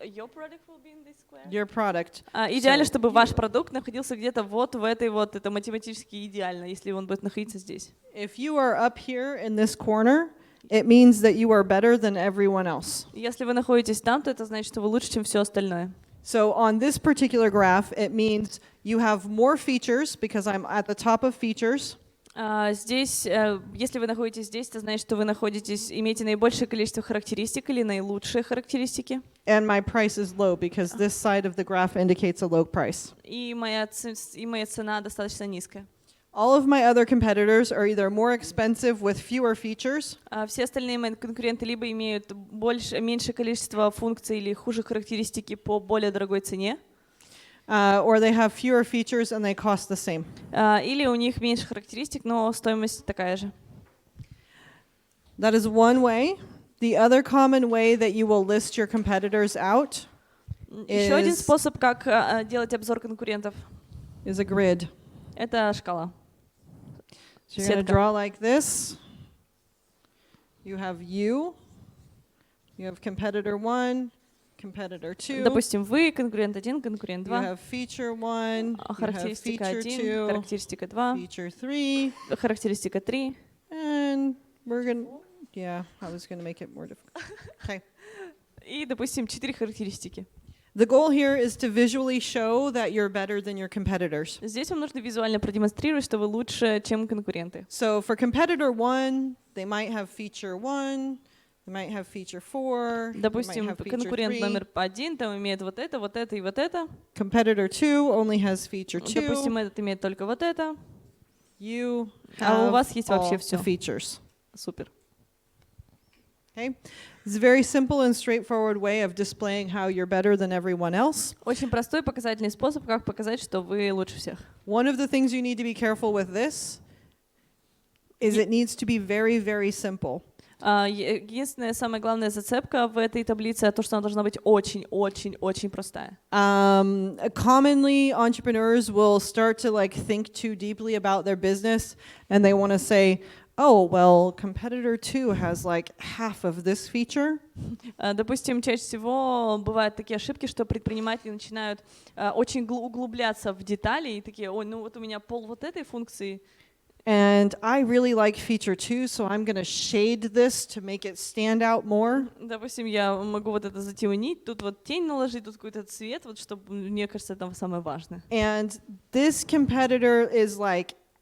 Your product will be in this square? Your product. Идеально, чтобы ваш продукт находился где-то вот в этой вот, это математически идеально, если он будет находиться здесь. If you are up here in this corner, it means that you are better than everyone else. Если вы находитесь там, то это значит, что вы лучше, чем все остальное. So on this particular graph, it means you have more features because I'm at the top of features. Здесь, если вы находитесь здесь, это значит, что вы имеете наибольшее количество характеристик или наилучшие характеристики. And my price is low because this side of the graph indicates a low price. И моя цена достаточно низкая. All of my other competitors are either more expensive with fewer features. Все остальные мои конкуренты либо имеют меньшее количество функций или хуже характеристики по более дорогой цене. Or they have fewer features and they cost the same. Или у них меньше характеристик, но стоимость такая же. That is one way. The other common way that you will list your competitors out Еще один способ, как делать обзор конкурентов, is a grid. Это шкала. So you're going to draw like this. You have you have competitor 1, competitor 2. Допустим, вы конкурент 1, конкурент 2. You have feature 1, характеристика you have 1, feature 2, характеристика 2, feature 3, характеристика 3. And we're going to, yeah, I was going to make it more difficult. Okay. И, допустим, 4 характеристики. The goal here is to visually show that you're better than your competitors. Здесь вам нужно визуально продемонстрировать, что вы лучше, чем конкуренты. So for competitor 1, they might have feature 1, they might have feature 4, Допустим, конкурент номер 1 там имеет вот это и вот это. Competitor 2 only has feature 2. Допустим, этот имеет только вот это. You А у вас есть have вообще all все. the features. Супер. Okay? It's a very simple and straightforward way of displaying how you're better than everyone else. Очень простой показательный способ, как показать, что вы лучше всех. One of the things you need to be careful with this is it needs to be very, very simple. Единственная, самая главная зацепка в этой таблице, то, что она должна быть очень простая. Commonly, entrepreneurs will start to think too deeply about their business, and they want to say, oh, well, competitor 2 has half of this feature. Допустим, чаще всего бывают такие ошибки, что предприниматели начинают очень углубляться в детали и такие, ой, ну вот у меня пол вот этой функции. And I really like feature 2, so I'm going to shade this to make it stand out more. Допустим, я могу вот это затемнить, тут вот тень наложить, тут какой-то цвет, вот чтобы, мне кажется, это самое важное. And this competitor is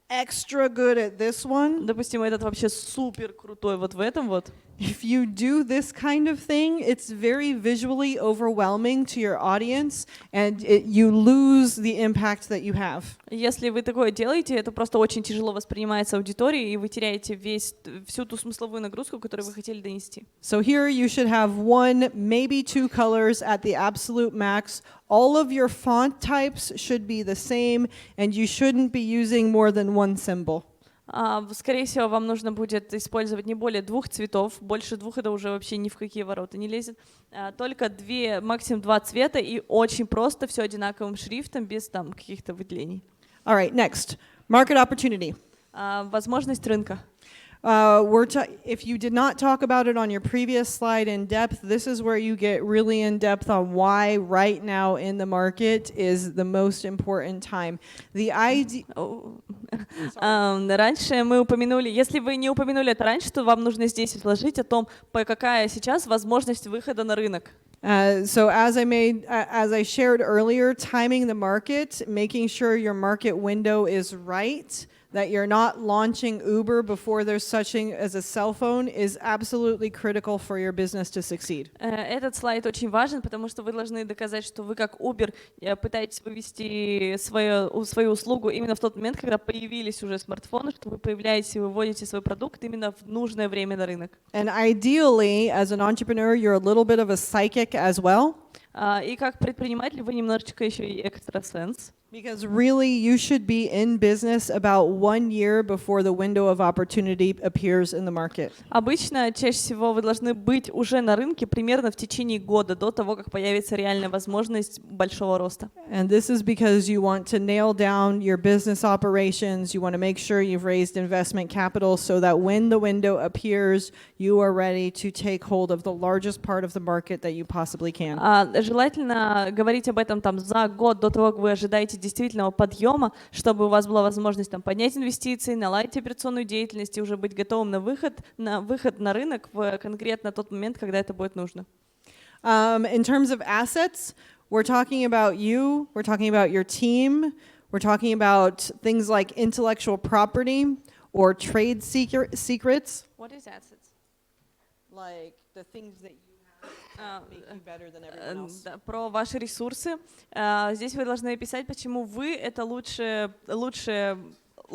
extra good at this one. Допустим, этот вообще супер крутой вот в этом вот. If you do this kind of thing, it's very visually overwhelming to your audience, and you lose the impact that you have. Если вы такое делаете, это просто очень тяжело воспринимается аудиторией, и вы теряете всю ту смысловую нагрузку, которую вы хотели донести. So here you should have 1, maybe 2 colors at the absolute max. All of your font types should be the same, and you shouldn't be using more than 1 symbol. Скорее всего, вам нужно будет использовать не более 2 цветов. Больше 2 это уже вообще ни в какие ворота не лезет. Только 2, максимум 2 цвета, и очень просто, все одинаковым шрифтом, без там каких-то выделений. All right, next. Market opportunity. Возможность рынка. If you did not talk about it on your previous slide in depth, this is where you get really in depth on why right now in the market is the most important time. The idea. Раньше мы упомянули, если вы не упомянули это раньше, то вам нужно здесь изложить о том, какая сейчас возможность выхода на рынок. So as I shared earlier, timing the market, making sure your market window is right, that you're not launching Uber before there's such thing as a cell phone is absolutely critical for your business to succeed. Этот слайд очень важен, потому что вы должны доказать, что вы как Uber пытаетесь вывести свою услугу именно в тот момент, когда появились уже смартфоны, что вы появляетесь и выводите свой продукт именно в нужное время на рынок. And ideally, as an entrepreneur, you're a little bit of a psychic as well. И как предприниматель вы немножечко еще и экстрасенс. Because really, you should be in business about 1 year before the window of opportunity appears in the market. Обычно, чаще всего, вы должны быть уже на рынке примерно в течение года до того, как появится реальная возможность большого роста. And this is because you want to nail down your business operations. You want to make sure you've raised investment capital so that when the window appears, you are ready to take hold of the largest part of the market that you possibly can. Желательно говорить об этом там за год до того, как вы ожидаете действительного подъема, чтобы у вас была возможность там поднять инвестиции, наладить операционную деятельность и уже быть готовым на выход на рынок в конкретно тот момент, когда это будет нужно. In terms of assets, we're talking about you, we're talking about your team, we're talking about things like intellectual property or trade secrets. What is assets? Like the things that make you better than everyone else. Про ваши ресурсы. Здесь вы должны описать, почему вы это лучше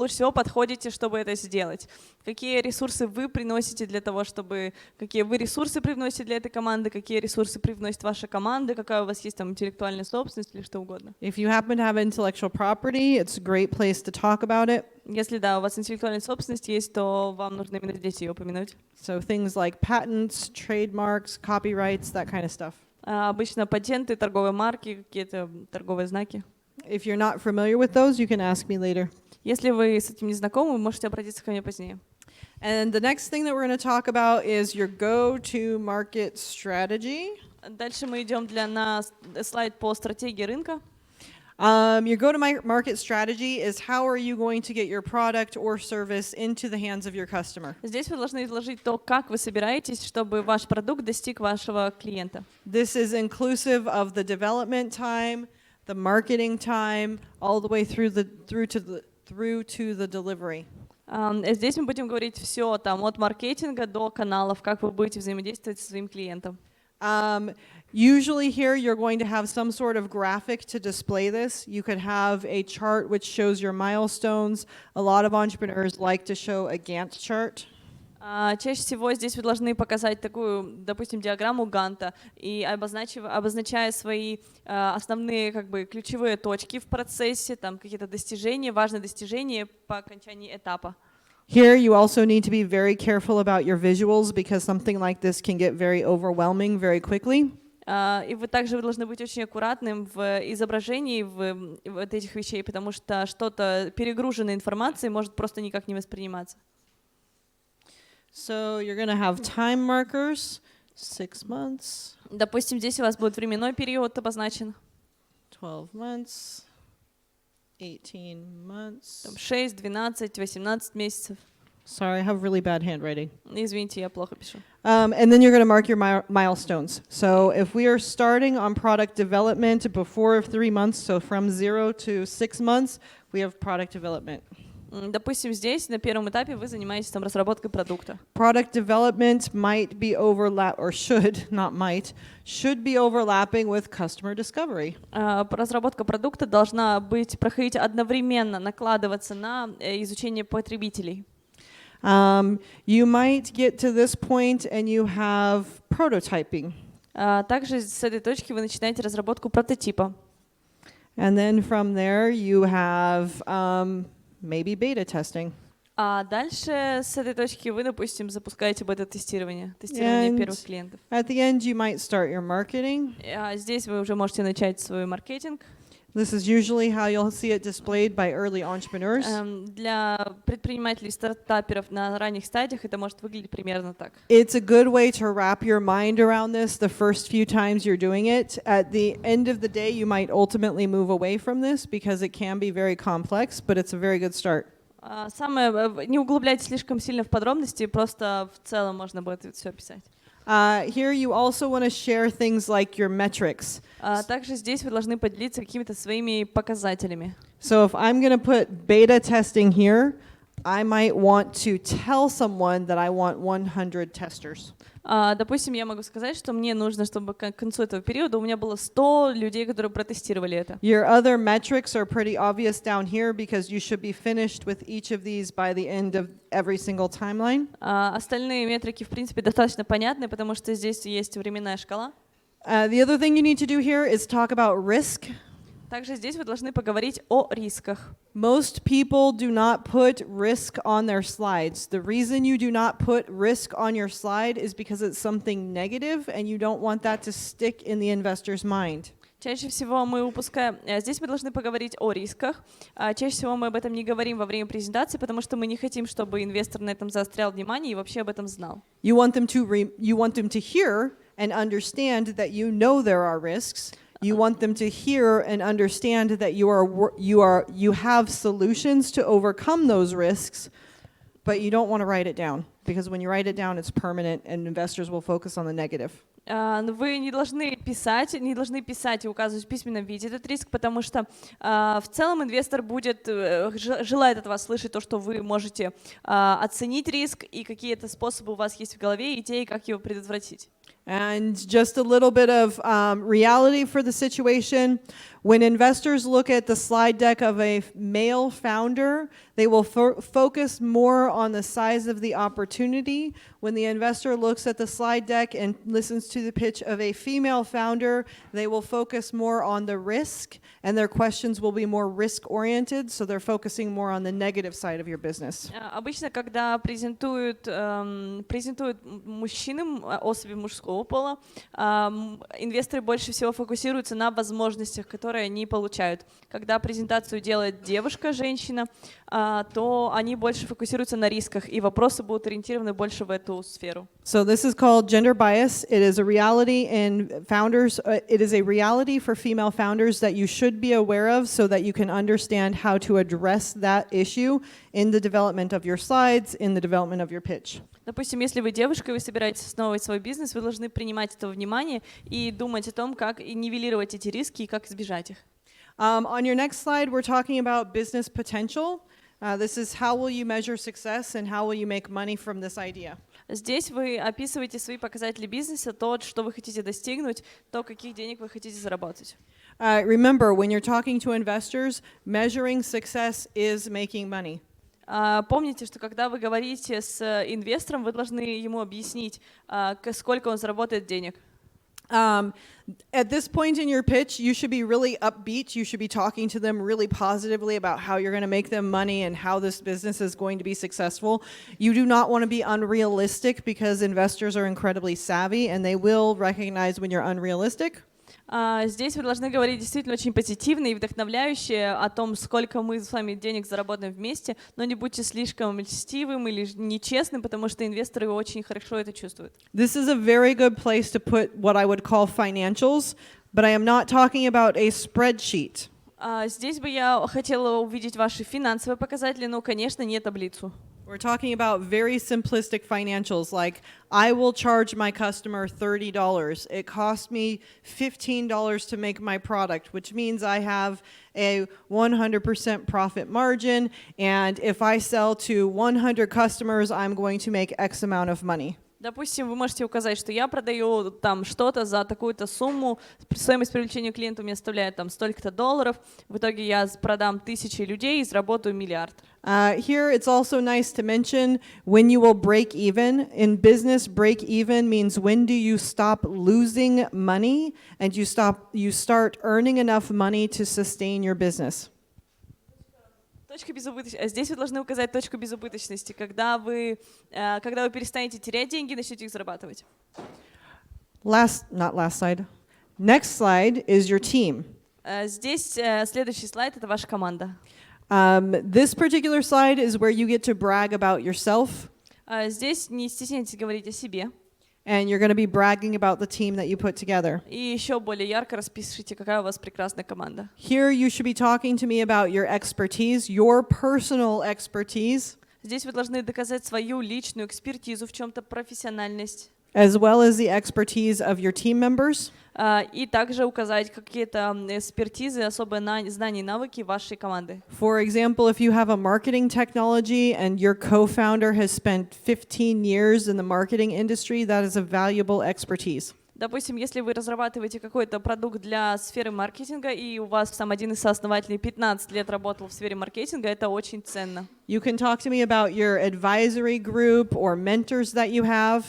всего подходите, чтобы это сделать. Какие ресурсы вы приносите для того, чтобы... Какие вы ресурсы привносите для этой команды, какие ресурсы привносит ваша команда, какая у вас есть там интеллектуальная собственность или что угодно. If you happen to have intellectual property, it's a great place to talk about it. Если да, у вас интеллектуальная собственность есть, то вам нужно именно здесь ее упомянуть. So things like patents, trademarks, copyrights, that kind of stuff. Обычно патенты, торговые марки, какие-то торговые знаки. If you're not familiar with those, you can ask me later. Если вы с этим не знакомы, вы можете обратиться ко мне позднее. And the next thing that we're going to talk about is your go-to-market strategy. Дальше мы идем на слайд по стратегии рынка. Your go-to-market strategy is how are you going to get your product or service into the hands of your customer. Здесь вы должны изложить то, как вы собираетесь, чтобы ваш продукт достиг вашего клиента. This is inclusive of the development time, the marketing time, all the way through to the delivery. Здесь мы будем говорить все там от маркетинга до каналов, как вы будете взаимодействовать со своим клиентом. Usually here you're going to have some sort of graphic to display this. You could have a chart which shows your milestones. A lot of entrepreneurs like to show a Gantt chart. Чаще всего здесь вы должны показать такую, допустим, диаграмму Ганта и обозначая свои основные ключевые точки в процессе, там какие-то достижения, важные достижения по окончании этапа. Here you also need to be very careful about your visuals because something like this can get very overwhelming very quickly. И вы также должны быть очень аккуратным в изображении вот этих вещей, потому что что-то перегруженной информацией может просто никак не восприниматься. So you're going to have time markers, 6 months. Допустим, здесь у вас будет временной период обозначен. 12 months, 18 months. 6, 12, 18 месяцев. Sorry, I have really bad handwriting. Извините, я плохо пишу. And then you're going to mark your milestones. So if we are starting on product development before 3 months, so from 0 to 6 months, we have product development. Допустим, здесь на первом этапе вы занимаетесь там разработкой продукта. Product development might be should be overlapping with customer discovery. Разработка продукта должна проходить одновременно, накладываться на изучение потребителей. You might get to this point and you have prototyping. Также с этой точки вы начинаете разработку прототипа. And then from there you have maybe beta testing. А дальше с этой точки вы, допустим, запускаете бета-тестирование, тестирование первых клиентов. At the end, you might start your marketing. Здесь вы уже можете начать свой маркетинг. This is usually how you'll see it displayed by early entrepreneurs. Для предпринимателей, стартаперов на ранних стадиях это может выглядеть примерно так. It's a good way to wrap your mind around this the first few times you're doing it. At the end of the day, you might ultimately move away from this because it can be very complex, but it's a very good start. Не углубляйтесь слишком сильно в подробности, просто в целом можно будет это все описать. Here you also want to share things like your metrics. Также здесь вы должны поделиться какими-то своими показателями. So if I'm going to put beta testing here, I might want to tell someone that I want 100 testers. Допустим, я могу сказать, что мне нужно, чтобы к концу этого периода у меня было 100 людей, которые протестировали это. Your other metrics are pretty obvious down here because you should be finished with each of these by the end of every single timeline. Остальные метрики, в принципе, достаточно понятны, потому что здесь есть временная шкала. The other thing you need to do here is talk about risk. Также здесь вы должны поговорить о рисках. Most people do not put risk on their slides. The reason you do not put risk on your slide is because it's something negative and you don't want that to stick in the investor's mind. Чаще всего мы упускаем... Здесь мы должны поговорить о рисках. Чаще всего мы об этом не говорим во время презентации, потому что мы не хотим, чтобы инвестор на этом заострял внимание и вообще об этом знал. You want them to hear and understand that you know there are risks. You want them to hear and understand that you have solutions to overcome those risks, but you don't want to write it down because when you write it down, it's permanent and investors will focus on the negative. Вы не должны писать и указывать в письменном виде этот риск, потому что в целом инвестор желает от вас слышать то, что вы можете оценить риск и какие-то способы у вас есть в голове, идеи, как его предотвратить. And just a little bit of reality for the situation. When investors look at the slide deck of a male founder, they will focus more on the size of the opportunity. When the investor looks at the slide deck and listens to the pitch of a female founder, they will focus more on the risk, and their questions will be more risk-oriented, so they're focusing more on the negative side of your business. Обычно, когда презентуют мужчинам, особи мужского пола, инвесторы больше всего фокусируются на возможностях, которые они получают. Когда презентацию делает девушка, женщина, то они больше фокусируются на рисках, и вопросы будут ориентированы больше в эту сферу. So this is called gender bias. It is a reality in founders. It is a reality for female founders that you should be aware of so that you can understand how to address that issue in the development of your slides, in the development of your pitch. Допустим, если вы девушка и вы собираетесь основывать свой бизнес, вы должны принимать это во внимание и думать о том, как нивелировать эти риски и как избежать их. On your next slide, we're talking about business potential. This is how will you measure success and how will you make money from this idea. Здесь вы описываете свои показатели бизнеса, то, что вы хотите достигнуть, то, каких денег вы хотите заработать. Remember, when you're talking to investors, measuring success is making money. Помните, что когда вы говорите с инвестором, вы должны ему объяснить, сколько он заработает денег. At this point in your pitch, you should be really upbeat. You should be talking to them really positively about how you're going to make them money and how this business is going to be successful. You do not want to be unrealistic because investors are incredibly savvy and they will recognize when you're unrealistic. Здесь вы должны говорить действительно очень позитивно и вдохновляюще о том, сколько мы с вами денег заработаем вместе, но не будьте слишком льстивым или нечестным, потому что инвесторы очень хорошо это чувствуют. This is a very good place to put what I would call financials, but I am not talking about a spreadsheet. Здесь бы я хотела увидеть ваши финансовые показатели, но, конечно, не таблицу. We're talking about very simplistic financials, like I will charge my customer $30. It cost me $15 to make my product, which means I have a 100% profit margin, and if I sell to 100 customers, I'm going to make X amount of money. Допустим, вы можете указать, что я продаю там что-то за такую-то сумму, стоимость привлечения клиента у меня составляет там столько-то долларов, в итоге я продам 1000 людей и заработаю миллиард. Here it's also nice to mention when you will break even. In business, break even means when do you stop losing money and you start earning enough money to sustain your business. Точка безубыточности. Здесь вы должны указать точку безубыточности, когда вы перестанете терять деньги и начнете их зарабатывать. Not last slide. Next slide is your team. Здесь следующий слайд — это ваша команда. This particular slide is where you get to brag about yourself. Здесь не стесняйтесь говорить о себе. And you're going to be bragging about the team that you put together. И еще более ярко распишите, какая у вас прекрасная команда. Here you should be talking to me about your expertise, your personal expertise. Здесь вы должны доказать свою личную экспертизу, в чем-то профессиональность. As well as the expertise of your team members. И также указать какие-то экспертизы, особые знания и навыки вашей команды. For example, if you have a marketing technology and your co-founder has spent 15 years in the marketing industry, that is a valuable expertise. Допустим, если вы разрабатываете какой-то продукт для сферы маркетинга, и у вас сам один из сооснователей 15 лет работал в сфере маркетинга, это очень ценно. You can talk to me about your advisory group or mentors that you have.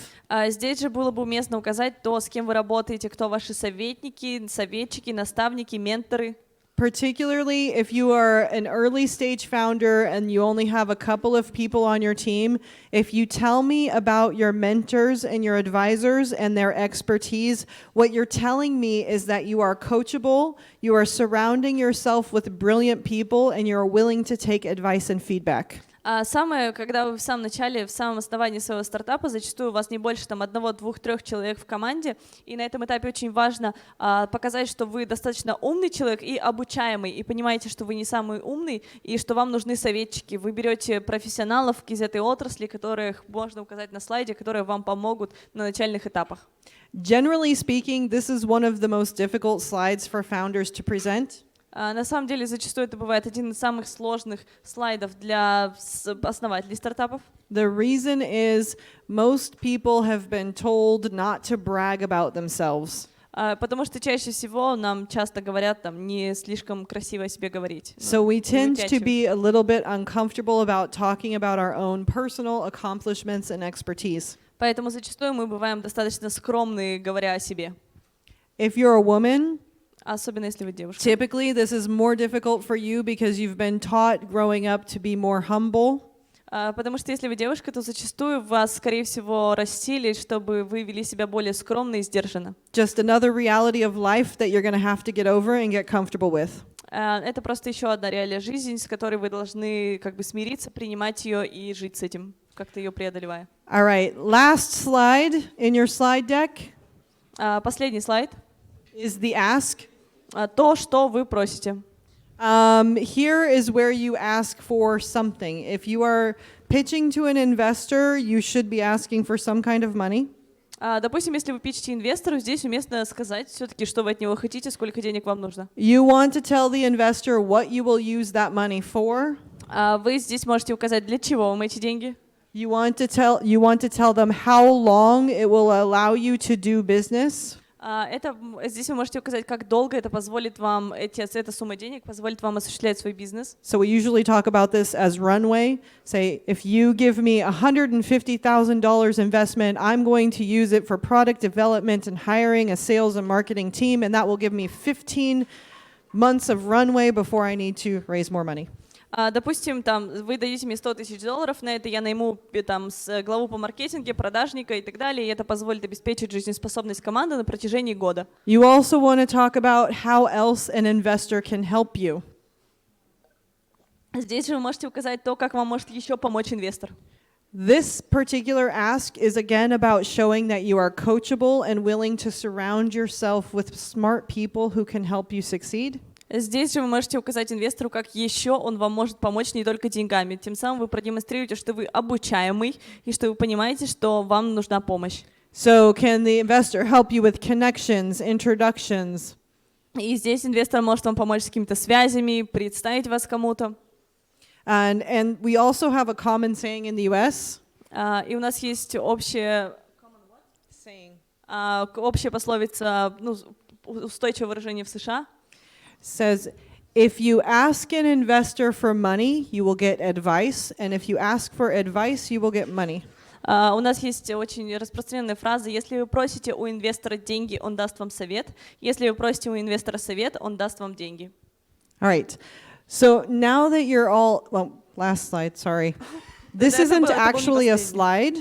Здесь же было бы уместно указать то, с кем вы работаете, кто ваши советники, советчики, наставники, менторы. Particularly if you are an early stage founder and you only have a couple of people on your team, if you tell me about your mentors and your advisors and their expertise, what you're telling me is that you are coachable, you are surrounding yourself with brilliant people, and you're willing to take advice and feedback. Когда вы в самом начале, в самом основании своего стартапа, зачастую у вас не больше одного, двух, трех человек в команде, и на этом этапе очень важно показать, что вы достаточно умный человек и обучаемый, и понимаете, что вы не самый умный, и что вам нужны советчики. Вы берете профессионалов из этой отрасли, которых можно указать на слайде, которые вам помогут на начальных этапах. Generally speaking, this is one of the most difficult slides for founders to present. На самом деле, зачастую это бывает один из самых сложных слайдов для основателей стартапов. The reason is most people have been told not to brag about themselves. Потому что чаще всего нам часто говорят не слишком красиво о себе говорить. So we tend to be a little bit uncomfortable about talking about our own personal accomplishments and expertise. Поэтому зачастую мы бываем достаточно скромны, говоря о себе. If you're a woman, особенно если вы девушка. Typically, this is more difficult for you because you've been taught growing up to be more humble. Потому что если вы девушка, то зачастую вас, скорее всего, растили, чтобы вы вели себя более скромно и сдержанно. Just another reality of life that you're going to have to get over and get comfortable with. Это просто еще одна реалия жизни, с которой вы должны смириться, принимать ее и жить с этим, как-то ее преодолевая. All right, last slide in your slide deck. Последний слайд. Is the ask. То, что вы просите. Here is where you ask for something. If you are pitching to an investor, you should be asking for some kind of money. Допустим, если вы питчите инвестору, здесь уместно сказать все-таки, что вы от него хотите, сколько денег вам нужно. You want to tell the investor what you will use that money for. Вы здесь можете указать, для чего вам эти деньги. You want to tell them how long it will allow you to do business. Здесь вы можете указать, как долго это позволит вам, эта сумма денег позволит вам осуществлять свой бизнес. So we usually talk about this as runway. Say, if you give me $150,000 investment, I'm going to use it for product development and hiring a sales and marketing team, and that will give me 15 months of runway before I need to raise more money. Допустим, вы дадите мне $100 000 на это, я найму главу по маркетингу, продажника и так далее, и это позволит обеспечить жизнеспособность команды на протяжении года. You also want to talk about how else an investor can help you. Здесь же вы можете указать то, как вам может еще помочь инвестор. This particular ask is again about showing that you are coachable and willing to surround yourself with smart people who can help you succeed. Здесь же вы можете указать инвестору, как еще он вам может помочь не только деньгами. Тем самым вы продемонстрируете, что вы обучаемый и что вы понимаете, что вам нужна помощь. So can the investor help you with connections, introductions? И здесь инвестор может вам помочь с какими-то связями, представить вас кому-то. And we also have a common saying in the US. И у нас есть общая пословица, устойчивое выражение в США. Says, if you ask an investor for money, you will get advice, and if you ask for advice, you will get money. У нас есть очень распространенная фраза: если вы просите у инвестора деньги, он даст вам совет. Если вы просите у инвестора совет, он даст вам деньги. All right. So now that you're all, well, last slide, sorry. This isn't actually a slide.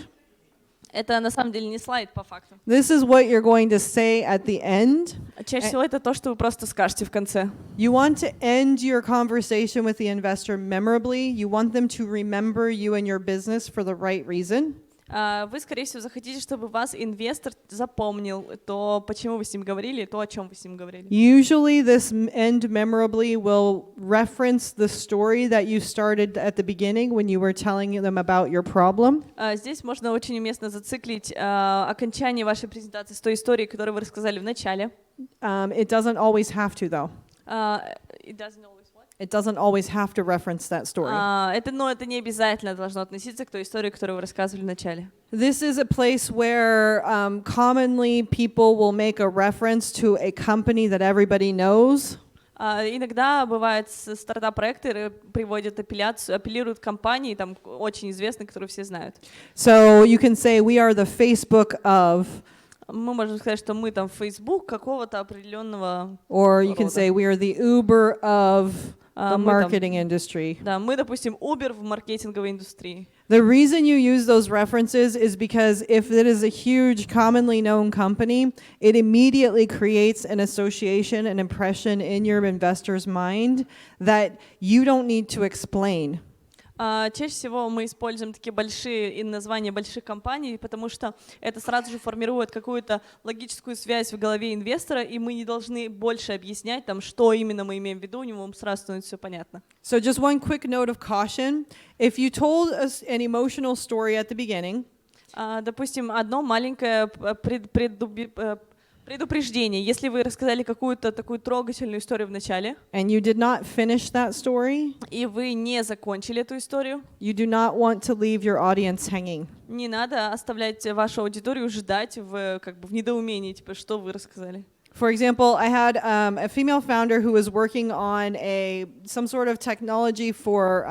Это на самом деле не слайд по факту. This is what you're going to say at the end. Чаще всего это то, что вы просто скажете в конце. You want to end your conversation with the investor memorably. You want them to remember you and your business for the right reason. Вы, скорее всего, захотите, чтобы вас инвестор запомнил то, почему вы с ним говорили, то, о чем вы с ним говорили. Usually this end memorably will reference the story that you started at the beginning when you were telling them about your problem. Здесь можно очень уместно зациклить окончание вашей презентации с той историей, которую вы рассказали в начале. It doesn't always have to, though. It doesn't always what? It doesn't always have to reference that story. Это не обязательно должно относиться к той истории, которую вы рассказывали в начале. This is a place where commonly people will make a reference to a company that everybody knows. Иногда бывает стартап-проекты приводят апеллируют к компании, там очень известные, которые все знают. So you can say we are the Facebook of. Мы можем сказать, что мы там Facebook какого-то определенного. Or you can say we are the Uber of the marketing industry. Да, мы, допустим, Uber в маркетинговой индустрии. The reason you use those references is because if it is a huge, commonly known company, it immediately creates an association, an impression in your investor's mind that you don't need to explain. Чаще всего мы используем такие большие названия больших компаний, потому что это сразу же формирует какую-то логическую связь в голове инвестора, и мы не должны больше объяснять, там, что именно мы имеем в виду, у него сразу становится все понятно. So just one quick note of caution. If you told us an emotional story at the beginning, допустим, одно маленькое предупреждение. Если вы рассказали какую-то такую трогательную историю в начале, and you did not finish that story, и вы не закончили эту историю, you do not want to leave your audience hanging. Не надо оставлять вашу аудиторию ждать в недоумении, типа, что вы рассказали. For example, I had a female founder who was working on some sort of technology for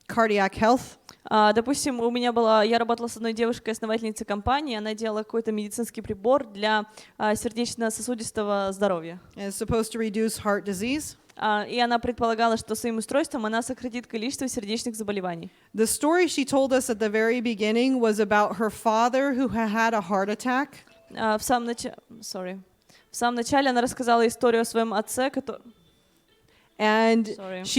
cardiac health. Допустим, я работала с одной девушкой, основательницей компании, она делала какой-то медицинский прибор для сердечно-сосудистого здоровья. It's supposed to reduce heart disease. И она предполагала, что своим устройством она сократит количество сердечных заболеваний. The story she told us at the very beginning was about her father who had a heart attack. В самом начале она рассказала историю о своем отце, And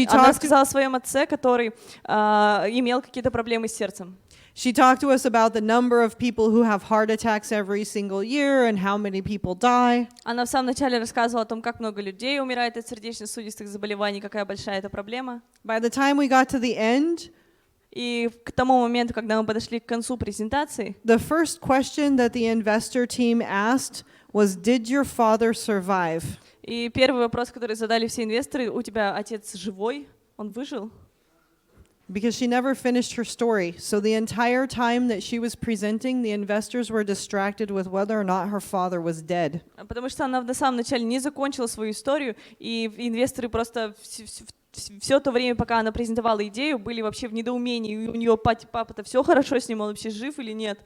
она рассказала о своем отце, который имел какие-то проблемы с сердцем. She talked to us about the number of people who have heart attacks every single year and how many people die. Она в самом начале рассказывала о том, как много людей умирает от сердечно-сосудистых заболеваний, какая большая эта проблема. By the time we got to the end, и к тому моменту, когда мы подошли к концу презентации, the first question that the investor team asked was, "Did your father survive?" И первый вопрос, который задали все инвесторы: у тебя отец живой? Он выжил? Because she never finished her story. So the entire time that she was presenting, the investors were distracted with whether or not her father was dead. Потому что она на самом начале не закончила свою историю, и инвесторы просто все то время, пока она презентовала идею, были вообще в недоумении. У нее папа-то все хорошо с ним, он вообще жив или нет?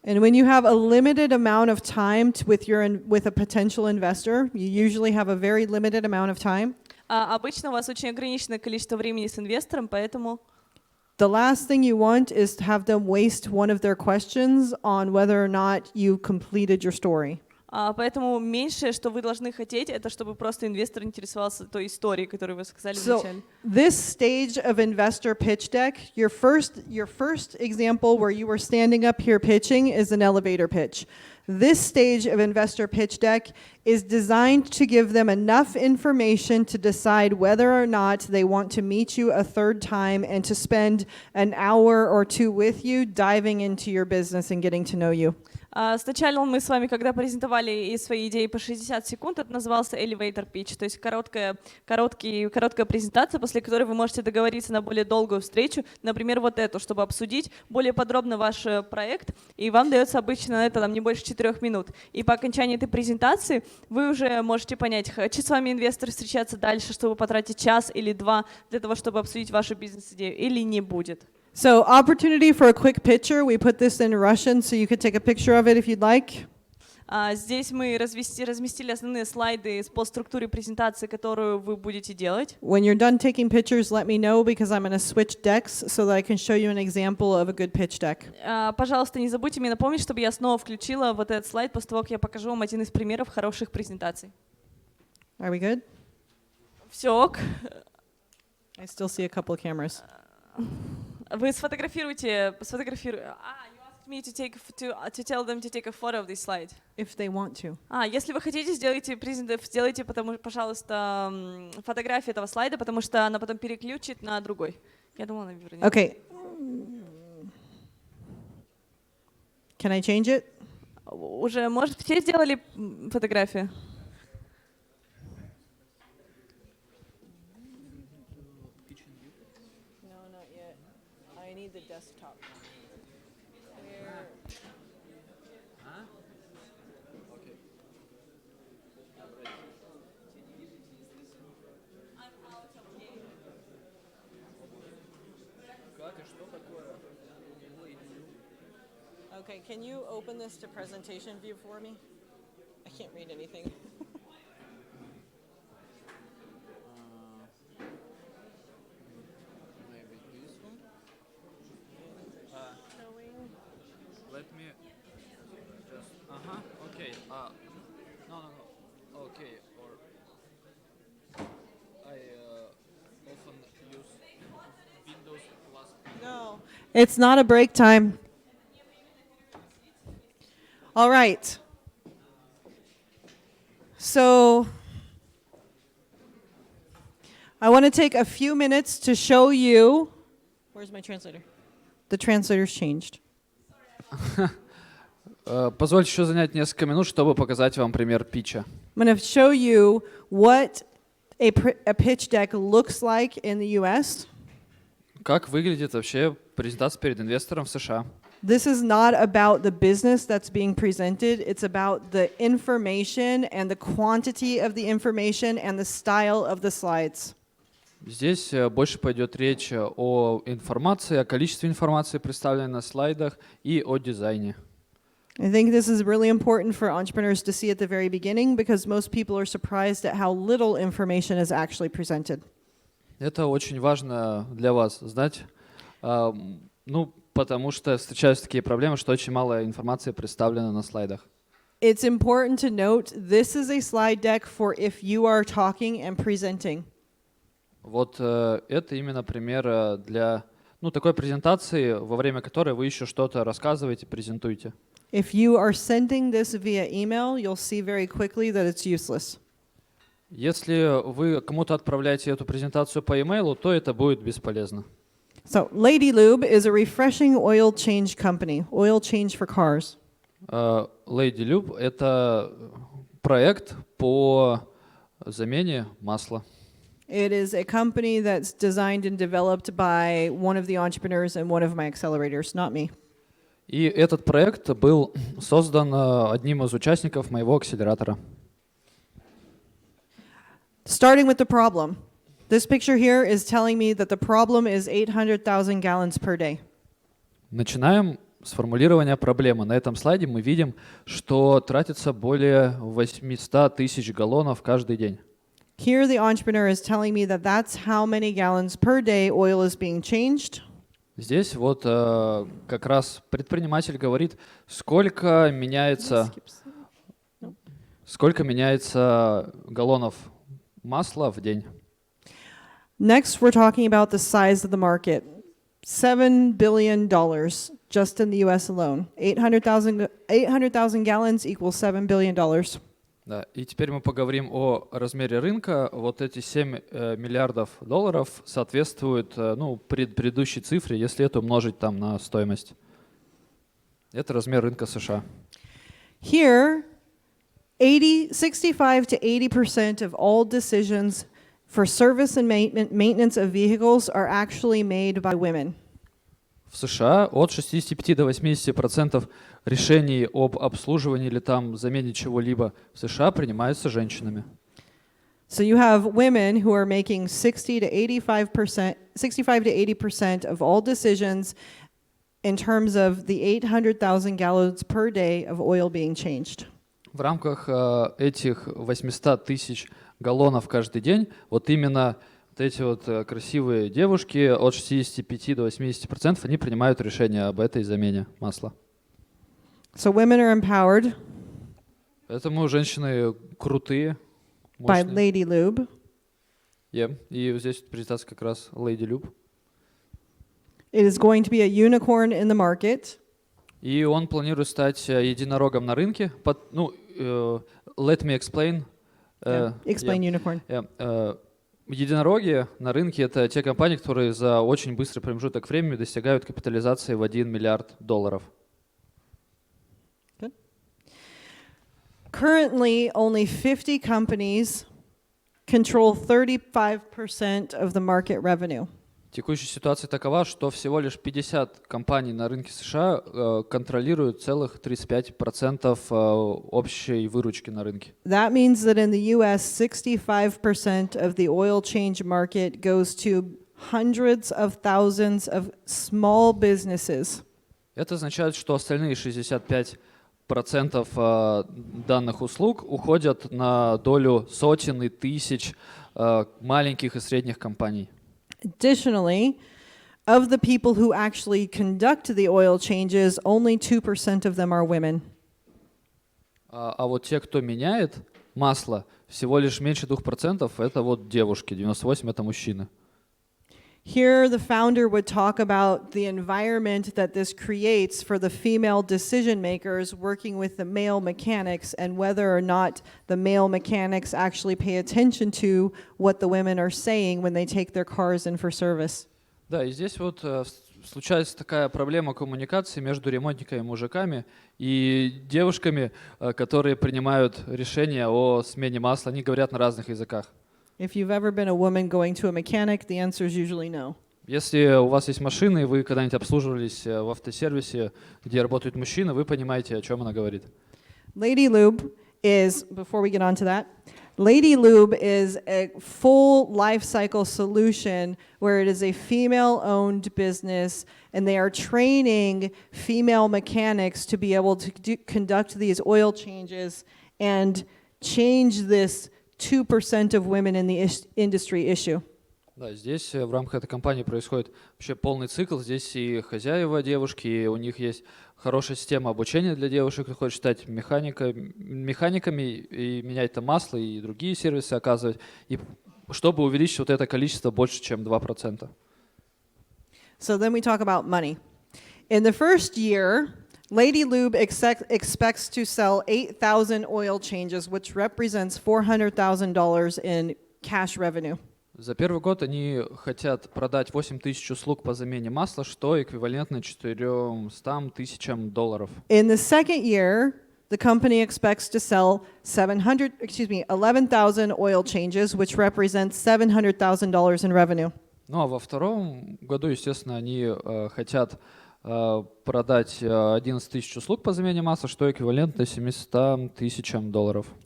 And when you have a limited amount of time with a potential investor, you usually have a very limited amount of time. Обычно у вас очень ограниченное количество времени с инвестором, поэтому the last thing you want is to have them waste one of their questions on whether or not you completed your story. Поэтому меньшее, что вы должны хотеть, это чтобы просто инвестор интересовался той историей, которую вы сказали в начале. This stage of investor pitch deck, your first example where you were standing up here pitching is an elevator pitch. This stage of investor pitch deck is designed to give them enough information to decide whether or not they want to meet you a third time and to spend an hour or two with you diving into your business and getting to know you. Сначала мы с вами, когда презентовали свои идеи по 60 секунд, это назывался elevator pitch, то есть короткая презентация, после которой вы можете договориться на более долгую встречу, например, вот эту, чтобы обсудить более подробно ваш проект, и вам дается обычно это не больше 4 минут. И по окончании этой презентации вы уже можете понять, хочет с вами инвестор встречаться дальше, чтобы потратить час или два для того, чтобы обсудить вашу бизнес-идею, или не будет. So opportunity for a quick picture. We put this in Russian, so you could take a picture of it if you'd like. Здесь мы разместили основные слайды по структуре презентации, которую вы будете делать. When you're done taking pictures, let me know because I'm going to switch decks so that I can show you an example of a good pitch deck. Пожалуйста, не забудьте мне напомнить, чтобы я снова включила вот этот слайд после того, как я покажу вам один из примеров хороших презентаций. Are we good? Все ок. I still see a couple of cameras. Вы сфотографируйте. You asked me to tell them to take a photo of this slide. If they want to. Если вы хотите, сделайте, пожалуйста, фотографию этого слайда, потому что она потом переключит на другой. Я думала, она вернет. Okay. Can I change it? Уже, может, все сделали фотографию? Okay, can you open this to presentation view for me? I can't read anything. Maybe this one. Let me just. Okay. No. Okay. Or I often use Windows plus. No, it's not a break time. All right. So I want to take a few minutes to show you. Where's my translator? The translator's changed. Позвольте еще занять несколько минут, чтобы показать вам пример питча. I'm going to show you what a pitch deck looks like in the US. Как выглядит вообще презентация перед инвестором в США? This is not about the business that's being presented. It's about the information and the quantity of the information and the style of the slides. Здесь больше пойдет речь о информации, о количестве информации, представленной на слайдах, и о дизайне. I think this is really important for entrepreneurs to see at the very beginning because most people are surprised at how little information is actually presented. Это очень важно для вас знать, потому что встречаются такие проблемы, что очень мало информации представлено на слайдах. It's important to note this is a slide deck for if you are talking and presenting. Вот это именно пример для такой презентации, во время которой вы еще что-то рассказываете, презентуете. If you are sending this via email, you'll see very quickly that it's useless. Если вы кому-то отправляете эту презентацию по имейлу, то это будет бесполезно. So, Lady Lube is a refreshing oil change company, oil change for cars. Lady Lube — это проект по замене масла. It is a company that's designed and developed by one of the entrepreneurs in one of my accelerators, not me. И этот проект был создан одним из участников моего акселератора. Starting with the problem. This picture here is telling me that the problem is 800,000 gallons per day. Начинаем с формулирования проблемы. На этом слайде мы видим, что тратится более 800 тысяч галлонов каждый день. Here the entrepreneur is telling me that that's how many gallons per day oil is being changed. Здесь вот как раз предприниматель говорит, сколько меняется галлонов масла в день. Next, we're talking about the size of the market. $7 billion just in the US alone. 800,000 gallons equals $7 billion. Да, и теперь мы поговорим о размере рынка. Вот эти $7 миллиардов соответствуют предыдущей цифре, если это умножить там на стоимость. Это размер рынка США. Here, 65 to 80% of all decisions for service and maintenance of vehicles are actually made by women. В США от 65 до 80% решений об обслуживании или там замене чего-либо в США принимаются женщинами. So you have women who are making 65 to 80% of all decisions in terms of the 800,000 gallons per day of oil being changed. В рамках этих 800 тысяч галлонов каждый день, вот именно вот эти вот красивые девушки от 65 до 80% они принимают решение об этой замене масла. So women are empowered Поэтому женщины крутые, by мощные. Lady Lube. И здесь презентация как раз Lady Lube. It is going to be a unicorn in the market. И он планирует стать единорогом на рынке. Let me explain. Explain unicorn. Единороги на рынке — это те компании, которые за очень быстрый промежуток времени достигают капитализации в $1 миллиард. Good. Currently, only 50 companies control 35% of the market revenue. Текущая ситуация такова, что всего лишь 50 компаний на рынке США контролируют целых 35% общей выручки на рынке. That means that in the US, 65% of the oil change market goes to hundreds of thousands of small businesses. Это означает, что остальные 65% данных услуг уходят на долю сотен и тысяч маленьких и средних компаний. Additionally, of the people who actually conduct the oil changes, only 2% of them are women. А вот те, кто меняет масло, всего лишь меньше 2%, это вот девушки, 98% это мужчины. Here, the founder would talk about the environment that this creates for the female decision makers working with the male mechanics and whether or not the male mechanics actually pay attention to what the women are saying when they take their cars in for service. Да, и здесь вот случается такая проблема коммуникации между ремонтниками, мужиками и девушками, которые принимают решения о смене масла. Они говорят на разных языках. If you've ever been a woman going to a mechanic, the answer is usually no. Если у вас есть машина, и вы когда-нибудь обслуживались в автосервисе, где работают мужчины, вы понимаете, о чем она говорит. Lady Lube is, before we get on to that, Lady Lube is a full life cycle solution where it is a female-owned business, and they are training female mechanics to be able to conduct these oil changes and change this 2% of women in the industry issue. Да, здесь в рамках этой компании происходит вообще полный цикл. Здесь и хозяева девушки, и у них есть хорошая система обучения для девушек, кто хочет стать механиками и менять там масло и другие сервисы оказывать, и чтобы увеличить вот это количество больше, чем 2%. So then we talk about money. In the first year, Lady Lube expects to sell 8,000 oil changes, which represents $400,000 in cash revenue. За первый год они хотят продать 8 тысяч услуг по замене масла, что эквивалентно $400 тысячам. In the second year, the company expects to sell 11,000 oil changes, which represents $700,000 in revenue. Ну а во втором году, естественно, они хотят продать 11 тысяч услуг по замене масла, что эквивалентно $700 тысячам.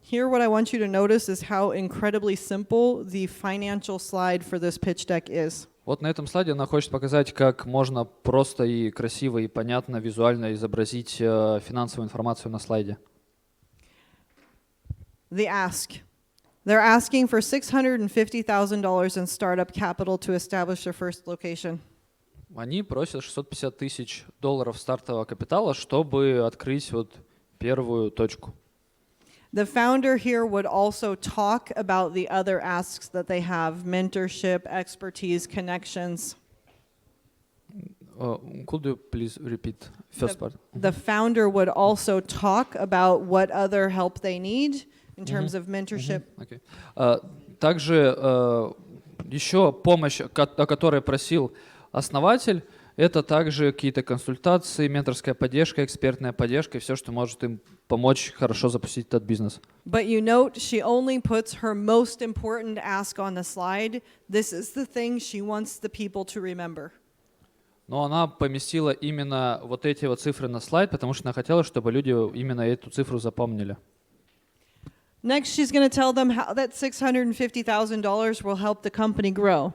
Here, what I want you to notice is how incredibly simple the financial slide for this pitch deck is. Вот на этом слайде она хочет показать, как можно просто и красиво и понятно визуально изобразить финансовую информацию на слайде. The ask. They're asking for $650,000 in startup capital to establish their first location. Они просят $650 тысяч стартового капитала, чтобы открыть вот первую точку. The founder here would also talk about the other asks that they have: mentorship, expertise, connections. Could you please repeat first part? The founder would also talk about what other help they need in terms of mentorship. Okay. Также еще помощь, о которой просил основатель, это также какие-то консультации, менторская поддержка, экспертная поддержка и все, что может им помочь хорошо запустить этот бизнес. But you note she only puts her most important ask on the slide. This is the thing she wants the people to remember. Но она поместила именно вот эти вот цифры на слайд, потому что она хотела, чтобы люди именно эту цифру запомнили. Next, she's going to tell them how that $650,000 will help the company grow.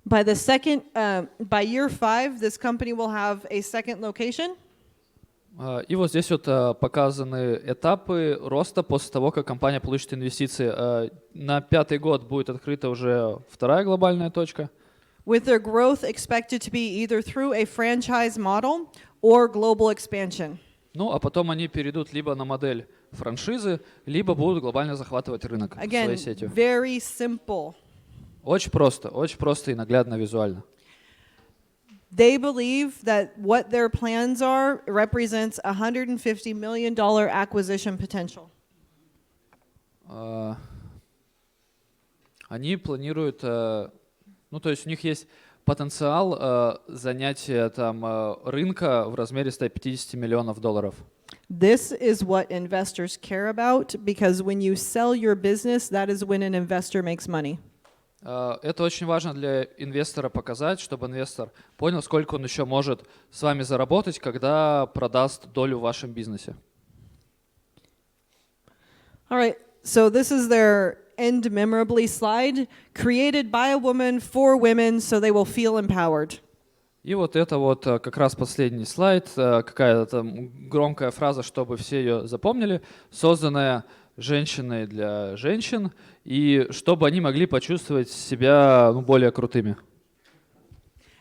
By the second, by year 5, this company will have a second location. И вот здесь вот показаны этапы роста после того, как компания получит инвестиции. На 5-й год будет открыта уже 2-я глобальная точка. With their growth expected to be either through a franchise model or global expansion. Ну, а потом они перейдут либо на модель франшизы, либо будут глобально захватывать рынок Again, своей сетью. very simple. Очень просто и наглядно визуально. They believe that what their plans are represents $150 million acquisition potential. Они планируют, ну, то есть у них есть потенциал занятия там рынка в размере $150 миллионов. This is what investors care about because when you sell your business, that is when an investor makes money. Это очень важно для инвестора показать, чтобы инвестор понял, сколько он еще может с вами заработать, когда продаст долю в вашем бизнесе. All right, so this is their end memorably slide, created by a woman for women so they will feel empowered. И вот это вот как раз последний слайд, какая-то там громкая фраза, чтобы все ее запомнили, созданная женщиной для женщин, и чтобы они могли почувствовать себя более крутыми.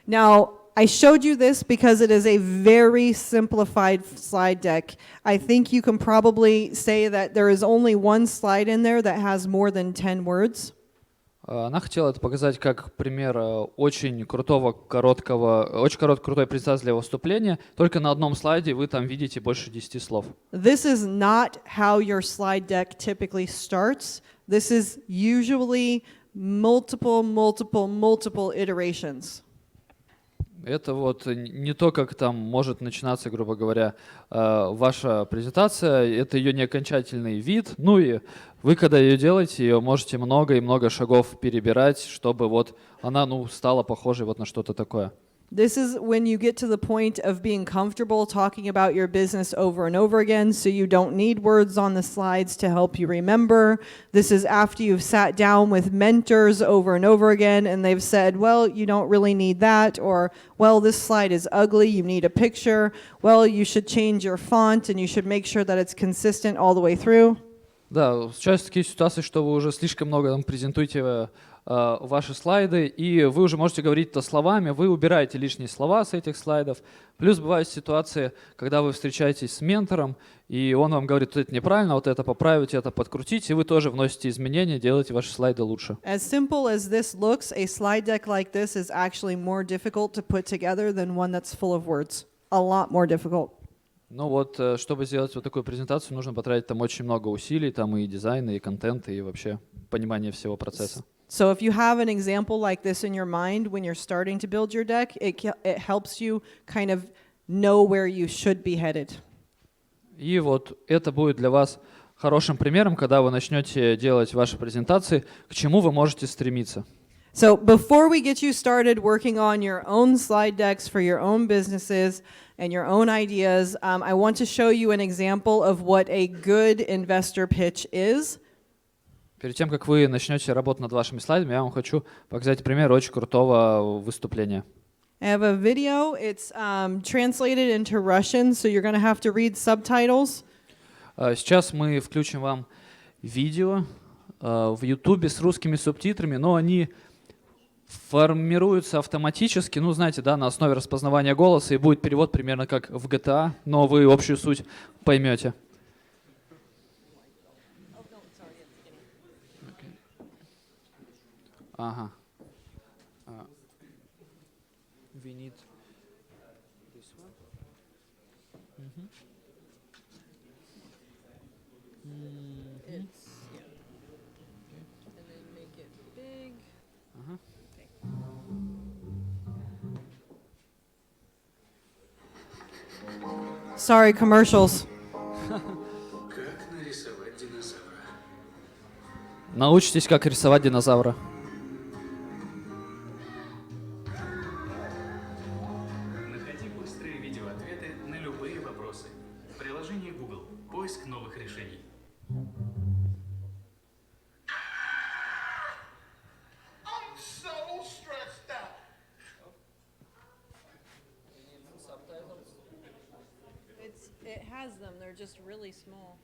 Now, I showed you this because it is a very simplified slide deck. I think you can probably say that there is only one slide in there that has more than 10 words. Она хотела это показать как пример очень крутой презентации для выступления. Только на одном слайде вы там видите больше 10 слов. This is not how your slide deck typically starts. This is usually multiple iterations. Это вот не то, как там может начинаться, грубо говоря, ваша презентация. Это ее не окончательный вид. Ну и вы, когда ее делаете, ее можете много и много шагов перебирать, чтобы вот она стала похожей вот на что-то такое. This is when you get to the point of being comfortable talking about your business over and over again, so you don't need words on the slides to help you remember. This is after you've sat down with mentors over and over again, and they've said, well, you don't really need that, or, well, this slide is ugly, you need a picture. Well, you should change your font, and you should make sure that it's consistent all the way through. Да, сейчас такие ситуации, что вы уже слишком много там презентуете ваши слайды, и вы уже можете говорить это словами, вы убираете лишние слова с этих слайдов. Плюс бывают ситуации, когда вы встречаетесь с ментором, и он вам говорит, вот это неправильно, вот это поправить, это подкрутить, и вы тоже вносите изменения, делаете ваши слайды лучше. As simple as this looks, a slide deck like this is actually more difficult to put together than one that's full of words. A lot more difficult. Ну вот, чтобы сделать вот такую презентацию, нужно потратить там очень много усилий, там и дизайна, и контента, и вообще понимание всего процесса. So if you have an example like this in your mind when you're starting to build your deck, it helps you kind of know where you should be headed. И вот это будет для вас хорошим примером, когда вы начнете делать ваши презентации, к чему вы можете стремиться. So before we get you started working on your own slide decks for your own businesses and your own ideas, I want to show you an example of what a good investor pitch is. Перед тем, как вы начнете работать над вашими слайдами, я вам хочу показать пример очень крутого выступления. I have a video. It's translated into Russian, so you're going to have to read subtitles. Сейчас мы включим вам видео в YouTube с русскими субтитрами, но они формируются автоматически, ну, знаете, да, на основе распознавания голоса, и будет перевод примерно как в GTA, но вы общую суть поймете. Ага. We need this one. It's, yeah. And then make it big. Sorry, commercials. Научитесь, как рисовать динозавра. Находи быстрые видеоответы на любые вопросы. Приложение Google. Поиск новых решений. just really small.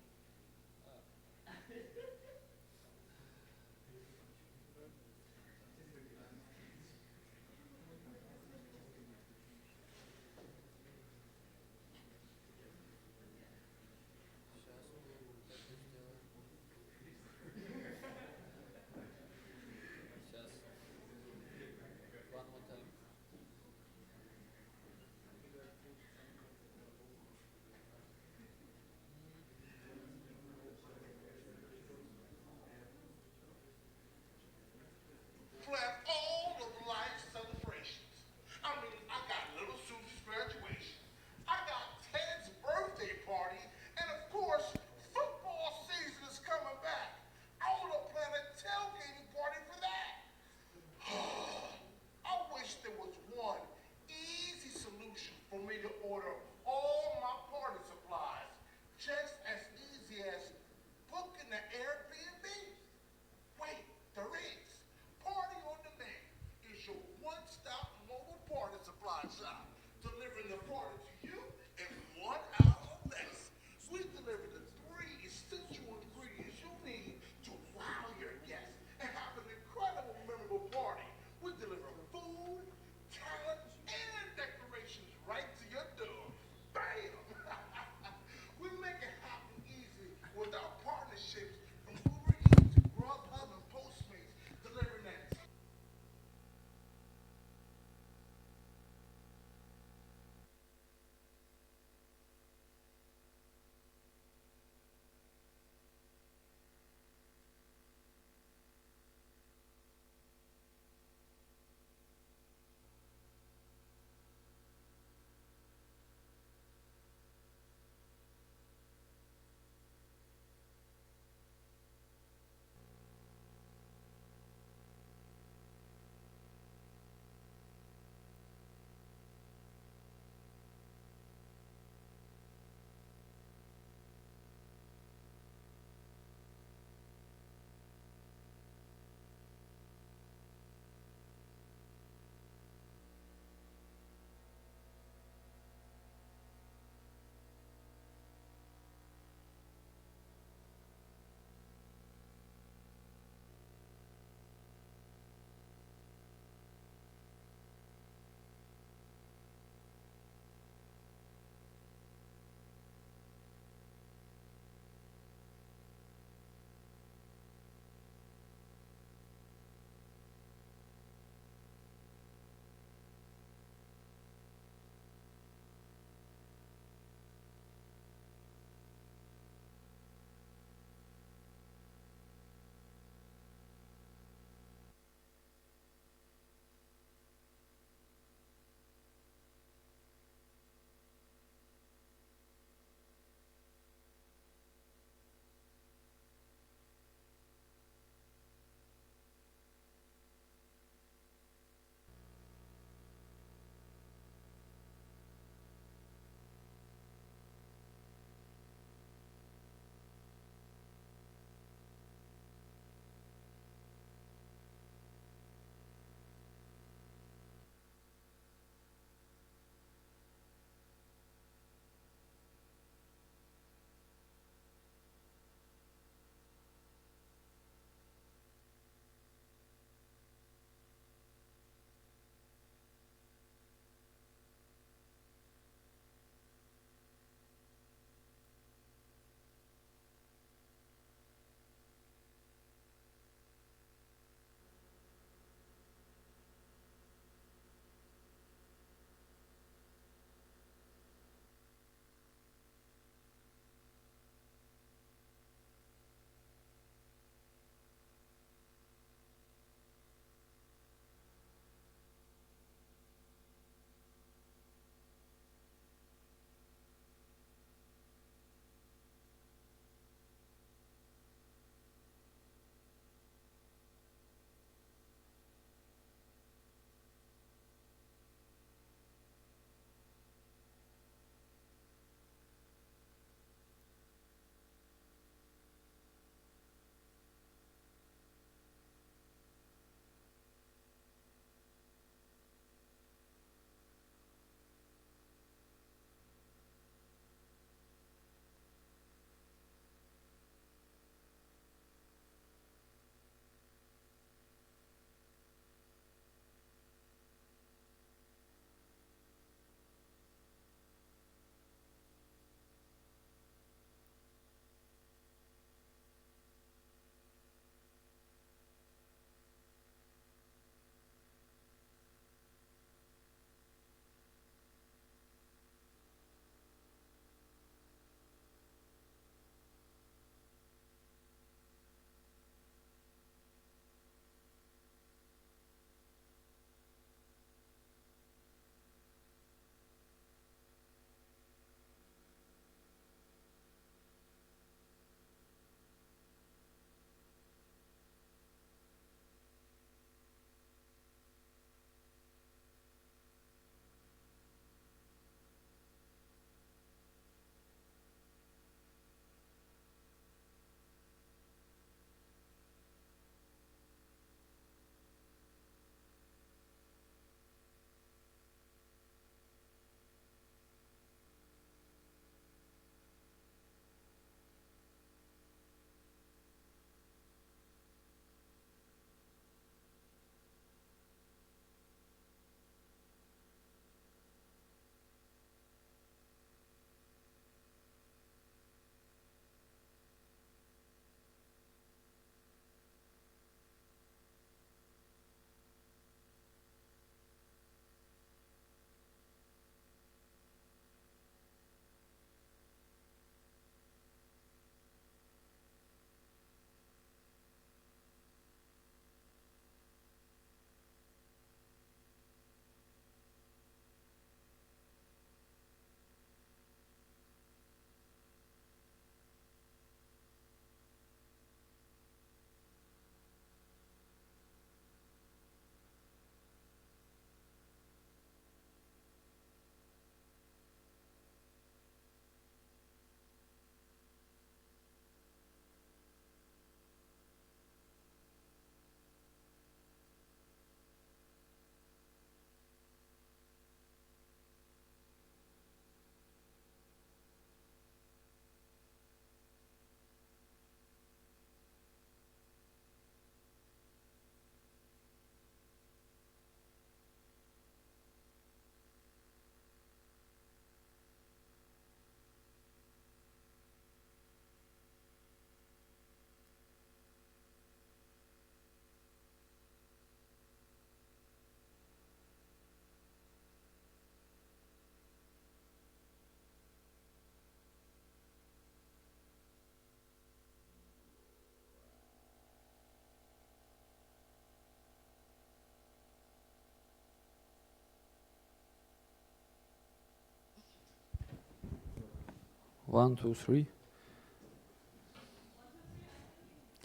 One, two, three.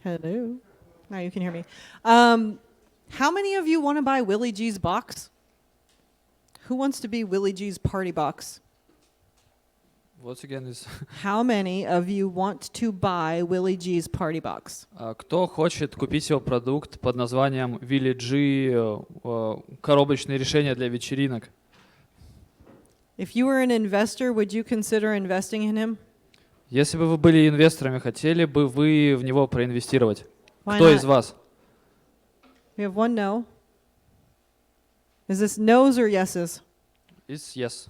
Hello. Now you can hear me. How many of you want to buy Willie G's box? Who wants to be Willie G's party box? Once again is. How many of you want to buy Willie G's party box? Кто хочет купить его продукт под названием Willie G, коробочные решения для вечеринок? If you were an investor, would you consider investing in him? Если бы вы были инвесторами, хотели бы вы в него проинвестировать? Why Кто not? из вас? We have one no. Is this no's or yeses? It's yes.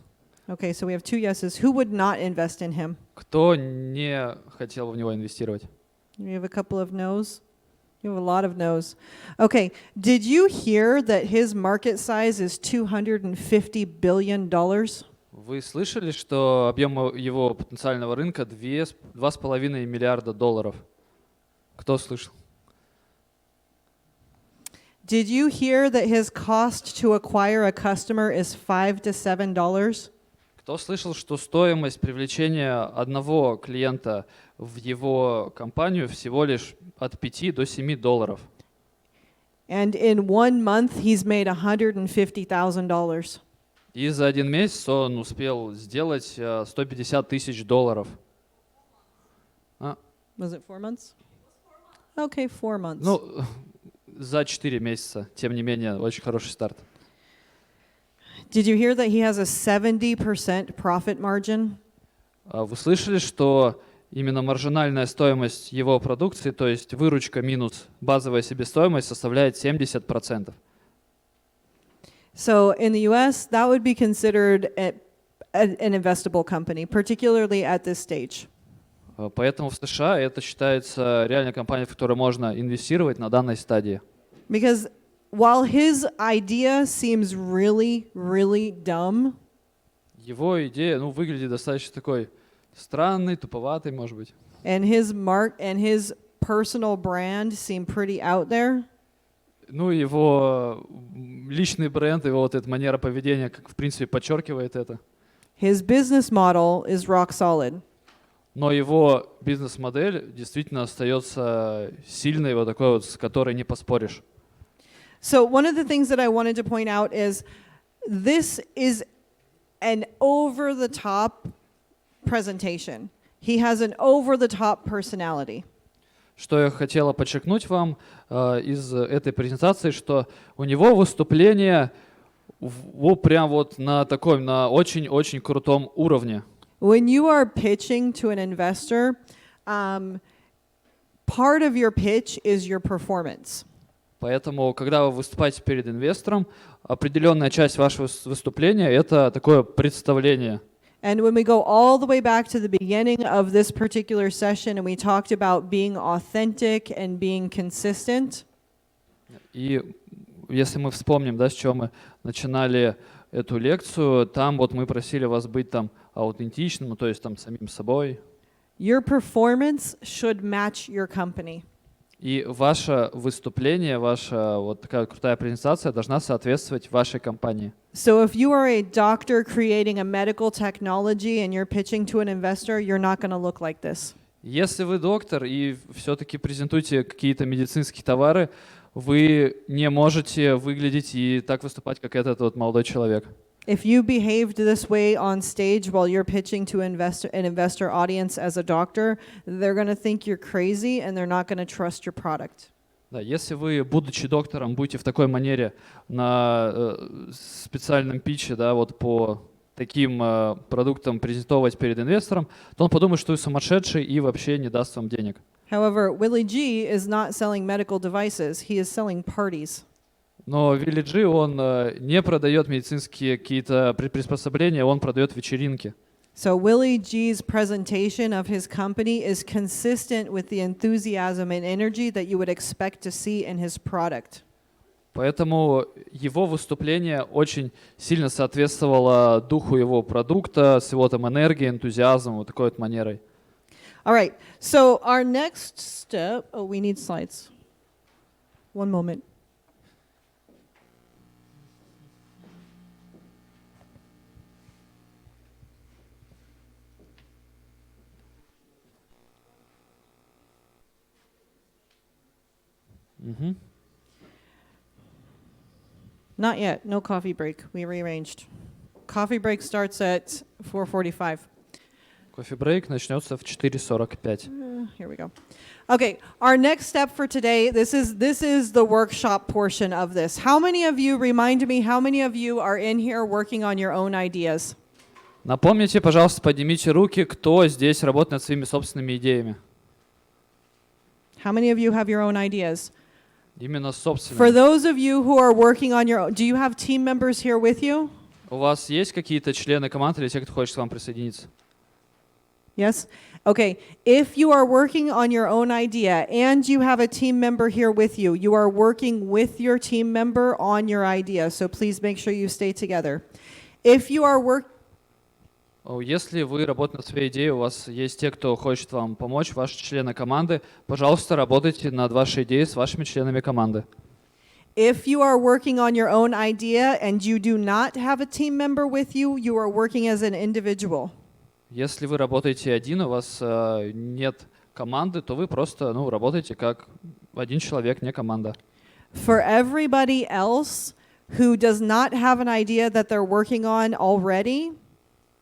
Okay, so we have two yeses. Who would not invest in him? Кто не хотел в него инвестировать? We have a couple of no's. You have a lot of no's. Okay, did you hear that his market size is $250 billion? Вы слышали, что объем его потенциального рынка 2,5 миллиарда долларов? Кто слышал? Did you hear that his cost to acquire a customer is $5 to $7? Кто слышал, что стоимость привлечения одного клиента в его компанию всего лишь от 5 до 7 долларов? And in 1 month, he's made $150,000. И за 1 месяц он успел сделать 150 тысяч долларов. Was it 4 months? Okay, 4 months. Ну, за 4 месяца, тем не менее, очень хороший старт. Did you hear that he has a 70% profit margin? Вы слышали, что именно маржинальная стоимость его продукции, то есть выручка минус базовая себестоимость, составляет 70%? So in the US, that would be considered an investable company, particularly at this stage. Поэтому в США это считается реальной компанией, в которую можно инвестировать на данной стадии. Because while his idea seems really, really dumb, Его идея, выглядит достаточно такой странной, туповатой, может быть. and his personal brand seem pretty out there, Его личный бренд, его вот эта манера поведения, как в принципе подчеркивает это. his business model is rock solid. Но его бизнес-модель действительно остается сильной, вот такой вот, с которой не поспоришь. So one of the things that I wanted to point out is this is an over-the-top presentation. He has an over-the-top personality. Что я хотела подчеркнуть вам из этой презентации, что у него выступление прям вот на таком, на очень-очень крутом уровне. When you are pitching to an investor, part of your pitch is your performance. Поэтому, когда вы выступаете перед инвестором, определенная часть вашего выступления — это такое представление. And when we go all the way back to the beginning of this particular session and we talked about being authentic and being consistent, И если мы вспомним, да, с чего мы начинали эту лекцию, там вот мы просили вас быть там аутентичным, то есть там самим собой. your performance should match your company. И ваше выступление, ваша вот такая крутая презентация должна соответствовать вашей компании. So if you are a doctor creating a medical technology and you're pitching to an investor, you're not going to look like this. Если вы доктор и все-таки презентуете какие-то медицинские товары, вы не можете выглядеть и так выступать, как этот вот молодой человек. If you behaved this way on stage while you're pitching to an investor audience as a doctor, they're going to think you're crazy and they're not going to trust your product. Да, если вы, будучи доктором, будете в такой манере на специальном питче, да, вот по таким продуктам презентовать перед инвестором, то он подумает, что вы сумасшедший и вообще не даст вам денег. However, Willie G is not selling medical devices, he is selling parties. Но Willie G, он не продает медицинские какие-то приспособления, он продает вечеринки. So Willie G's presentation of his company is consistent with the enthusiasm and energy that you would expect to see in his product. Поэтому его выступление очень сильно соответствовало духу его продукта, с его там энергией, энтузиазмом, вот такой вот манерой. All right, so our next step, oh, we need slides. One moment. Мгм. Not yet. No coffee break. We rearranged. Coffee break starts at 4:45. Кофе-брейк начнется в 4:45. Here we go. Okay, our next step for today, this is the workshop portion of this. How many of you, remind me, how many of you are in here working on your own ideas? Напомните, пожалуйста, поднимите руки, кто здесь работает над своими собственными идеями. How many of you have your own ideas? Именно For собственными. those of you who are working on your own, do you have team members here with you? У вас есть какие-то члены команды или те, кто хочет к вам присоединиться? Yes? Okay. If you are working on your own idea and you have a team member here with you, you are working with your team member on your idea. So please make sure you stay together. If you are Если вы работаете над своей идеей, у вас есть те, кто хочет вам помочь, ваши члены команды, пожалуйста, работайте над вашей идеей с вашими членами команды. If you are working on your own idea and you do not have a team member with you, you are working as an individual. Если вы работаете один, у вас нет команды, то вы просто работаете как один человек, не команда. For everybody else who does not have an idea that they're working on already,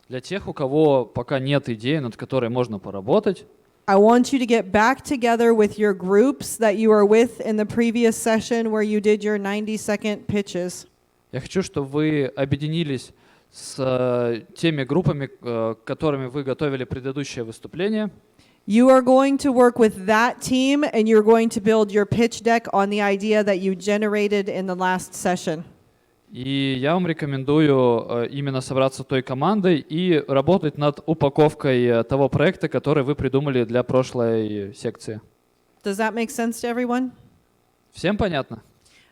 Для тех, у кого пока нет идеи, над которой можно поработать, I want you to get back together with your groups that you were with in the previous session where you did your 90-second pitches. я хочу, чтобы вы объединились с теми группами, которыми вы готовили предыдущее выступление. You are going to work with that team and you're going to build your pitch deck on the idea that you generated in the last session. И я вам рекомендую именно собраться той командой и работать над упаковкой того проекта, который вы придумали для прошлой секции. Does that make sense to everyone? Всем понятно?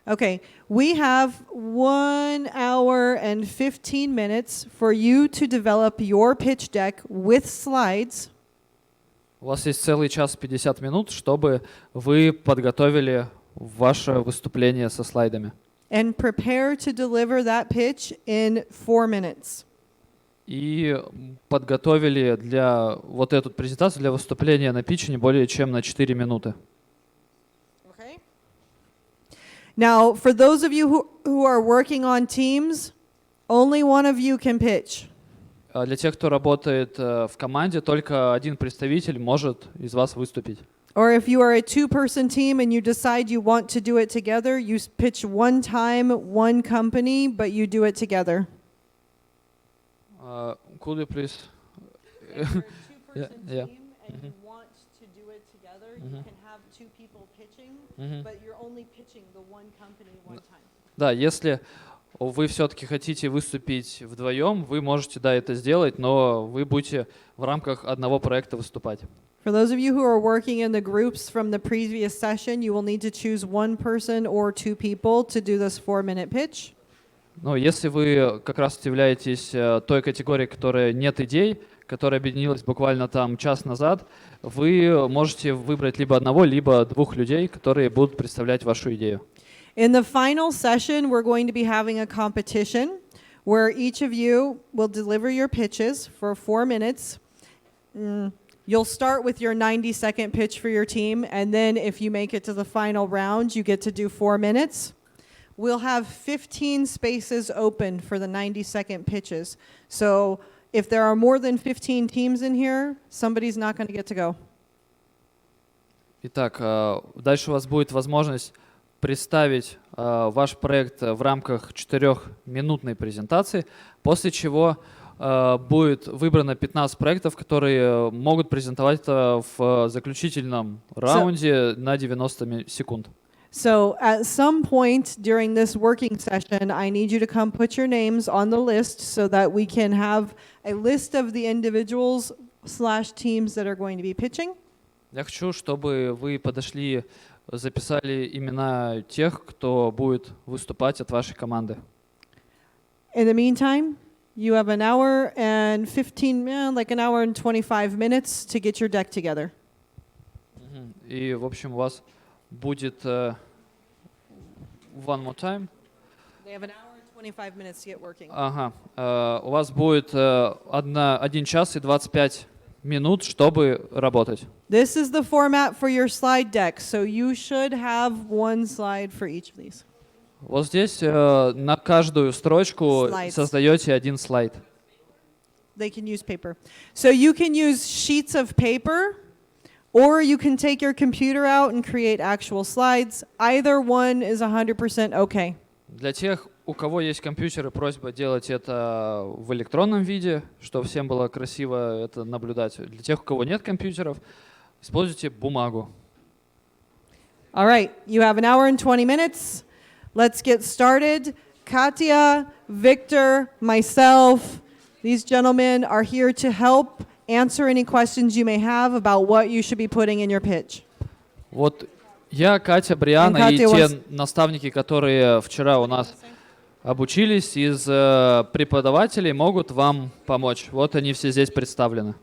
Okay, we have 1 hour and 15 minutes for you to develop your pitch deck with slides. У вас есть целый час 50 минут, чтобы вы подготовили ваше выступление со слайдами. And prepare to deliver that pitch in 4 minutes. И подготовили для вот эту презентацию, для выступления на питче не более чем на 4 минуты. Now, for those of you who are working on teams, only one of you can pitch. Для тех, кто работает в команде, только один представитель может из вас выступить. Or if you are a 2-person team and you decide you want to do it together, you pitch one time, one company, but you do it together. Could you please? If you're a 2-person Yeah. team and you want to do it together, you can have 2 people pitching, but you're only pitching the one company one time. Да, если вы все-таки хотите выступить вдвоем, вы можете, да, это сделать, но вы будете в рамках одного проекта выступать. For those of you who are working in the groups from the previous session, you will need to choose one person or 2 people to do this 4-minute pitch. Но если вы как раз являетесь той категорией, которая нет идей, которая объединилась буквально там час назад, вы можете выбрать либо одного, либо 2 людей, которые будут представлять вашу идею. In the final session, we're going to be having a competition where each of you will deliver your pitches for 4 minutes. You'll start with your 90-second pitch for your team, and then if you make it to the final round, you get to do 4 minutes. We'll have 15 spaces open for the 90-second pitches. So if there are more than 15 teams in here, somebody's not going to get to go. Итак, дальше у вас будет возможность представить ваш проект в рамках 4-минутной презентации, после чего будет выбрано 15 проектов, которые могут презентовать это в заключительном раунде на 90 секунд. So at some point during this working session, I need you to come put your names on the list so that we can have a list of the individuals/teams that are going to be pitching. Я хочу, чтобы вы подошли, записали имена тех, кто будет выступать от вашей команды. In the meantime, you have an hour and 25 minutes to get your deck together. И, в общем, у вас будет one more time. They have an hour and 25 minutes to get working. Ага. У вас будет 1 час и 25 минут, чтобы работать. This is the format for your slide deck, so you should have one slide for each of these. Вот здесь на каждую строчку Slides. создаете один слайд. They can use paper. So you can use sheets of paper, or you can take your computer out and create actual slides. Either one is 100% okay. Для тех, у кого есть компьютеры, просьба делать это в электронном виде, чтобы всем было красиво это наблюдать. Для тех, у кого нет компьютеров, используйте бумагу. All right, you have an hour and 20 minutes. Let's get started. Katya, Victor, myself, these gentlemen are here to help answer any questions you may have about what you should be putting in your pitch. Вот я, Катя, Бриана и те наставники, которые вчера у нас обучились из преподавателей, могут вам помочь. Вот они все здесь представлены.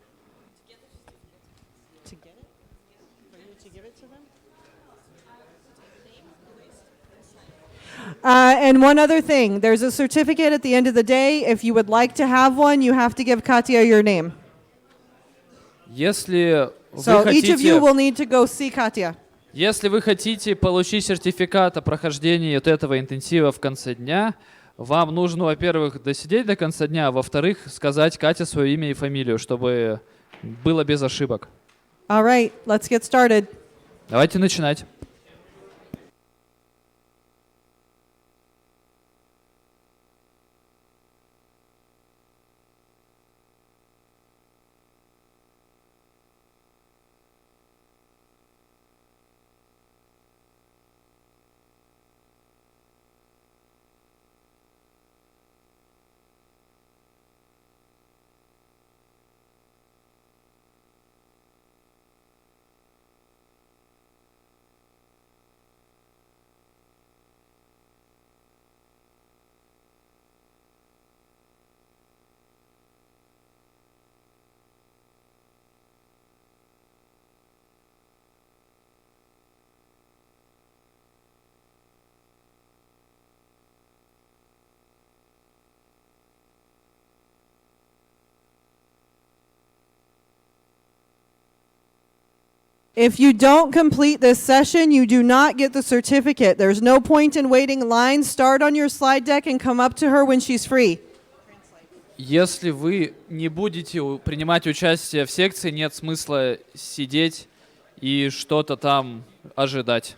And one other thing, there's a certificate at the end of the day. If you would like to have one, you have to give Katya your name. Если So вы each of you хотите, will need to go see Katya. если вы хотите получить сертификат о прохождении вот этого интенсива в конце дня, вам нужно, во-первых, досидеть до конца дня, а во-вторых, сказать Кате свое имя и фамилию, чтобы было без ошибок. All right, let's get started. Давайте начинать. If you don't complete this session, you do not get the certificate. There's no point in waiting in line. Start on your slide deck and come up to her when she's free. Если вы не будете принимать участие в секции, нет смысла сидеть и что-то там ожидать.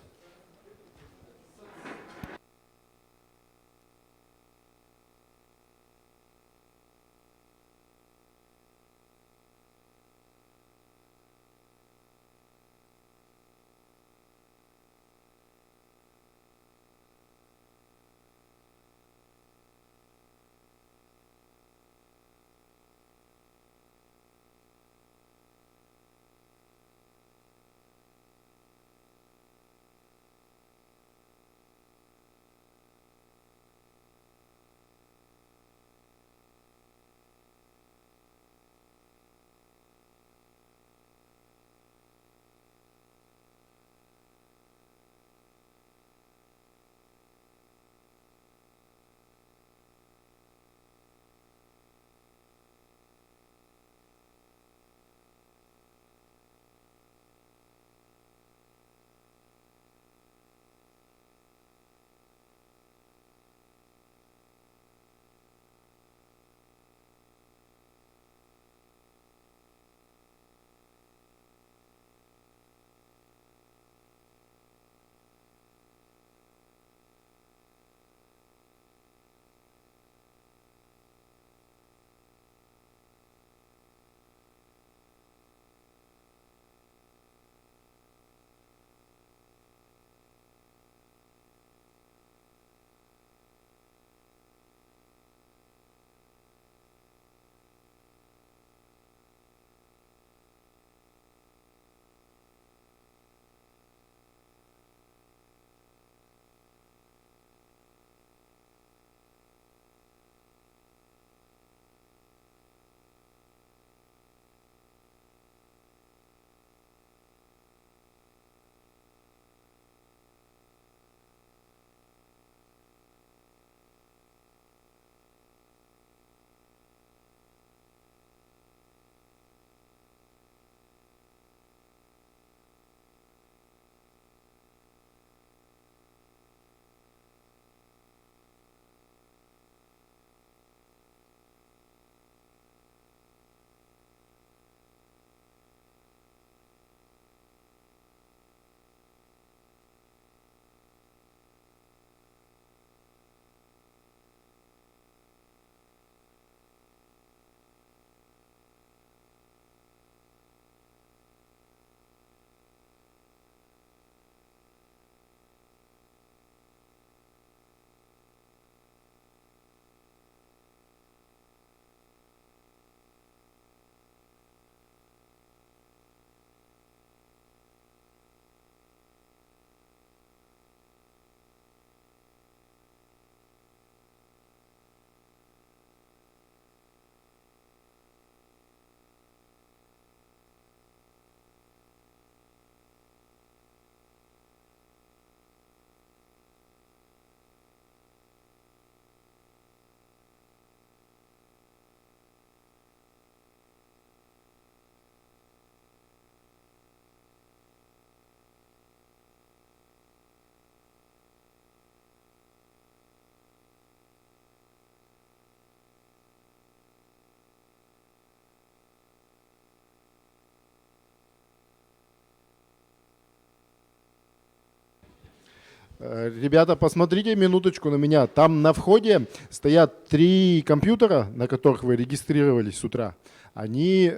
Ребята, посмотрите минуточку на меня. Там на входе стоят 3 компьютера, на которых вы регистрировались с утра. Они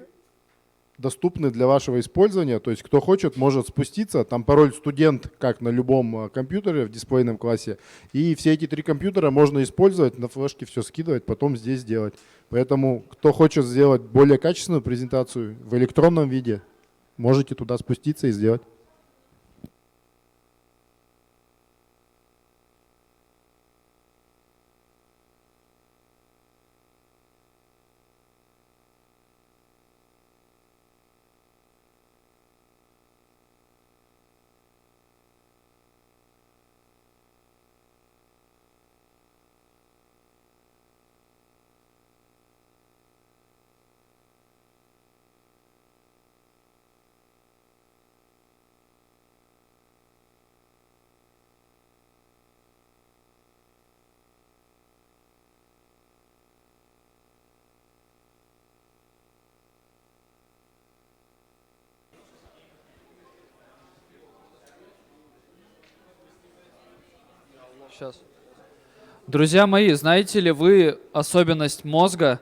доступны для вашего использования. То есть кто хочет, может спуститься. Там пароль студент, как на любом компьютере в дисплейном классе. И все эти 3 компьютера можно использовать, на флешке все скидывать, потом здесь делать. Поэтому кто хочет сделать более качественную презентацию в электронном виде, можете туда спуститься и сделать. Сейчас. Друзья мои, знаете ли вы особенность мозга,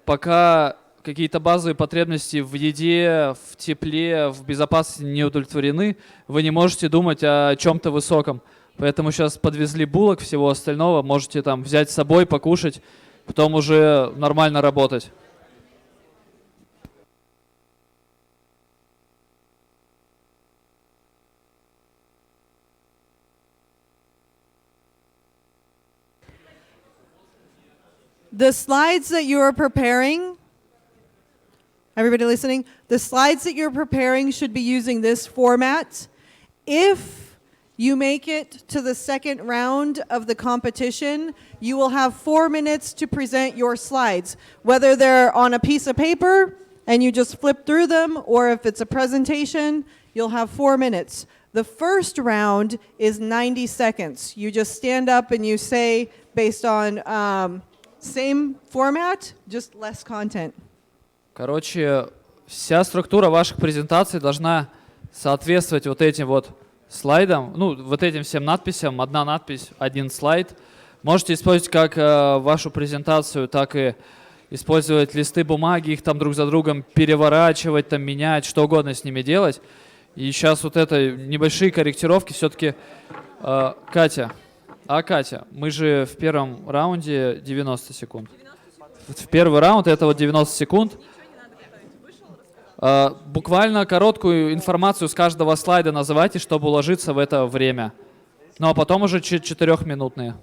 пока какие-то базовые потребности в еде, в тепле, в безопасности не удовлетворены, вы не можете думать о чем-то высоком. Поэтому сейчас подвезли булок, всего остального, можете там взять с собой, покушать, потом уже нормально работать. The slides that you are preparing, everybody listening, the slides that you're preparing should be using this format. If you make it to the second round of the competition, you will have 4 minutes to present your slides, whether they're on a piece of paper and you just flip through them, or if it's a presentation, you'll have 4 minutes. The first round is 90 seconds. You just stand up and you say, based on same format, just less content. Короче, вся структура ваших презентаций должна соответствовать вот этим вот слайдам, ну, вот этим всем надписям. Одна надпись, один слайд. Можете использовать как вашу презентацию, так и использовать листы бумаги, их там друг за другом переворачивать, там менять, что угодно с ними делать. И сейчас вот это небольшие корректировки все-таки. Катя, мы же в первом раунде 90 секунд. В первый раунд это вот 90 секунд. Буквально короткую информацию с каждого слайда называйте, чтобы уложиться в это время. Ну а потом уже 4-минутные.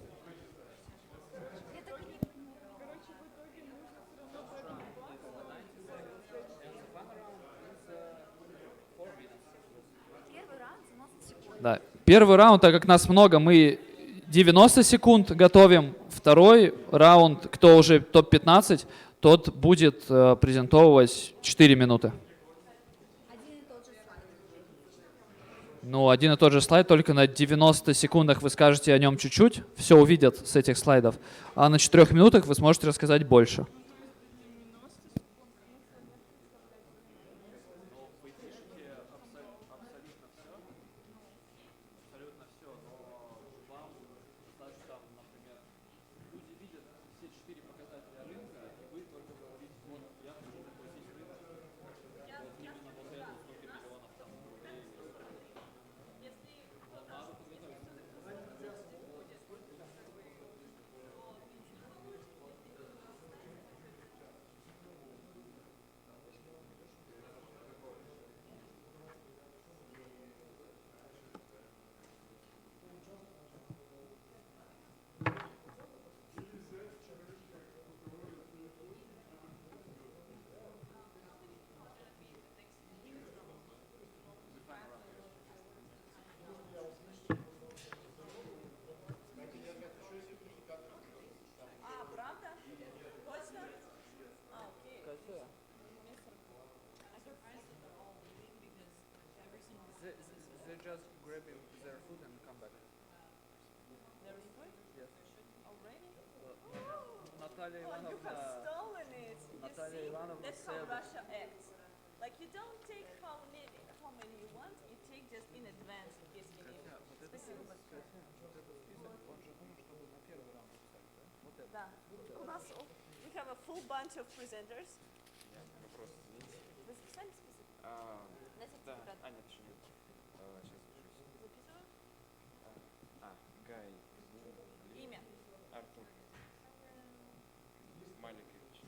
Да. Первый раунд, так как нас много, мы 90 секунд готовим. Второй раунд, кто уже топ-15, тот будет презентовывать 4 минуты. Ну, один и тот же слайд, только на 90 секундах вы скажете о нем чуть-чуть, все увидят с этих слайдов, а на 4 минутах вы сможете рассказать больше. That's how Russia acts. Like you don't take how many you want, you take just in advance in case you need. Спасибо большое. Да. У нас we have a full bunch of presenters. Вопрос, извините. Вы записали список? На сертификат? Да. Нет, еще нет. Сейчас пишусь. Записываю? Гай. Имя? Артур. Маликович.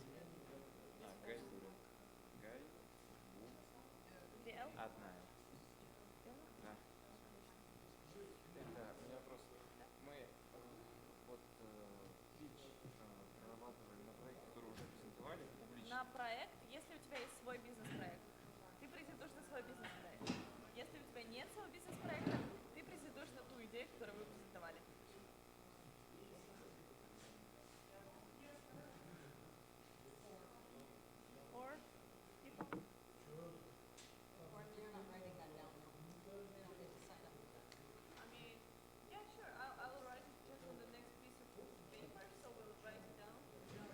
Гай Бурин. Гай. Где Л? Одна. Да. Это у меня вопрос. Мы вот пич прорабатывали на проект, который уже презентовали публично. На проект, если у тебя есть свой бизнес-проект, ты презентуешь на свой бизнес-проект. Если у тебя нет своего бизнес-проекта, ты презентуешь на ту идею, которую вы презентовали. Or people. I mean, yeah, sure. I'll write it just on the next piece of paper, so we'll write it down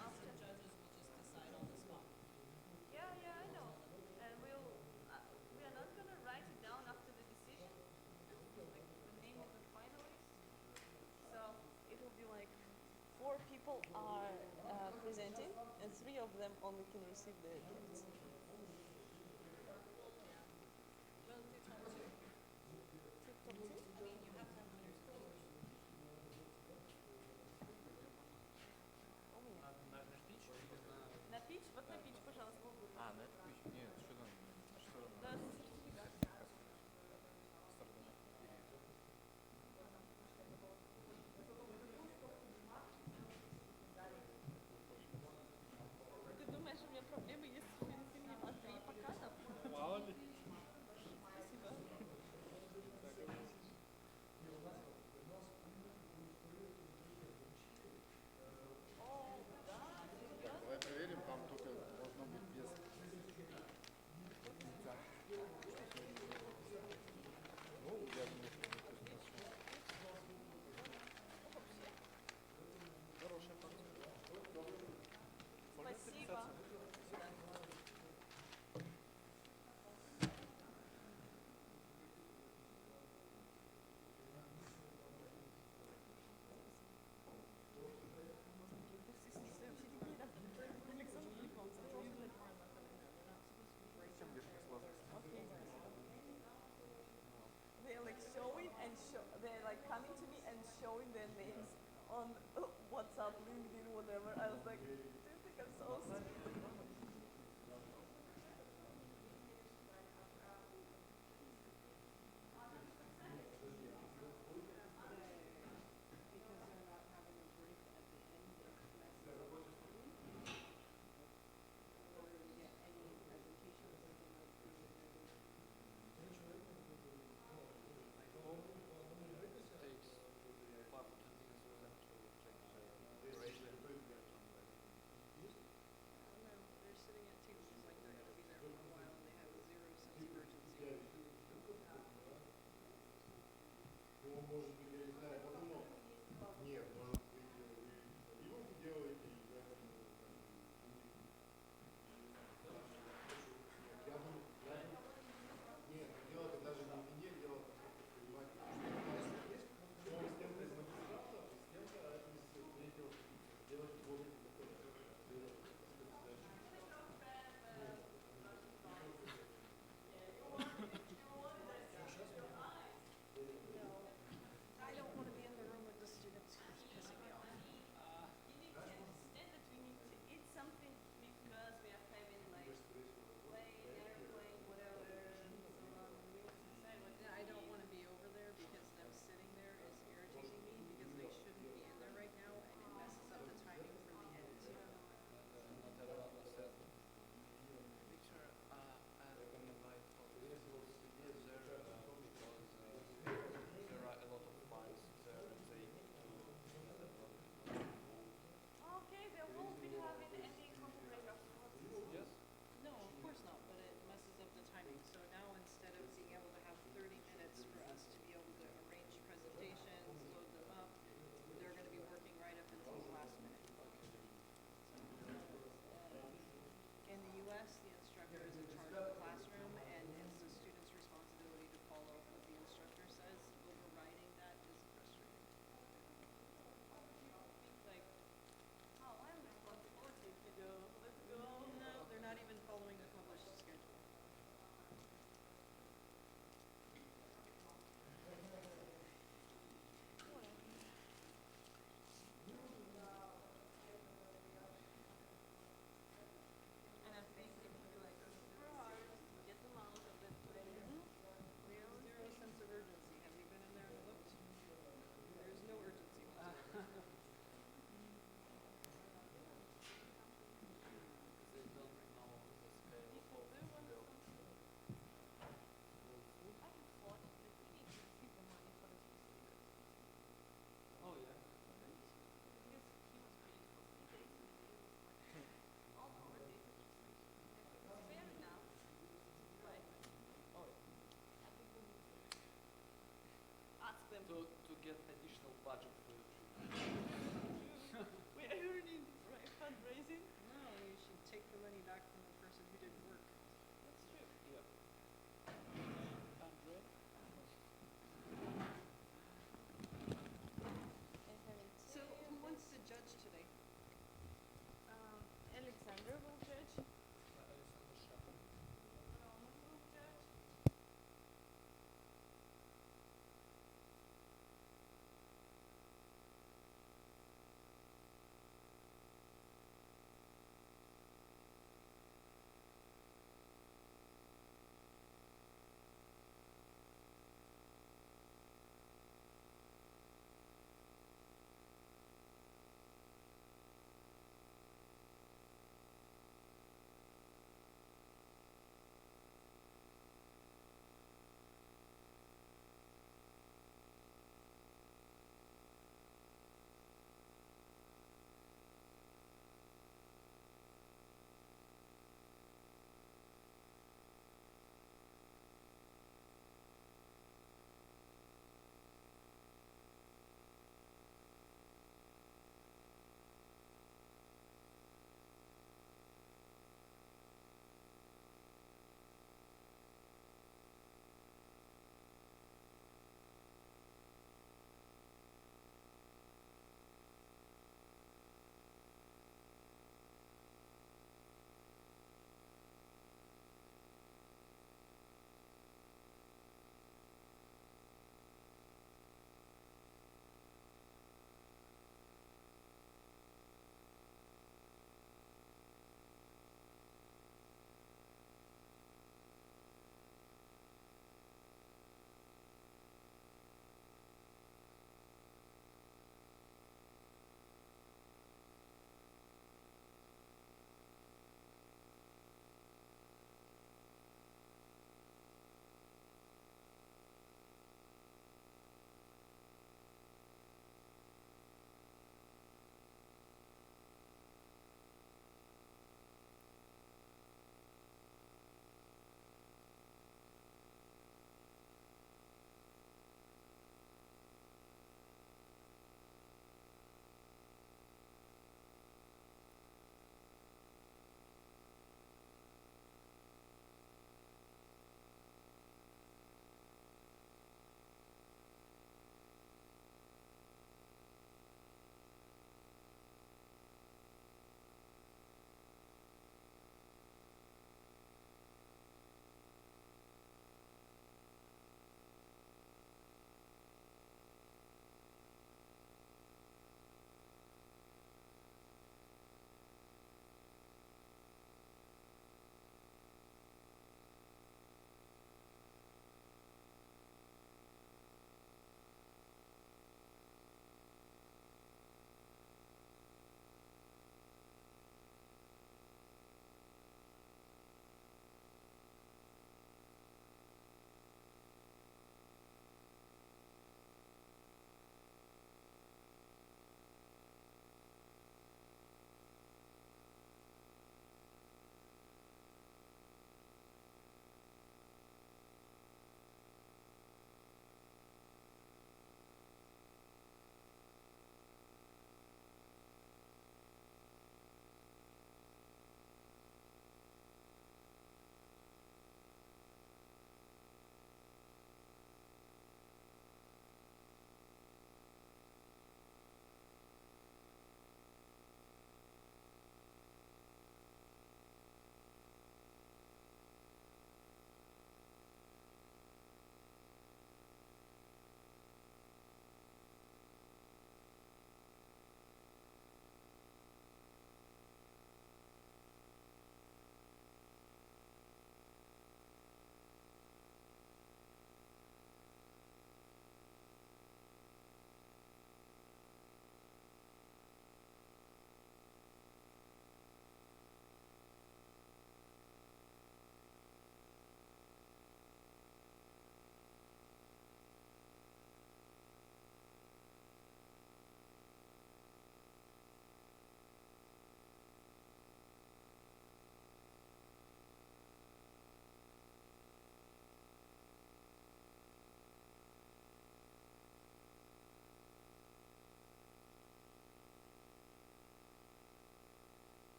after. Judges will just decide on the spot. Yeah, I know. And we are not gonna write it down after the decision, like the name of the finalists. So it will be like 4 people are presenting, and 3 of them only can receive the gifts. На пич? Вот на пич, пожалуйста. На пич? Нет, что там? Да, сертификат. Ты думаешь, у меня проблемы есть с финансированием Андрей Покатов? Мало ли. Спасибо. Давай проверим, там только должно быть без. Ну, я думаю, что это хорошая Спасибо. They're like showing and they're like coming to me and showing their names on WhatsApp, LinkedIn, whatever. I was like, do you think I'm so stupid?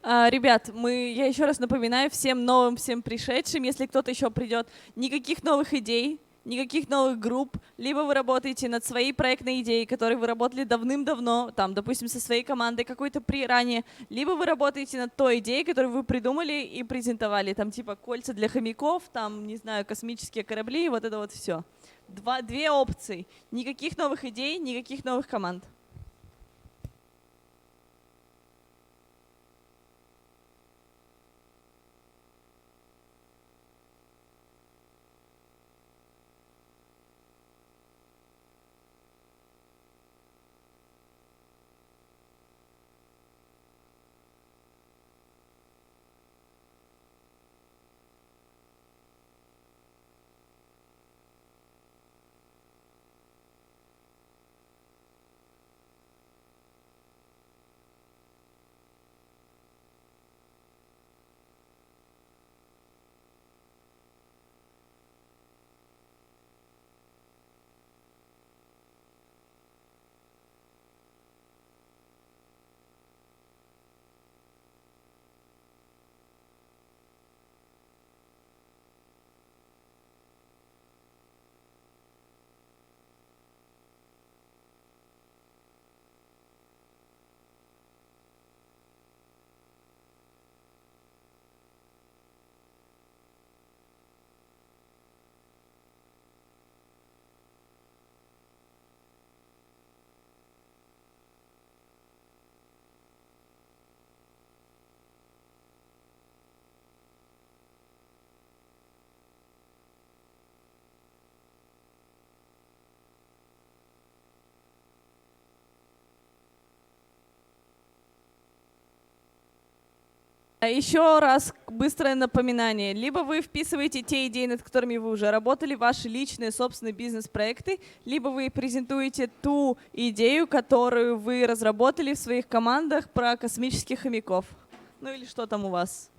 Ребят, я еще раз напоминаю всем новым, всем пришедшим, если кто-то еще придет, никаких новых идей, никаких новых групп, либо вы работаете над своей проектной идеей, которой вы работали давным-давно, там, допустим, со своей командой какой-то ранее, либо вы работаете над той идеей, которую вы придумали и презентовали, там, типа кольца для хомяков, там, не знаю, космические корабли, вот это вот все. Две опции. Никаких новых идей, никаких новых команд. Еще раз быстрое напоминание. Либо вы вписываете те идеи, над которыми вы уже работали, ваши личные собственные бизнес-проекты, либо вы презентуете ту идею, которую вы разработали в своих командах про космических хомяков. Ну или что там у вас.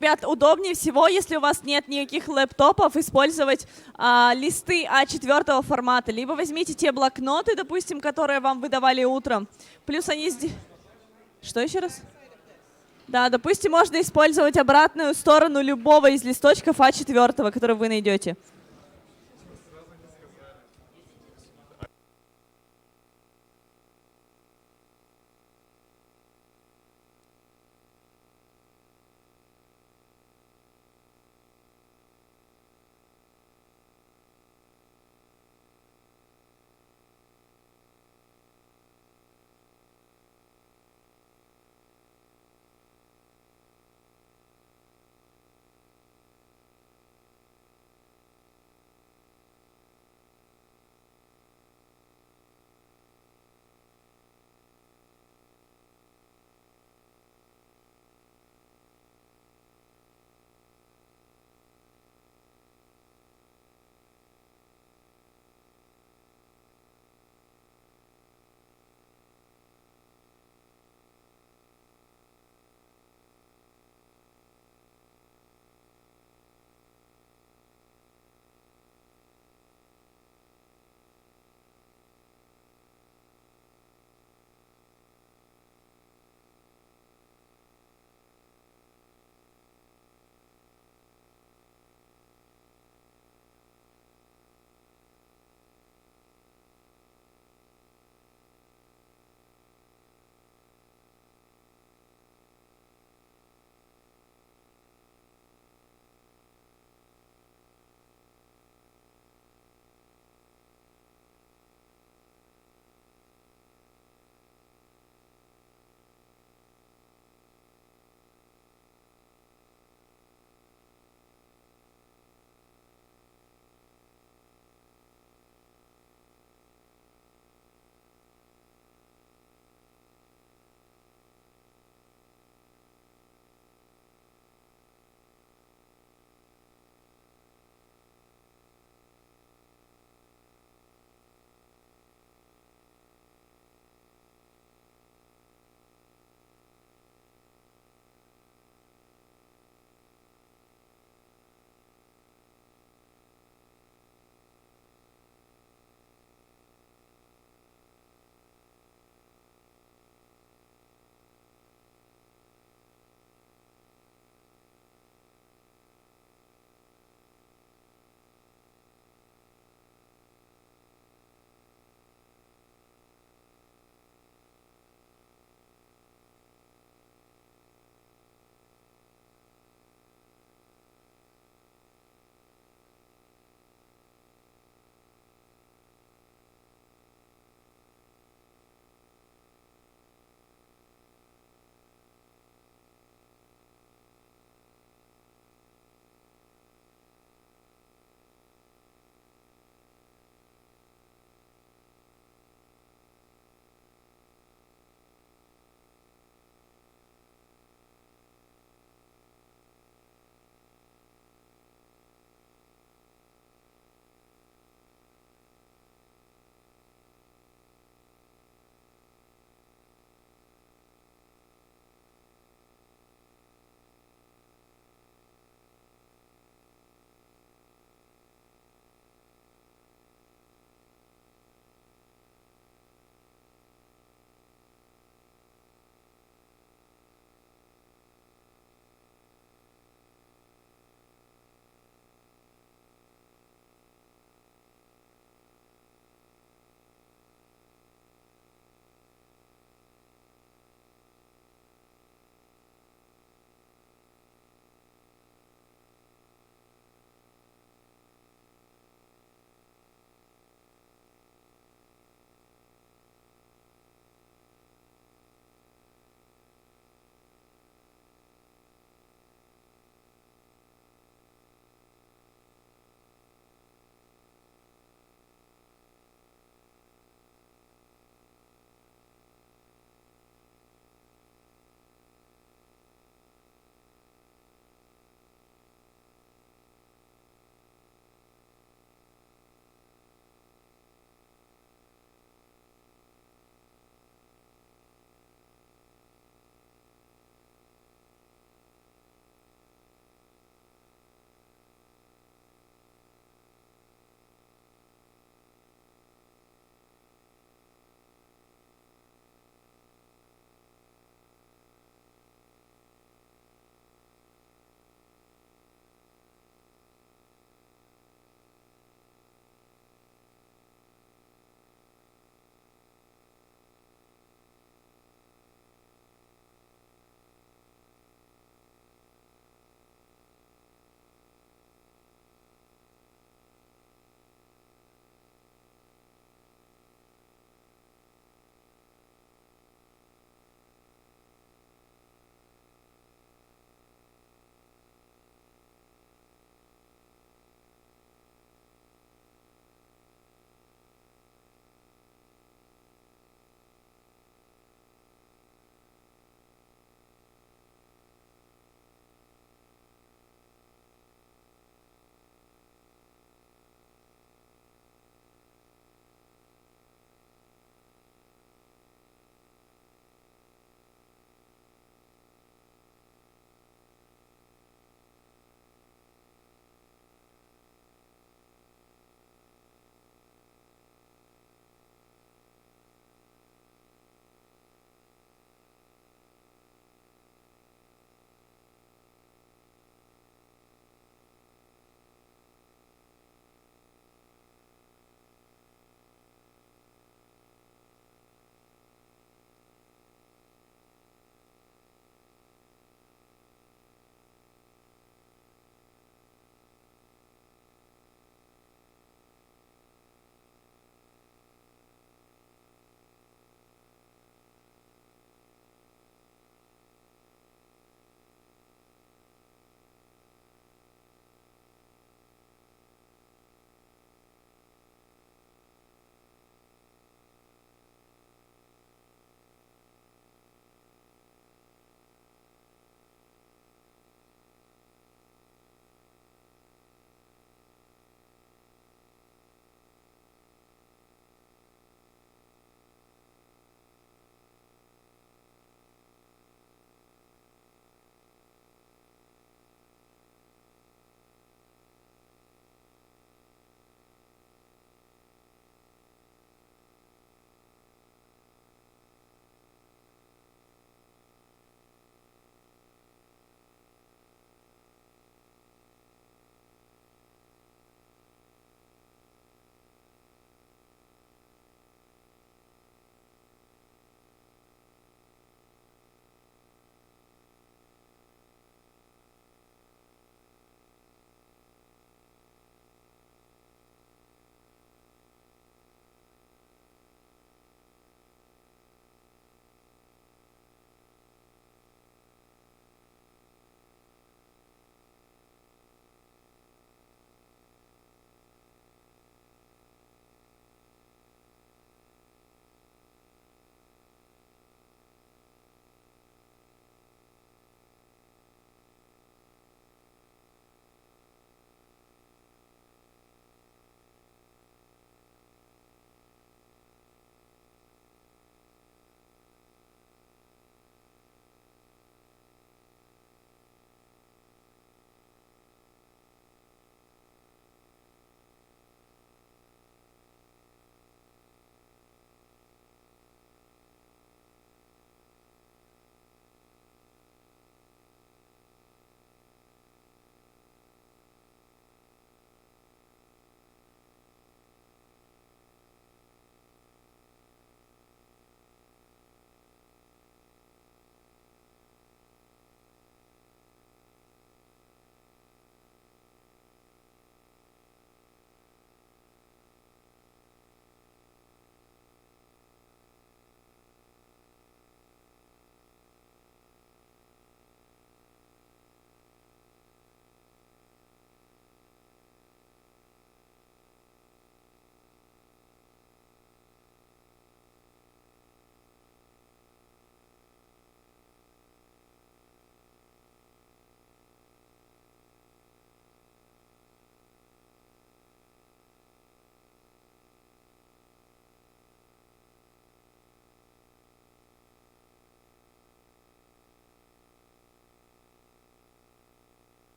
Ребят, удобнее всего, если у вас нет никаких лэптопов, использовать листы А4 формата. Либо возьмите те блокноты, допустим, которые вам выдавали утром. Плюс они здесь... Что еще раз? Да, допустим, можно использовать обратную сторону любого из листочков А4, который вы найдете.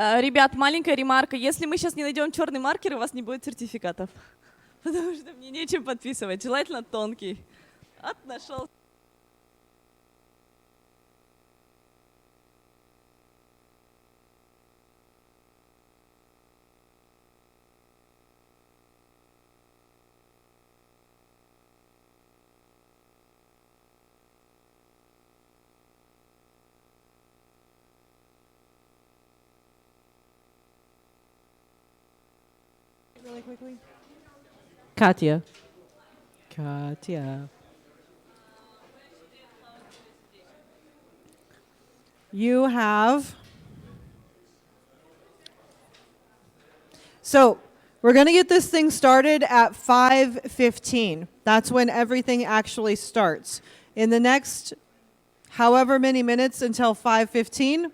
Ребят, маленькая ремарка. Если мы сейчас не найдем черный маркер, у вас не будет сертификатов. Потому что мне нечем подписывать. Желательно тонкий. Нашел. Really quickly. Katya. You have. So we're going to get this thing started at 5:15. That's when everything actually starts. In the next however many minutes until 5:15,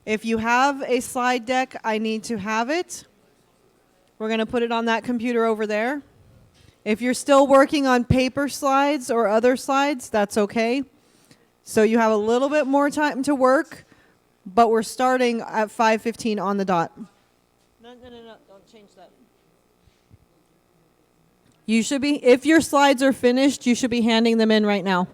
if you have a slide deck, I need to have it. We're going to put it on that computer over there. If you're still working on paper slides or other slides, that's okay. So you have a little bit more time to work, but we're starting at 5:15 on the dot. No, don't change that. You should be, if your slides are finished, you should be handing them in right now.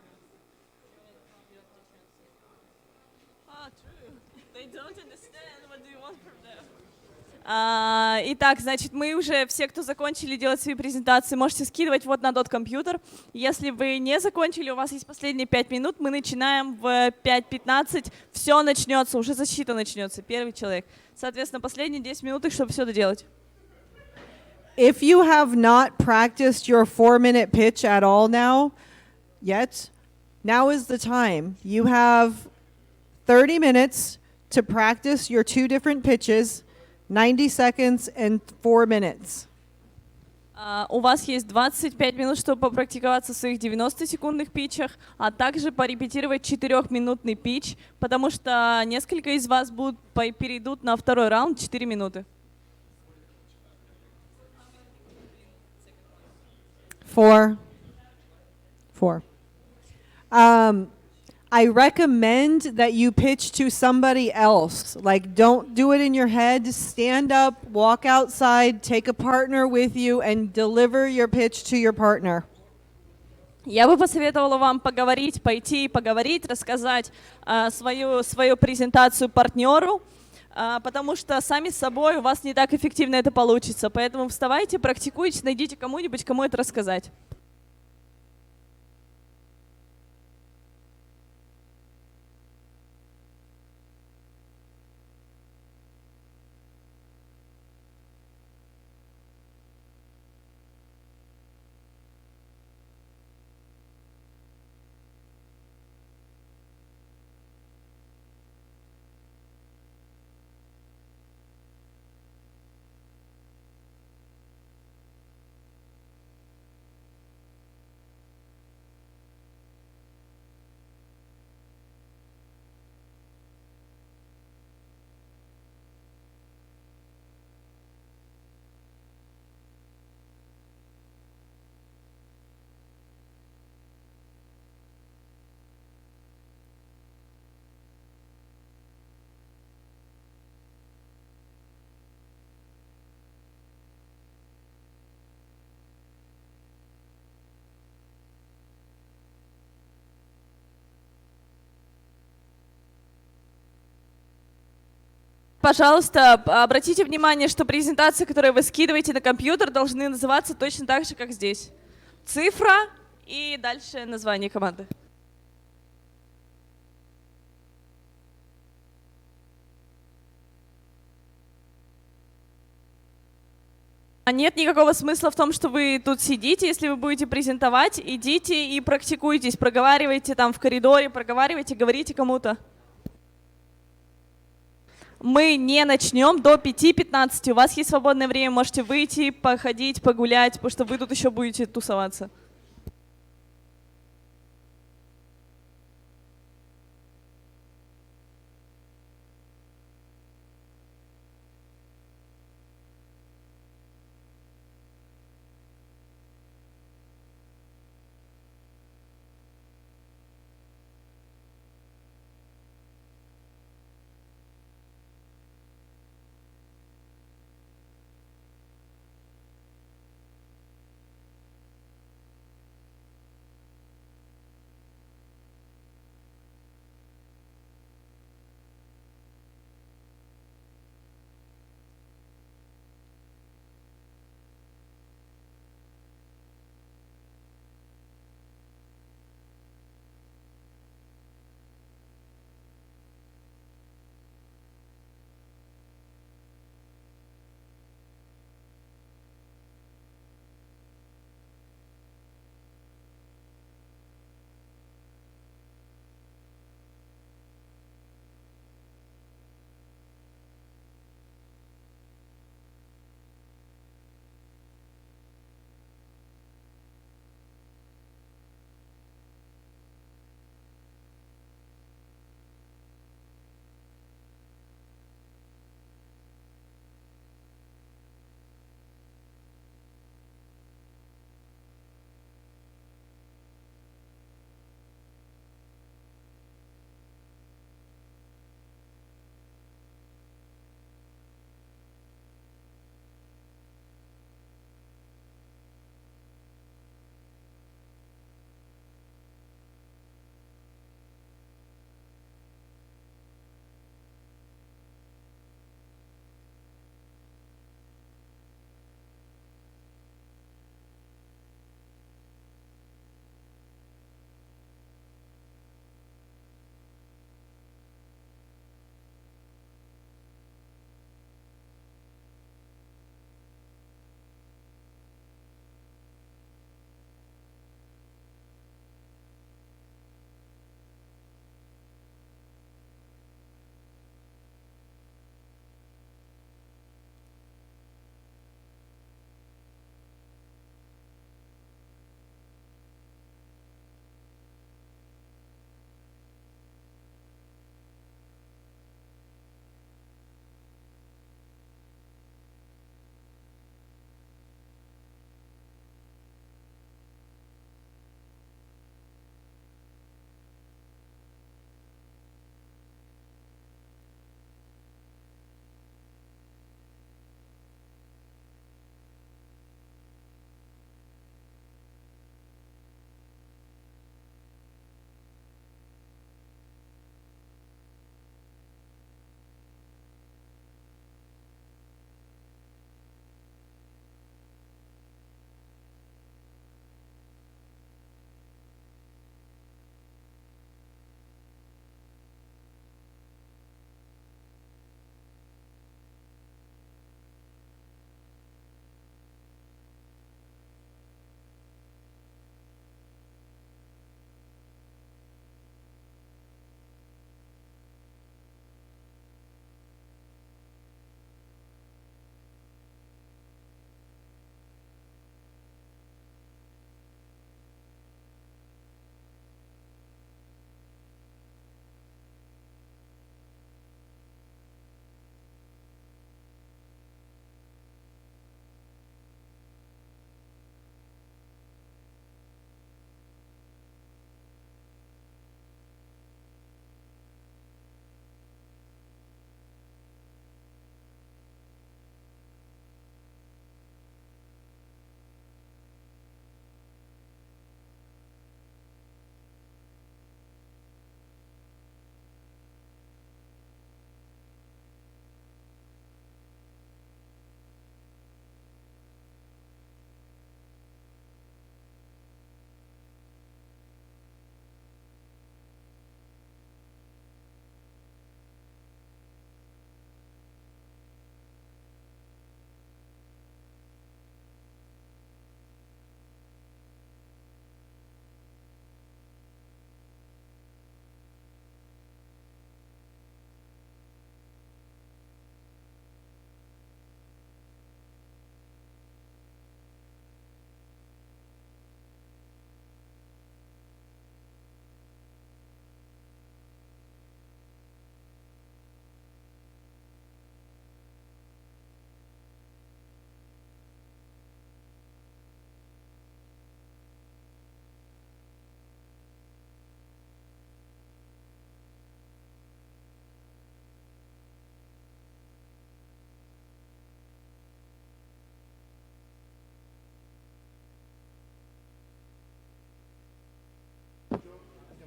Итак, значит, мы уже все, кто закончили делать свои презентации, можете скидывать вот на дот-компьютер. Если вы не закончили, у вас есть последние 5 минут, мы начинаем в 5:15, все начнется, уже защита начнется, первый человек. Соответственно, последние 10 минут, чтобы все доделать. If you have not practiced your 4-minute pitch at all yet, now is the time. You have 30 minutes to practice your 2 different pitches. 90 seconds and 4 minutes. У вас есть 25 минут, чтобы попрактиковаться в своих 90-секундных питчах, а также порепетировать 4-минутный питч, потому что несколько из вас перейдут на второй раунд 4 минуты. 4. I recommend that you pitch to somebody else. Like, don't do it in your head. Stand up, walk outside, take a partner with you, and deliver your pitch to your partner. Я бы посоветовала вам пойти и поговорить, рассказать свою презентацию партнеру, потому что сами с собой у вас не так эффективно это получится. Поэтому вставайте, практикуйте, найдите кому-нибудь, кому это рассказать. Пожалуйста, обратите внимание, что презентации, которые вы скидываете на компьютер, должны называться точно так же, как здесь. Цифра и дальше название команды. Нет никакого смысла в том, что вы тут сидите, если вы будете презентовать, идите и практикуйтесь, проговаривайте там в коридоре, проговаривайте, говорите кому-то. Мы не начнем до 5:15. У вас есть свободное время, можете выйти, походить, погулять, потому что вы тут еще будете тусоваться.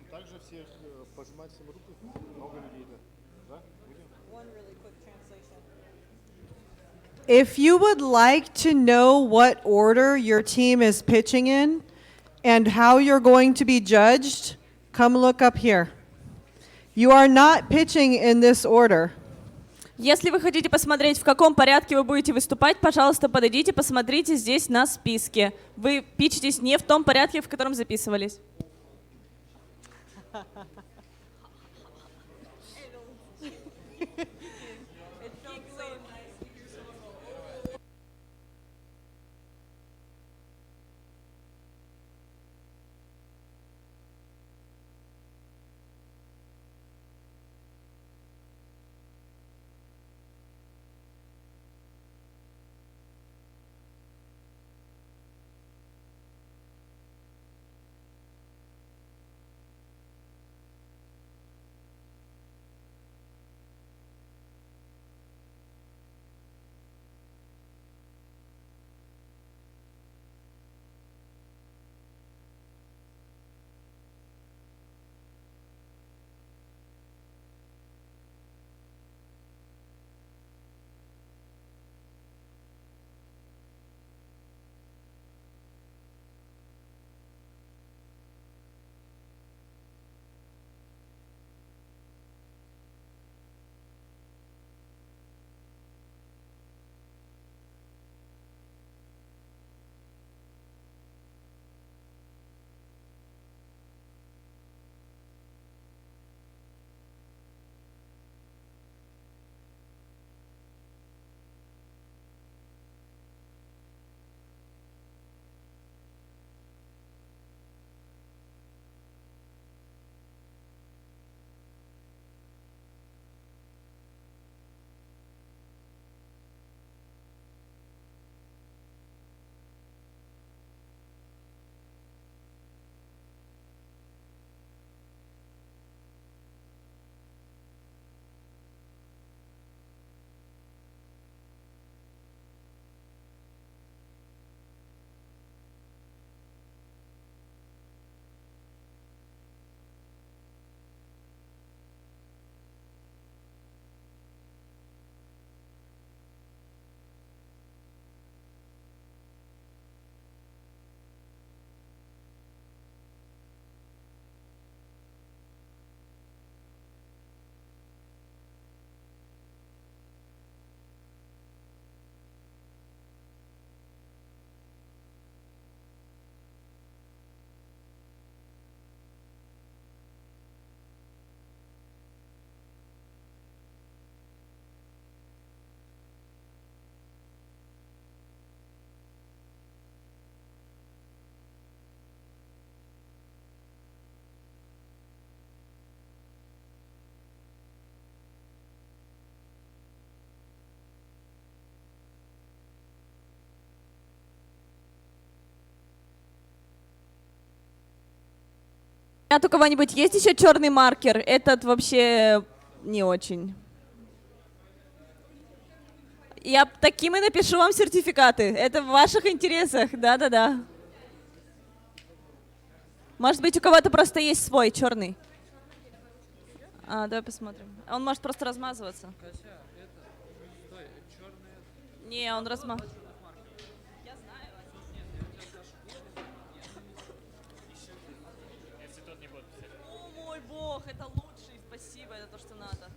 Также всех пожимать всем руку, много людей, да? If you would like to know what order your team is pitching in and how you're going to be judged, come look up here. You are not pitching in this order. Если вы хотите посмотреть, в каком порядке вы будете выступать, пожалуйста, подойдите, посмотрите здесь на списке. Вы питчитесь не в том порядке, в котором записывались. У кого-нибудь есть еще черный маркер? Этот вообще не очень. Я таким и напишу вам сертификаты. Это в ваших интересах. Да-да-да. Может быть, у кого-то просто есть свой черный. Давай посмотрим. Он может просто размазываться. Не, он размазывается. О, мой бог, это лучший. Спасибо, это то, что надо.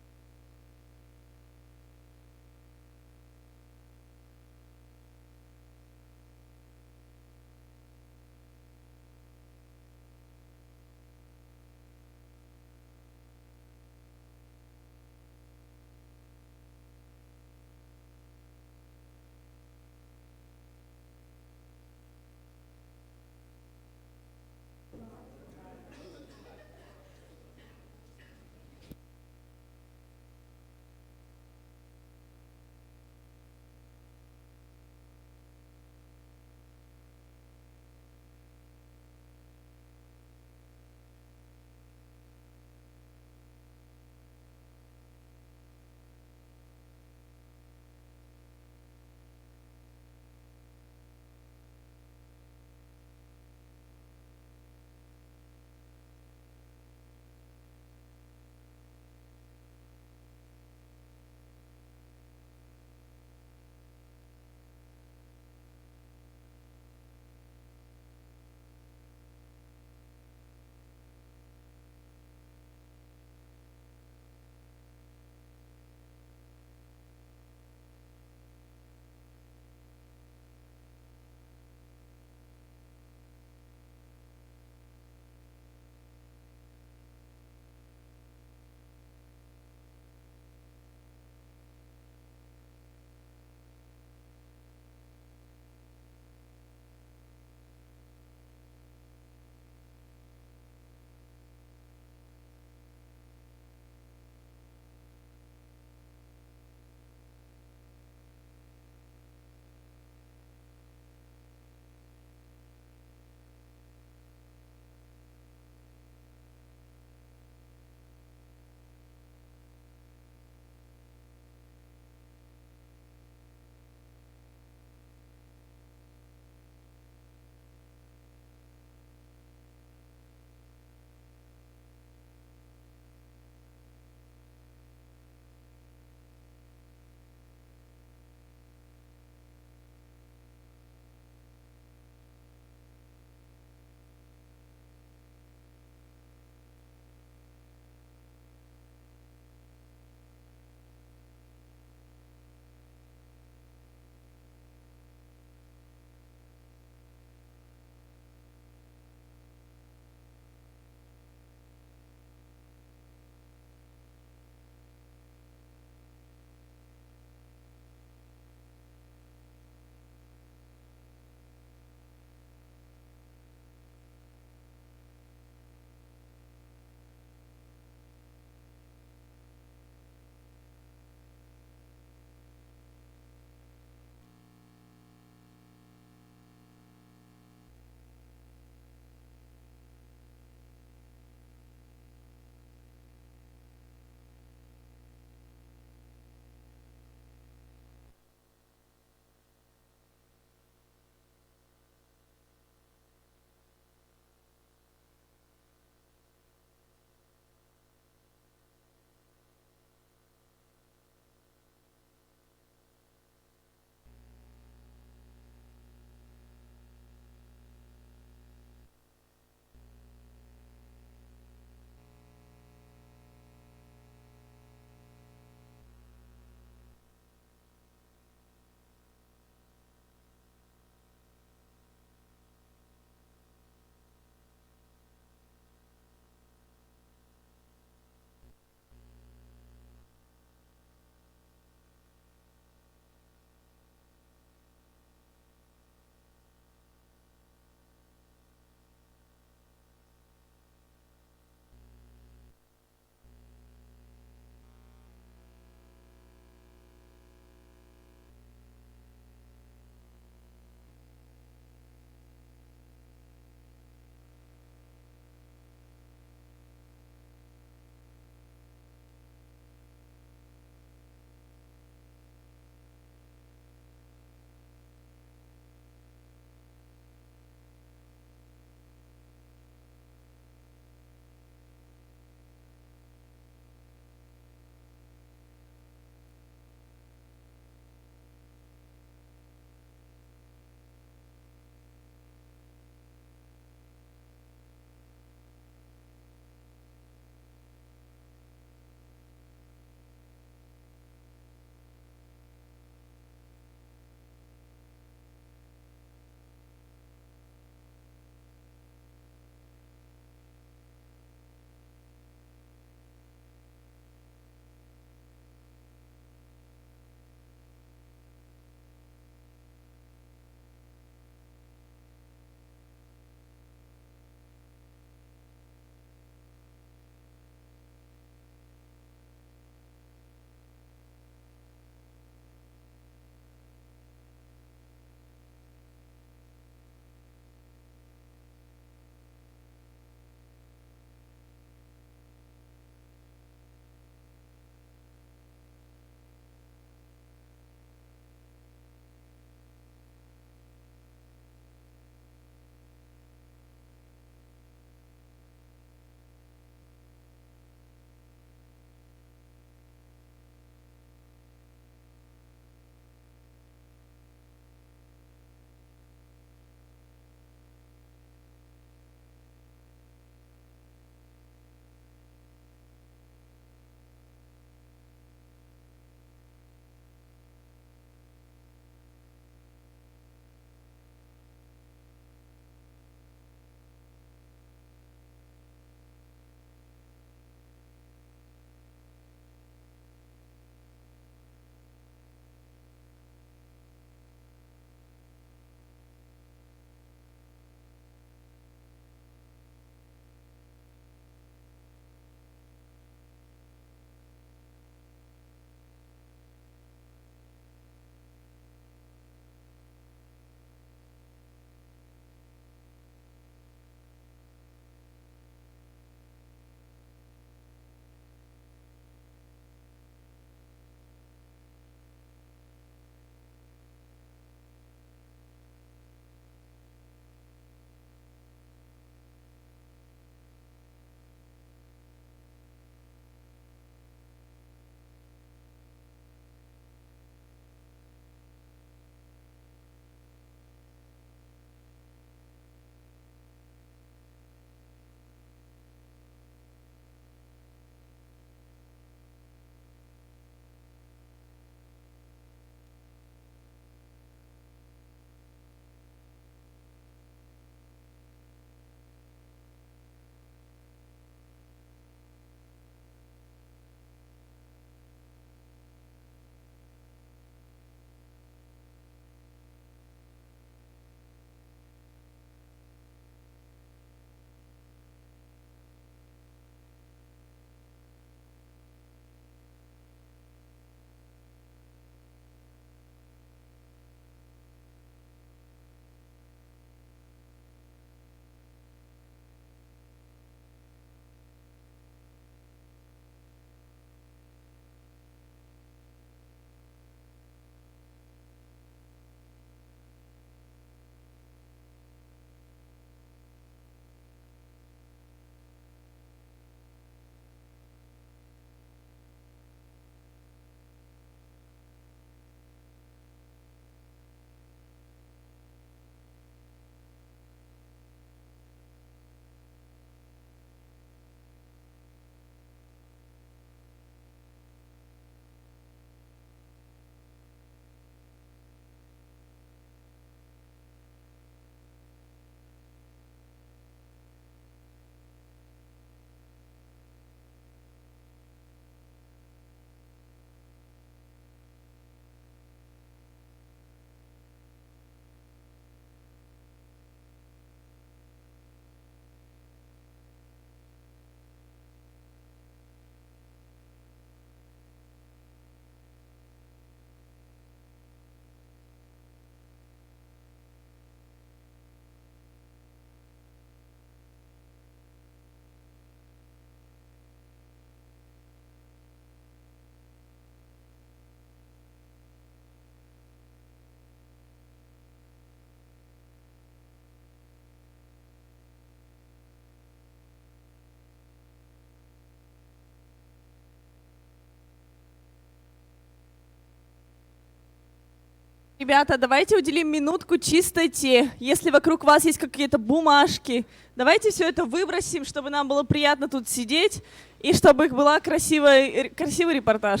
Ребята, давайте уделим минутку чистоте. Если вокруг вас есть какие-то бумажки, давайте все это выбросим, чтобы нам было приятно тут сидеть и чтобы их был красивый репортаж.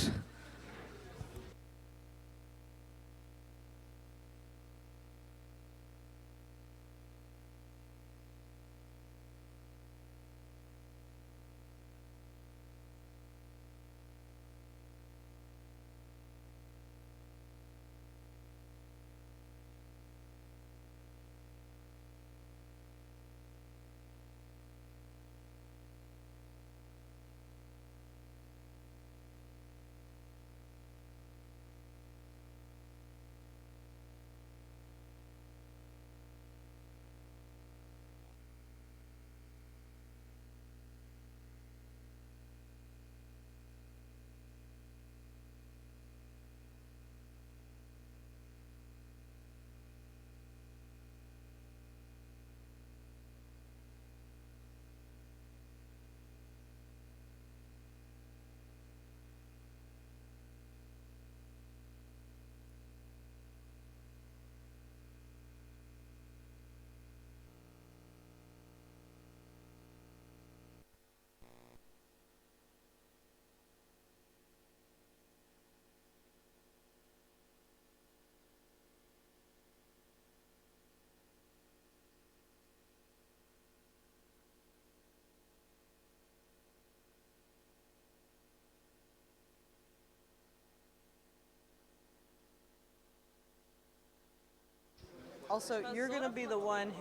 Also, you're going to be the one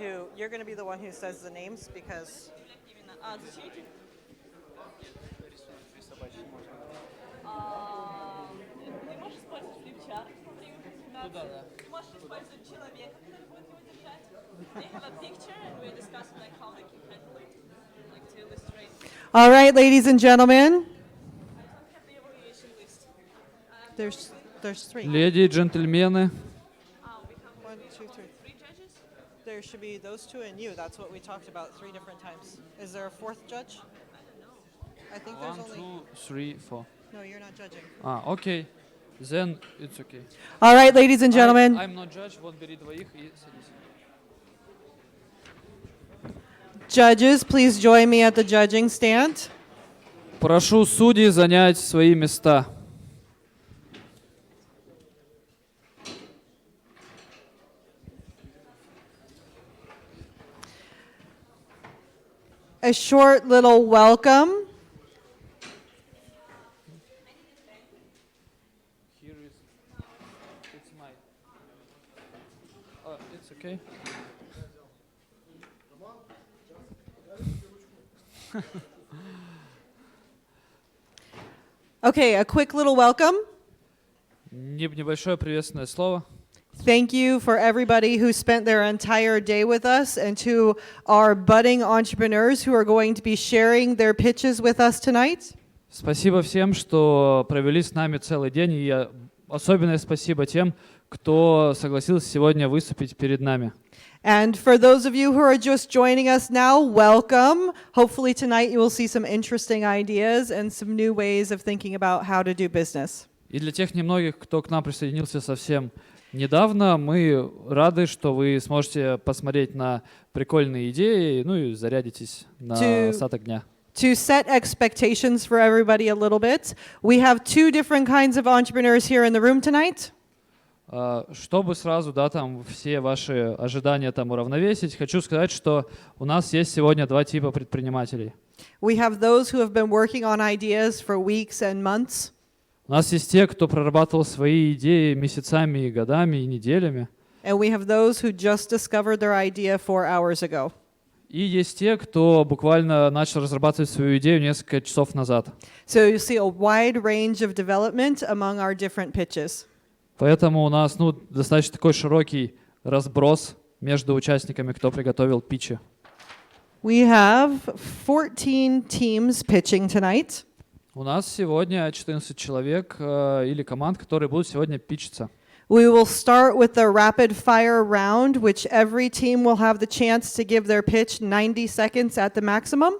who says the names because All right, ladies and gentlemen. There's three. Леди и джентльмены. There should be those two and you. That's what we talked about 3 different times. Is there a 4th judge? I think there's 1, only 2, 3, 4. No, you're not judging. Okay. Then it's okay. All right, ladies and gentlemen. I'm not judge. Вот бери двоих и садись. Judges, please join me at the judging stand. Прошу судей занять свои места. A short little welcome. Here is, it's my, it's okay. Okay, a quick little welcome. Небольшое приветственное слово. Thank you for everybody who spent their entire day with us and to our budding entrepreneurs who are going to be sharing their pitches with us tonight. Спасибо всем, что провели с нами целый день, и особенное спасибо тем, кто согласился сегодня выступить перед нами. And for those of you who are just joining us now, welcome. Hopefully tonight you will see some interesting ideas and some new ways of thinking about how to do business. И для тех немногих, кто к нам присоединился совсем недавно, мы рады, что вы сможете посмотреть на прикольные идеи, ну и зарядитесь на остаток дня. To set expectations for everybody a little bit, we have 2 different kinds of entrepreneurs here in the room tonight. Чтобы сразу, там все ваши ожидания там уравновесить, хочу сказать, что у нас есть сегодня 2 типа предпринимателей. We have those who have been working on ideas for weeks and months. У нас есть те, кто прорабатывал свои идеи месяцами и годами и неделями. And we have those who just discovered their idea 4 hours ago. И есть те, кто буквально начал разрабатывать свою идею несколько часов назад. So you see a wide range of development among our different pitches. Поэтому у нас достаточно такой широкий разброс между участниками, кто приготовил питчи. We have 14 teams pitching tonight. У нас сегодня 14 человек или команд, которые будут сегодня питчиться. We will start with the rapid fire round, which every team will have the chance to give their pitch 90 seconds at the maximum.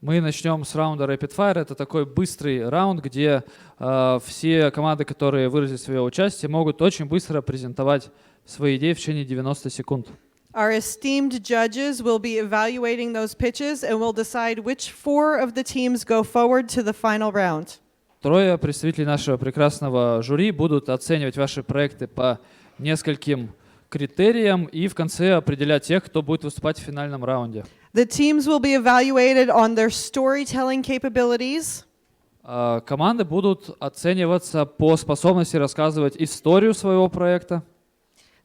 Мы начнем с раунда Rapid Fire. Это такой быстрый раунд, где все команды, которые выразили свое участие, могут очень быстро презентовать свои идеи в течение 90 секунд. Our esteemed judges will be evaluating those pitches and will decide which 4 of the teams go forward to the final round. Трое представителей нашего прекрасного жюри будут оценивать ваши проекты по нескольким критериям и в конце определять тех, кто будет выступать в финальном раунде. The teams will be evaluated on their storytelling capabilities. Команды будут оцениваться по способности рассказывать историю своего проекта.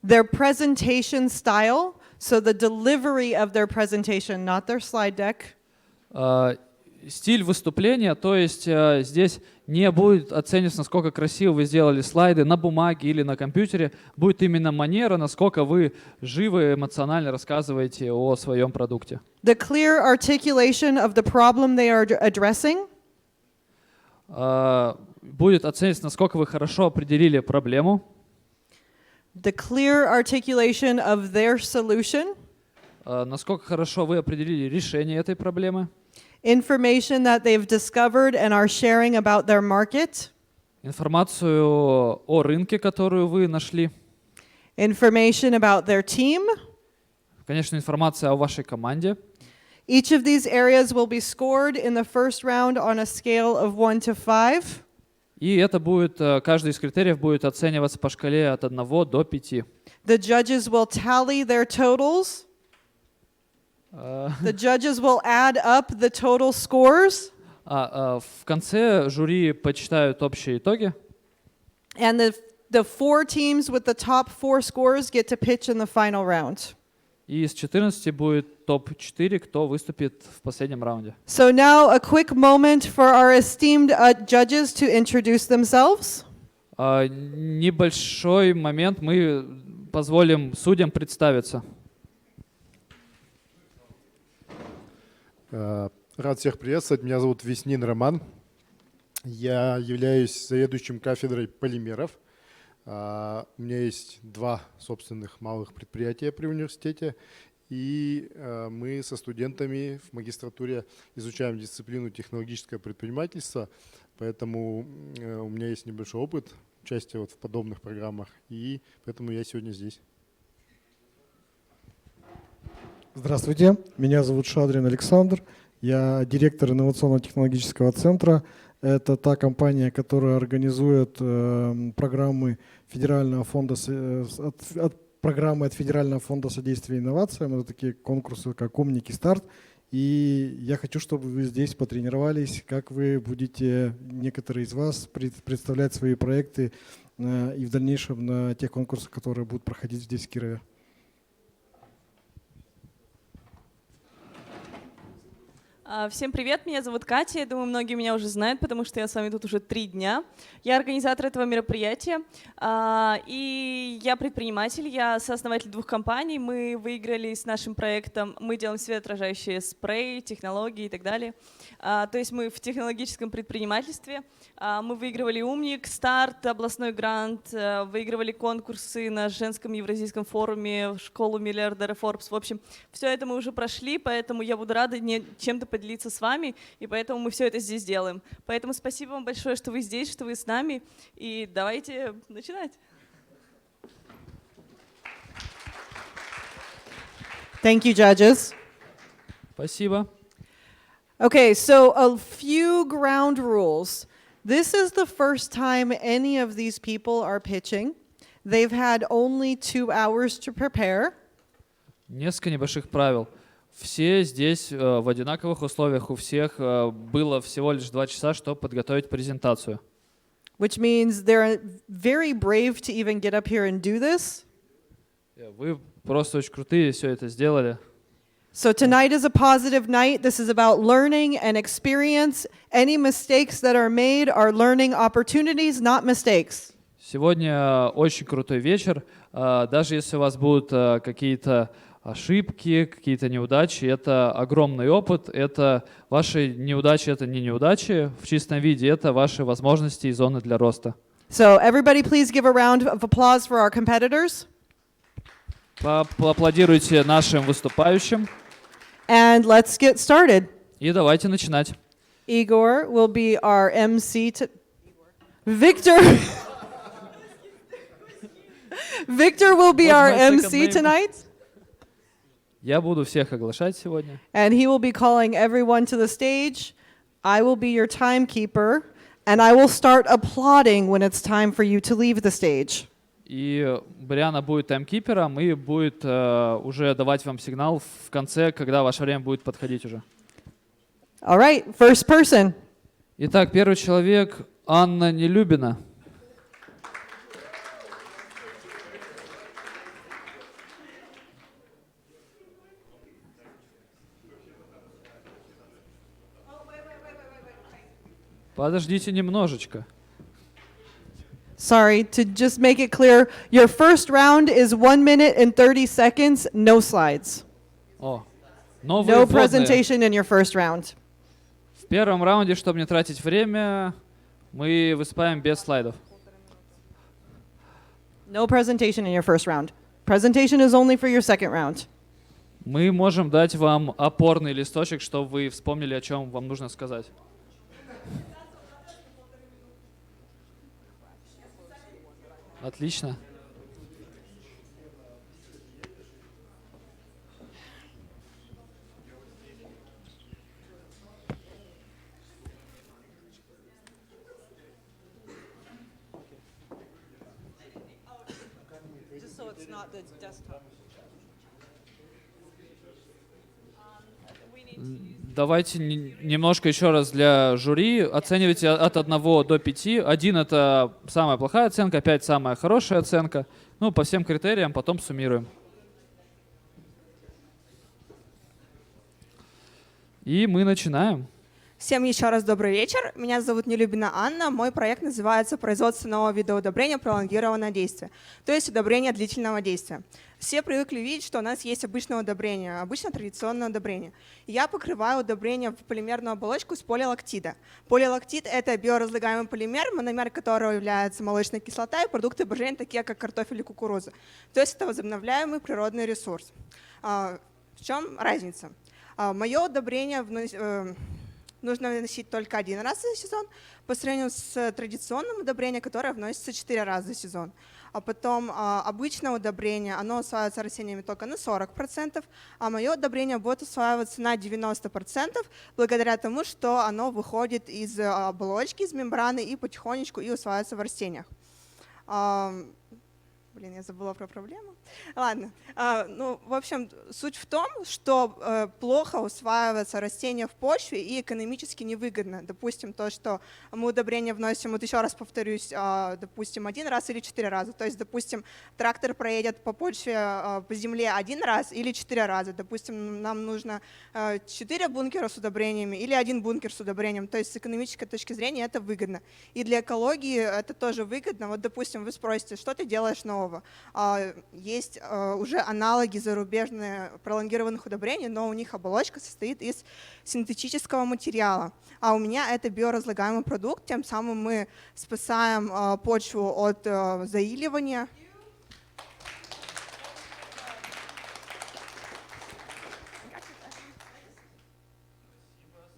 Their presentation style, so the delivery of their presentation, not their slide deck. Стиль выступления, то есть здесь не будет оцениваться, насколько красиво вы сделали слайды на бумаге или на компьютере, будет именно манера, насколько вы живо, эмоционально рассказываете о своем продукте. The clear articulation of the problem they are addressing. Будет оцениваться, насколько вы хорошо определили проблему. The clear articulation of their solution. Насколько хорошо вы определили решение этой проблемы. Information that they've discovered and are sharing about their market. Информацию о рынке, которую вы нашли. Information about their team. Конечно, информация о вашей команде. Each of these areas will be scored in the first round on a scale of 1 to 5. И это будет, каждый из критериев будет оцениваться по шкале от 1 до 5. The judges will tally their totals. The judges will add up the total scores. В конце жюри подсчитают общие итоги. And the 4 teams with the top 4 scores get to pitch in the final round. И из 14 будет топ-4, кто выступит в последнем раунде. So now a quick moment for our esteemed judges to introduce themselves. Небольшой момент, мы позволим судьям представиться. Рад всех приветствовать. Меня зовут Веснин Роман. Я являюсь заведующим кафедрой полимеров. У меня есть 2 собственных малых предприятия при университете. И мы со студентами в магистратуре изучаем дисциплину технологическое предпринимательство. Поэтому у меня есть небольшой опыт участия в подобных программах. И поэтому я сегодня здесь. Здравствуйте, меня зовут Шадрин Александр, я директор инновационно-технологического центра. Это та компания, которая организует программы Федерального фонда, программы от Федерального фонда содействия инновациям. Это такие конкурсы, как «Умник» и «Старт». И я хочу, чтобы вы здесь потренировались, как вы будете, некоторые из вас, представлять свои проекты и в дальнейшем на тех конкурсах, которые будут проходить здесь, в Кирове. Всем привет, меня зовут Катя, я думаю, многие меня уже знают, потому что я с вами тут уже 3 дня. Я организатор этого мероприятия, и я предприниматель, я сооснователь 2 компаний. Мы выиграли с нашим проектом, мы делаем светоотражающие спреи, технологии и так далее. То есть мы в технологическом предпринимательстве. Мы выигрывали «Умник», «Старт», областной грант, выигрывали конкурсы на женском евразийском форуме, школу миллиардера Forbes. В общем, все это мы уже прошли, поэтому я буду рада чем-то поделиться с вами, и поэтому мы все это здесь делаем. Поэтому спасибо вам большое, что вы здесь, что вы с нами, и давайте начинать. Thank you, judges. Спасибо. Okay, so a few ground rules. This is the first time any of these people are pitching. They've had only 2 hours to prepare. Несколько небольших правил. Все здесь в одинаковых условиях, у всех было всего лишь 2 часа, чтобы подготовить презентацию. Which means they're very brave to even get up here and do this. Вы просто очень крутые, все это сделали. So tonight is a positive night. This is about learning and experience. Any mistakes that are made are learning opportunities, not mistakes. Сегодня очень крутой вечер. Даже если у вас будут какие-то ошибки, какие-то неудачи, это огромный опыт. Это ваши неудачи, это не неудачи в чистом виде, это ваши возможности и зоны для роста. So everybody please give a round of applause for our competitors. Поаплодируйте нашим выступающим. And let's get started. И давайте начинать. Igor will be our MC. Victor. Victor will be our MC tonight. Я буду всех оглашать сегодня. And he will be calling everyone to the stage. I will be your timekeeper. And I will start applauding when it's time for you to leave the stage. И Бриана будет таймкипером и будет уже давать вам сигнал в конце, когда ваше время будет подходить уже. All right, first person. Итак, первый человек Анна Нелюбина. Подождите немножечко. Sorry, to just make it clear, your first round is 1 minute and 30 seconds, no slides. О, No новые вводные. presentation in your first round. В первом раунде, чтобы не тратить время, мы выступаем без слайдов. No presentation in your first round. Presentation is only for your second round. Мы можем дать вам опорный листочек, чтобы вы вспомнили, о чем вам нужно сказать. Отлично. Just so it's not the desktop. Давайте немножко еще раз для жюри. Оценивайте от 1 до 5. 1 — это самая плохая оценка, 5 — самая хорошая оценка. Ну, по всем критериям потом суммируем. И мы начинаем. Всем еще раз добрый вечер. Меня зовут Нелюбина Анна. Мой проект называется «Производство нового вида удобрения пролонгированное действие», то есть удобрение длительного действия. Все привыкли видеть, что у нас есть обычное удобрение, обычно традиционное удобрение. Я покрываю удобрение в полимерную оболочку с полилактида. Полилактид — это биоразлагаемый полимер, мономер которого является молочная кислота и продукты брожения, такие как картофель и кукуруза. То есть это возобновляемый природный ресурс. В чем разница? Мое удобрение нужно вносить только 1 раз за сезон, по сравнению с традиционным удобрением, которое вносится 4 раза за сезон. А потом обычное удобрение, оно усваивается растениями только на 40%, а мое удобрение будет усваиваться на 90%, благодаря тому, что оно выходит из оболочки, из мембраны и потихонечку и усваивается в растениях. Блин, я забыла про проблему. Ладно. Ну, в общем, суть в том, что плохо усваивается растение в почве и экономически невыгодно. Допустим, то, что мы удобрения вносим, вот еще раз повторюсь, допустим, 1 раз или 4 раза. То есть, допустим, трактор проедет по почве, по земле 1 раз или 4 раза. Допустим, нам нужно 4 бункера с удобрениями или 1 бункер с удобрением. То есть, с экономической точки зрения это выгодно. И для экологии это тоже выгодно. Вот, допустим, вы спросите, что ты делаешь нового? Есть уже аналоги зарубежные пролонгированных удобрений, но у них оболочка состоит из синтетического материала. А у меня это биоразлагаемый продукт, тем самым мы спасаем почву от заиливания.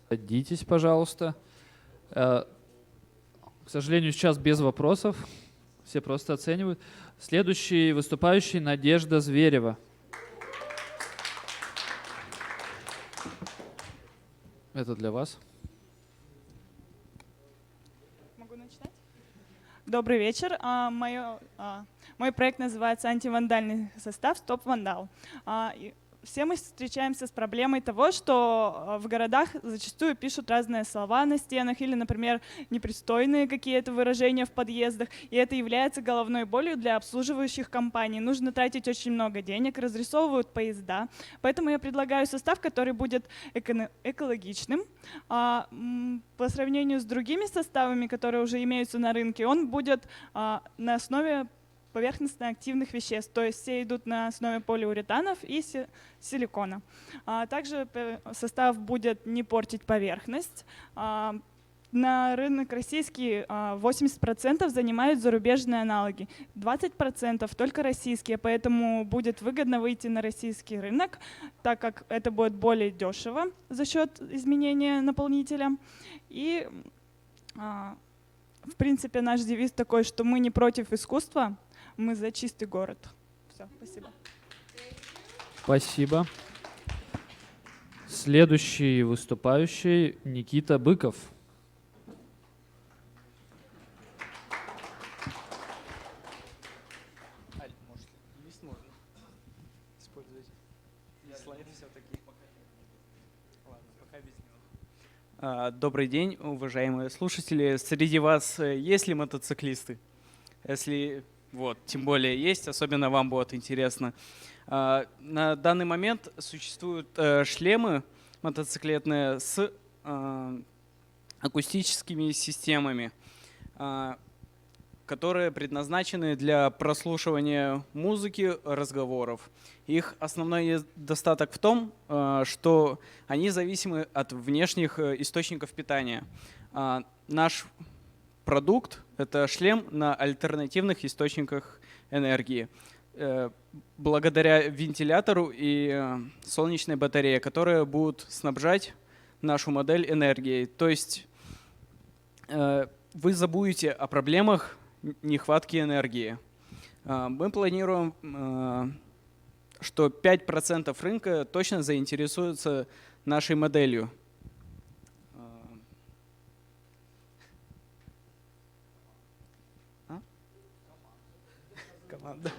Садитесь, пожалуйста. К сожалению, сейчас без вопросов. Все просто оценивают. Следующий выступающий — Надежда Зверева. Это для вас. Могу начинать? Добрый вечер. Мой проект называется «Антивандальный состав. Стоп вандал». Все мы встречаемся с проблемой того, что в городах зачастую пишут разные слова на стенах или, например, непристойные какие-то выражения в подъездах, и это является головной болью для обслуживающих компаний. Нужно тратить очень много денег, разрисовывают поезда, поэтому я предлагаю состав, который будет экологичным. По сравнению с другими составами, которые уже имеются на рынке, он будет на основе поверхностно-активных веществ, то есть все идут на основе полиуретанов и силикона. Также состав будет не портить поверхность, на рынок российский 80% занимают зарубежные аналоги, 20% только российские, поэтому будет выгодно выйти на российский рынок, так как это будет более дешево за счет изменения наполнителя. И, в принципе, наш девиз такой, что мы не против искусства, мы за чистый город. Все, спасибо. Спасибо. Следующий выступающий Никита Быков. Добрый день, уважаемые слушатели. Среди вас есть ли мотоциклисты? Если вот, тем более есть, особенно вам будет интересно. На данный момент существуют шлемы мотоциклетные с акустическими системами, которые предназначены для прослушивания музыки, разговоров. Их основной недостаток в том, что они зависимы от внешних источников питания. Наш продукт — это шлем на альтернативных источниках энергии, благодаря вентилятору и солнечной батарее, которые будут снабжать нашу модель энергией. То есть вы забудете о проблемах нехватки энергии. Мы планируем, что 5% рынка точно заинтересуются нашей моделью. Команда.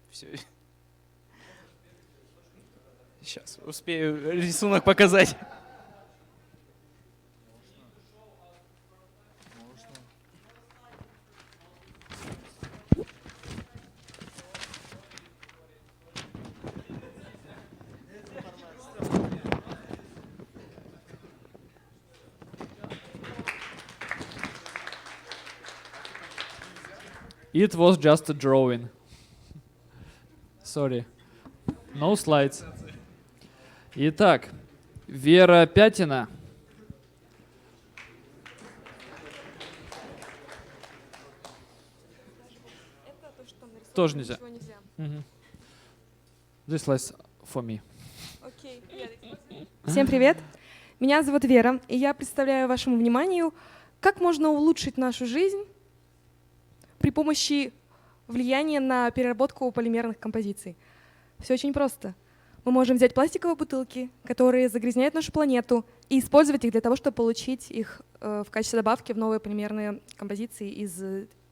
Все. Сейчас успею рисунок показать. It was just a drawing. Sorry. No slides. Итак, Вера Пятина. Тоже нельзя. This slides for me. Всем привет! Меня зовут Вера, и я представляю вашему вниманию, как можно улучшить нашу жизнь при помощи влияния на переработку полимерных композиций. Все очень просто. Мы можем взять пластиковые бутылки, которые загрязняют нашу планету, и использовать их для того, чтобы получить их в качестве добавки в новые полимерные композиции из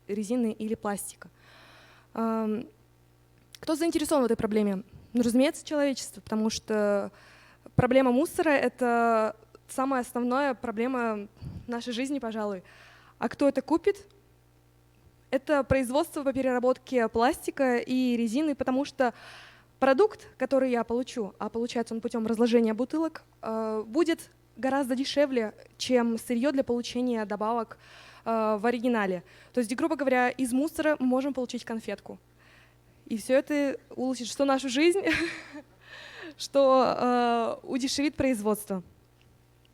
резины или пластика. Кто заинтересован в этой проблеме? Ну, разумеется, человечество, потому что проблема мусора — это самая основная проблема нашей жизни, пожалуй. А кто это купит? Это производство по переработке пластика и резины, потому что продукт, который я получу, а получается он путем разложения бутылок, будет гораздо дешевле, чем сырье для получения добавок в оригинале. То есть, грубо говоря, из мусора мы можем получить конфетку. И все это улучшит что нашу жизнь, что удешевит производство.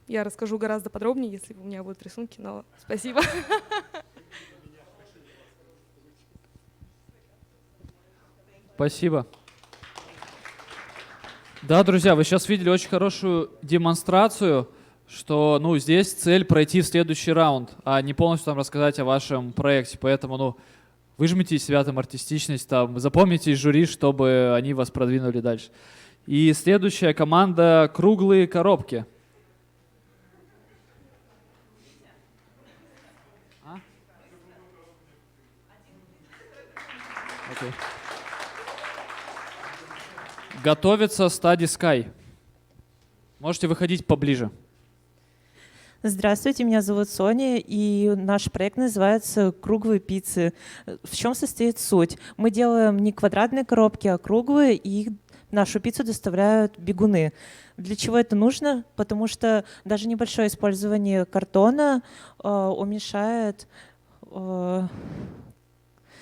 Я расскажу гораздо подробнее, если у меня будут рисунки, но спасибо. Спасибо. Да, друзья, вы сейчас видели очень хорошую демонстрацию, что здесь цель пройти в следующий раунд, а не полностью там рассказать о вашем проекте. Поэтому выжмите из себя там артистичность, запомните из жюри, чтобы они вас продвинули дальше. И следующая команда — круглые коробки. Okay. Готовится Study Sky. Можете выходить поближе. Здравствуйте, меня зовут Соня, и наш проект называется «Круглые пиццы». В чем состоит суть? Мы делаем не квадратные коробки, а круглые, и нашу пиццу доставляют бегуны. Для чего это нужно? Потому что даже небольшое использование картона уменьшает,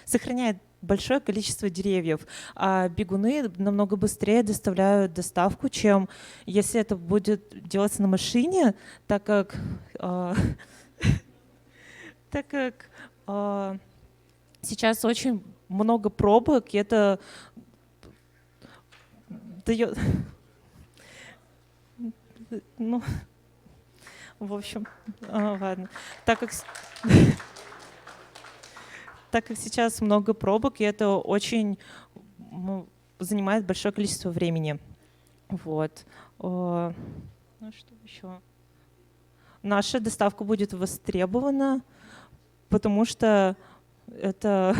сохраняет большое количество деревьев, а бегуны намного быстрее доставляют доставку, чем если это будет делаться на машине, так как сейчас очень много пробок, и это дает... Ну, в общем, ладно. Так как сейчас много пробок, и это очень занимает большое количество времени. Вот. Ну, что еще? Наша доставка будет востребована, потому что это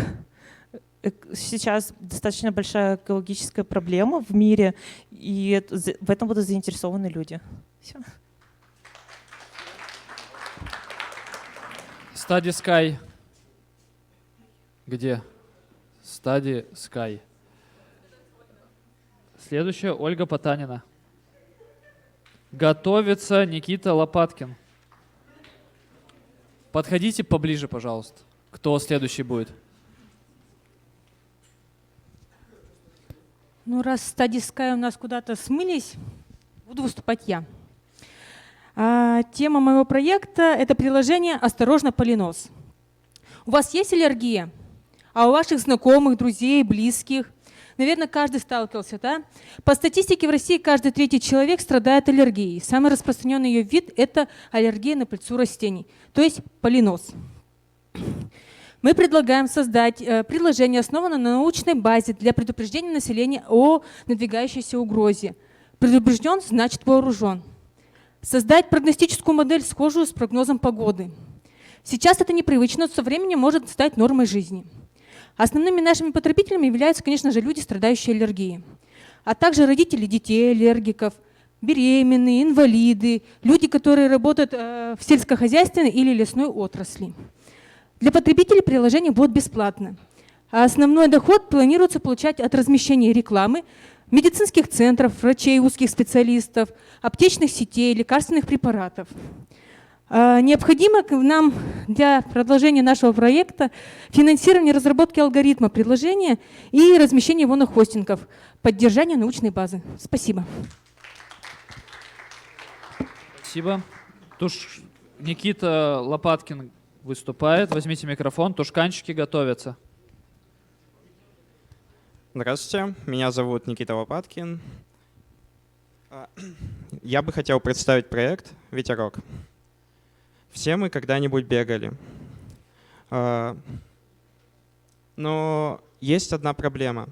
сейчас достаточно большая экологическая проблема в мире, и в этом будут заинтересованы люди. Все. Study Sky. Где? Study Sky. Следующая Ольга Потанина. Готовится Никита Лопаткин. Подходите поближе, пожалуйста. Кто следующий будет? Ну, раз Study Sky у нас куда-то смылись, буду выступать я. Тема моего проекта — это приложение «Осторожно, полинос». У вас есть аллергия? А у ваших знакомых, друзей, близких? Наверное, каждый сталкивался, да? По статистике в России каждый третий человек страдает аллергией. Самый распространенный ее вид — это аллергия на пыльцу растений, то есть полинос. Мы предлагаем создать приложение, основанное на научной базе для предупреждения населения о надвигающейся угрозе. Предупрежден — значит вооружен. Создать прогностическую модель, схожую с прогнозом погоды. Сейчас это непривычно, но со временем может стать нормой жизни. Основными нашими потребителями являются, конечно же, люди, страдающие аллергией, а также родители детей аллергиков, беременные, инвалиды, люди, которые работают в сельскохозяйственной или лесной отрасли. Для потребителей приложение будет бесплатно, а основной доход планируется получать от размещения рекламы, медицинских центров, врачей, узких специалистов, аптечных сетей, лекарственных препаратов. Необходимо нам для продолжения нашего проекта финансирование разработки алгоритма приложения и размещение его на хостингах, поддержание научной базы. Спасибо. Спасибо. Никита Лопаткин выступает. Возьмите микрофон. Тушканчики готовятся. Здравствуйте, меня зовут Никита Лопаткин. Я бы хотел представить проект «Ветерок». Все мы когда-нибудь бегали. Но есть одна проблема.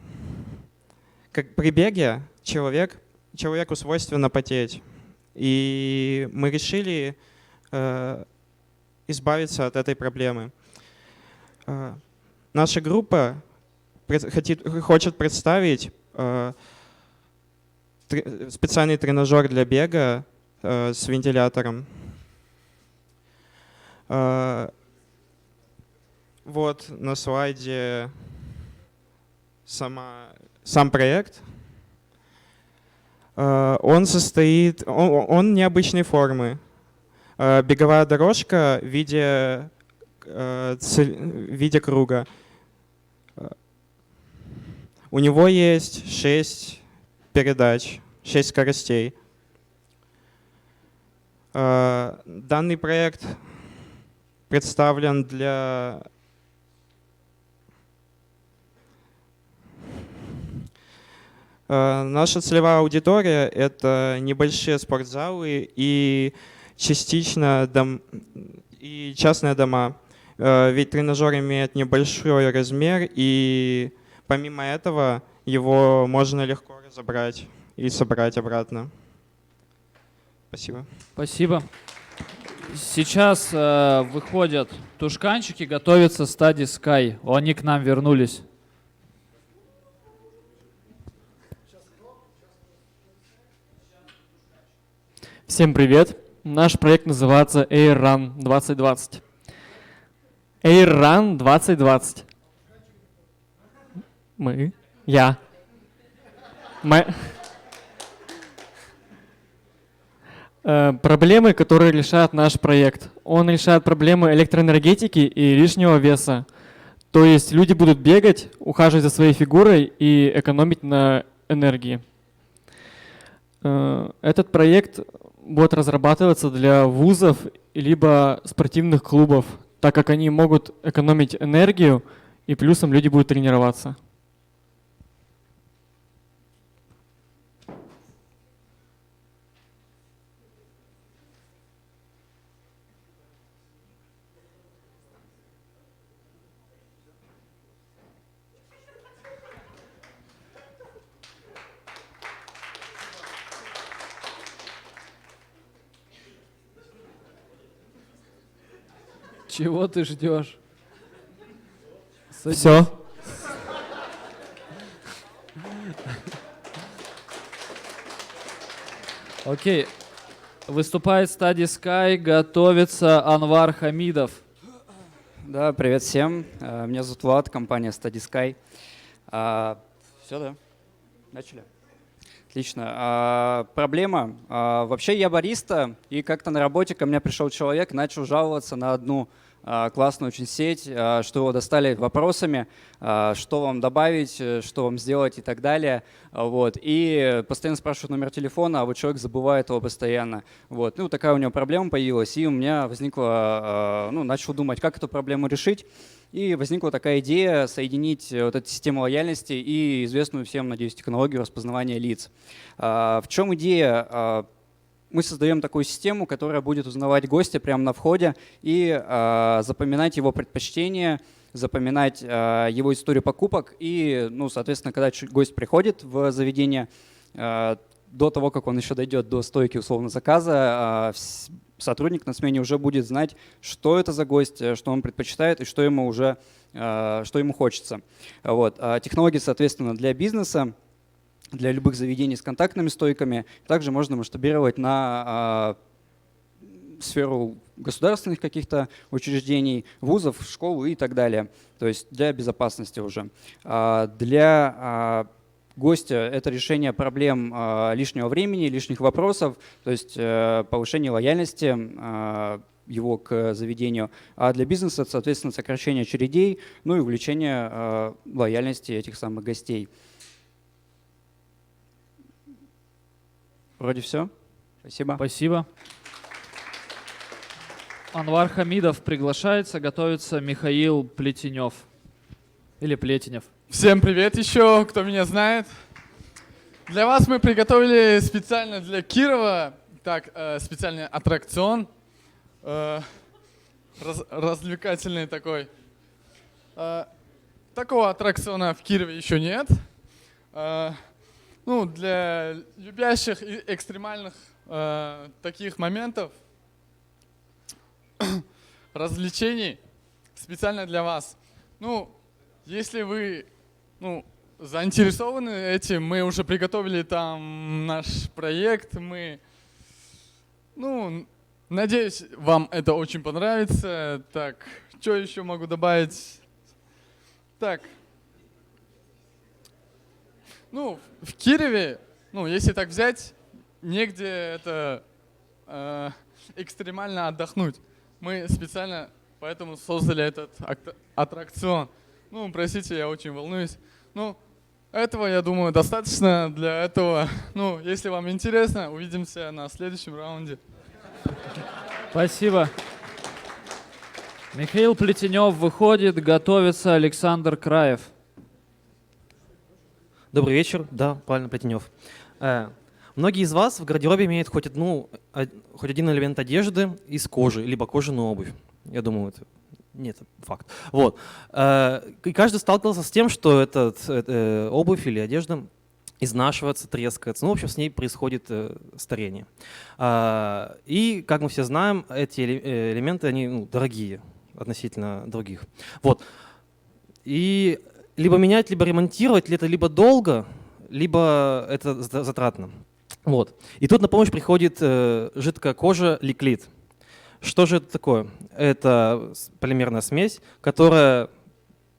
Как при беге человеку свойственно потеть. И мы решили избавиться от этой проблемы. Наша группа хочет представить специальный тренажер для бега с вентилятором. Вот на слайде сам проект. Он необычной формы. Беговая дорожка в виде круга. У него есть 6 передач, 6 скоростей. Данный проект представлен для наша целевая аудитория — это небольшие спортзалы и частично и частные дома. Ведь тренажер имеет небольшой размер, и помимо этого его можно легко разобрать и собрать обратно. Спасибо. Спасибо. Сейчас выходят тушканчики, готовится Study Sky. Они к нам вернулись. Всем привет. Наш проект называется Air Run 2020. Air Run 2020. Я. Проблемы, которые решает наш проект. Он решает проблемы электроэнергетики и лишнего веса. То есть люди будут бегать, ухаживать за своей фигурой и экономить на энергии. Этот проект будет разрабатываться для вузов либо спортивных клубов, так как они могут экономить энергию, и плюсом люди будут тренироваться. Чего ты ждешь? Все. Окей. Выступает Study Sky, готовится Анвар Хамидов. Да, привет всем. Меня зовут Влад, компания Study Sky. Все, да? Начали? Отлично. Проблема. Вообще я бариста, и как-то на работе ко мне пришел человек, начал жаловаться на одну классную очень сеть, что его достали вопросами, что вам добавить, что вам сделать и так далее. Вот. И постоянно спрашивают номер телефона, а вот человек забывает его постоянно. Вот. Ну, такая у него проблема появилась, и у меня возникла, начал думать, как эту проблему решить. И возникла такая идея соединить вот эту систему лояльности и известную всем, надеюсь, технологию распознавания лиц. В чем идея? Мы создаем такую систему, которая будет узнавать гостя прямо на входе и запоминать его предпочтения, запоминать его историю покупок. И, соответственно, когда гость приходит в заведение, до того, как он еще дойдет до стойки условно заказа, сотрудник на смене уже будет знать, что это за гость, что он предпочитает и что ему хочется. Вот. Технологии, соответственно, для бизнеса, для любых заведений с контактными стойками. Также можно масштабировать на сферу государственных каких-то учреждений, вузов, школ и так далее. То есть для безопасности уже. Для гостя это решение проблем лишнего времени, лишних вопросов, то есть повышение лояльности его к заведению. А для бизнеса это, соответственно, сокращение очередей, и увеличение лояльности этих самых гостей. Вроде все. Спасибо. Спасибо. Анвар Хамидов приглашается, готовится Михаил Плетенев. Или Плетенев. Всем привет еще, кто меня знает. Для вас мы приготовили специально для Кирова специальный аттракцион. Развлекательный такой. Такого аттракциона в Кирове еще нет. Для любящих и экстремальных таких моментов, развлечений, специально для вас. Если вы заинтересованы этим, мы уже приготовили там наш проект. Надеюсь, вам это очень понравится. Так, что еще могу добавить? Так. В Кирове, если так взять, негде это экстремально отдохнуть. Мы специально поэтому создали этот аттракцион. Простите, я очень волнуюсь. Этого, я думаю, достаточно для этого. Если вам интересно, увидимся на следующем раунде. Спасибо. Михаил Плетенев выходит, готовится Александр Краев. Добрый вечер, да, правильно, Плетенев. Многие из вас в гардеробе имеют хоть один элемент одежды из кожи, либо кожаную обувь. Я думаю, это факт. Вот. И каждый сталкивался с тем, что эта обувь или одежда изнашивается, трескается. В общем, с ней происходит старение. И, как мы все знаем, эти элементы, они дорогие относительно других. Вот. И либо менять, либо ремонтировать, это либо долго, либо это затратно. Вот. И тут на помощь приходит жидкая кожа ликлит. Что же это такое? Это полимерная смесь, которая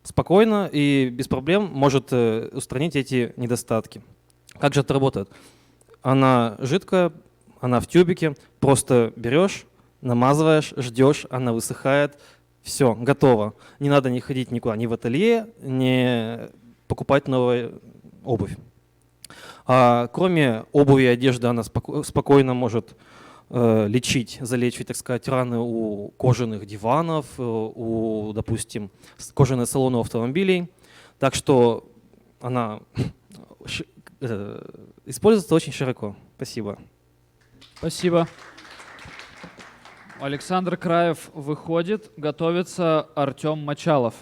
спокойно и без проблем может устранить эти недостатки. Как же это работает? Она жидкая, она в тюбике, просто берешь, намазываешь, ждешь, она высыхает, Все, готово. Не надо не ходить никуда, ни в ателье, не покупать новую обувь. Кроме обуви и одежды, она спокойно может залечивать, так сказать, раны у кожаных диванов, у, допустим, кожаные салоны автомобилей. Так что она используется очень широко. Спасибо. Спасибо. Александр Краев выходит, готовится Артем Мочалов.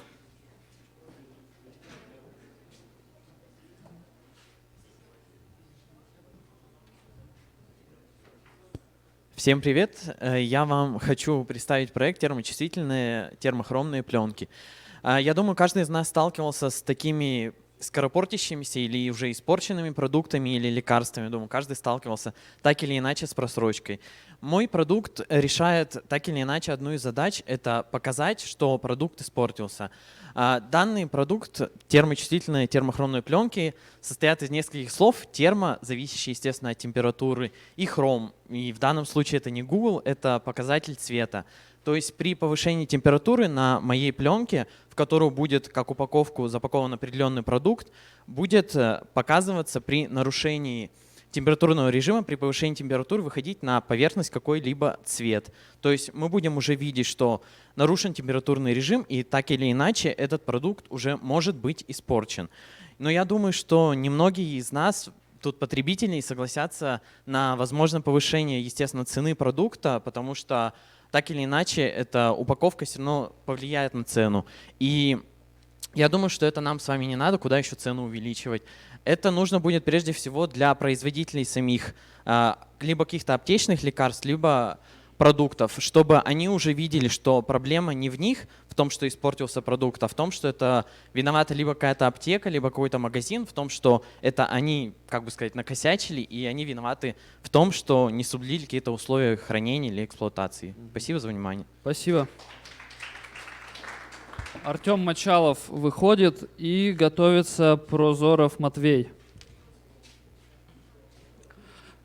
Всем привет! Я вам хочу представить проект термочувствительные термохромные пленки. Я думаю, каждый из нас сталкивался с такими скоропортящимися или уже испорченными продуктами или лекарствами. Думаю, каждый сталкивался так или иначе с просрочкой. Мой продукт решает так или иначе одну из задач – это показать, что продукт испортился. Данный продукт, термочувствительные термохромные пленки, состоят из нескольких слов. Термо, зависящий, естественно, от температуры, и хром. И в данном случае это не Google, это показатель цвета. То есть при повышении температуры на моей пленке, в которую будет, как упаковку, запакован определенный продукт, будет показываться при нарушении температурного режима, при повышении температуры выходить на поверхность какой-либо цвет. То есть мы будем уже видеть, что нарушен температурный режим, и так или иначе этот продукт уже может быть испорчен. Но я думаю, что немногие из нас, тут потребителей, согласятся на возможное повышение, естественно, цены продукта, потому что так или иначе эта упаковка все равно повлияет на цену. И я думаю, что это нам с вами не надо, куда еще цену увеличивать. Это нужно будет прежде всего для производителей самих, либо каких-то аптечных лекарств, либо продуктов, чтобы они уже видели, что проблема не в них, в том, что испортился продукт, а в том, что это виновата либо какая-то аптека, либо какой-то магазин, в том, что это они, как бы сказать, накосячили, и они виноваты в том, что не соблюдили какие-то условия хранения или эксплуатации. Спасибо за внимание. Спасибо. Артем Мочалов выходит, и готовится Прозоров Матвей.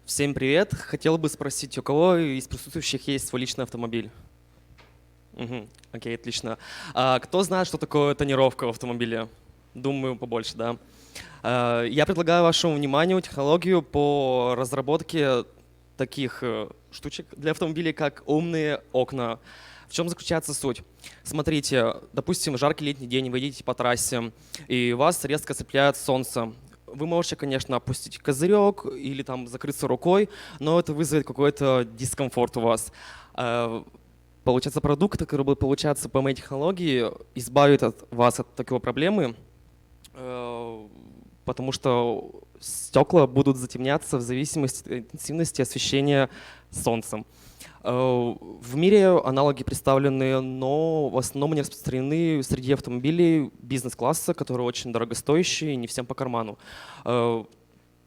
Всем привет. Хотел бы спросить, у кого из присутствующих есть свой личный автомобиль? Окей, отлично. Кто знает, что такое тонировка в автомобиле? Думаю, побольше, да. Я предлагаю вашему вниманию технологию по разработке таких штучек для автомобилей, как умные окна. В чем заключается суть? Смотрите, допустим, жаркий летний день, вы едете по трассе, и вас резко цепляет солнце. Вы можете, конечно, опустить козырек или там закрыться рукой, но это вызовет какой-то дискомфорт у вас. Получается, продукт, который будет получаться по моей технологии, избавит вас от такой проблемы, потому что стекла будут затемняться в зависимости от интенсивности освещения солнцем. В мире аналоги представлены, но в основном они распространены среди автомобилей бизнес-класса, которые очень дорогостоящие и не всем по карману.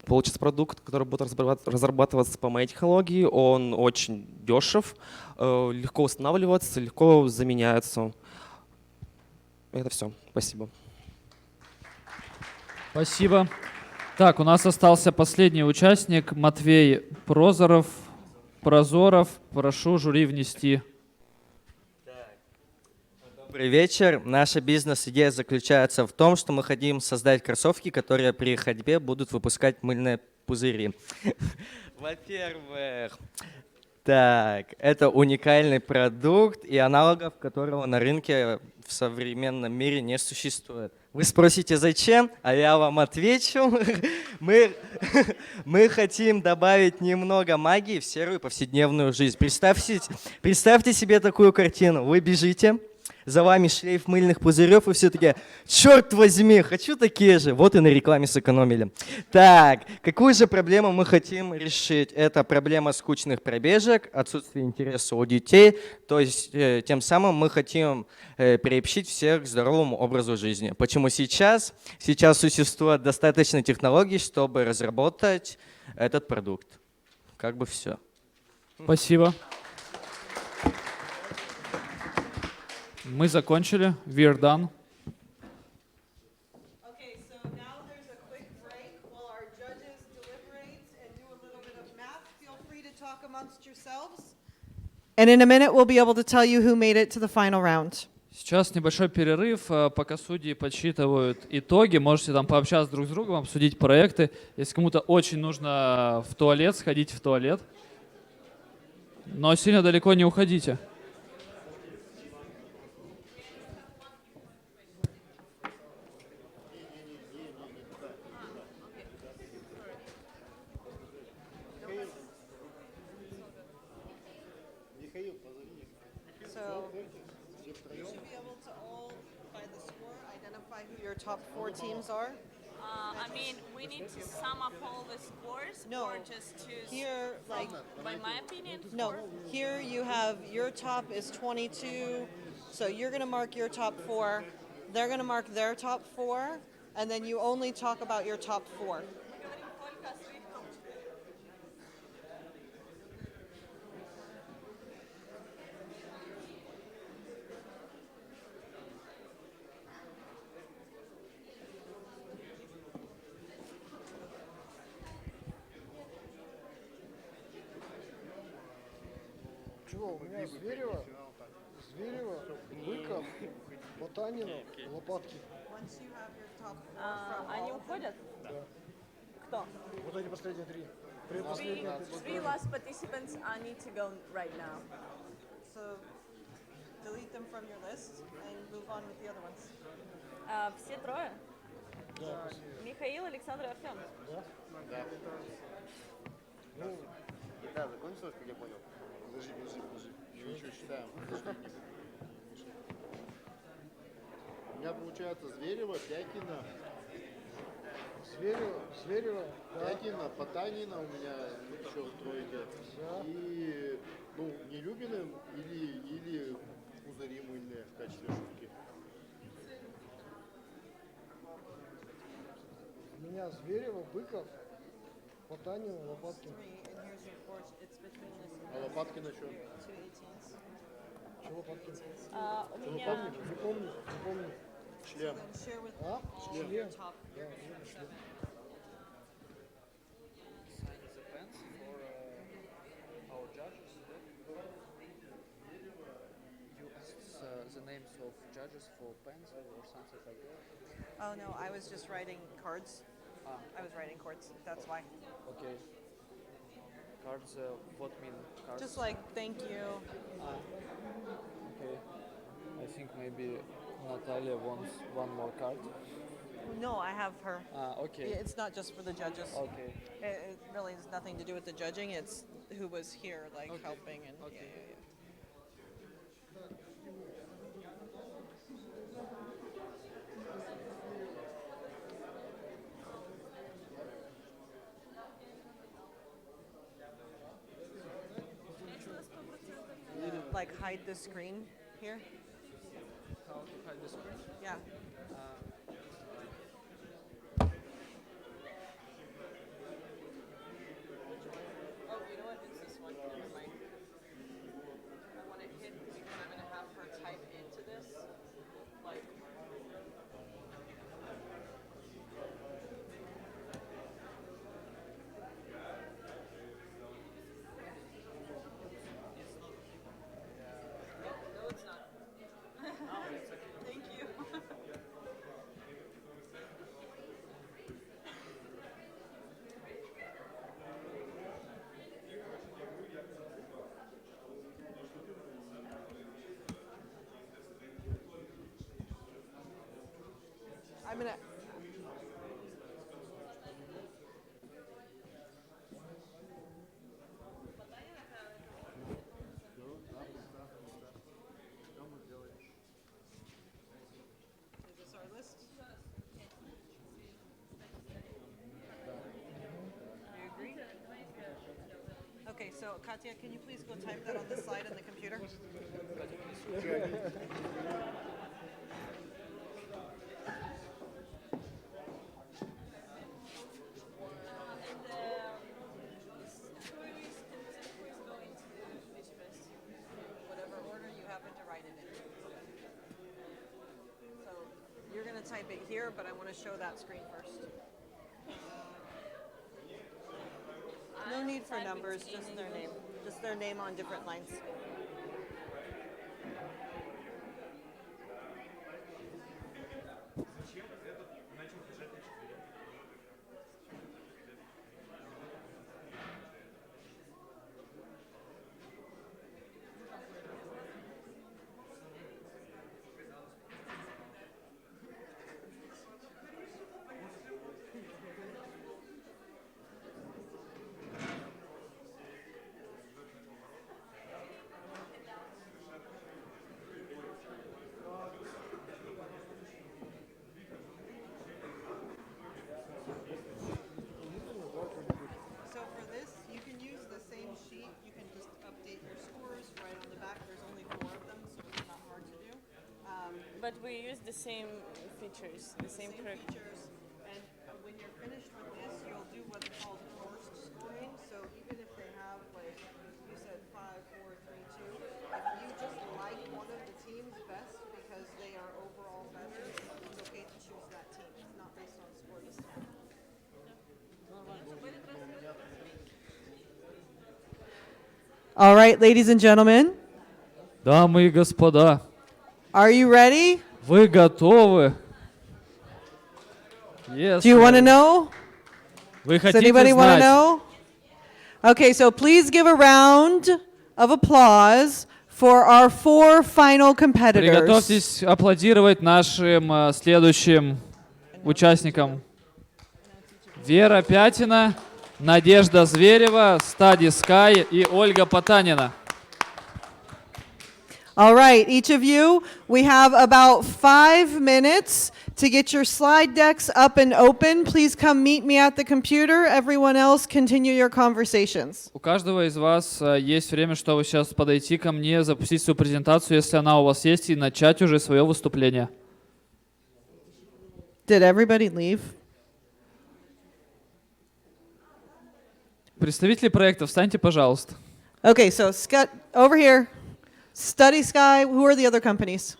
Получится продукт, который будет разрабатываться по моей технологии, он очень дешев, легко устанавливаться, легко заменяется. Это все. Спасибо. Спасибо. Так, у нас остался последний участник, Матвей Прозоров. Прошу жюри внести. Добрый вечер. Наша бизнес-идея заключается в том, что мы хотим создать кроссовки, которые при ходьбе будут выпускать мыльные пузыри. Во-первых, это уникальный продукт, и аналогов которого на рынке в современном мире не существует. Вы спросите, зачем? А я вам отвечу. Мы хотим добавить немного магии в серую повседневную жизнь. Представьте себе такую картину. Вы бежите, за вами шлейф мыльных пузырев, и все таки черт возьми, хочу такие же. Вот и на рекламе сэкономили. Так, какую же проблему мы хотим решить? Это проблема скучных пробежек, отсутствие интереса у детей. То есть тем самым мы хотим приобщить всех к здоровому образу жизни. Почему сейчас? Сейчас существует достаточно технологий, чтобы разработать этот продукт. Как бы все. Спасибо. Мы закончили. We're done. And in a minute, we'll be able to tell you who made it to the final round. Сейчас небольшой перерыв, пока судьи подсчитывают итоги. Можете там пообщаться друг с другом, обсудить проекты. Если кому-то очень нужно в туалет, сходите в туалет. Но сильно далеко не уходите. So you should be able to all, by the score, identify who your top 4 teams are. I mean, we need to sum up all the scores No, or just choose here, like, by my opinion? No, here you have your top is 22, so you're going to mark your top 4, they're going to mark their top 4, and then you only talk about your top 4. Чего? У меня Зверева, Быков, Потанин, Лопатки. Они уходят? Да. Кто? Вот эти последние 3. Three last participants need to go right now. So delete them from your list and move on with the other ones. Все трое? Да. Михаил, Александр и Артем? Да? Да. Ну, Да, закончилось, как я понял? Подожди. Еще ничего считаем. Подожди, у меня получается Зверева, Пякина. Зверева, да. Пякина, Потанина у меня еще тройка. Да. И, ну, Нелюбиным или Узаримульные в качестве шутки. У меня Зверева, Быков, Потанин, Лопаткин. А Лопаткина что? Чего Лопаткин? У меня... Не помню. Член. А? Член. Да, член. The names of judges for pens or something like that? Oh no, I was just writing cards. I was writing cards, that's why. Okay. Cards, what mean cards? Just like thank you. Okay. I think maybe Natalia wants one more card. No, I have her. Okay. It's not just for the judges. Okay. It really has nothing to do with the judging. It's who was here, like helping and Okay. yeah. Like hide the screen here. How to hide the screen? Yeah. Oh, you know what? It's this one. Never mind. I want it hidden because I'm going to have her type into this. Like. No, it's not. Thank you. I'm gonna. Is this our list? Do you agree? Okay, so Katya, can you please go type that on the slide in the computer? Whatever order you happen to write it in. So you're going to type it here, but I want to show that screen first. No need for numbers, just their name. Just their name on different lines. but we use the same features, the same characters. And when you're finished with this, you'll do what's called forced scoring. So even if they have, like, you said 5, 4, 3, 2, if you just like one of the teams best because they are overall better, it's okay to choose that team. It's not based on score this time. All right, ladies and gentlemen, Дамы и господа, are you ready? вы готовы? Do you want to know? Вы Does хотите anybody want to знать? know? Okay, so please give a round of applause for our 4 final competitors. Приготовьтесь аплодировать нашим следующим участникам. Вера Пятина, Надежда Зверева, Study Sky и Ольга Потанина. All right, each of you, we have about 5 minutes to get your slide decks up and open. Please come meet me at the computer. Everyone else, continue your conversations. У каждого из вас есть время, чтобы сейчас подойти ко мне, запустить свою презентацию, если она у вас есть, и начать уже свое выступление. Did everybody leave? Представители проекта, встаньте, пожалуйста. Okay, so Scott, over here. Study Sky, who are the other companies?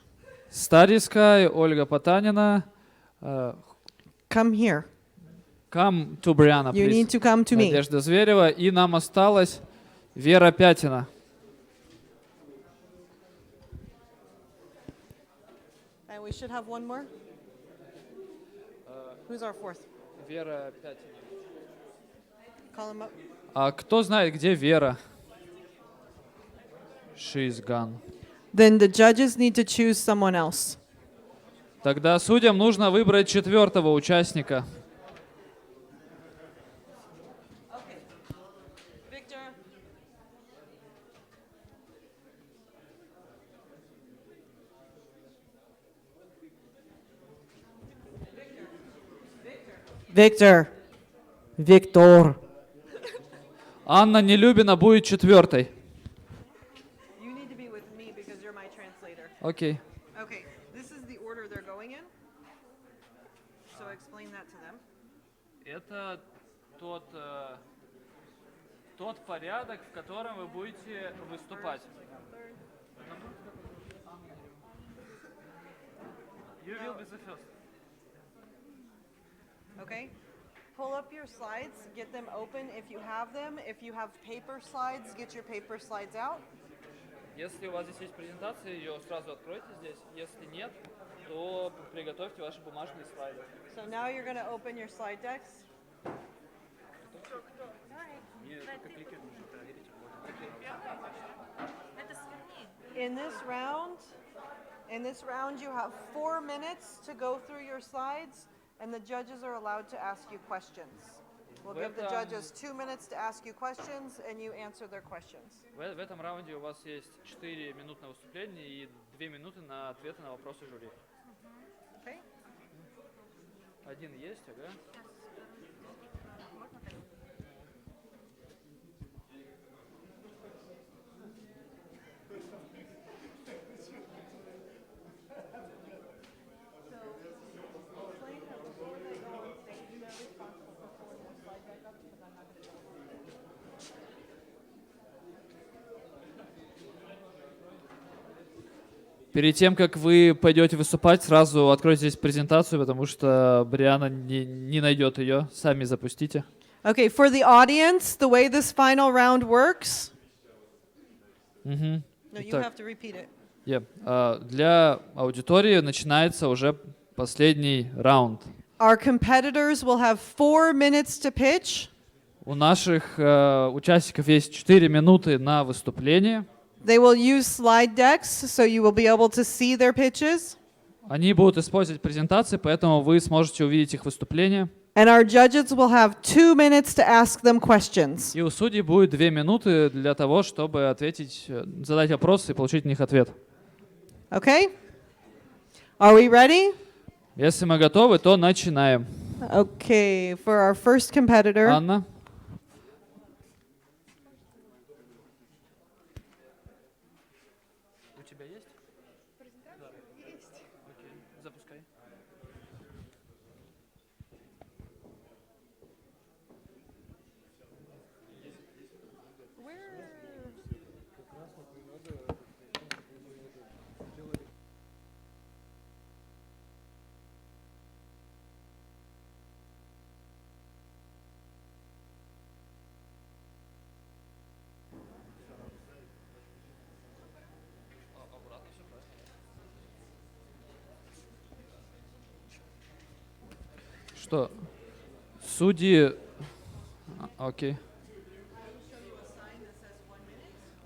Study Sky, Ольга Потанина. Come here. Come to Бриана, You please. need to come to me. Надежда Зверева. И нам осталась Вера Пятина. And we should have one more. Who's our 4th? Вера Пятина. Call him up. А кто знает, где Вера? She's gone. Then the judges need to choose someone else. Тогда судьям нужно выбрать 4-го участника. Victor. Victor. Анна Нелюбина будет 4-й. You need to be with me because you're my translator. Окей. Okay, this is the order they're going in. So explain that to them. Это тот порядок, в котором вы будете выступать. You will be the first. Okay? Pull up your slides, get them open if you have them. If you have paper slides, get your paper slides out. Если у вас здесь есть презентация, ее сразу откройте здесь. Если нет, то приготовьте ваши бумажные слайды. So now you're going to open your slide decks. In this round, you have 4 minutes to go through your slides, and the judges are allowed to ask you questions. We'll give the judges 2 minutes to ask you questions, and you answer their questions. В этом раунде у вас есть 4 минуты на выступление и 2 минуты на ответы на вопросы жюри. Okay? Один есть, ага. Перед тем, как вы пойдете выступать, сразу откройте здесь презентацию, потому что Бриана не найдет ее. Сами запустите. Okay, for the audience, the way this final round works. No, you have to repeat it. Для аудитории начинается уже последний раунд. Our competitors will have 4 minutes to pitch. У наших участников есть 4 минуты на выступление. They will use slide decks, so you will be able to see their pitches. Они будут использовать презентации, поэтому вы сможете увидеть их выступления. And our judges will have 2 minutes to ask them questions. И у судей будет 2 минуты для того, чтобы ответить, задать вопросы и получить на них ответ. Okay? Are we ready? Если мы готовы, то начинаем. Okay, for our first competitor. Анна. У тебя есть? запускай. Что? Судьи... Окей.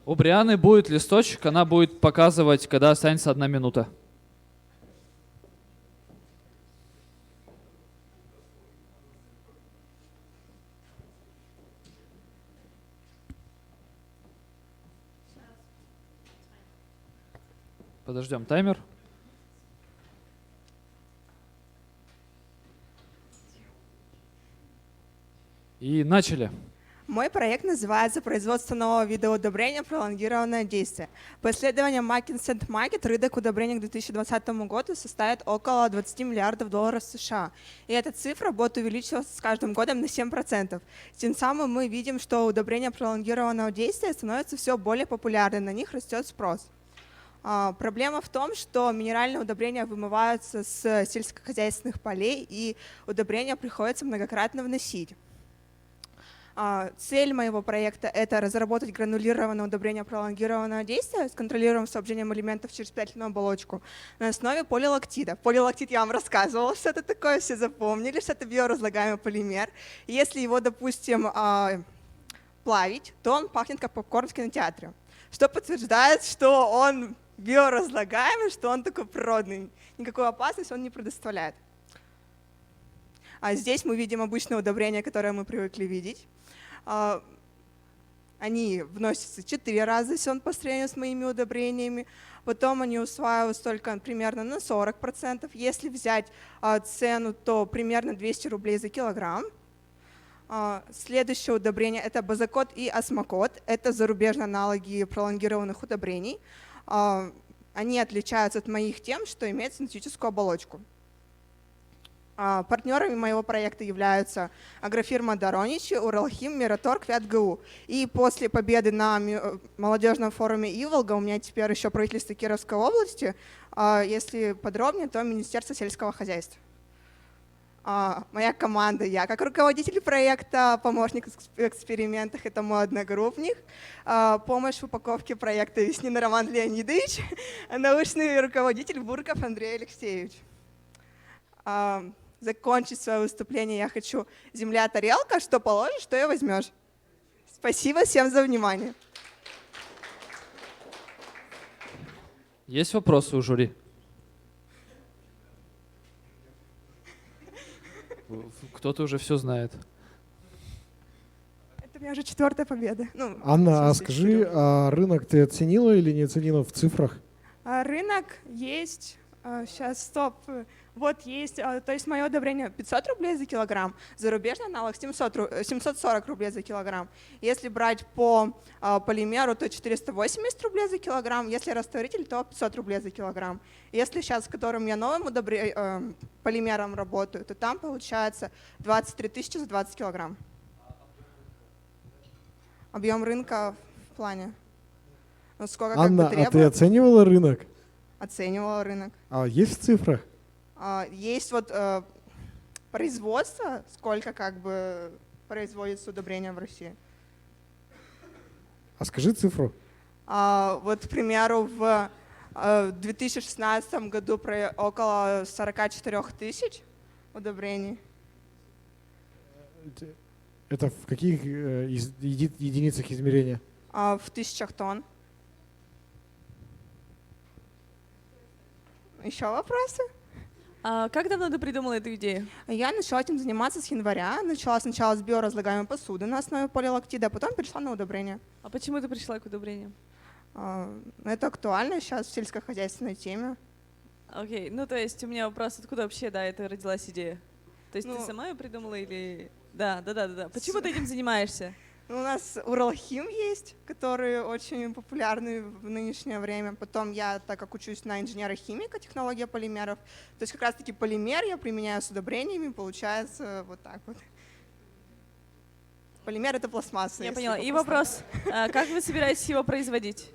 У Брианы будет листочек, она будет показывать, когда останется 1 минута. Подождем таймер. И начали. Мой проект называется «Производство нового вида удобрения. Пролонгированное действие». По исследованиям Market Market рынок удобрений к 2020 году составит около 20 миллиардов долларов США. И эта цифра будет увеличиваться с каждым годом на 7%. Тем самым мы видим, что удобрения пролонгированного действия становятся все более популярны, на них растет спрос. Проблема в том, что минеральные удобрения вымываются с сельскохозяйственных полей, и удобрения приходится многократно вносить. Цель моего проекта – это разработать гранулированное удобрение пролонгированного действия с контролируемым снабжением элементов через питательную оболочку на основе полилактида. Полилактид я вам рассказывала, что это такое, все запомнили, что это биоразлагаемый полимер. Если его, допустим, плавить, то он пахнет как попкорн в кинотеатре, что подтверждает, что он биоразлагаемый, что он такой природный, никакой опасности он не предоставляет. А здесь мы видим обычное удобрение, которое мы привыкли видеть. Они вносятся 4 раза, если он по сравнению с моими удобрениями. Потом они усваиваются только примерно на 40%. Если взять цену, то примерно 200 рублей за килограмм. Следующее удобрение – это базокот и осмокот. Это зарубежные аналоги пролонгированных удобрений. Они отличаются от моих тем, что имеют синтетическую оболочку. Партнерами моего проекта являются агрофирма Дороничи, Уралхим, Мираторг, ВятГУ. И после победы на молодежном форуме Иволга у меня теперь еще правительство Кировской области. Если подробнее, то Министерство сельского хозяйства. Моя команда, я как руководитель проекта, помощник в экспериментах, это мой одногруппник. Помощь в упаковке проекта Веснин Роман Леонидович, научный руководитель Бурков Андрей Алексеевич. Закончить свое выступление я хочу. Земля, тарелка, что положишь, что и возьмешь. Спасибо всем за внимание. Есть вопросы у жюри? Кто-то уже все знает. Это у меня уже 4-я победа. Анна, а скажи, рынок ты оценила или не оценила в цифрах? Рынок есть. Сейчас, стоп. Вот есть, то есть мое удобрение 500 рублей за килограмм, зарубежный аналог 740 рублей за килограмм. Если брать по полимеру, то 480 рублей за килограмм, если растворитель, то 500 рублей за килограмм. Если сейчас, с которым я новым полимером работаю, то там получается 23 тысячи за 20 килограмм. Объем рынка в плане. Сколько Анна, как бы а ты оценивала рынок? Оценивала рынок. А есть в цифрах? Есть вот производство, сколько как бы производится удобрения в России. А скажи цифру. Вот, к примеру, в 2016 году около 44 тысяч удобрений. Это в каких единицах измерения? В 1000 тонн. Еще вопросы? Как давно ты придумала эту идею? Я начала этим заниматься с января. Начала сначала с биоразлагаемой посуды на основе полилактида, а потом перешла на удобрения. А почему ты пришла к удобрениям? Это актуально сейчас в сельскохозяйственной теме. Окей, ну то есть у меня вопрос, откуда вообще, да, это родилась идея? То есть ты сама ее придумала или... Да. Почему ты этим занимаешься? Ну, у нас Уралхим есть, который очень популярный в нынешнее время. Потом я, так как учусь на инженера-химика, технология полимеров, то есть как раз-таки полимер я применяю с удобрениями, получается вот так вот. Полимер — это пластмасса. Я поняла. И вопрос, как вы собираетесь его производить?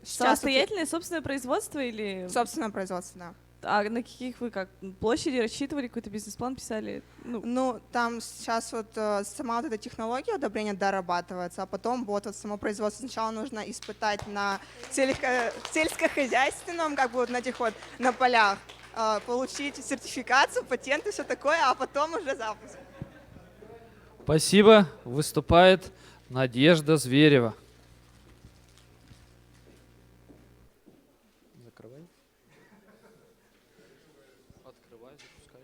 Самостоятельное собственное производство или… Собственное производство, да. А на каких вы как площади рассчитывали, какой-то бизнес-план писали? Ну, там сейчас вот сама вот эта технология удобрения дорабатывается, а потом вот само производство. Сначала нужно испытать на сельскохозяйственном, как бы вот на этих вот, на полях, получить сертификацию, патенты, все такое, а потом уже запуск. Спасибо. Выступает Надежда Зверева. Закрывай. Открывай, запускай.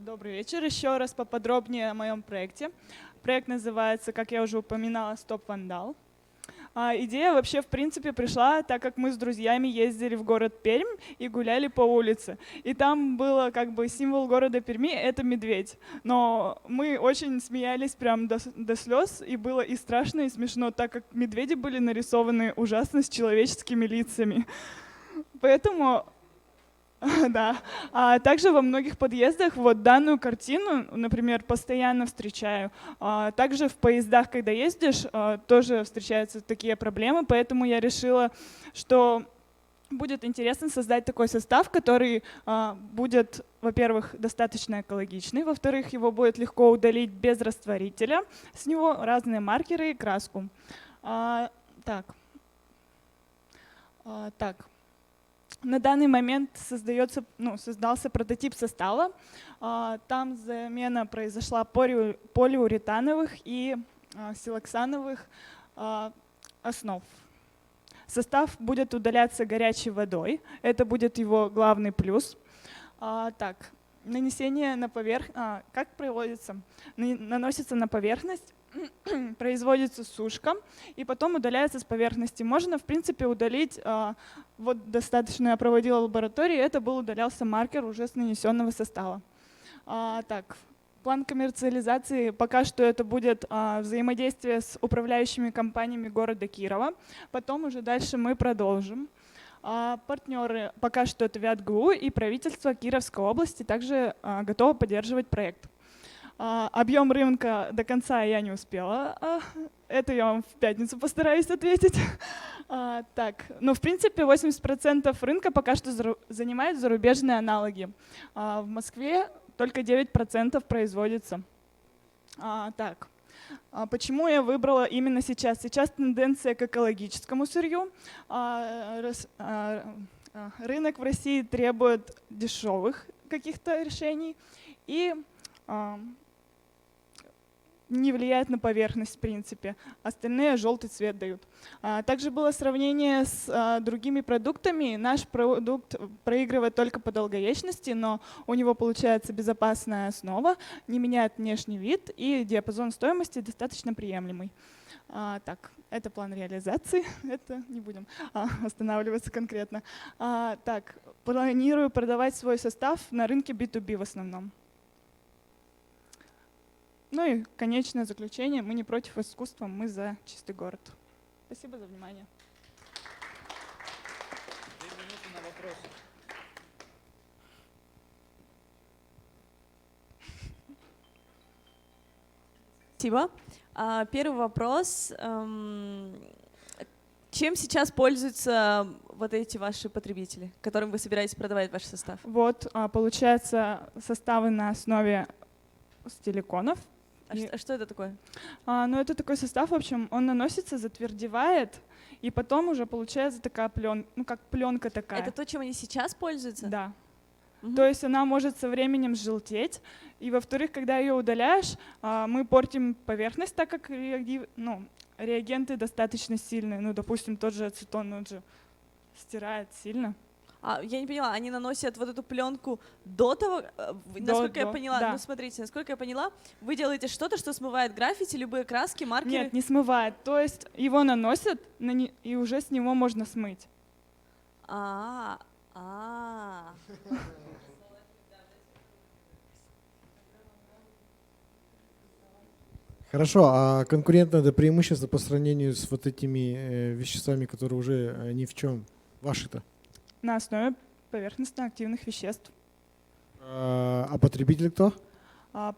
Добрый вечер. Еще раз поподробнее о моем проекте. Проект называется, как я уже упоминала, «Стоп Вандал». Идея вообще, в принципе, пришла, так как мы с друзьями ездили в город Пермь и гуляли по улице. И там было как бы символ города Перми — это медведь. Но мы очень смеялись прям до слез, и было и страшно, и смешно, так как медведи были нарисованы ужасно с человеческими лицами. Поэтому… Да. А также во многих подъездах вот данную картину, например, постоянно встречаю. Также в поездах, когда ездишь, тоже встречаются такие проблемы, поэтому я решила, что будет интересно создать такой состав, который будет, во-первых, достаточно экологичный, во-вторых, его будет легко удалить без растворителя, с него разные маркеры и краску. Так. На данный момент создался прототип состава. Там замена произошла полиуретановых и силоксановых основ. Состав будет удаляться горячей водой. Это будет его главный плюс. Нанесение на поверхность. Как проводится? Наносится на поверхность. Производится сушка и потом удаляется с поверхности. Можно, в принципе, удалить, вот достаточно я проводила в лаборатории, это удалялся маркер уже с нанесенного состава. План коммерциализации пока что это будет взаимодействие с управляющими компаниями города Кирова, потом уже дальше мы продолжим. Партнеры пока что это ВятГУ и правительство Кировской области также готовы поддерживать проект. Объем рынка до конца я не успела. Это я вам в пятницу постараюсь ответить. Но в принципе 80% рынка пока что занимают зарубежные аналоги. В Москве только 9% производится. Почему я выбрала именно сейчас? Сейчас тенденция к экологическому сырью. Рынок в России требует дешевых каких-то решений и не влияет на поверхность в принципе. Остальные желтый цвет дают. Также было сравнение с другими продуктами. Наш продукт проигрывает только по долговечности, но у него получается безопасная основа, не меняет внешний вид и диапазон стоимости достаточно приемлемый. Это план реализации. Это не будем останавливаться конкретно. Планирую продавать свой состав на рынке B2B в основном. Ну и конечное заключение. Мы не против искусства, мы за чистый город. Спасибо за внимание. 2 минуты на вопрос. Спасибо. Первый вопрос. Чем сейчас пользуются вот эти ваши потребители, которым вы собираетесь продавать ваш состав? Вот, получается, составы на основе стиликонов. Что это такое? Это такой состав, в общем, он наносится, затвердевает, и потом уже получается такая пленка, как пленка такая. Это то, чем они сейчас пользуются? Да. То есть она может со временем желтеть, и во-вторых, когда ее удаляешь, мы портим поверхность, так как реагенты достаточно сильные. Допустим, тот же ацетон, он же стирает сильно. Я не поняла, они наносят вот эту пленку до того, насколько я поняла, да. ну смотрите, насколько я поняла, вы делаете что-то, что смывает граффити, любые краски, маркеры? Нет, не смывает. То есть его наносят, и уже с него можно смыть. Хорошо, а конкурентное преимущество по сравнению с вот этими веществами, которые уже ни в чем, ваши-то? На основе поверхностно-активных веществ. А потребитель кто?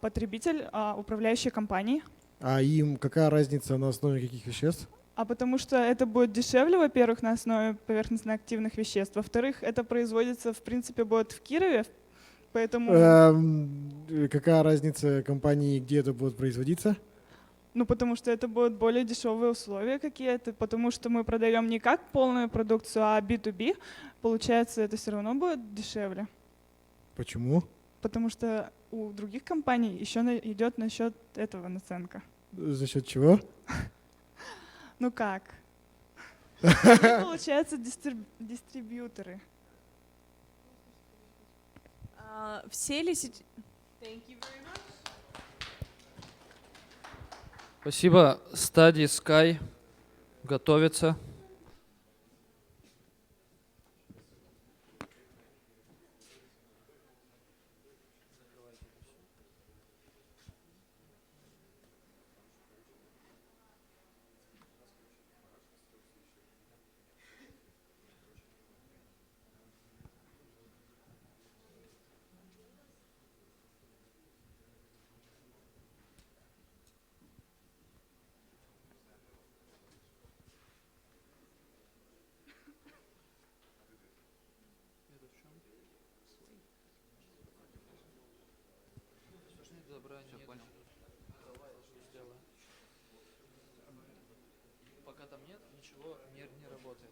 Потребитель управляющие компании. А им какая разница на основе каких веществ? Потому что это будет дешевле, во-первых, на основе поверхностно-активных веществ. Во-вторых, это производится, в принципе, будет в Кирове, поэтому… Какая разница компании, где это будет производиться? Ну, потому что это будут более дешевые условия какие-то, потому что мы продаем не как полную продукцию, а B2B. Получается, это все равно будет дешевле. Почему? Потому что у других компаний еще идет насчет этого наценка. За счет чего? Ну как? Получается, дистрибьюторы. Все ли... Спасибо. Стадии Sky готовится. Пока там нет, ничего не работает.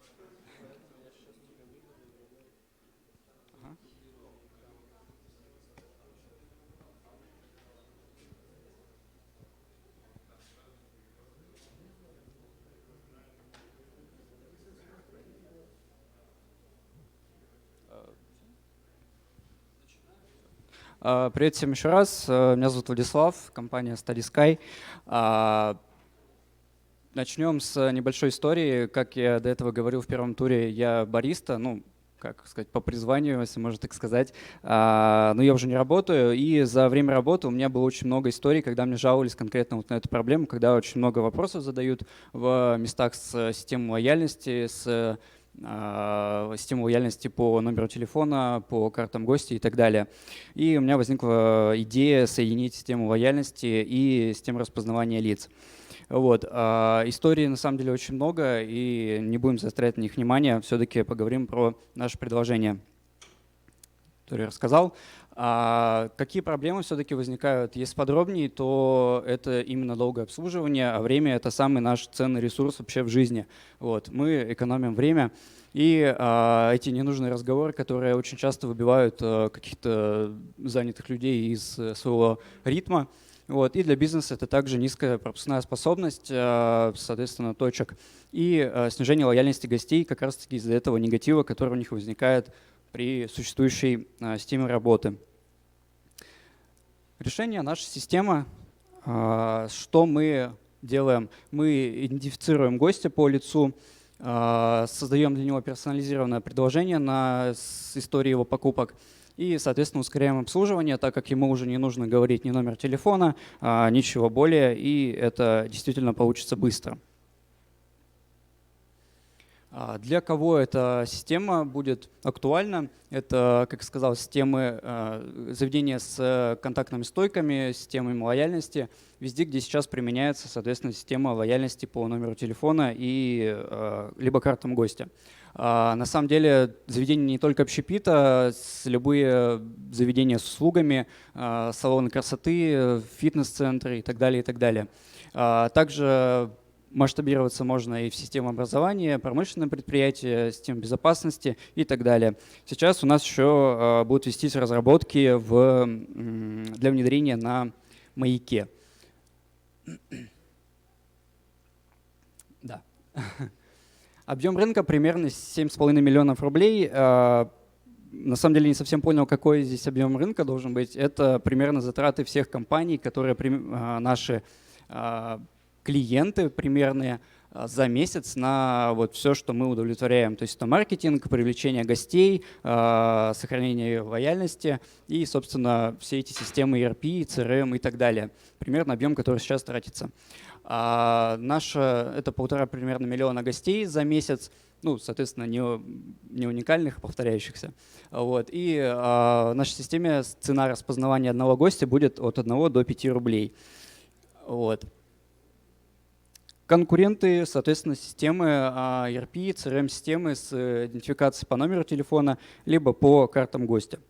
Привет всем еще раз. Меня зовут Владислав, компания Study Sky. Начнем с небольшой истории. Как я до этого говорил в первом туре, я бариста, ну, как сказать, по призванию, если можно так сказать. Но я уже не работаю, и за время работы у меня было очень много историй, когда мне жаловались конкретно вот на эту проблему, когда очень много вопросов задают в местах с системой лояльности, с систему лояльности по номеру телефона, по картам гостя и так далее. И у меня возникла идея соединить систему лояльности и систему распознавания лиц. Вот. Историй на самом деле очень много, и не будем заострять на них внимание, все-таки поговорим про наше предложение, которое я рассказал. Какие проблемы все-таки возникают? Если подробнее, то это именно долгое обслуживание, а время — это самый наш ценный ресурс вообще в жизни. Вот. Мы экономим время, и эти ненужные разговоры, которые очень часто выбивают каких-то занятых людей из своего ритма. Вот. И для бизнеса это также низкая пропускная способность, соответственно, точек, и снижение лояльности гостей как раз-таки из-за этого негатива, который у них возникает при существующей системе работы. Решение наша система. Что мы делаем? Мы идентифицируем гостя по лицу, создаем для него персонализированное предложение с историей его покупок и, соответственно, ускоряем обслуживание, так как ему уже не нужно говорить ни номер телефона, ничего более, и это действительно получится быстро. Для кого эта система будет актуальна? Это, как сказал, системы заведения с контактными стойками, системами лояльности, везде, где сейчас применяется, соответственно, система лояльности по номеру телефона и либо картам гостя. На самом деле заведения не только общепита, любые заведения с услугами, салоны красоты, фитнес-центры и так далее, и так далее. Также масштабироваться можно и в систему образования, промышленные предприятия, систему безопасности и так далее. Сейчас у нас еще будут вестись разработки для внедрения на маяке. Да. Объем рынка примерно 7,5 миллионов рублей. на самом деле не совсем понял, какой здесь объем рынка должен быть. Это примерно затраты всех компаний, которые наши клиенты примерные за месяц на вот все, что мы удовлетворяем. То есть это маркетинг, привлечение гостей, сохранение лояльности и, собственно, все эти системы ERP, CRM и так далее. Примерно объем, который сейчас тратится. Это 1,5 примерно миллиона гостей за месяц, ну, соответственно, не уникальных, повторяющихся. Вот. И в нашей системе цена распознавания одного гостя будет от 1 до 5 рублей. Вот. Конкуренты, соответственно, системы ERP, CRM-системы с идентификацией по номеру телефона, либо по картам гостя.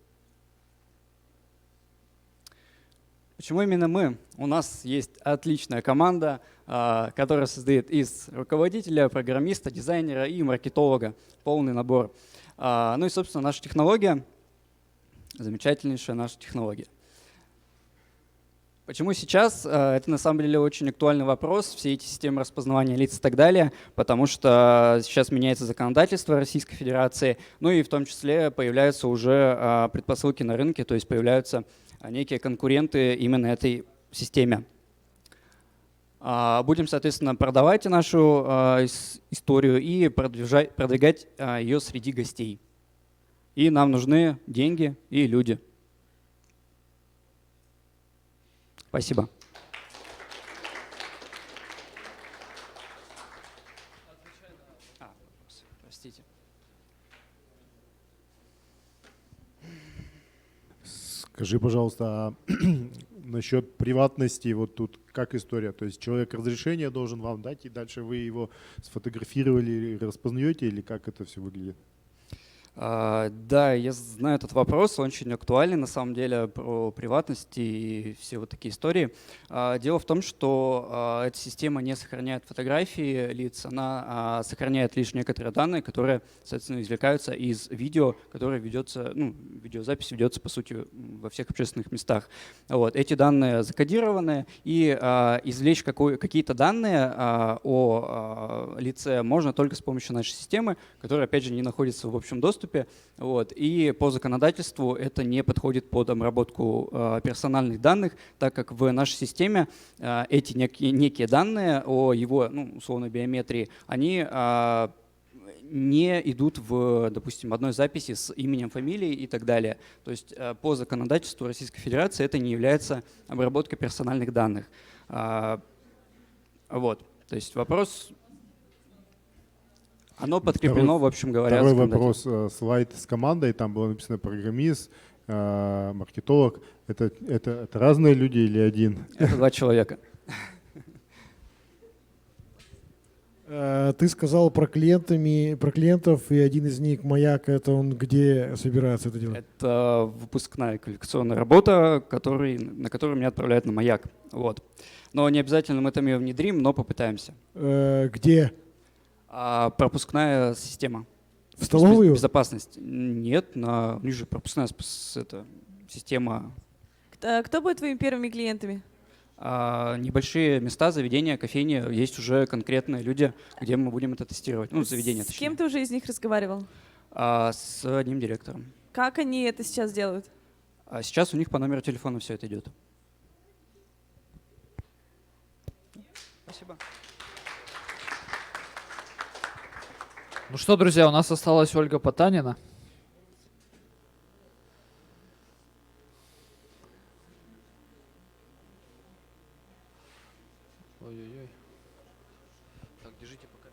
Почему именно мы? У нас есть отличная команда, которая состоит из руководителя, программиста, дизайнера и маркетолога. Полный набор. Ну и, собственно, наша технология, замечательнейшая наша технология. Почему сейчас? Это на самом деле очень актуальный вопрос, все эти системы распознавания лиц и так далее, потому что сейчас меняется законодательство Российской Федерации, ну и в том числе появляются уже предпосылки на рынке, то есть появляются некие конкуренты именно этой системе. Будем, соответственно, продавать нашу историю и продвигать ее среди гостей. И нам нужны деньги и люди. Спасибо. Простите. Скажи, пожалуйста, насчет приватности, вот тут как история? То есть человек разрешение должен вам дать, и дальше вы его сфотографировали и распознаете, или как это все выглядит? Да, я знаю этот вопрос, он очень актуальный на самом деле, про приватность и все вот такие истории. Дело в том, что эта система не сохраняет фотографии лиц, она сохраняет лишь некоторые данные, которые, соответственно, извлекаются из видео, которое ведется, ну, видеозапись ведется, по сути, во всех общественных местах. Вот. Эти данные закодированы, и извлечь какие-то данные о лице можно только с помощью нашей системы, которая, опять же, не находится в общем доступе. Вот. И по законодательству это не подходит под обработку персональных данных, так как в нашей системе эти некие данные о его, ну, условно, биометрии, они не идут в, допустим, одной записи с именем, фамилией и так далее. То есть по законодательству Российской Федерации это не является обработкой персональных данных. Вот. То есть вопрос... Оно подкреплено, в общем говоря. Второй вопрос. Слайд с командой, там было написано программист, маркетолог. Это разные люди или один? Это 2 человека. Ты сказал про клиентов, и один из них, Маяк, это он где собирается это делать? Это выпускная квалификационная работа, на которую меня отправляют на Маяк. Вот. Но не обязательно мы там ее внедрим, но попытаемся. Где? Пропускная система. В столовую? Безопасность. Нет, у них же пропускная система. Кто будет твоими первыми клиентами? Небольшие места, заведения, кофейни. Есть уже конкретные люди, где мы будем это тестировать. Ну, заведения, С кем ты уже из них разговаривал? С одним директором. Как они это сейчас делают? Сейчас у них по номеру телефона все это идет. Спасибо. Ну что, друзья, у нас осталась Ольга Потанина. Ой-ой-ой. Так, держите пока.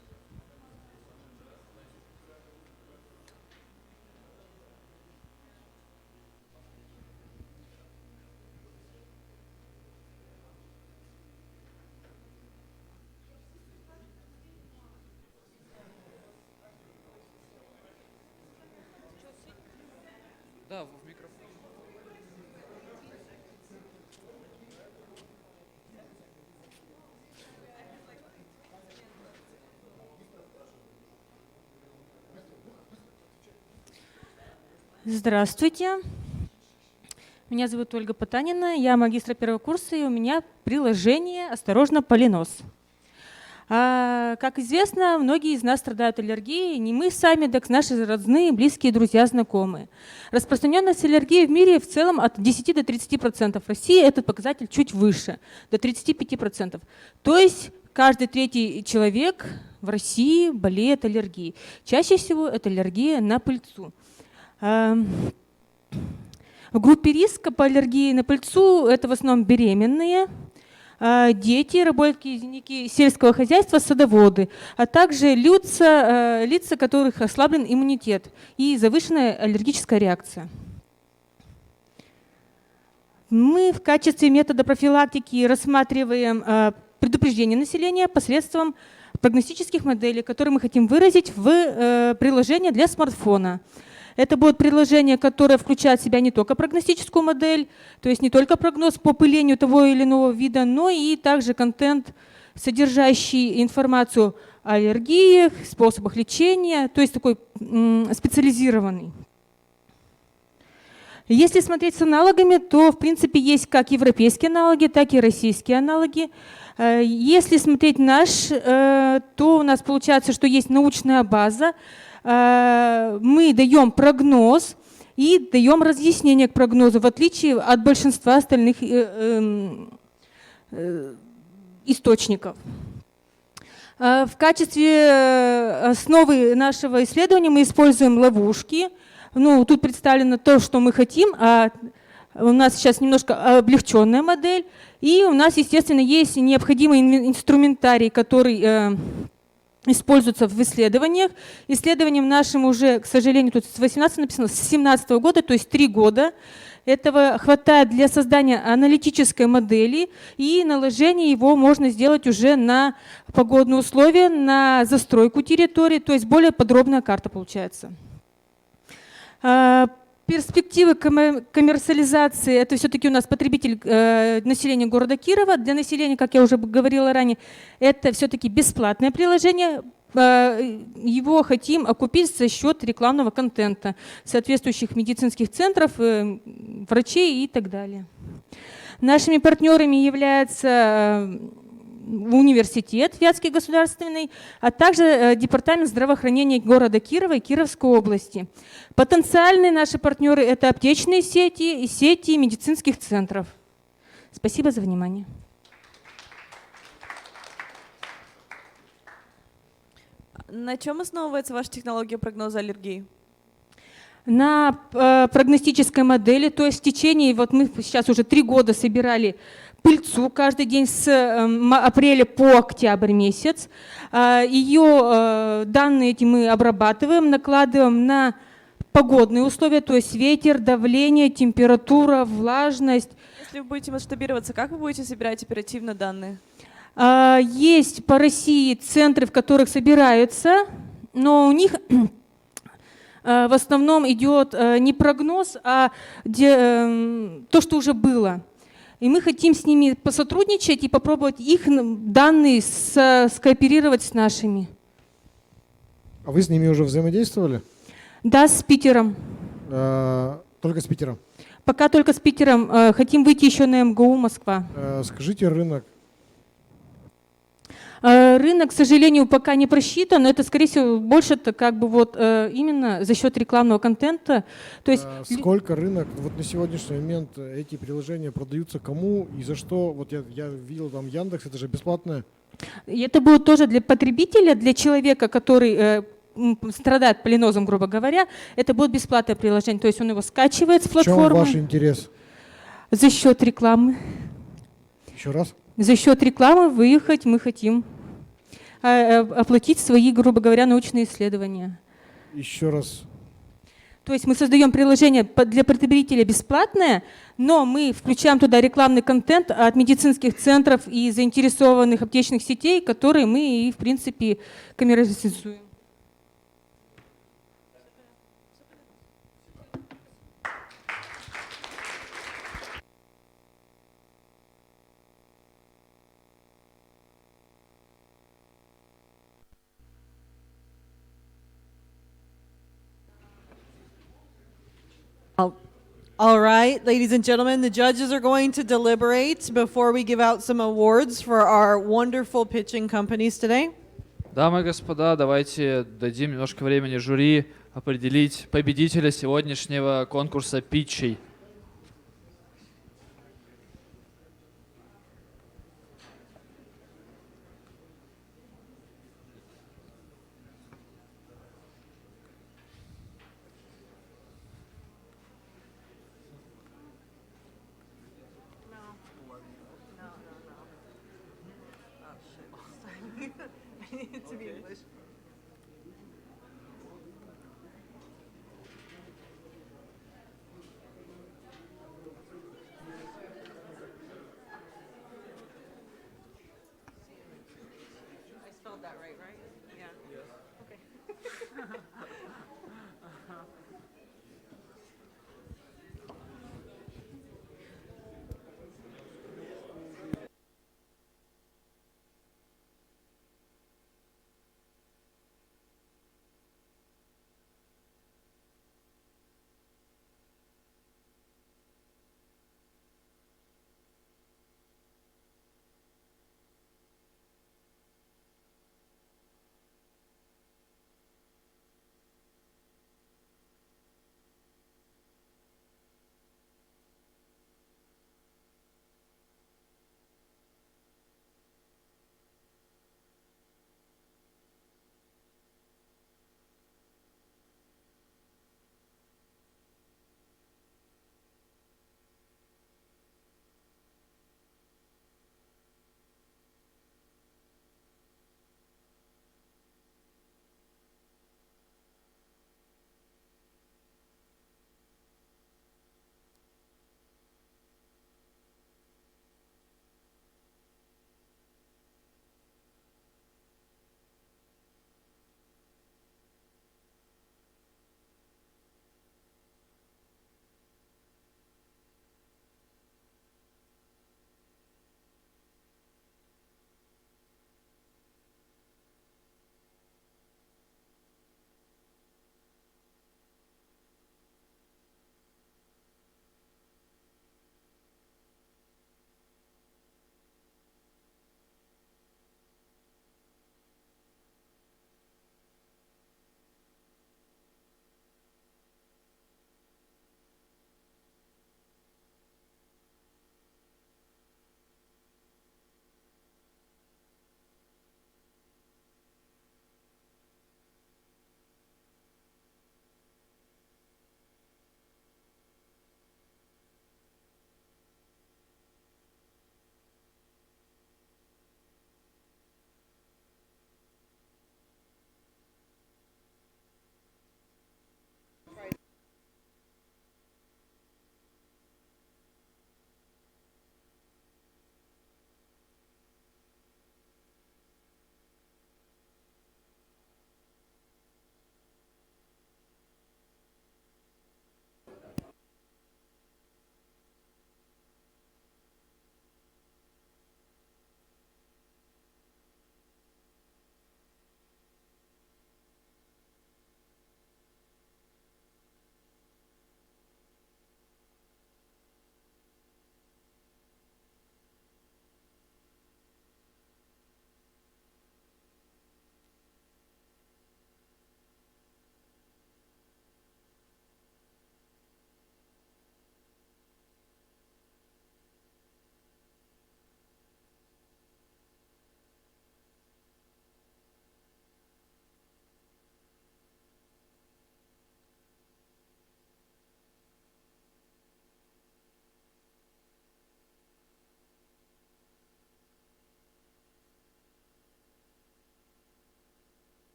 Да, в микрофон. Здравствуйте. Меня зовут Ольга Потанина, я магистр 1-го курса, и у меня приложение «Осторожно, поленос». Как известно, многие из нас страдают аллергией, не мы сами, так наши родные, близкие, друзья, знакомые. Распространенность аллергии в мире в целом от 10 до 30%. В России этот показатель чуть выше, до 35%. То есть каждый третий человек в России болеет аллергией. Чаще всего это аллергия на пыльцу. В группе риска по аллергии на пыльцу это в основном беременные, дети, работники сельского хозяйства, садоводы, а также лица, которых ослаблен иммунитет и завышенная аллергическая реакция. Мы в качестве метода профилактики рассматриваем предупреждение населения посредством прогностических моделей, которые мы хотим выразить в приложение для смартфона. Это будет приложение, которое включает в себя не только прогностическую модель, то есть не только прогноз по пылению того или иного вида, но и также контент, содержащий информацию о аллергиях, способах лечения, то есть такой специализированный. Если смотреть с аналогами, то в принципе есть как европейские аналоги, так и российские аналоги. Если смотреть наш, то у нас получается, что есть научная база, мы даем прогноз и даем разъяснение к прогнозу, в отличие от большинства остальных источников. В качестве основы нашего исследования мы используем ловушки. Ну, тут представлено то, что мы хотим, а у нас сейчас немножко облегченная модель. И у нас, естественно, есть необходимый инструментарий, который используются в исследованиях. Исследованием нашим уже, к сожалению, тут с 18 написано, с 17 года, то есть 3 года. Этого хватает для создания аналитической модели, и наложение его можно сделать уже на погодные условия, на застройку территории, то есть более подробная карта получается. Перспективы коммерциализации – это все-таки у нас потребитель населения города Кирова. Для населения, как я уже говорила ранее, это все-таки бесплатное приложение. Его хотим окупить за счет рекламного контента соответствующих медицинских центров, врачей и так далее. Нашими партнерами являются университет Вятский государственный, а также департамент здравоохранения города Кирова и Кировской области. Потенциальные наши партнеры – это аптечные сети и сети медицинских центров. Спасибо за внимание. На чем основывается ваша технология прогноза аллергии? На прогностической модели, то есть в течение, вот мы сейчас уже 3 года собирали пыльцу каждый день с апреля по октябрь месяц. Ее данные эти мы обрабатываем, накладываем на погодные условия, то есть ветер, давление, температура, влажность. Если вы будете масштабироваться, как вы будете собирать оперативно данные? Есть по России центры, в которых собираются, но у них в основном идет не прогноз, а то, что уже было. И мы хотим с ними посотрудничать и попробовать их данные скооперировать с нашими. А вы с ними уже взаимодействовали? Да, с Питером. Только с Питером? Пока только с Питером. Хотим выйти еще на МГУ Москва. Скажите рынок. Рынок, к сожалению, пока не просчитан, но это, скорее всего, больше-то как бы вот именно за счет рекламного контента. То есть сколько рынок, вот на сегодняшний момент эти приложения продаются кому и за что? Вот я видел там Яндекс, это же бесплатное. И это будет тоже для потребителя, для человека, который страдает полинозом, грубо говоря, это будет бесплатное приложение. То есть он его скачивает с платформы. В чем ваш интерес? За счет рекламы. Еще раз? За счет рекламы выехать мы хотим, оплатить свои, грубо говоря, научные исследования. Еще раз. То есть мы создаем приложение для потребителя бесплатное, но мы включаем туда рекламный контент от медицинских центров и заинтересованных аптечных сетей, которые мы и, в принципе, коммерциализуем. All right, ladies and gentlemen, the judges are going to deliberate before we give out some awards for our wonderful pitching companies today. Дамы и господа, давайте дадим немножко времени жюри определить победителя сегодняшнего конкурса питчей.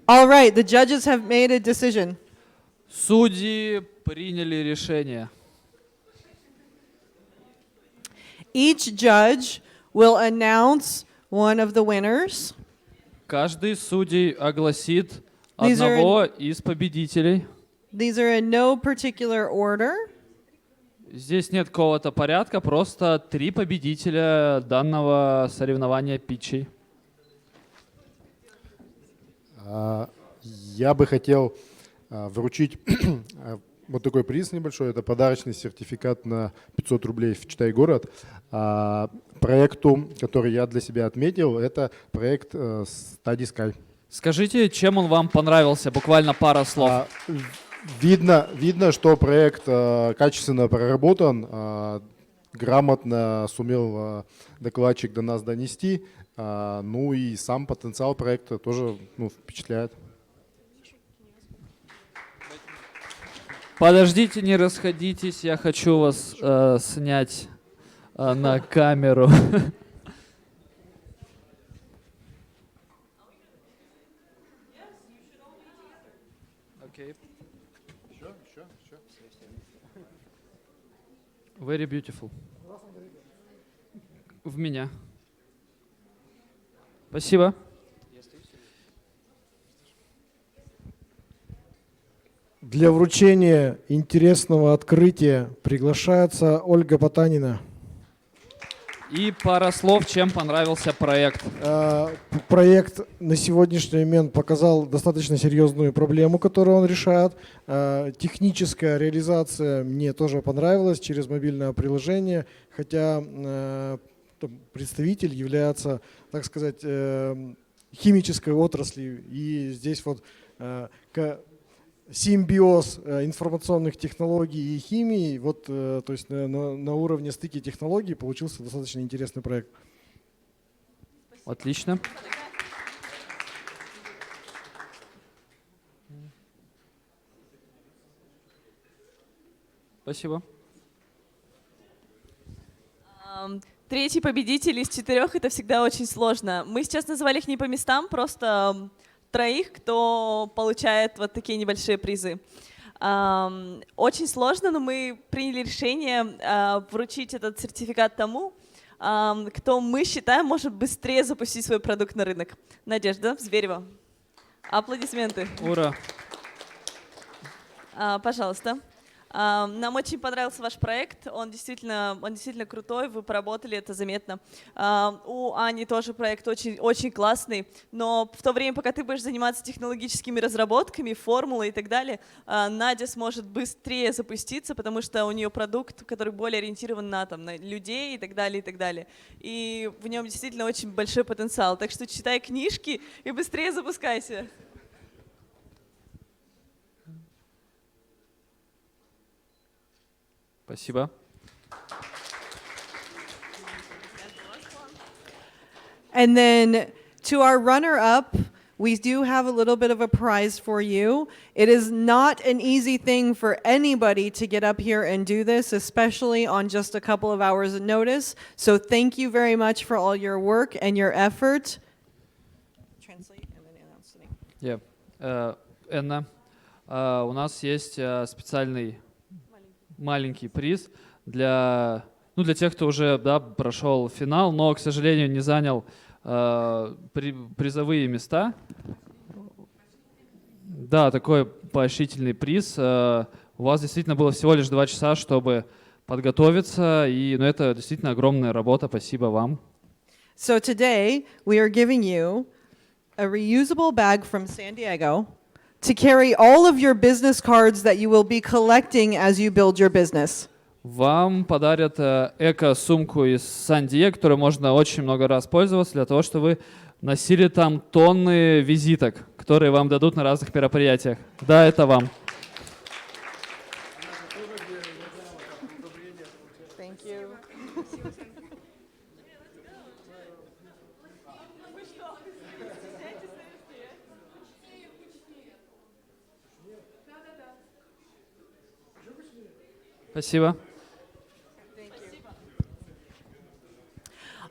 All right, the judges have made a decision. Судьи приняли решение. Each judge will announce one of the winners. Каждый судей огласит These are одного из победителей. These are in no particular order. Здесь нет какого-то порядка, просто 3 победителя данного соревнования питчей. Я бы хотел вручить вот такой приз небольшой. Это подарочный сертификат на 500 рублей в «Читай город». Проекту, который я для себя отметил, это проект Study Sky. Скажите, чем он вам понравился? Буквально пара слов. Видно, что проект качественно проработан, грамотно сумел докладчик до нас донести. Ну и сам потенциал проекта тоже впечатляет. Подождите, не расходитесь, я хочу вас снять на камеру. Very beautiful. В меня. Спасибо. Для вручения интересного открытия приглашается Ольга Потанина. И пара слов, чем понравился проект. Проект на сегодняшний момент показал достаточно серьезную проблему, которую он решает. Техническая реализация мне тоже понравилась через мобильное приложение, хотя представитель является, так сказать, химической отраслью. И здесь вот симбиоз информационных технологий и химии, вот, то есть на уровне стыки технологий получился достаточно интересный проект. Отлично. Спасибо. Третий победитель из 4 — это всегда очень сложно. Мы сейчас назвали их не по местам, просто 3, кто получает вот такие небольшие призы. Очень сложно, но мы приняли решение вручить этот сертификат тому, кто, мы считаем, может быстрее запустить свой продукт на рынок. Надежда Зверева. Аплодисменты. Ура. Пожалуйста. Нам очень понравился ваш проект, он действительно крутой, вы поработали, это заметно. У Ани тоже проект очень классный, но в то время, пока ты будешь заниматься технологическими разработками, формулой и так далее, Надя сможет быстрее запуститься, потому что у нее продукт, который более ориентирован на людей и так далее, и так далее. И в нем действительно очень большой потенциал, так что читай книжки и быстрее запускайся. Спасибо. And then to our runner-up, we do have a little bit of a prize for you. It is not an easy thing for anybody to get up here and do this, especially on just a couple of hours' notice. So thank you very much for all your work and your effort. Translate and then announce the name. Yeah. Энна, у нас есть специальный маленький приз для тех, кто уже прошел финал, но, к сожалению, не занял призовые места. Да, такой поощрительный приз. У вас действительно было всего лишь 2 часа, чтобы подготовиться, и это действительно огромная работа. Спасибо вам. So today we are giving you a reusable bag from San Diego to carry all of your business cards that you will be collecting as you build your business. Вам подарят эко-сумку из Сан-Диего, которой можно очень много раз пользоваться, для того, чтобы вы носили там тонны визиток, которые вам дадут на разных мероприятиях. Да, это вам. Thank you. Спасибо.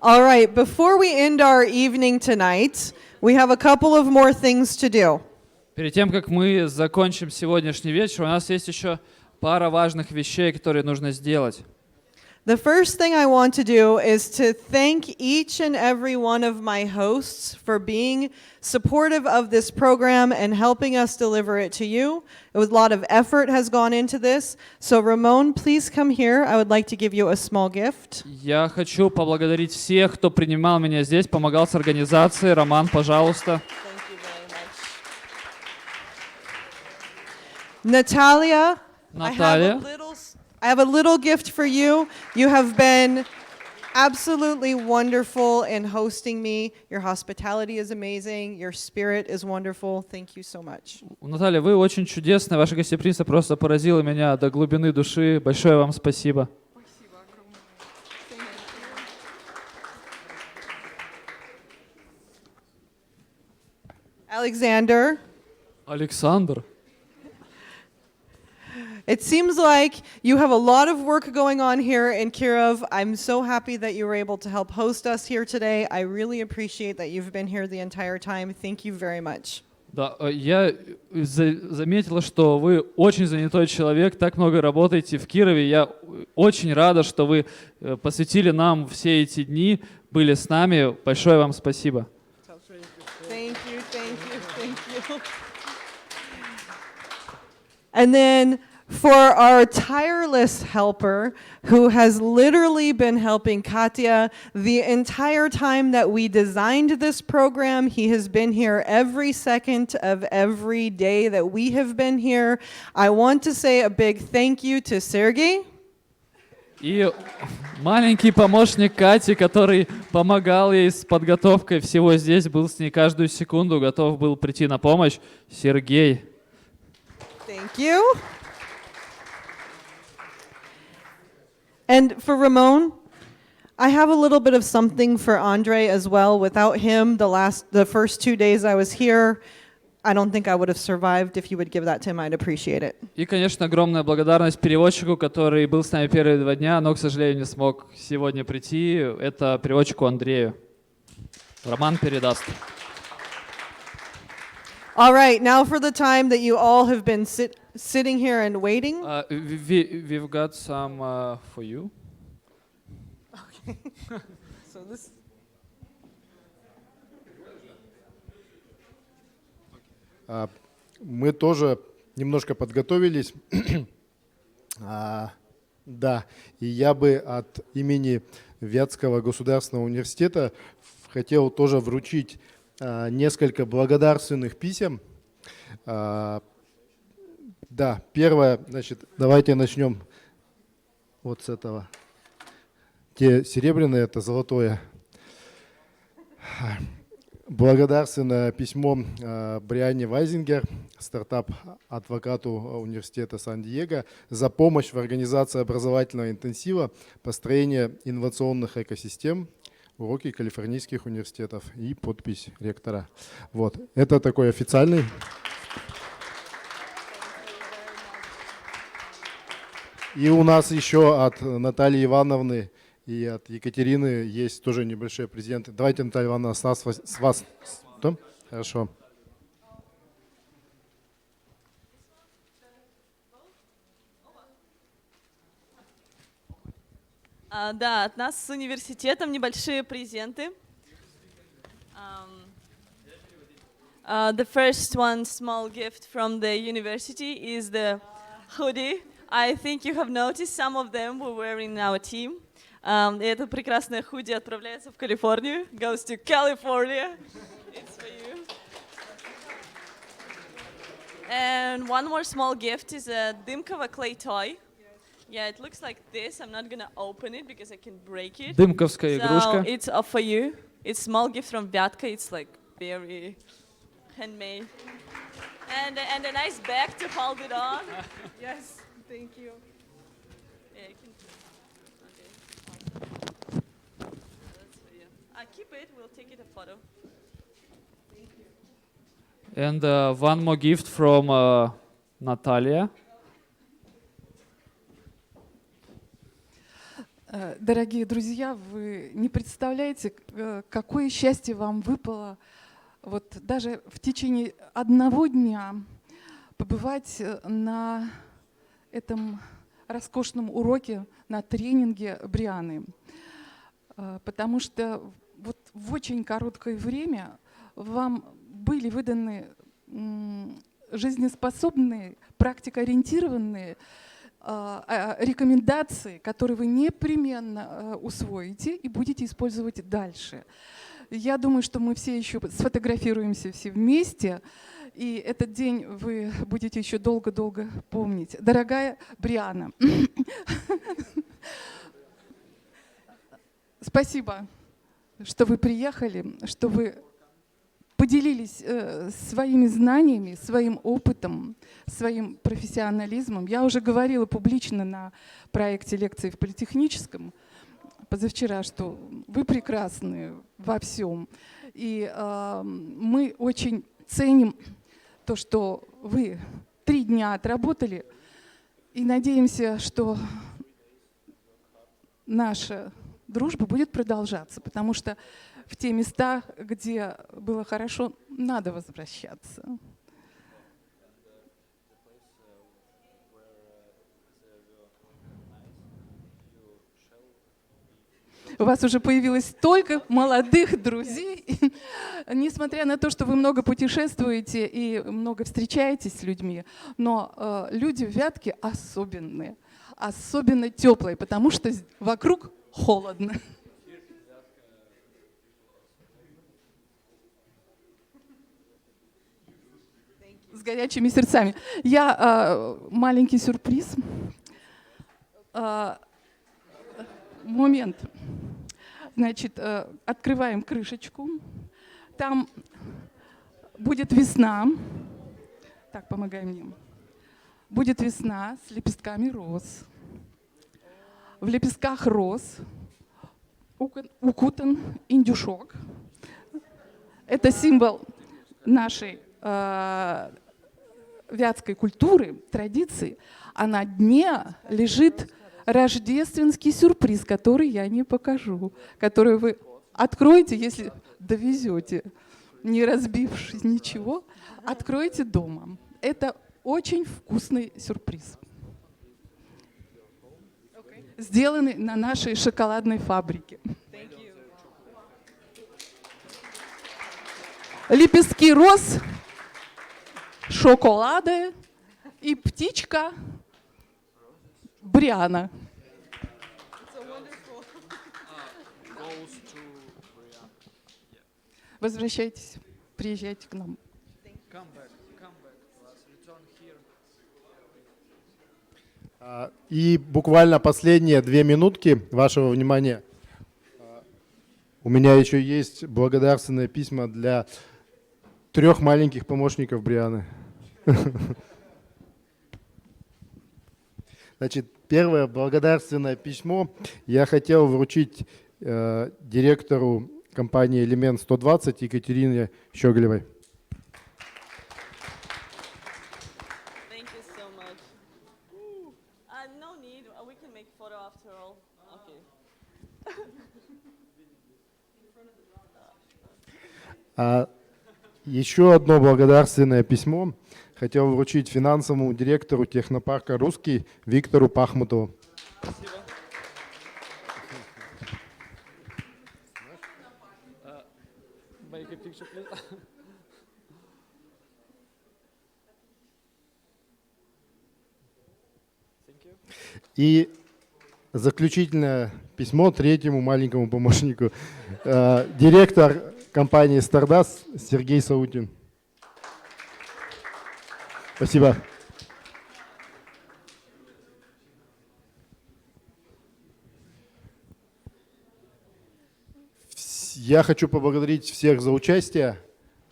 All right, before we end our evening tonight, we have a couple of more things to do. Перед тем, как мы закончим сегодняшний вечер, у нас есть еще пара важных вещей, которые нужно сделать. The first thing I want to do is to thank each and every one of my hosts for being supportive of this program and helping us deliver it to you. A lot of effort has gone into this. So Ramon, please come here. I would like to give you a small gift. Я хочу поблагодарить всех, кто принимал меня здесь, помогал с организацией. Роман, пожалуйста. Natalia, Наталья. I have a little gift for you. You have been absolutely wonderful in hosting me. Your hospitality is amazing. Your spirit is wonderful. Thank you so much. Наталья, вы очень чудесная. Ваше гостеприимство просто поразило меня до глубины души. Большое вам спасибо. Alexander. Александр. It seems like you have a lot of work going on here in Kirov. I'm so happy that you were able to help host us here today. I really appreciate that you've been here the entire time. Thank you very much. Да, я заметила, что вы очень занятой человек, так много работаете в Кирове. Я очень рада, что вы посвятили нам все эти дни, были с нами. Большое вам спасибо. Thank you, thank you, thank you. And then for our tireless helper who has literally been helping Katya the entire time that we designed this program. He has been here every second of every day that we have been here. I want to say a big thank you to Sergey. И маленький помощник Кати, который помогал ей с подготовкой всего здесь, был с ней каждую секунду, готов был прийти на помощь, Сергей. Thank you. And for Ramon, I have a little bit of something for Andre as well. Without him, the first 2 days I was here, I don't think I would have survived. If you would give that to him, I'd appreciate it. И, конечно, огромная благодарность переводчику, который был с нами первые 2 дня, но, к сожалению, не смог сегодня прийти. Это переводчику Андрею. Роман передаст. All right, now for the time that you all have been sitting here and waiting. We've got some for you. Okay. So this. Мы тоже немножко подготовились. Да, и я бы от имени Вятского государственного университета хотел тоже вручить несколько благодарственных писем. Да, первое, значит, давайте начнем вот с этого. Те серебряные, это золотое. Благодарственное письмо Бриане Вайсингер, стартап-адвокату университета Сан-Диего, за помощь в организации образовательного интенсива построение инновационных экосистем, уроки Калифорнийских университетов и подпись ректора. Вот, это такой официальный. И у нас еще от Натальи Ивановны и от Екатерины есть тоже небольшие презенты. Давайте, Наталья Ивановна, с вас. Да? Хорошо. Да, от нас с университетом небольшие презенты. The first one small gift from the university is the hoodie. I think you have noticed some of them we're wearing in our team. Это прекрасное худи отправляется в Калифорнию. Goes to California. It's for you. And one more small gift is a Dymkova clay toy. Yeah, it looks like this. I'm not gonna open it because I can break it. Дымковская игрушка. So it's for you. It's small gift from Vyatka. It's like very handmade. And a nice bag to hold it on. Yes, thank you. Yeah, you can. That's for you. Keep it. We'll take it a photo. Thank you. And one more gift from Natalia. Дорогие друзья, вы не представляете, какое счастье вам выпало вот даже в течение одного дня побывать на этом роскошном уроке, на тренинге Брианы. Потому что вот в очень короткое время вам были выданы жизнеспособные, практикоориентированные рекомендации, которые вы непременно усвоите и будете использовать дальше. Я думаю, что мы все еще сфотографируемся все вместе, и этот день вы будете еще долго-долго помнить. Дорогая Бриана, спасибо, что вы приехали, что вы поделились своими знаниями, своим опытом, своим профессионализмом. Я уже говорила публично на проекте лекции в Политехническом позавчера, что вы прекрасны во всем. И мы очень ценим то, что вы 3 дня отработали, и надеемся, что наша дружба будет продолжаться, потому что в те места, где было хорошо, надо возвращаться. У вас уже появилось столько молодых друзей. Несмотря на то, что вы много путешествуете и много встречаетесь с людьми, но люди в Вятке особенные, особенно теплые, потому что вокруг холодно. С горячими сердцами. Маленький сюрприз. Момент. Значит, открываем крышечку. Там будет весна. Так, помогай мне. Будет весна с лепестками роз. В лепестках роз укутан индюшок. Это символ нашей вятской культуры, традиции, а на дне лежит рождественский сюрприз, который я не покажу, который вы откроете, если довезете, не разбившись ничего, откроете дома. Это очень вкусный сюрприз, сделанный на нашей шоколадной фабрике. Лепестки роз, шоколады и птичка Бриана. Возвращайтесь, приезжайте к нам. И буквально последние 2 минутки вашего внимания. У меня еще есть благодарственные письма для 3 маленьких помощников Брианы. Значит, первое благодарственное письмо я хотел вручить директору компании «Элемент 120» Екатерине Щеглевой. Еще одно благодарственное письмо хотел вручить финансовому директору технопарка «Русский» Виктору Пахмутову. Спасибо. И заключительное письмо 3-му маленькому помощнику. Директор компании «Стардас» Сергей Саутин. Спасибо. Я хочу поблагодарить всех за участие.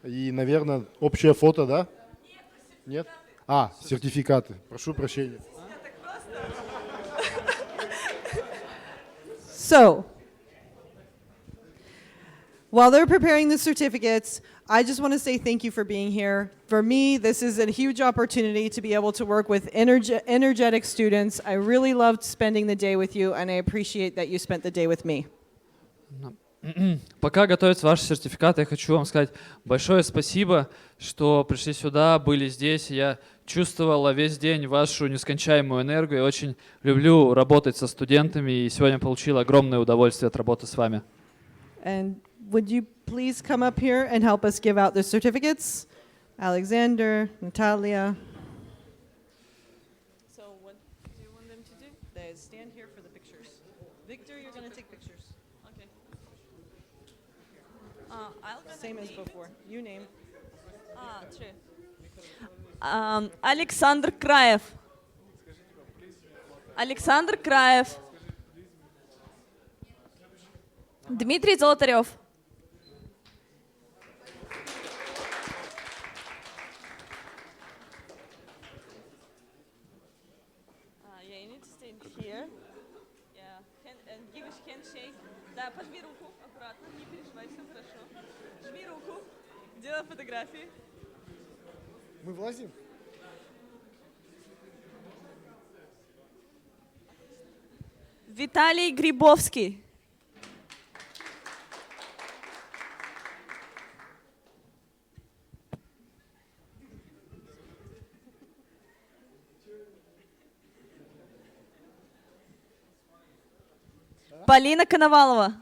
И, наверное, общее фото, да? Нет? Сертификаты. Прошу прощения. So, while they're preparing the certificates, I just want to say thank you for being here. For me, this is a huge opportunity to be able to work with energetic students. I really loved spending the day with you, and I appreciate that you spent the day with me. Пока готовятся ваши сертификаты, я хочу вам сказать большое спасибо, что пришли сюда, были здесь. Я чувствовала весь день вашу нескончаемую энергию. Я очень люблю работать со студентами и сегодня получил огромное удовольствие от работы с вами. And would you please come up here and help us give out the certificates? Alexander, Natalia. So what do you want them to do? They stand here for the pictures. Victor, you're going to take pictures. Okay. Same as before. You name. True. Александр Краев. Александр Краев. Дмитрий Золотарев. Yeah, you need to stand here. Yeah, and give a handshake. Да, пожми руку аккуратно, не переживай, все хорошо. Жми руку, делай фотографии. Мы влазим? Виталий Грибовский. Полина Коновалова.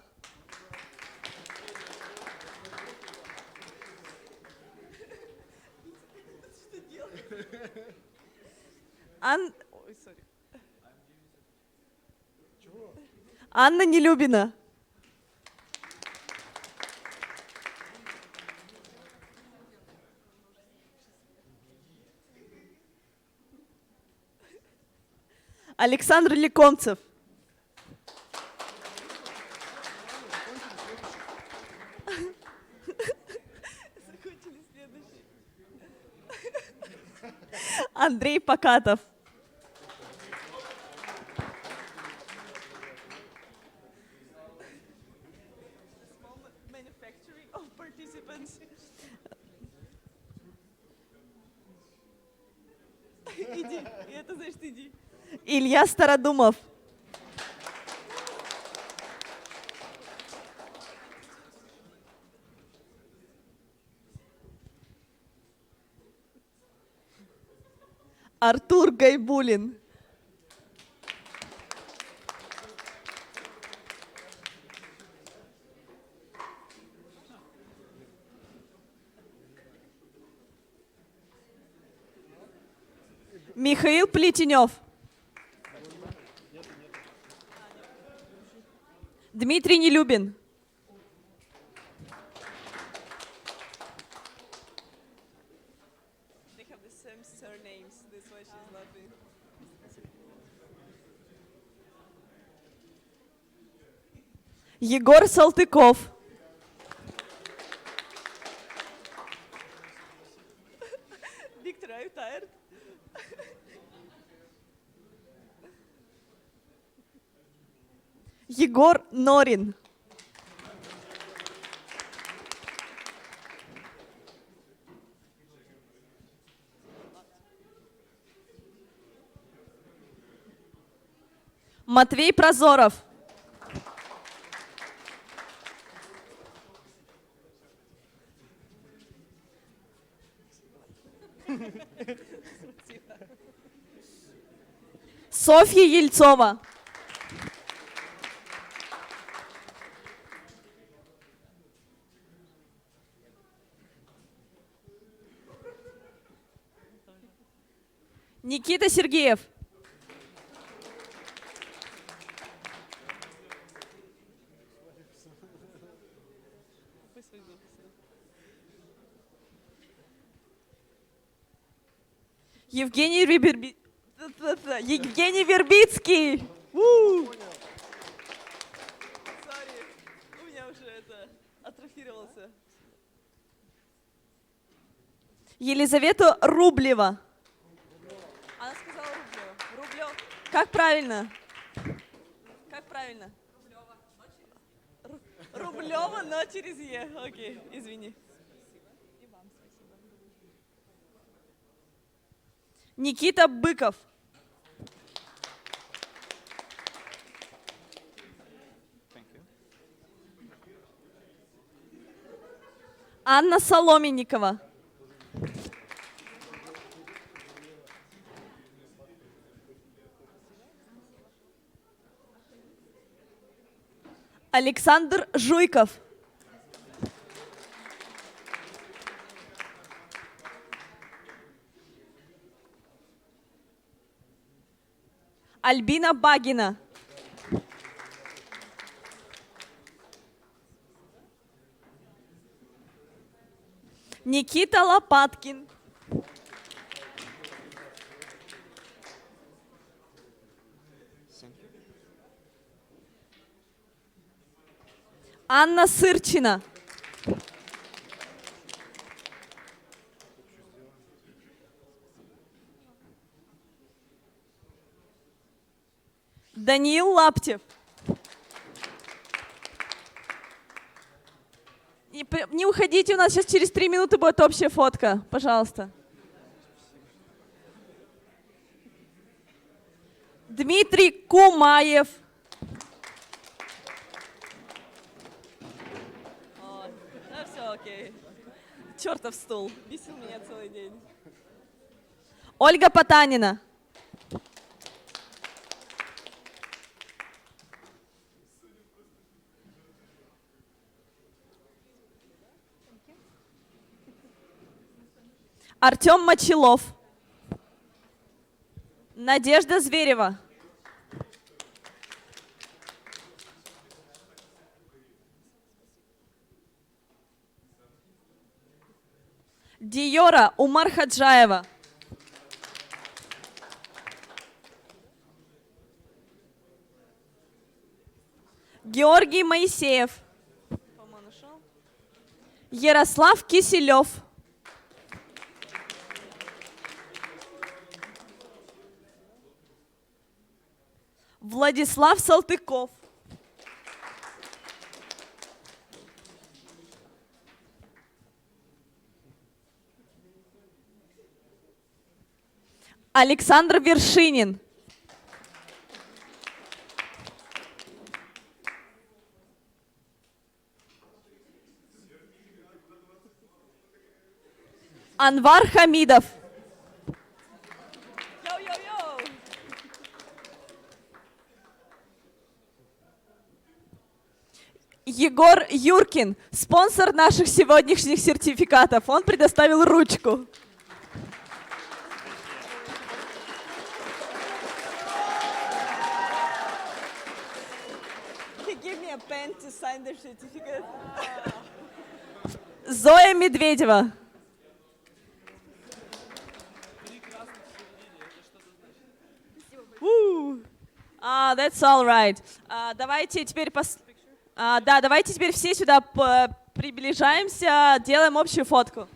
Анна Нелюбина. Александр Лекомцев. Андрей Покатов. Иди, это значит иди. Илья Стародумов. Артур Гайбулин. Михаил Плетенев. Дмитрий Нелюбин. Егор Салтыков. Victor, are you tired? Егор Норин. Матвей Прозоров. Софья Ельцова. Никита Сергеев. Евгений Вербицкий. Sorry, у меня уже это атрофировался. Елизавета Рублева. Она сказала Рублева. Рублева. Как правильно? Как правильно? Рублева, но через Е. Окей, извини. Никита Быков. Анна Соломенникова. Александр Жуйков. Альбина Багина. Никита Лопаткин. Анна Сырчина. Даниил Лаптев. Не уходите, у нас сейчас через 3 минуты будет общая фотка. Пожалуйста. Дмитрий Кумаев. Да, все окей. Чертов стул. Бесил меня целый день. Ольга Потанина. Артем Мочилов. Надежда Зверева. Диора Умар Хаджаева. Георгий Моисеев. Ярослав Киселев. Владислав Салтыков. Александр Вершинин. Анвар Хамидов. Егор Юркин, спонсор наших сегодняшних сертификатов. Он предоставил ручку. Зоя Медведева. That's all right. Давайте теперь давайте теперь все сюда приближаемся, делаем общую фотку.